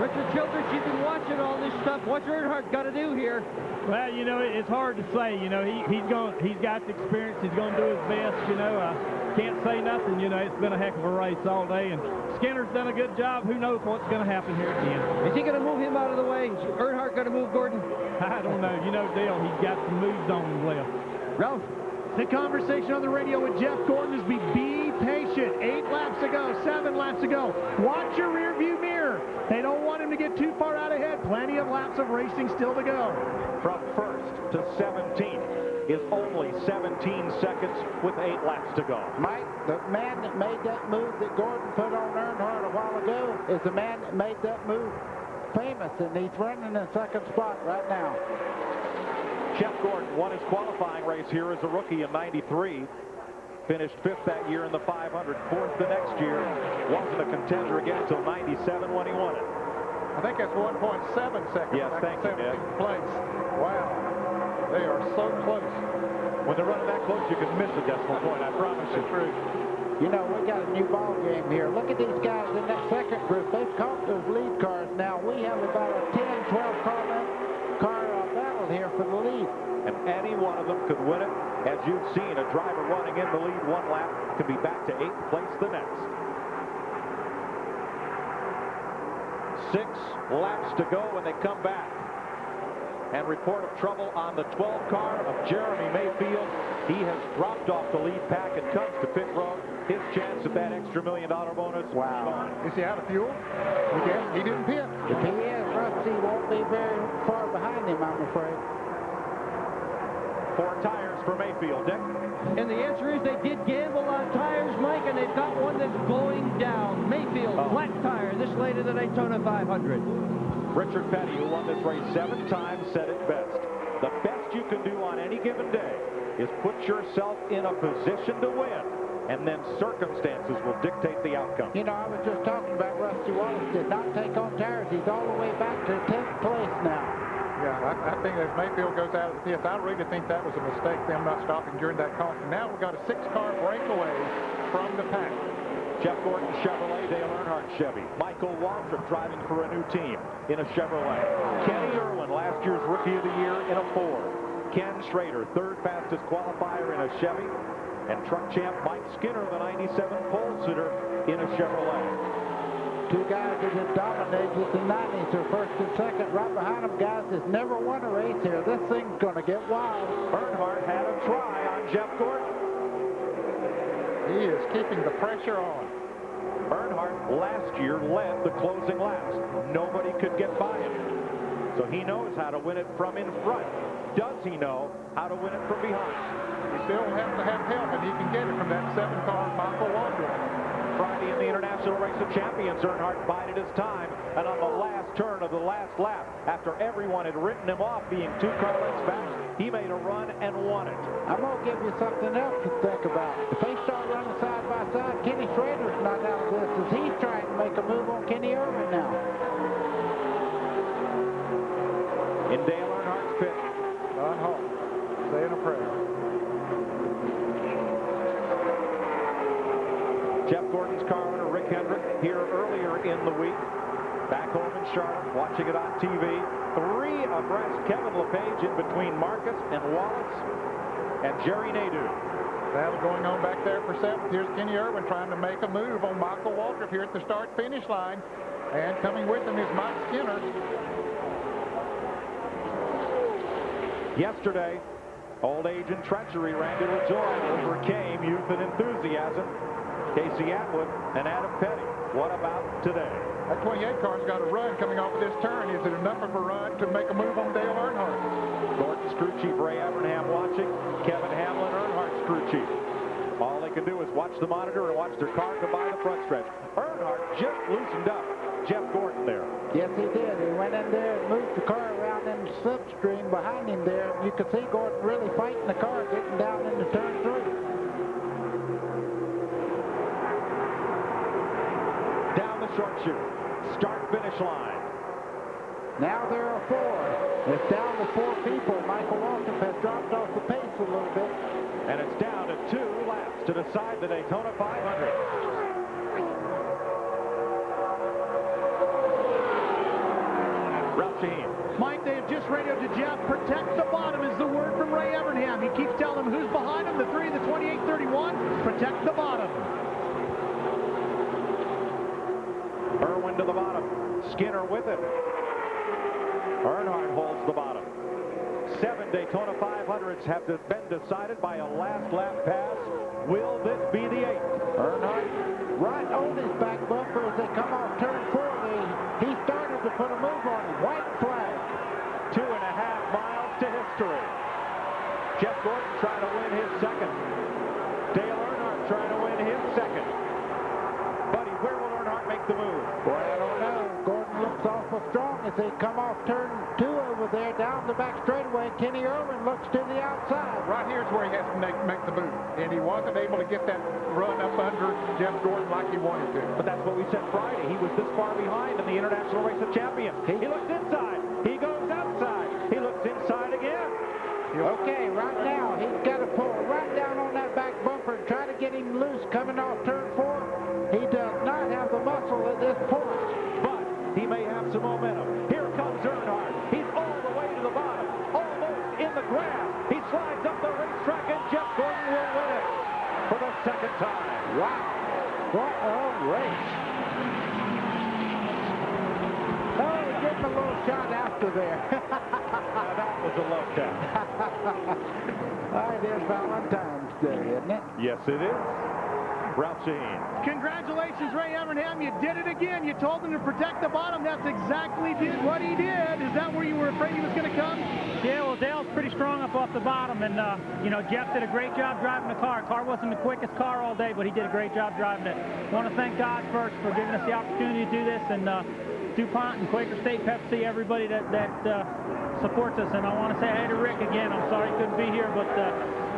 Richard Childress, you've been watching all this stuff. What's Earnhardt got to do here? Well, you know, it's hard to say. You know, he's got the experience. He's going to do his best. You know, I can't say nothing. You know, it's been a heck of a race all day, and Skinner's done a good job. Who knows what's going to happen here at the end? Is he going to move him out of the way? Is Earnhardt going to move Gordon? I don't know. You know, Dale, he's got some moves on him left. Ralph? The conversation on the radio with Jeff Gordon is be patient. 8 laps to go, 7 laps to go. Watch your rear view mirror. They don't want him to get too far out ahead. Plenty of laps of racing still to go. From 1st to 17th is only 17 seconds with 8 laps to go. Mike, the man that made that move that Gordon put on Earnhardt a while ago is the man that made that move famous, and he's running in second spot right now. Jeff Gordon won his qualifying race here as a rookie in '93. Finished 5th that year in the 500, 4th the next year. Wasn't a contender again until '97 when he won it. I think that's 1.7 seconds. Yes, thank you, Nick. Place. Wow. They are so close. When they're running that close, you can miss a decimal point, I promise you. True. You know, we got a new ball game here. Look at these guys in that second group. They've caught those lead cars now. We have about a 10, 12 car battle here for the lead. And any one of them could win it. As you've seen, a driver running in the lead one lap could be back to 8th place the next. 6 laps to go when they come back. And report of trouble on the 12 car of Jeremy Mayfield. He has dropped off the lead pack and comes to pit road. His chance at that extra $1 million bonus. Wow. Is he out of fuel? He didn't pit. If he is, Rusty won't be very far behind him, I'm afraid. 4 tires for Mayfield, Dick. And the answer is they did gamble on tires, Mike, and they've got one that's going down. Mayfield, flat tire, this late in the Daytona 500. Richard Petty, who won this race 7 times, said it best. The best you can do on any given day is put yourself in a position to win, and then circumstances will dictate the outcome. You know, I was just talking about Rusty Wallace did not take on tires. He's all the way back to 10th place now. Yeah, I think as Mayfield goes out of the pits, I really think that was a mistake, them not stopping during that caution. Now we've got a 6-car breakaway from the pack. Jeff Gordon Chevrolet, Dale Earnhardt Chevy. Michael Waltrip driving for a new team in a Chevrolet. Kenny Irwin, last year's Rookie of the Year, in a Ford. Ken Schrader, 3rd fastest qualifier in a Chevy. And truck champ Mike Skinner, the 97 pole sitter, in a Chevrolet. 2 guys that have dominated the 90s are 1st and 2nd. Right behind them, guys that's never won a race here. This thing's going to get wild. Earnhardt had a try on Jeff Gordon. He is keeping the pressure on. Earnhardt last year led the closing laps. Nobody could get by him. So he knows how to win it from in front. Does he know how to win it from behind? He still has to have help, and he can get it from that 7-car Michael Waltrip. Friday in the International Race of Champions, Earnhardt bided his time, and on the last turn of the last lap, after everyone had written him off being 2 car lengths back, he made a run and won it. I'm going to give you something else to think about. If they start running side by side, Kenny Schrader's not out of this, as he's trying to make a move on Kenny Irwin now. In Dale Earnhardt's pit. Don Hall, saying a prayer. Jeff Gordon's car owner, Rick Hendrick, here earlier in the week. Back home in Charlotte, watching it on TV. 3 abreast Kevin LePage in between Marcus and Wallace and Jerry Nadeau. Battle going on back there for 7th. Here's Kenny Irwin trying to make a move on Michael Waltrip here at the start-finish line. And coming with him is Mike Skinner. Yesterday, old age and treachery, Randy LaJoie overcame youth and enthusiasm. Casey Atwood and Adam Petty. What about today? That 28 car's got a run coming off of this turn. Is it enough of a run to make a move on Dale Earnhardt? Gordon's crew chief Ray Abernham watching. Kevin Hamlin, Earnhardt's crew chief. All they can do is watch the monitor and watch their car go by the front stretch. Earnhardt just loosened up Jeff Gordon there. Yes, he did. He went in there and moved the car around in the slipstream behind him there. You could see Gordon really fighting the car, getting down into turn 3. Down the short chute. Start-finish line. Now there are 4. It's down to 4 people. Michael Waltrip has dropped off the pace a little bit. And it's down to 2 laps to decide the Daytona 500. Ralph Shaheen. Mike, they have just radioed to Jeff. Protect the bottom is the word from Ray Abernham. He keeps telling them who's behind him, the 3 and the 2831. Protect the bottom. Irwin to the bottom. Skinner with it. Earnhardt holds the bottom. 7 Daytona 500s have been decided by a last lap pass. Will this be the 8th? Earnhardt right on his back bumper as they come off turn 4. He started to put a move on him. White flag. 2.5 miles to history. Jeff Gordon trying to win his 2nd. Dale Earnhardt trying to win his 2nd. Buddy, where will Earnhardt make the move? Well, I don't know. Gordon looks awful strong as they come off turn 2 over there down the back straightaway. Kenny Irwin looks to the outside. Right here's where he has to make the move. And he wasn't able to get that run up under Jeff Gordon like he wanted to. But that's what we said Friday. He was this far behind in the International Race of Champions. He looks inside. He goes outside. He looks inside again. Okay, right now he's got to pull right down on that back bumper and try to get him loose coming off turn grass. He slides up the racetrack, and Jeff Gordon will win it for the second time. Wow. What a race. Oh, give him a little shot after there. Now that was a lowdown. It is Valentine's Day, isn't it? Yes, it is. Ralph Shaheen. Congratulations, Ray Evernham. You did it again. You told him to protect the bottom. That's exactly what he did. Is that where you were afraid he was going to come? Yeah, well, Dale's pretty strong up off the bottom, and, you know, Jeff did a great job driving the car. Car wasn't the quickest car all day, but he did a great job driving it. I want to thank God first for giving us the opportunity to do this, and DuPont and Quaker State Pepsi, everybody that supports us. And I want to say hi to Rick again. I'm sorry he couldn't be here, but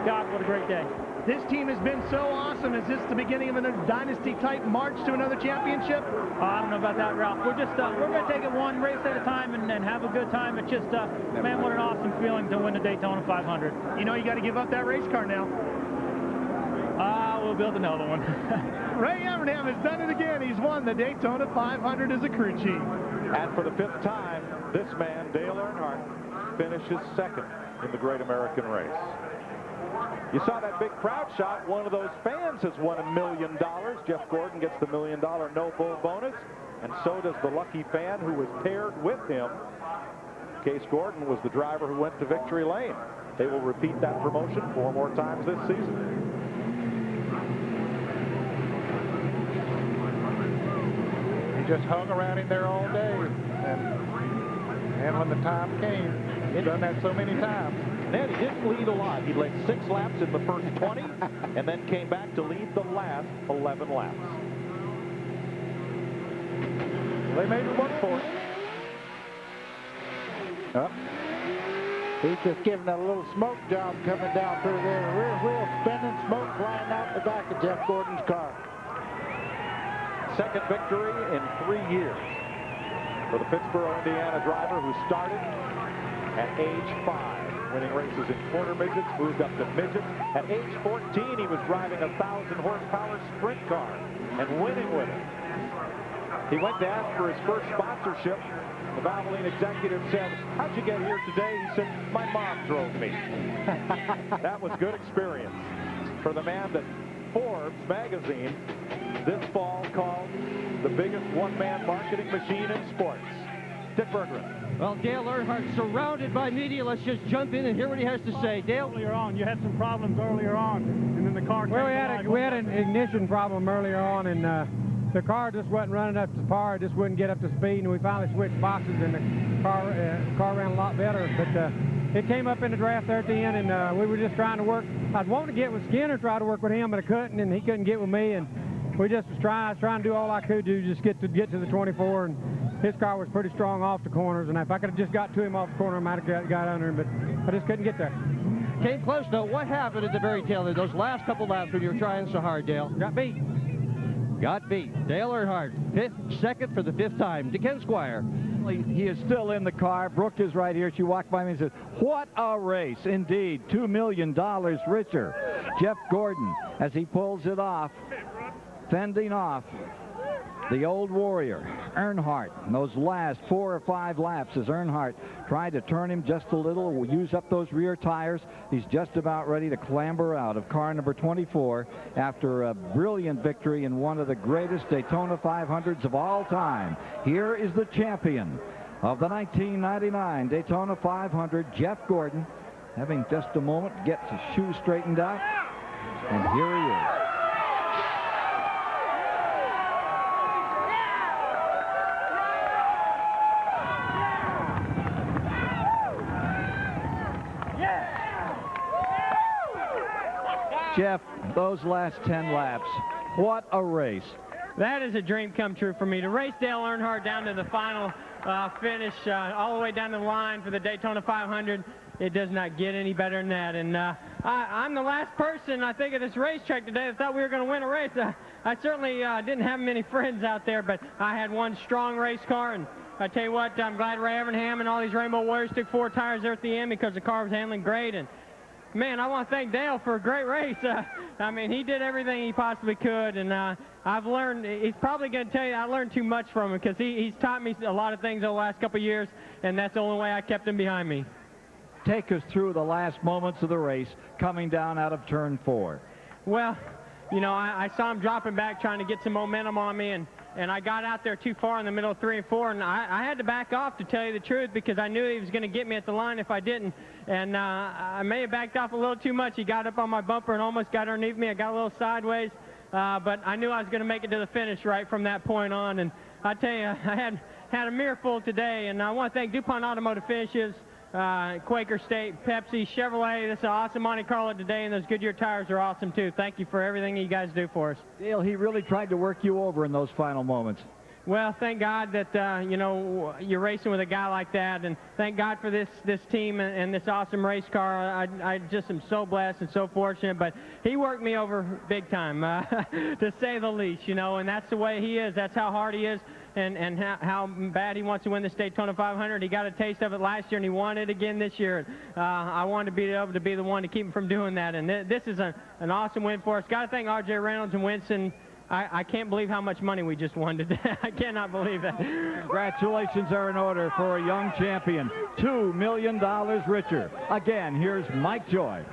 God, what a great day. This team has been so awesome. Is this the beginning of a dynasty-type march to another championship? I don't know about that, Ralph. We're just we're going to take it one race at a time and have a good time. It's just, man, what an awesome feeling to win the Daytona 500. You know, you got to give up that race car now. We'll build another one. Ray Evernham has done it again. He's won the Daytona 500 as a crew chief. And for the 5th time, this man, Dale Earnhardt, finishes second in the Great American Race. You saw that big crowd shot. One of those fans has won $1 million. Jeff Gordon gets the $1 million no-bull bonus, and so does the lucky fan who was paired with him. Case Gordon was the driver who went to victory lane. They will repeat that promotion 4 more times this season. He just hung around in there all day, and when the time came, he'd done that so many times. Ned, he didn't lead a lot. He led 6 laps in the first 20 and then came back to lead the last 11 laps. They made him work for it. Oh. He's just giving a little smoke job coming down through there. The rear wheel spinning, smoke flying out the back of Jeff Gordon's car. Second victory in 3 years for the Pittsburgh, Indiana driver who started at age 5. Winning races in quarter midgets, moved up to midgets. At age 14, he was driving a 1,000-horsepower sprint car and winning with it. He went to ask for his first sponsorship. The Valvoline executive said, "How'd you get here today?" He said, "My mom drove me." That was good experience for the man that Forbes magazine this fall called the biggest one-man marketing machine in sports. Dick Berggren. Well, Dale Earnhardt surrounded by media. Let's just jump in and hear what he has to say. Dale? Earlier on, you had some problems earlier on, and then the car came alive. We had an ignition problem earlier on, and the car just wasn't running up to par. It just wouldn't get up to speed, and we finally switched boxes, and the car ran a lot better. But it came up in the draft there at the end, and we were just trying to work. I'd want to get with Skinner, try to work with him, but I couldn't, and he couldn't get with me, and we just was trying to do all I could do, just get to the 24, and his car was pretty strong off the corners, and if I could have just got to him off the corner, I might have got under him, but I just couldn't get there. Came close, though. What happened at the very tail end, those last couple laps when you were trying so hard, Dale? Got beat. Got beat. Dale Earnhardt, second for the 5th time. To Ken Squire. He is still in the car. Brooke is right here. She walked by me and said, "What a race." Indeed, $2 million richer. Jeff Gordon, as he pulls it off, fending off the old warrior, Earnhardt. In those last 4 or 5 laps, as Earnhardt tried to turn him just a little, use up those rear tires, he's just about ready to clamber out of car number 24 after a brilliant victory in one of the greatest Daytona 500s of all time. Here is the champion of the 1999 Daytona 500, Jeff Gordon, having just a moment to get his shoes straightened out, and here he is. Jeff, those last 10 laps, what a race. That is a dream come true for me. To race Dale Earnhardt down to the final finish, all the way down the line for the Daytona 500, it does not get any better than that. And I'm the last person, I think, at this racetrack today that thought we were going to win a race. I certainly didn't have many friends out there, but I had one strong race car, and I tell you what, I'm glad Ray Evernham and all these Rainbow Warriors took 4 tires there at the end because the car was handling great. And man, I want to thank Dale for a great race. I mean, he did everything he possibly could, and I've learned, he's probably going to tell you I learned too much from him because he's taught me a lot of things over the last couple of years, and that's the only way I kept him behind me. Take us through the last moments of the race coming down out of turn 4. Well, you know, I saw him dropping back trying to get some momentum on me, and I got out there too far in the middle of 3 and 4, and I had to back off, to tell you the truth, because I knew he was going to get me at the line if I didn't. And I may have backed off a little too much. He got up on my bumper and almost got underneath me. I got a little sideways, but I knew I was going to make it to the finish right from that point on. And I tell you, I had a mirror full today, and I want to thank DuPont Automotive Finishes, Quaker State, Pepsi, Chevrolet. This is an awesome Monte Carlo today, and those Goodyear tires are awesome too. Thank you for everything you guys do for us. Dale, he really tried to work you over in those final moments. Well, thank God that, you know, you're racing with a guy like that, and thank God for this team and this awesome race car. I just am so blessed and so fortunate, but he worked me over big time, to say the least, you know, and that's the way he is. That's how hard he is, and how bad he wants to win this Daytona 500. He got a taste of it last year, and he wanted it again this year. I wanted to be able to be the one to keep him from doing that, and this is an awesome win for us. Got to thank R.J. Reynolds and Winston. I can't believe how much money we just won today. I cannot believe that. Congratulations are in order for a young champion. $2 million richer. Again, here's Mike Joy.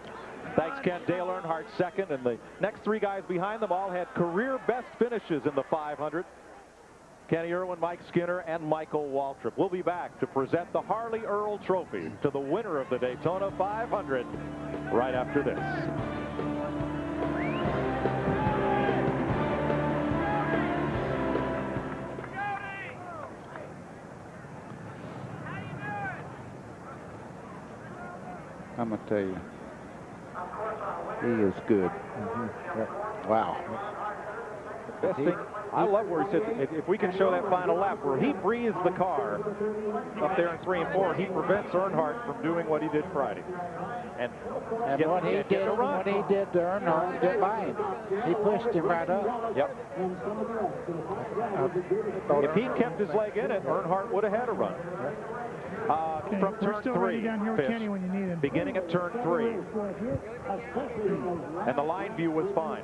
Thanks, Ken. Dale Earnhardt second, and the next 3 guys behind them all had career best finishes in the 500. Kenny Irwin, Mike Skinner, and Michael Waltrip. We'll be back to present the Harley Earl Trophy to the winner of the Daytona 500 right after this. I'm going to tell you, he is good. Wow. Best thing, I love where he said, if we can show that final lap where he breathes the car up there in 3 and 4, he prevents Earnhardt from doing what he did Friday. And what he did to Earnhardt, did by him. He pushed him right up. Yep. If he kept his leg in it, Earnhardt would have had a run. From turn 3, down here with Kenny when you need him. Beginning at turn 3. And the line view was fine.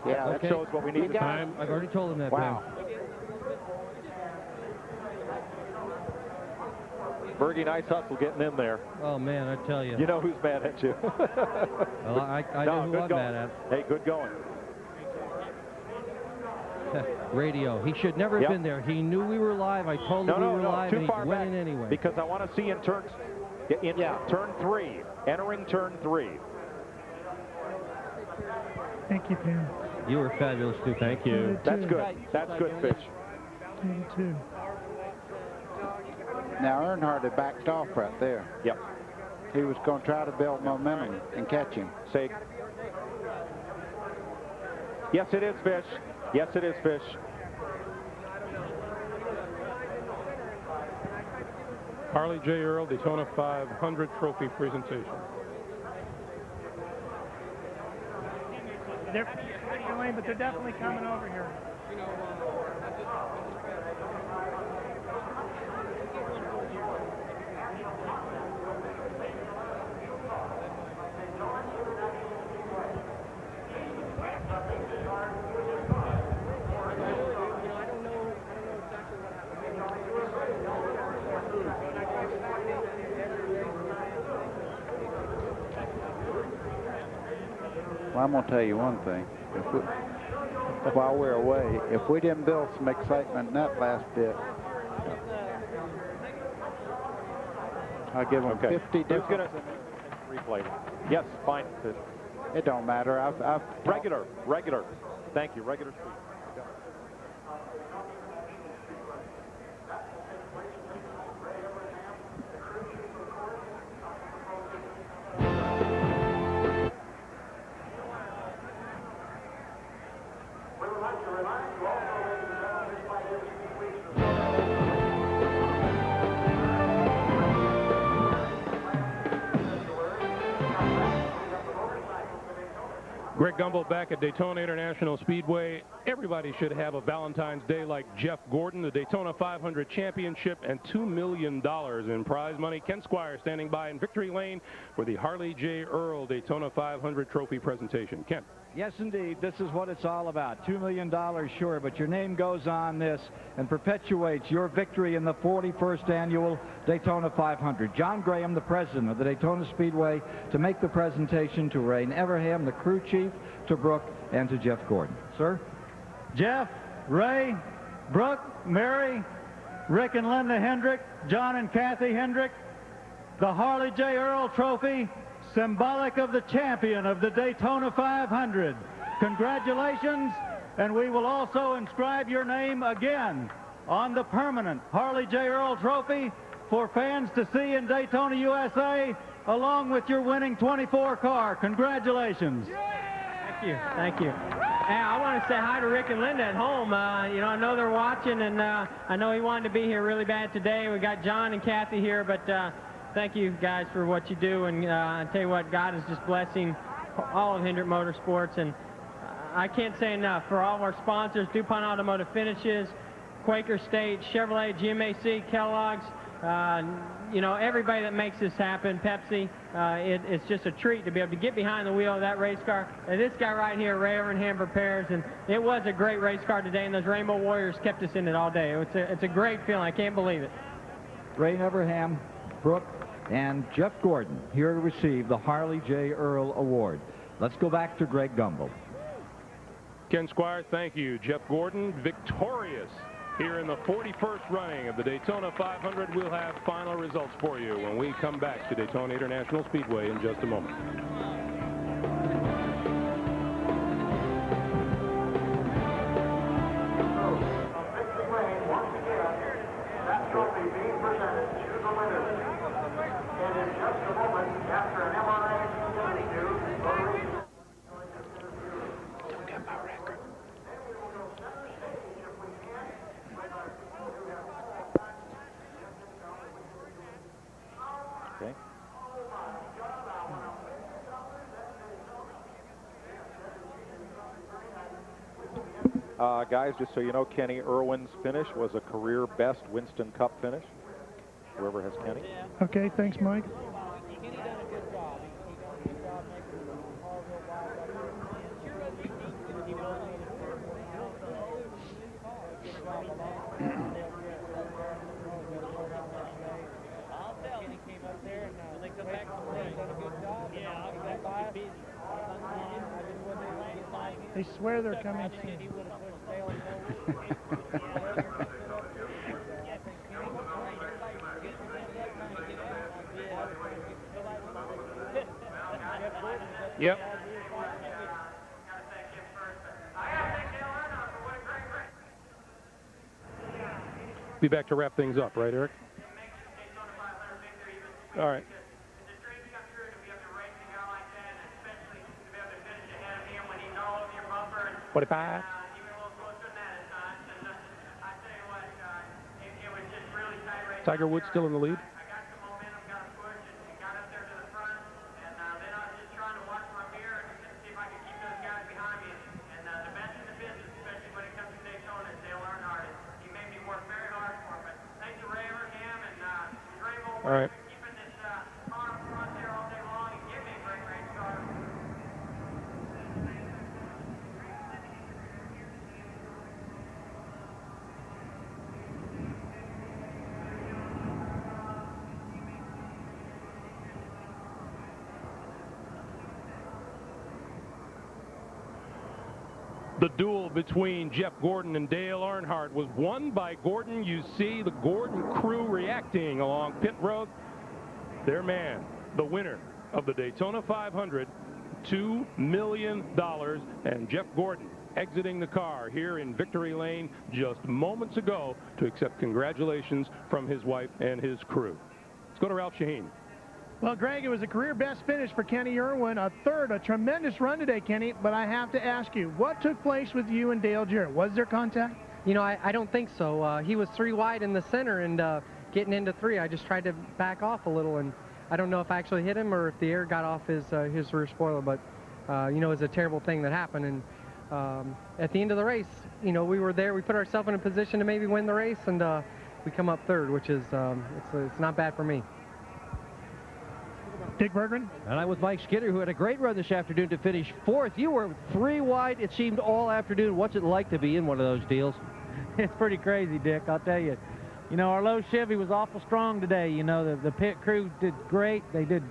Yeah, that shows what we need. I've already told him that. Wow. Bergie, nice hustle getting in there. Oh, man, I tell you. You know who's mad at you. Well, I know who I'm mad at. Hey, good going. Radio. He should never have been there. He knew we were live. I told him we were live, too and far he went back in anyway. Because I want to see in turn 3, entering turn 3. Thank you, Pam. You were fabulous, too. Thank you. That's good. That's good, Fish. Too. Now, Earnhardt had backed off right there. Yep. He was going to try to build momentum and catch him. Say, yes, it is, Fish. Yes, it is, Fish. Harley J. Earl, Daytona 500 trophy presentation. But they're definitely coming over here. Well, I'm going to tell you one thing. While we're away, if we didn't build some excitement in that last bit, I'll give them 50 different. Replay. Yes, fine. It don't matter. I've regular. Thank you. Regular speed. Greg Gumbel back at Daytona International Speedway. Everybody should have a Valentine's Day like Jeff Gordon, the Daytona 500 championship, and $2 million in prize money. Ken Squire standing by in victory lane for the Harley J. Earl Daytona 500 trophy presentation. Ken. Yes, indeed. This is what it's all about. $2 million, sure, but your name goes on this and perpetuates your victory in the 41st annual Daytona 500. John Graham, the president of the Daytona Speedway, to make the presentation to Ray Everham, the crew chief, to Brooke, and to Jeff Gordon. Sir? Jeff, Ray, Brooke, Mary, Rick and Linda Hendrick, John and Kathy Hendrick, the Harley J. Earl Trophy, symbolic of the champion of the Daytona 500. Congratulations, and we will also inscribe your name again on the permanent Harley J. Earl Trophy for fans to see in Daytona, USA, along with your winning 24 car. Congratulations. Thank you. Thank you. Hey, I want to say hi to Rick and Linda at home. You know, I know they're watching, and I know he wanted to be here really bad today. We got John and Kathy here, but thank you guys for what you do, and I tell you what, God is just blessing all of Hendrick Motorsports, and I can't say enough for all of our sponsors: DuPont Automotive Finishes, Quaker State, Chevrolet, GMAC, Kellogg's, you know, everybody that makes this happen, Pepsi. It's just a treat to be able to get behind the wheel of that race car. And this guy right here, Ray Everham Repairs, and it was a great race car today, and those Rainbow Warriors kept us in it all day. It's a great feeling. I can't believe it. Ray Everham, Brooke, and Jeff Gordon here to receive the Harley J. Earl Award. Let's go back to Greg Gumbel. Ken Squire, thank you. Jeff Gordon, victorious here in the 41st running of the Daytona 500. We'll have final results for you when we come back to Daytona International Speedway in just a moment. Guys, just so you know, Kenny Irwin's finish was a career best Winston Cup finish. Whoever has Kenny. Okay, thanks, Mike. They swear they're coming soon. Yep. Be back to wrap things up, right, Eric? All right. What about? Tiger Woods still in the lead? All right. The duel between Jeff Gordon and Dale Earnhardt was won by Gordon. You see the Gordon crew reacting along pit road. Their man, the winner of the Daytona 500, $2 million, and Jeff Gordon exiting the car here in Victory Lane just moments ago to accept congratulations from his wife and his crew. Let's go to Ralph Shaheen. Well, Greg, it was a career best finish for Kenny Irwin, a tremendous run today, Kenny, but I have to ask you, what took place with you and Dale Jarrett? Was there contact? You know, I don't think so. He was 3 wide in the center, and getting into 3, I just tried to back off a little, and I don't know if I actually hit him or if the air got off his rear spoiler, but, you know, it was a terrible thing that happened, and at the end of the race, you know, we were there, we put ourselves in a position to maybe win the race, and we come up 3rd, which is, it's not bad for me. Dick Berggren. And I'm with Mike Skinner, who had a great run this afternoon to finish 4th. You were 3 wide, it seemed, all afternoon. What's it like to be in one of those deals? It's pretty crazy, Dick, I'll tell you. You know, our low Chevy was awful strong today. You know, the pit crew did great. They did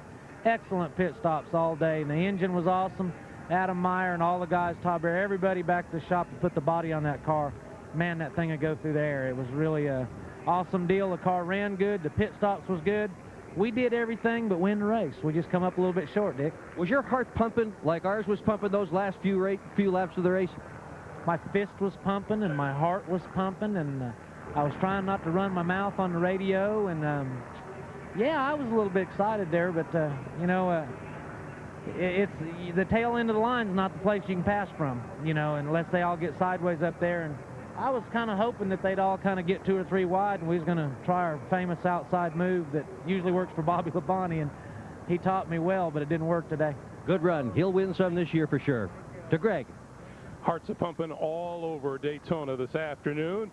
excellent pit stops all day, and the engine was awesome. Adam Meyer and all the guys, Todd Bear, everybody back to the shop to put the body on that car. Man, that thing would go through the air. It was really a awesome deal. The car ran good. The pit stops was good. We did everything but win the race. We just come up a little bit short, Dick. Was your heart pumping like ours was pumping those last few laps of the race? My fist was pumping and my heart was pumping, and I was trying not to run my mouth on the radio, and yeah, I was a little bit excited there, but you know, it's the tail end of the line is not the place you can pass from, you know, unless they all get sideways up there. And I was kind of hoping that they'd all kind of get 2 or 3 wide, and we was going to try our famous outside move that usually works for Bobby Labonte, and he taught me well, but it didn't work today. Good run. He'll win some this year for sure. To Greg. Hearts are pumping all over Daytona this afternoon.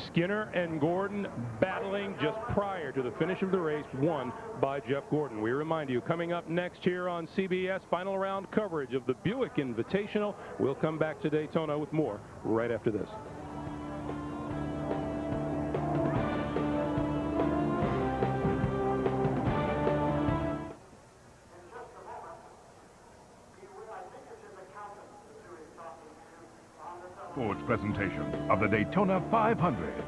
Skinner and Gordon battling just prior to the finish of the race, won by Jeff Gordon. We remind you, coming up next here on CBS, final round coverage of the Buick Invitational. We'll come back to Daytona with more right after this. Sports presentation of the Daytona 500.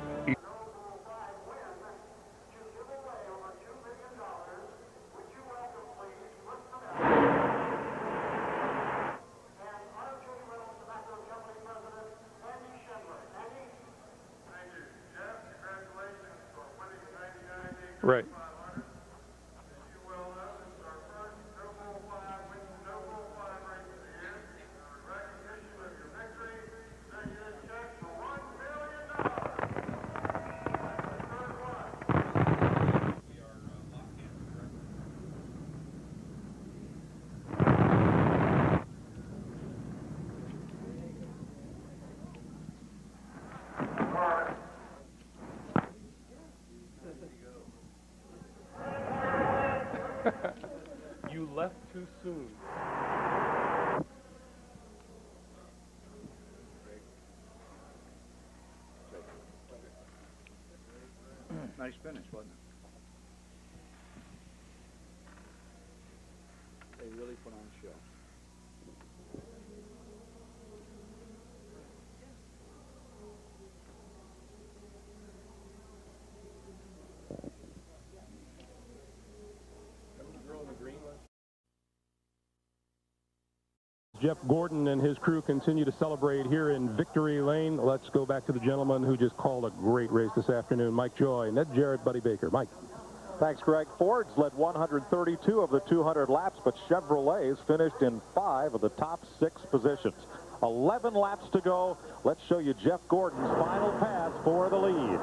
Right. You left too soon. Nice finish, wasn't it? They really put on a show. Jeff Gordon and his crew continue to celebrate here in Victory Lane. Let's go back to the gentleman who just called a great race this afternoon, Mike Joy, Ned Jarrett, Buddy Baker. Mike. Thanks, Greg. Fords led 132 of the 200 laps, but Chevrolets finished in 5 of the top 6 positions. 11 laps to go. Let's show you Jeff Gordon's final pass for the lead.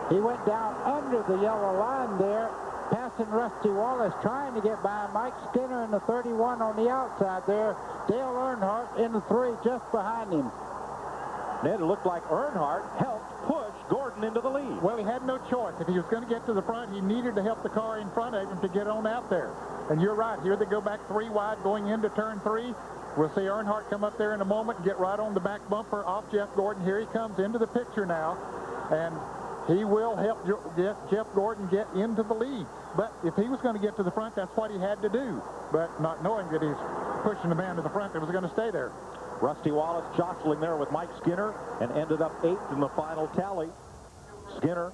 He went down under the yellow line there, passing Rusty Wallace, trying to get by Mike Skinner in the 31 on the outside there. Dale Earnhardt in the 3 just behind him. Ned, it looked like Earnhardt helped push Gordon into the lead. Well, he had no choice. If he was going to get to the front, he needed to help the car in front of him to get on out there. And you're right. Here they go back 3 wide going into turn 3. We'll see Earnhardt come up there in a moment and get right on the back bumper off Jeff Gordon. Here he comes into the picture now. And he will help Jeff Gordon get into the lead. But if he was going to get to the front, that's what he had to do. But not knowing that he's pushing the man to the front that was going to stay there. Rusty Wallace jostling there with Mike Skinner and ended up 8th in the final tally. Skinner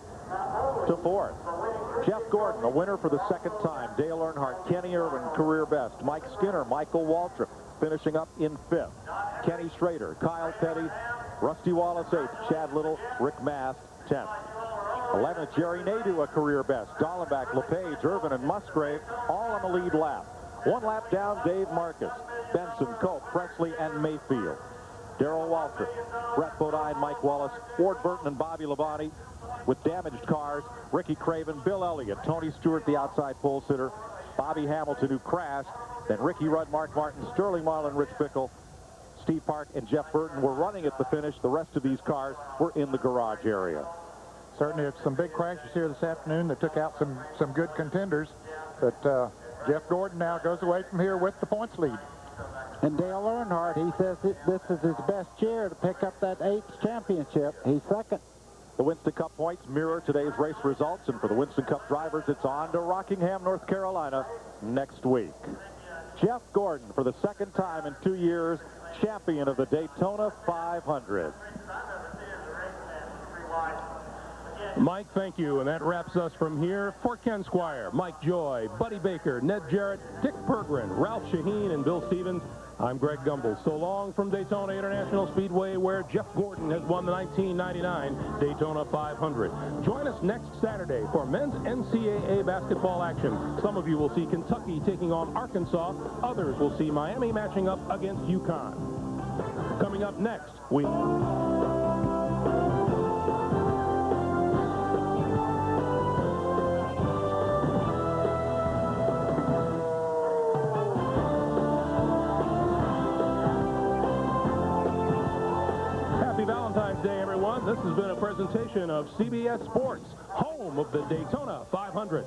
to 4th. Jeff Gordon, the winner for the 2nd time. Dale Earnhardt, Kenny Irvin, career best. Mike Skinner, Michael Waltrip, finishing up in 5th. Kenny Schrader, Kyle Petty, Rusty Wallace 8th. Chad Little, Rick Mast 10th. 11th, Jerry Nadeau, a career best. Dallenbach, LePage, Irvin, and Musgrave all on the lead lap. 1 lap down, Dave Marcus, Benson, Cope, Presley, and Mayfield. Darrell Waltrip, Brett Bodine, Mike Wallace, Ward Burton, and Bobby Labonte. With damaged cars, Ricky Craven, Bill Elliott, Tony Stewart, the outside pole sitter, Bobby Hamilton, who crashed, then Ricky Rudd, Mark Martin, Sterling Marlin, Rich Bickle, Steve Park, and Jeff Burton were running at the finish. The rest of these cars were in the garage area. Certainly, it's some big crashes here this afternoon that took out some good contenders. But Jeff Gordon now goes away from here with the points lead. And Dale Earnhardt, he says this is his best year to pick up that 8th championship. He's second. The Winston Cup points mirror today's race results, and for the Winston Cup drivers, it's on to Rockingham, North Carolina next week. Jeff Gordon, for the second time in 2 years, champion of the Daytona 500. Mike, thank you, and that wraps us from here. For Ken Squire, Mike Joy, Buddy Baker, Ned Jarrett, Dick Pergrin, Ralph Shaheen, and Bill Stevens, I'm Greg Gumbel. So long from Daytona International Speedway, where Jeff Gordon has won the 1999 Daytona 500. Join us next Saturday for men's NCAA basketball action. Some of you will see Kentucky taking on Arkansas. Others will see Miami matching up against UConn. Coming up next, we... Valentine's Day, everyone. This has been a presentation of CBS Sports, home of the Daytona 500.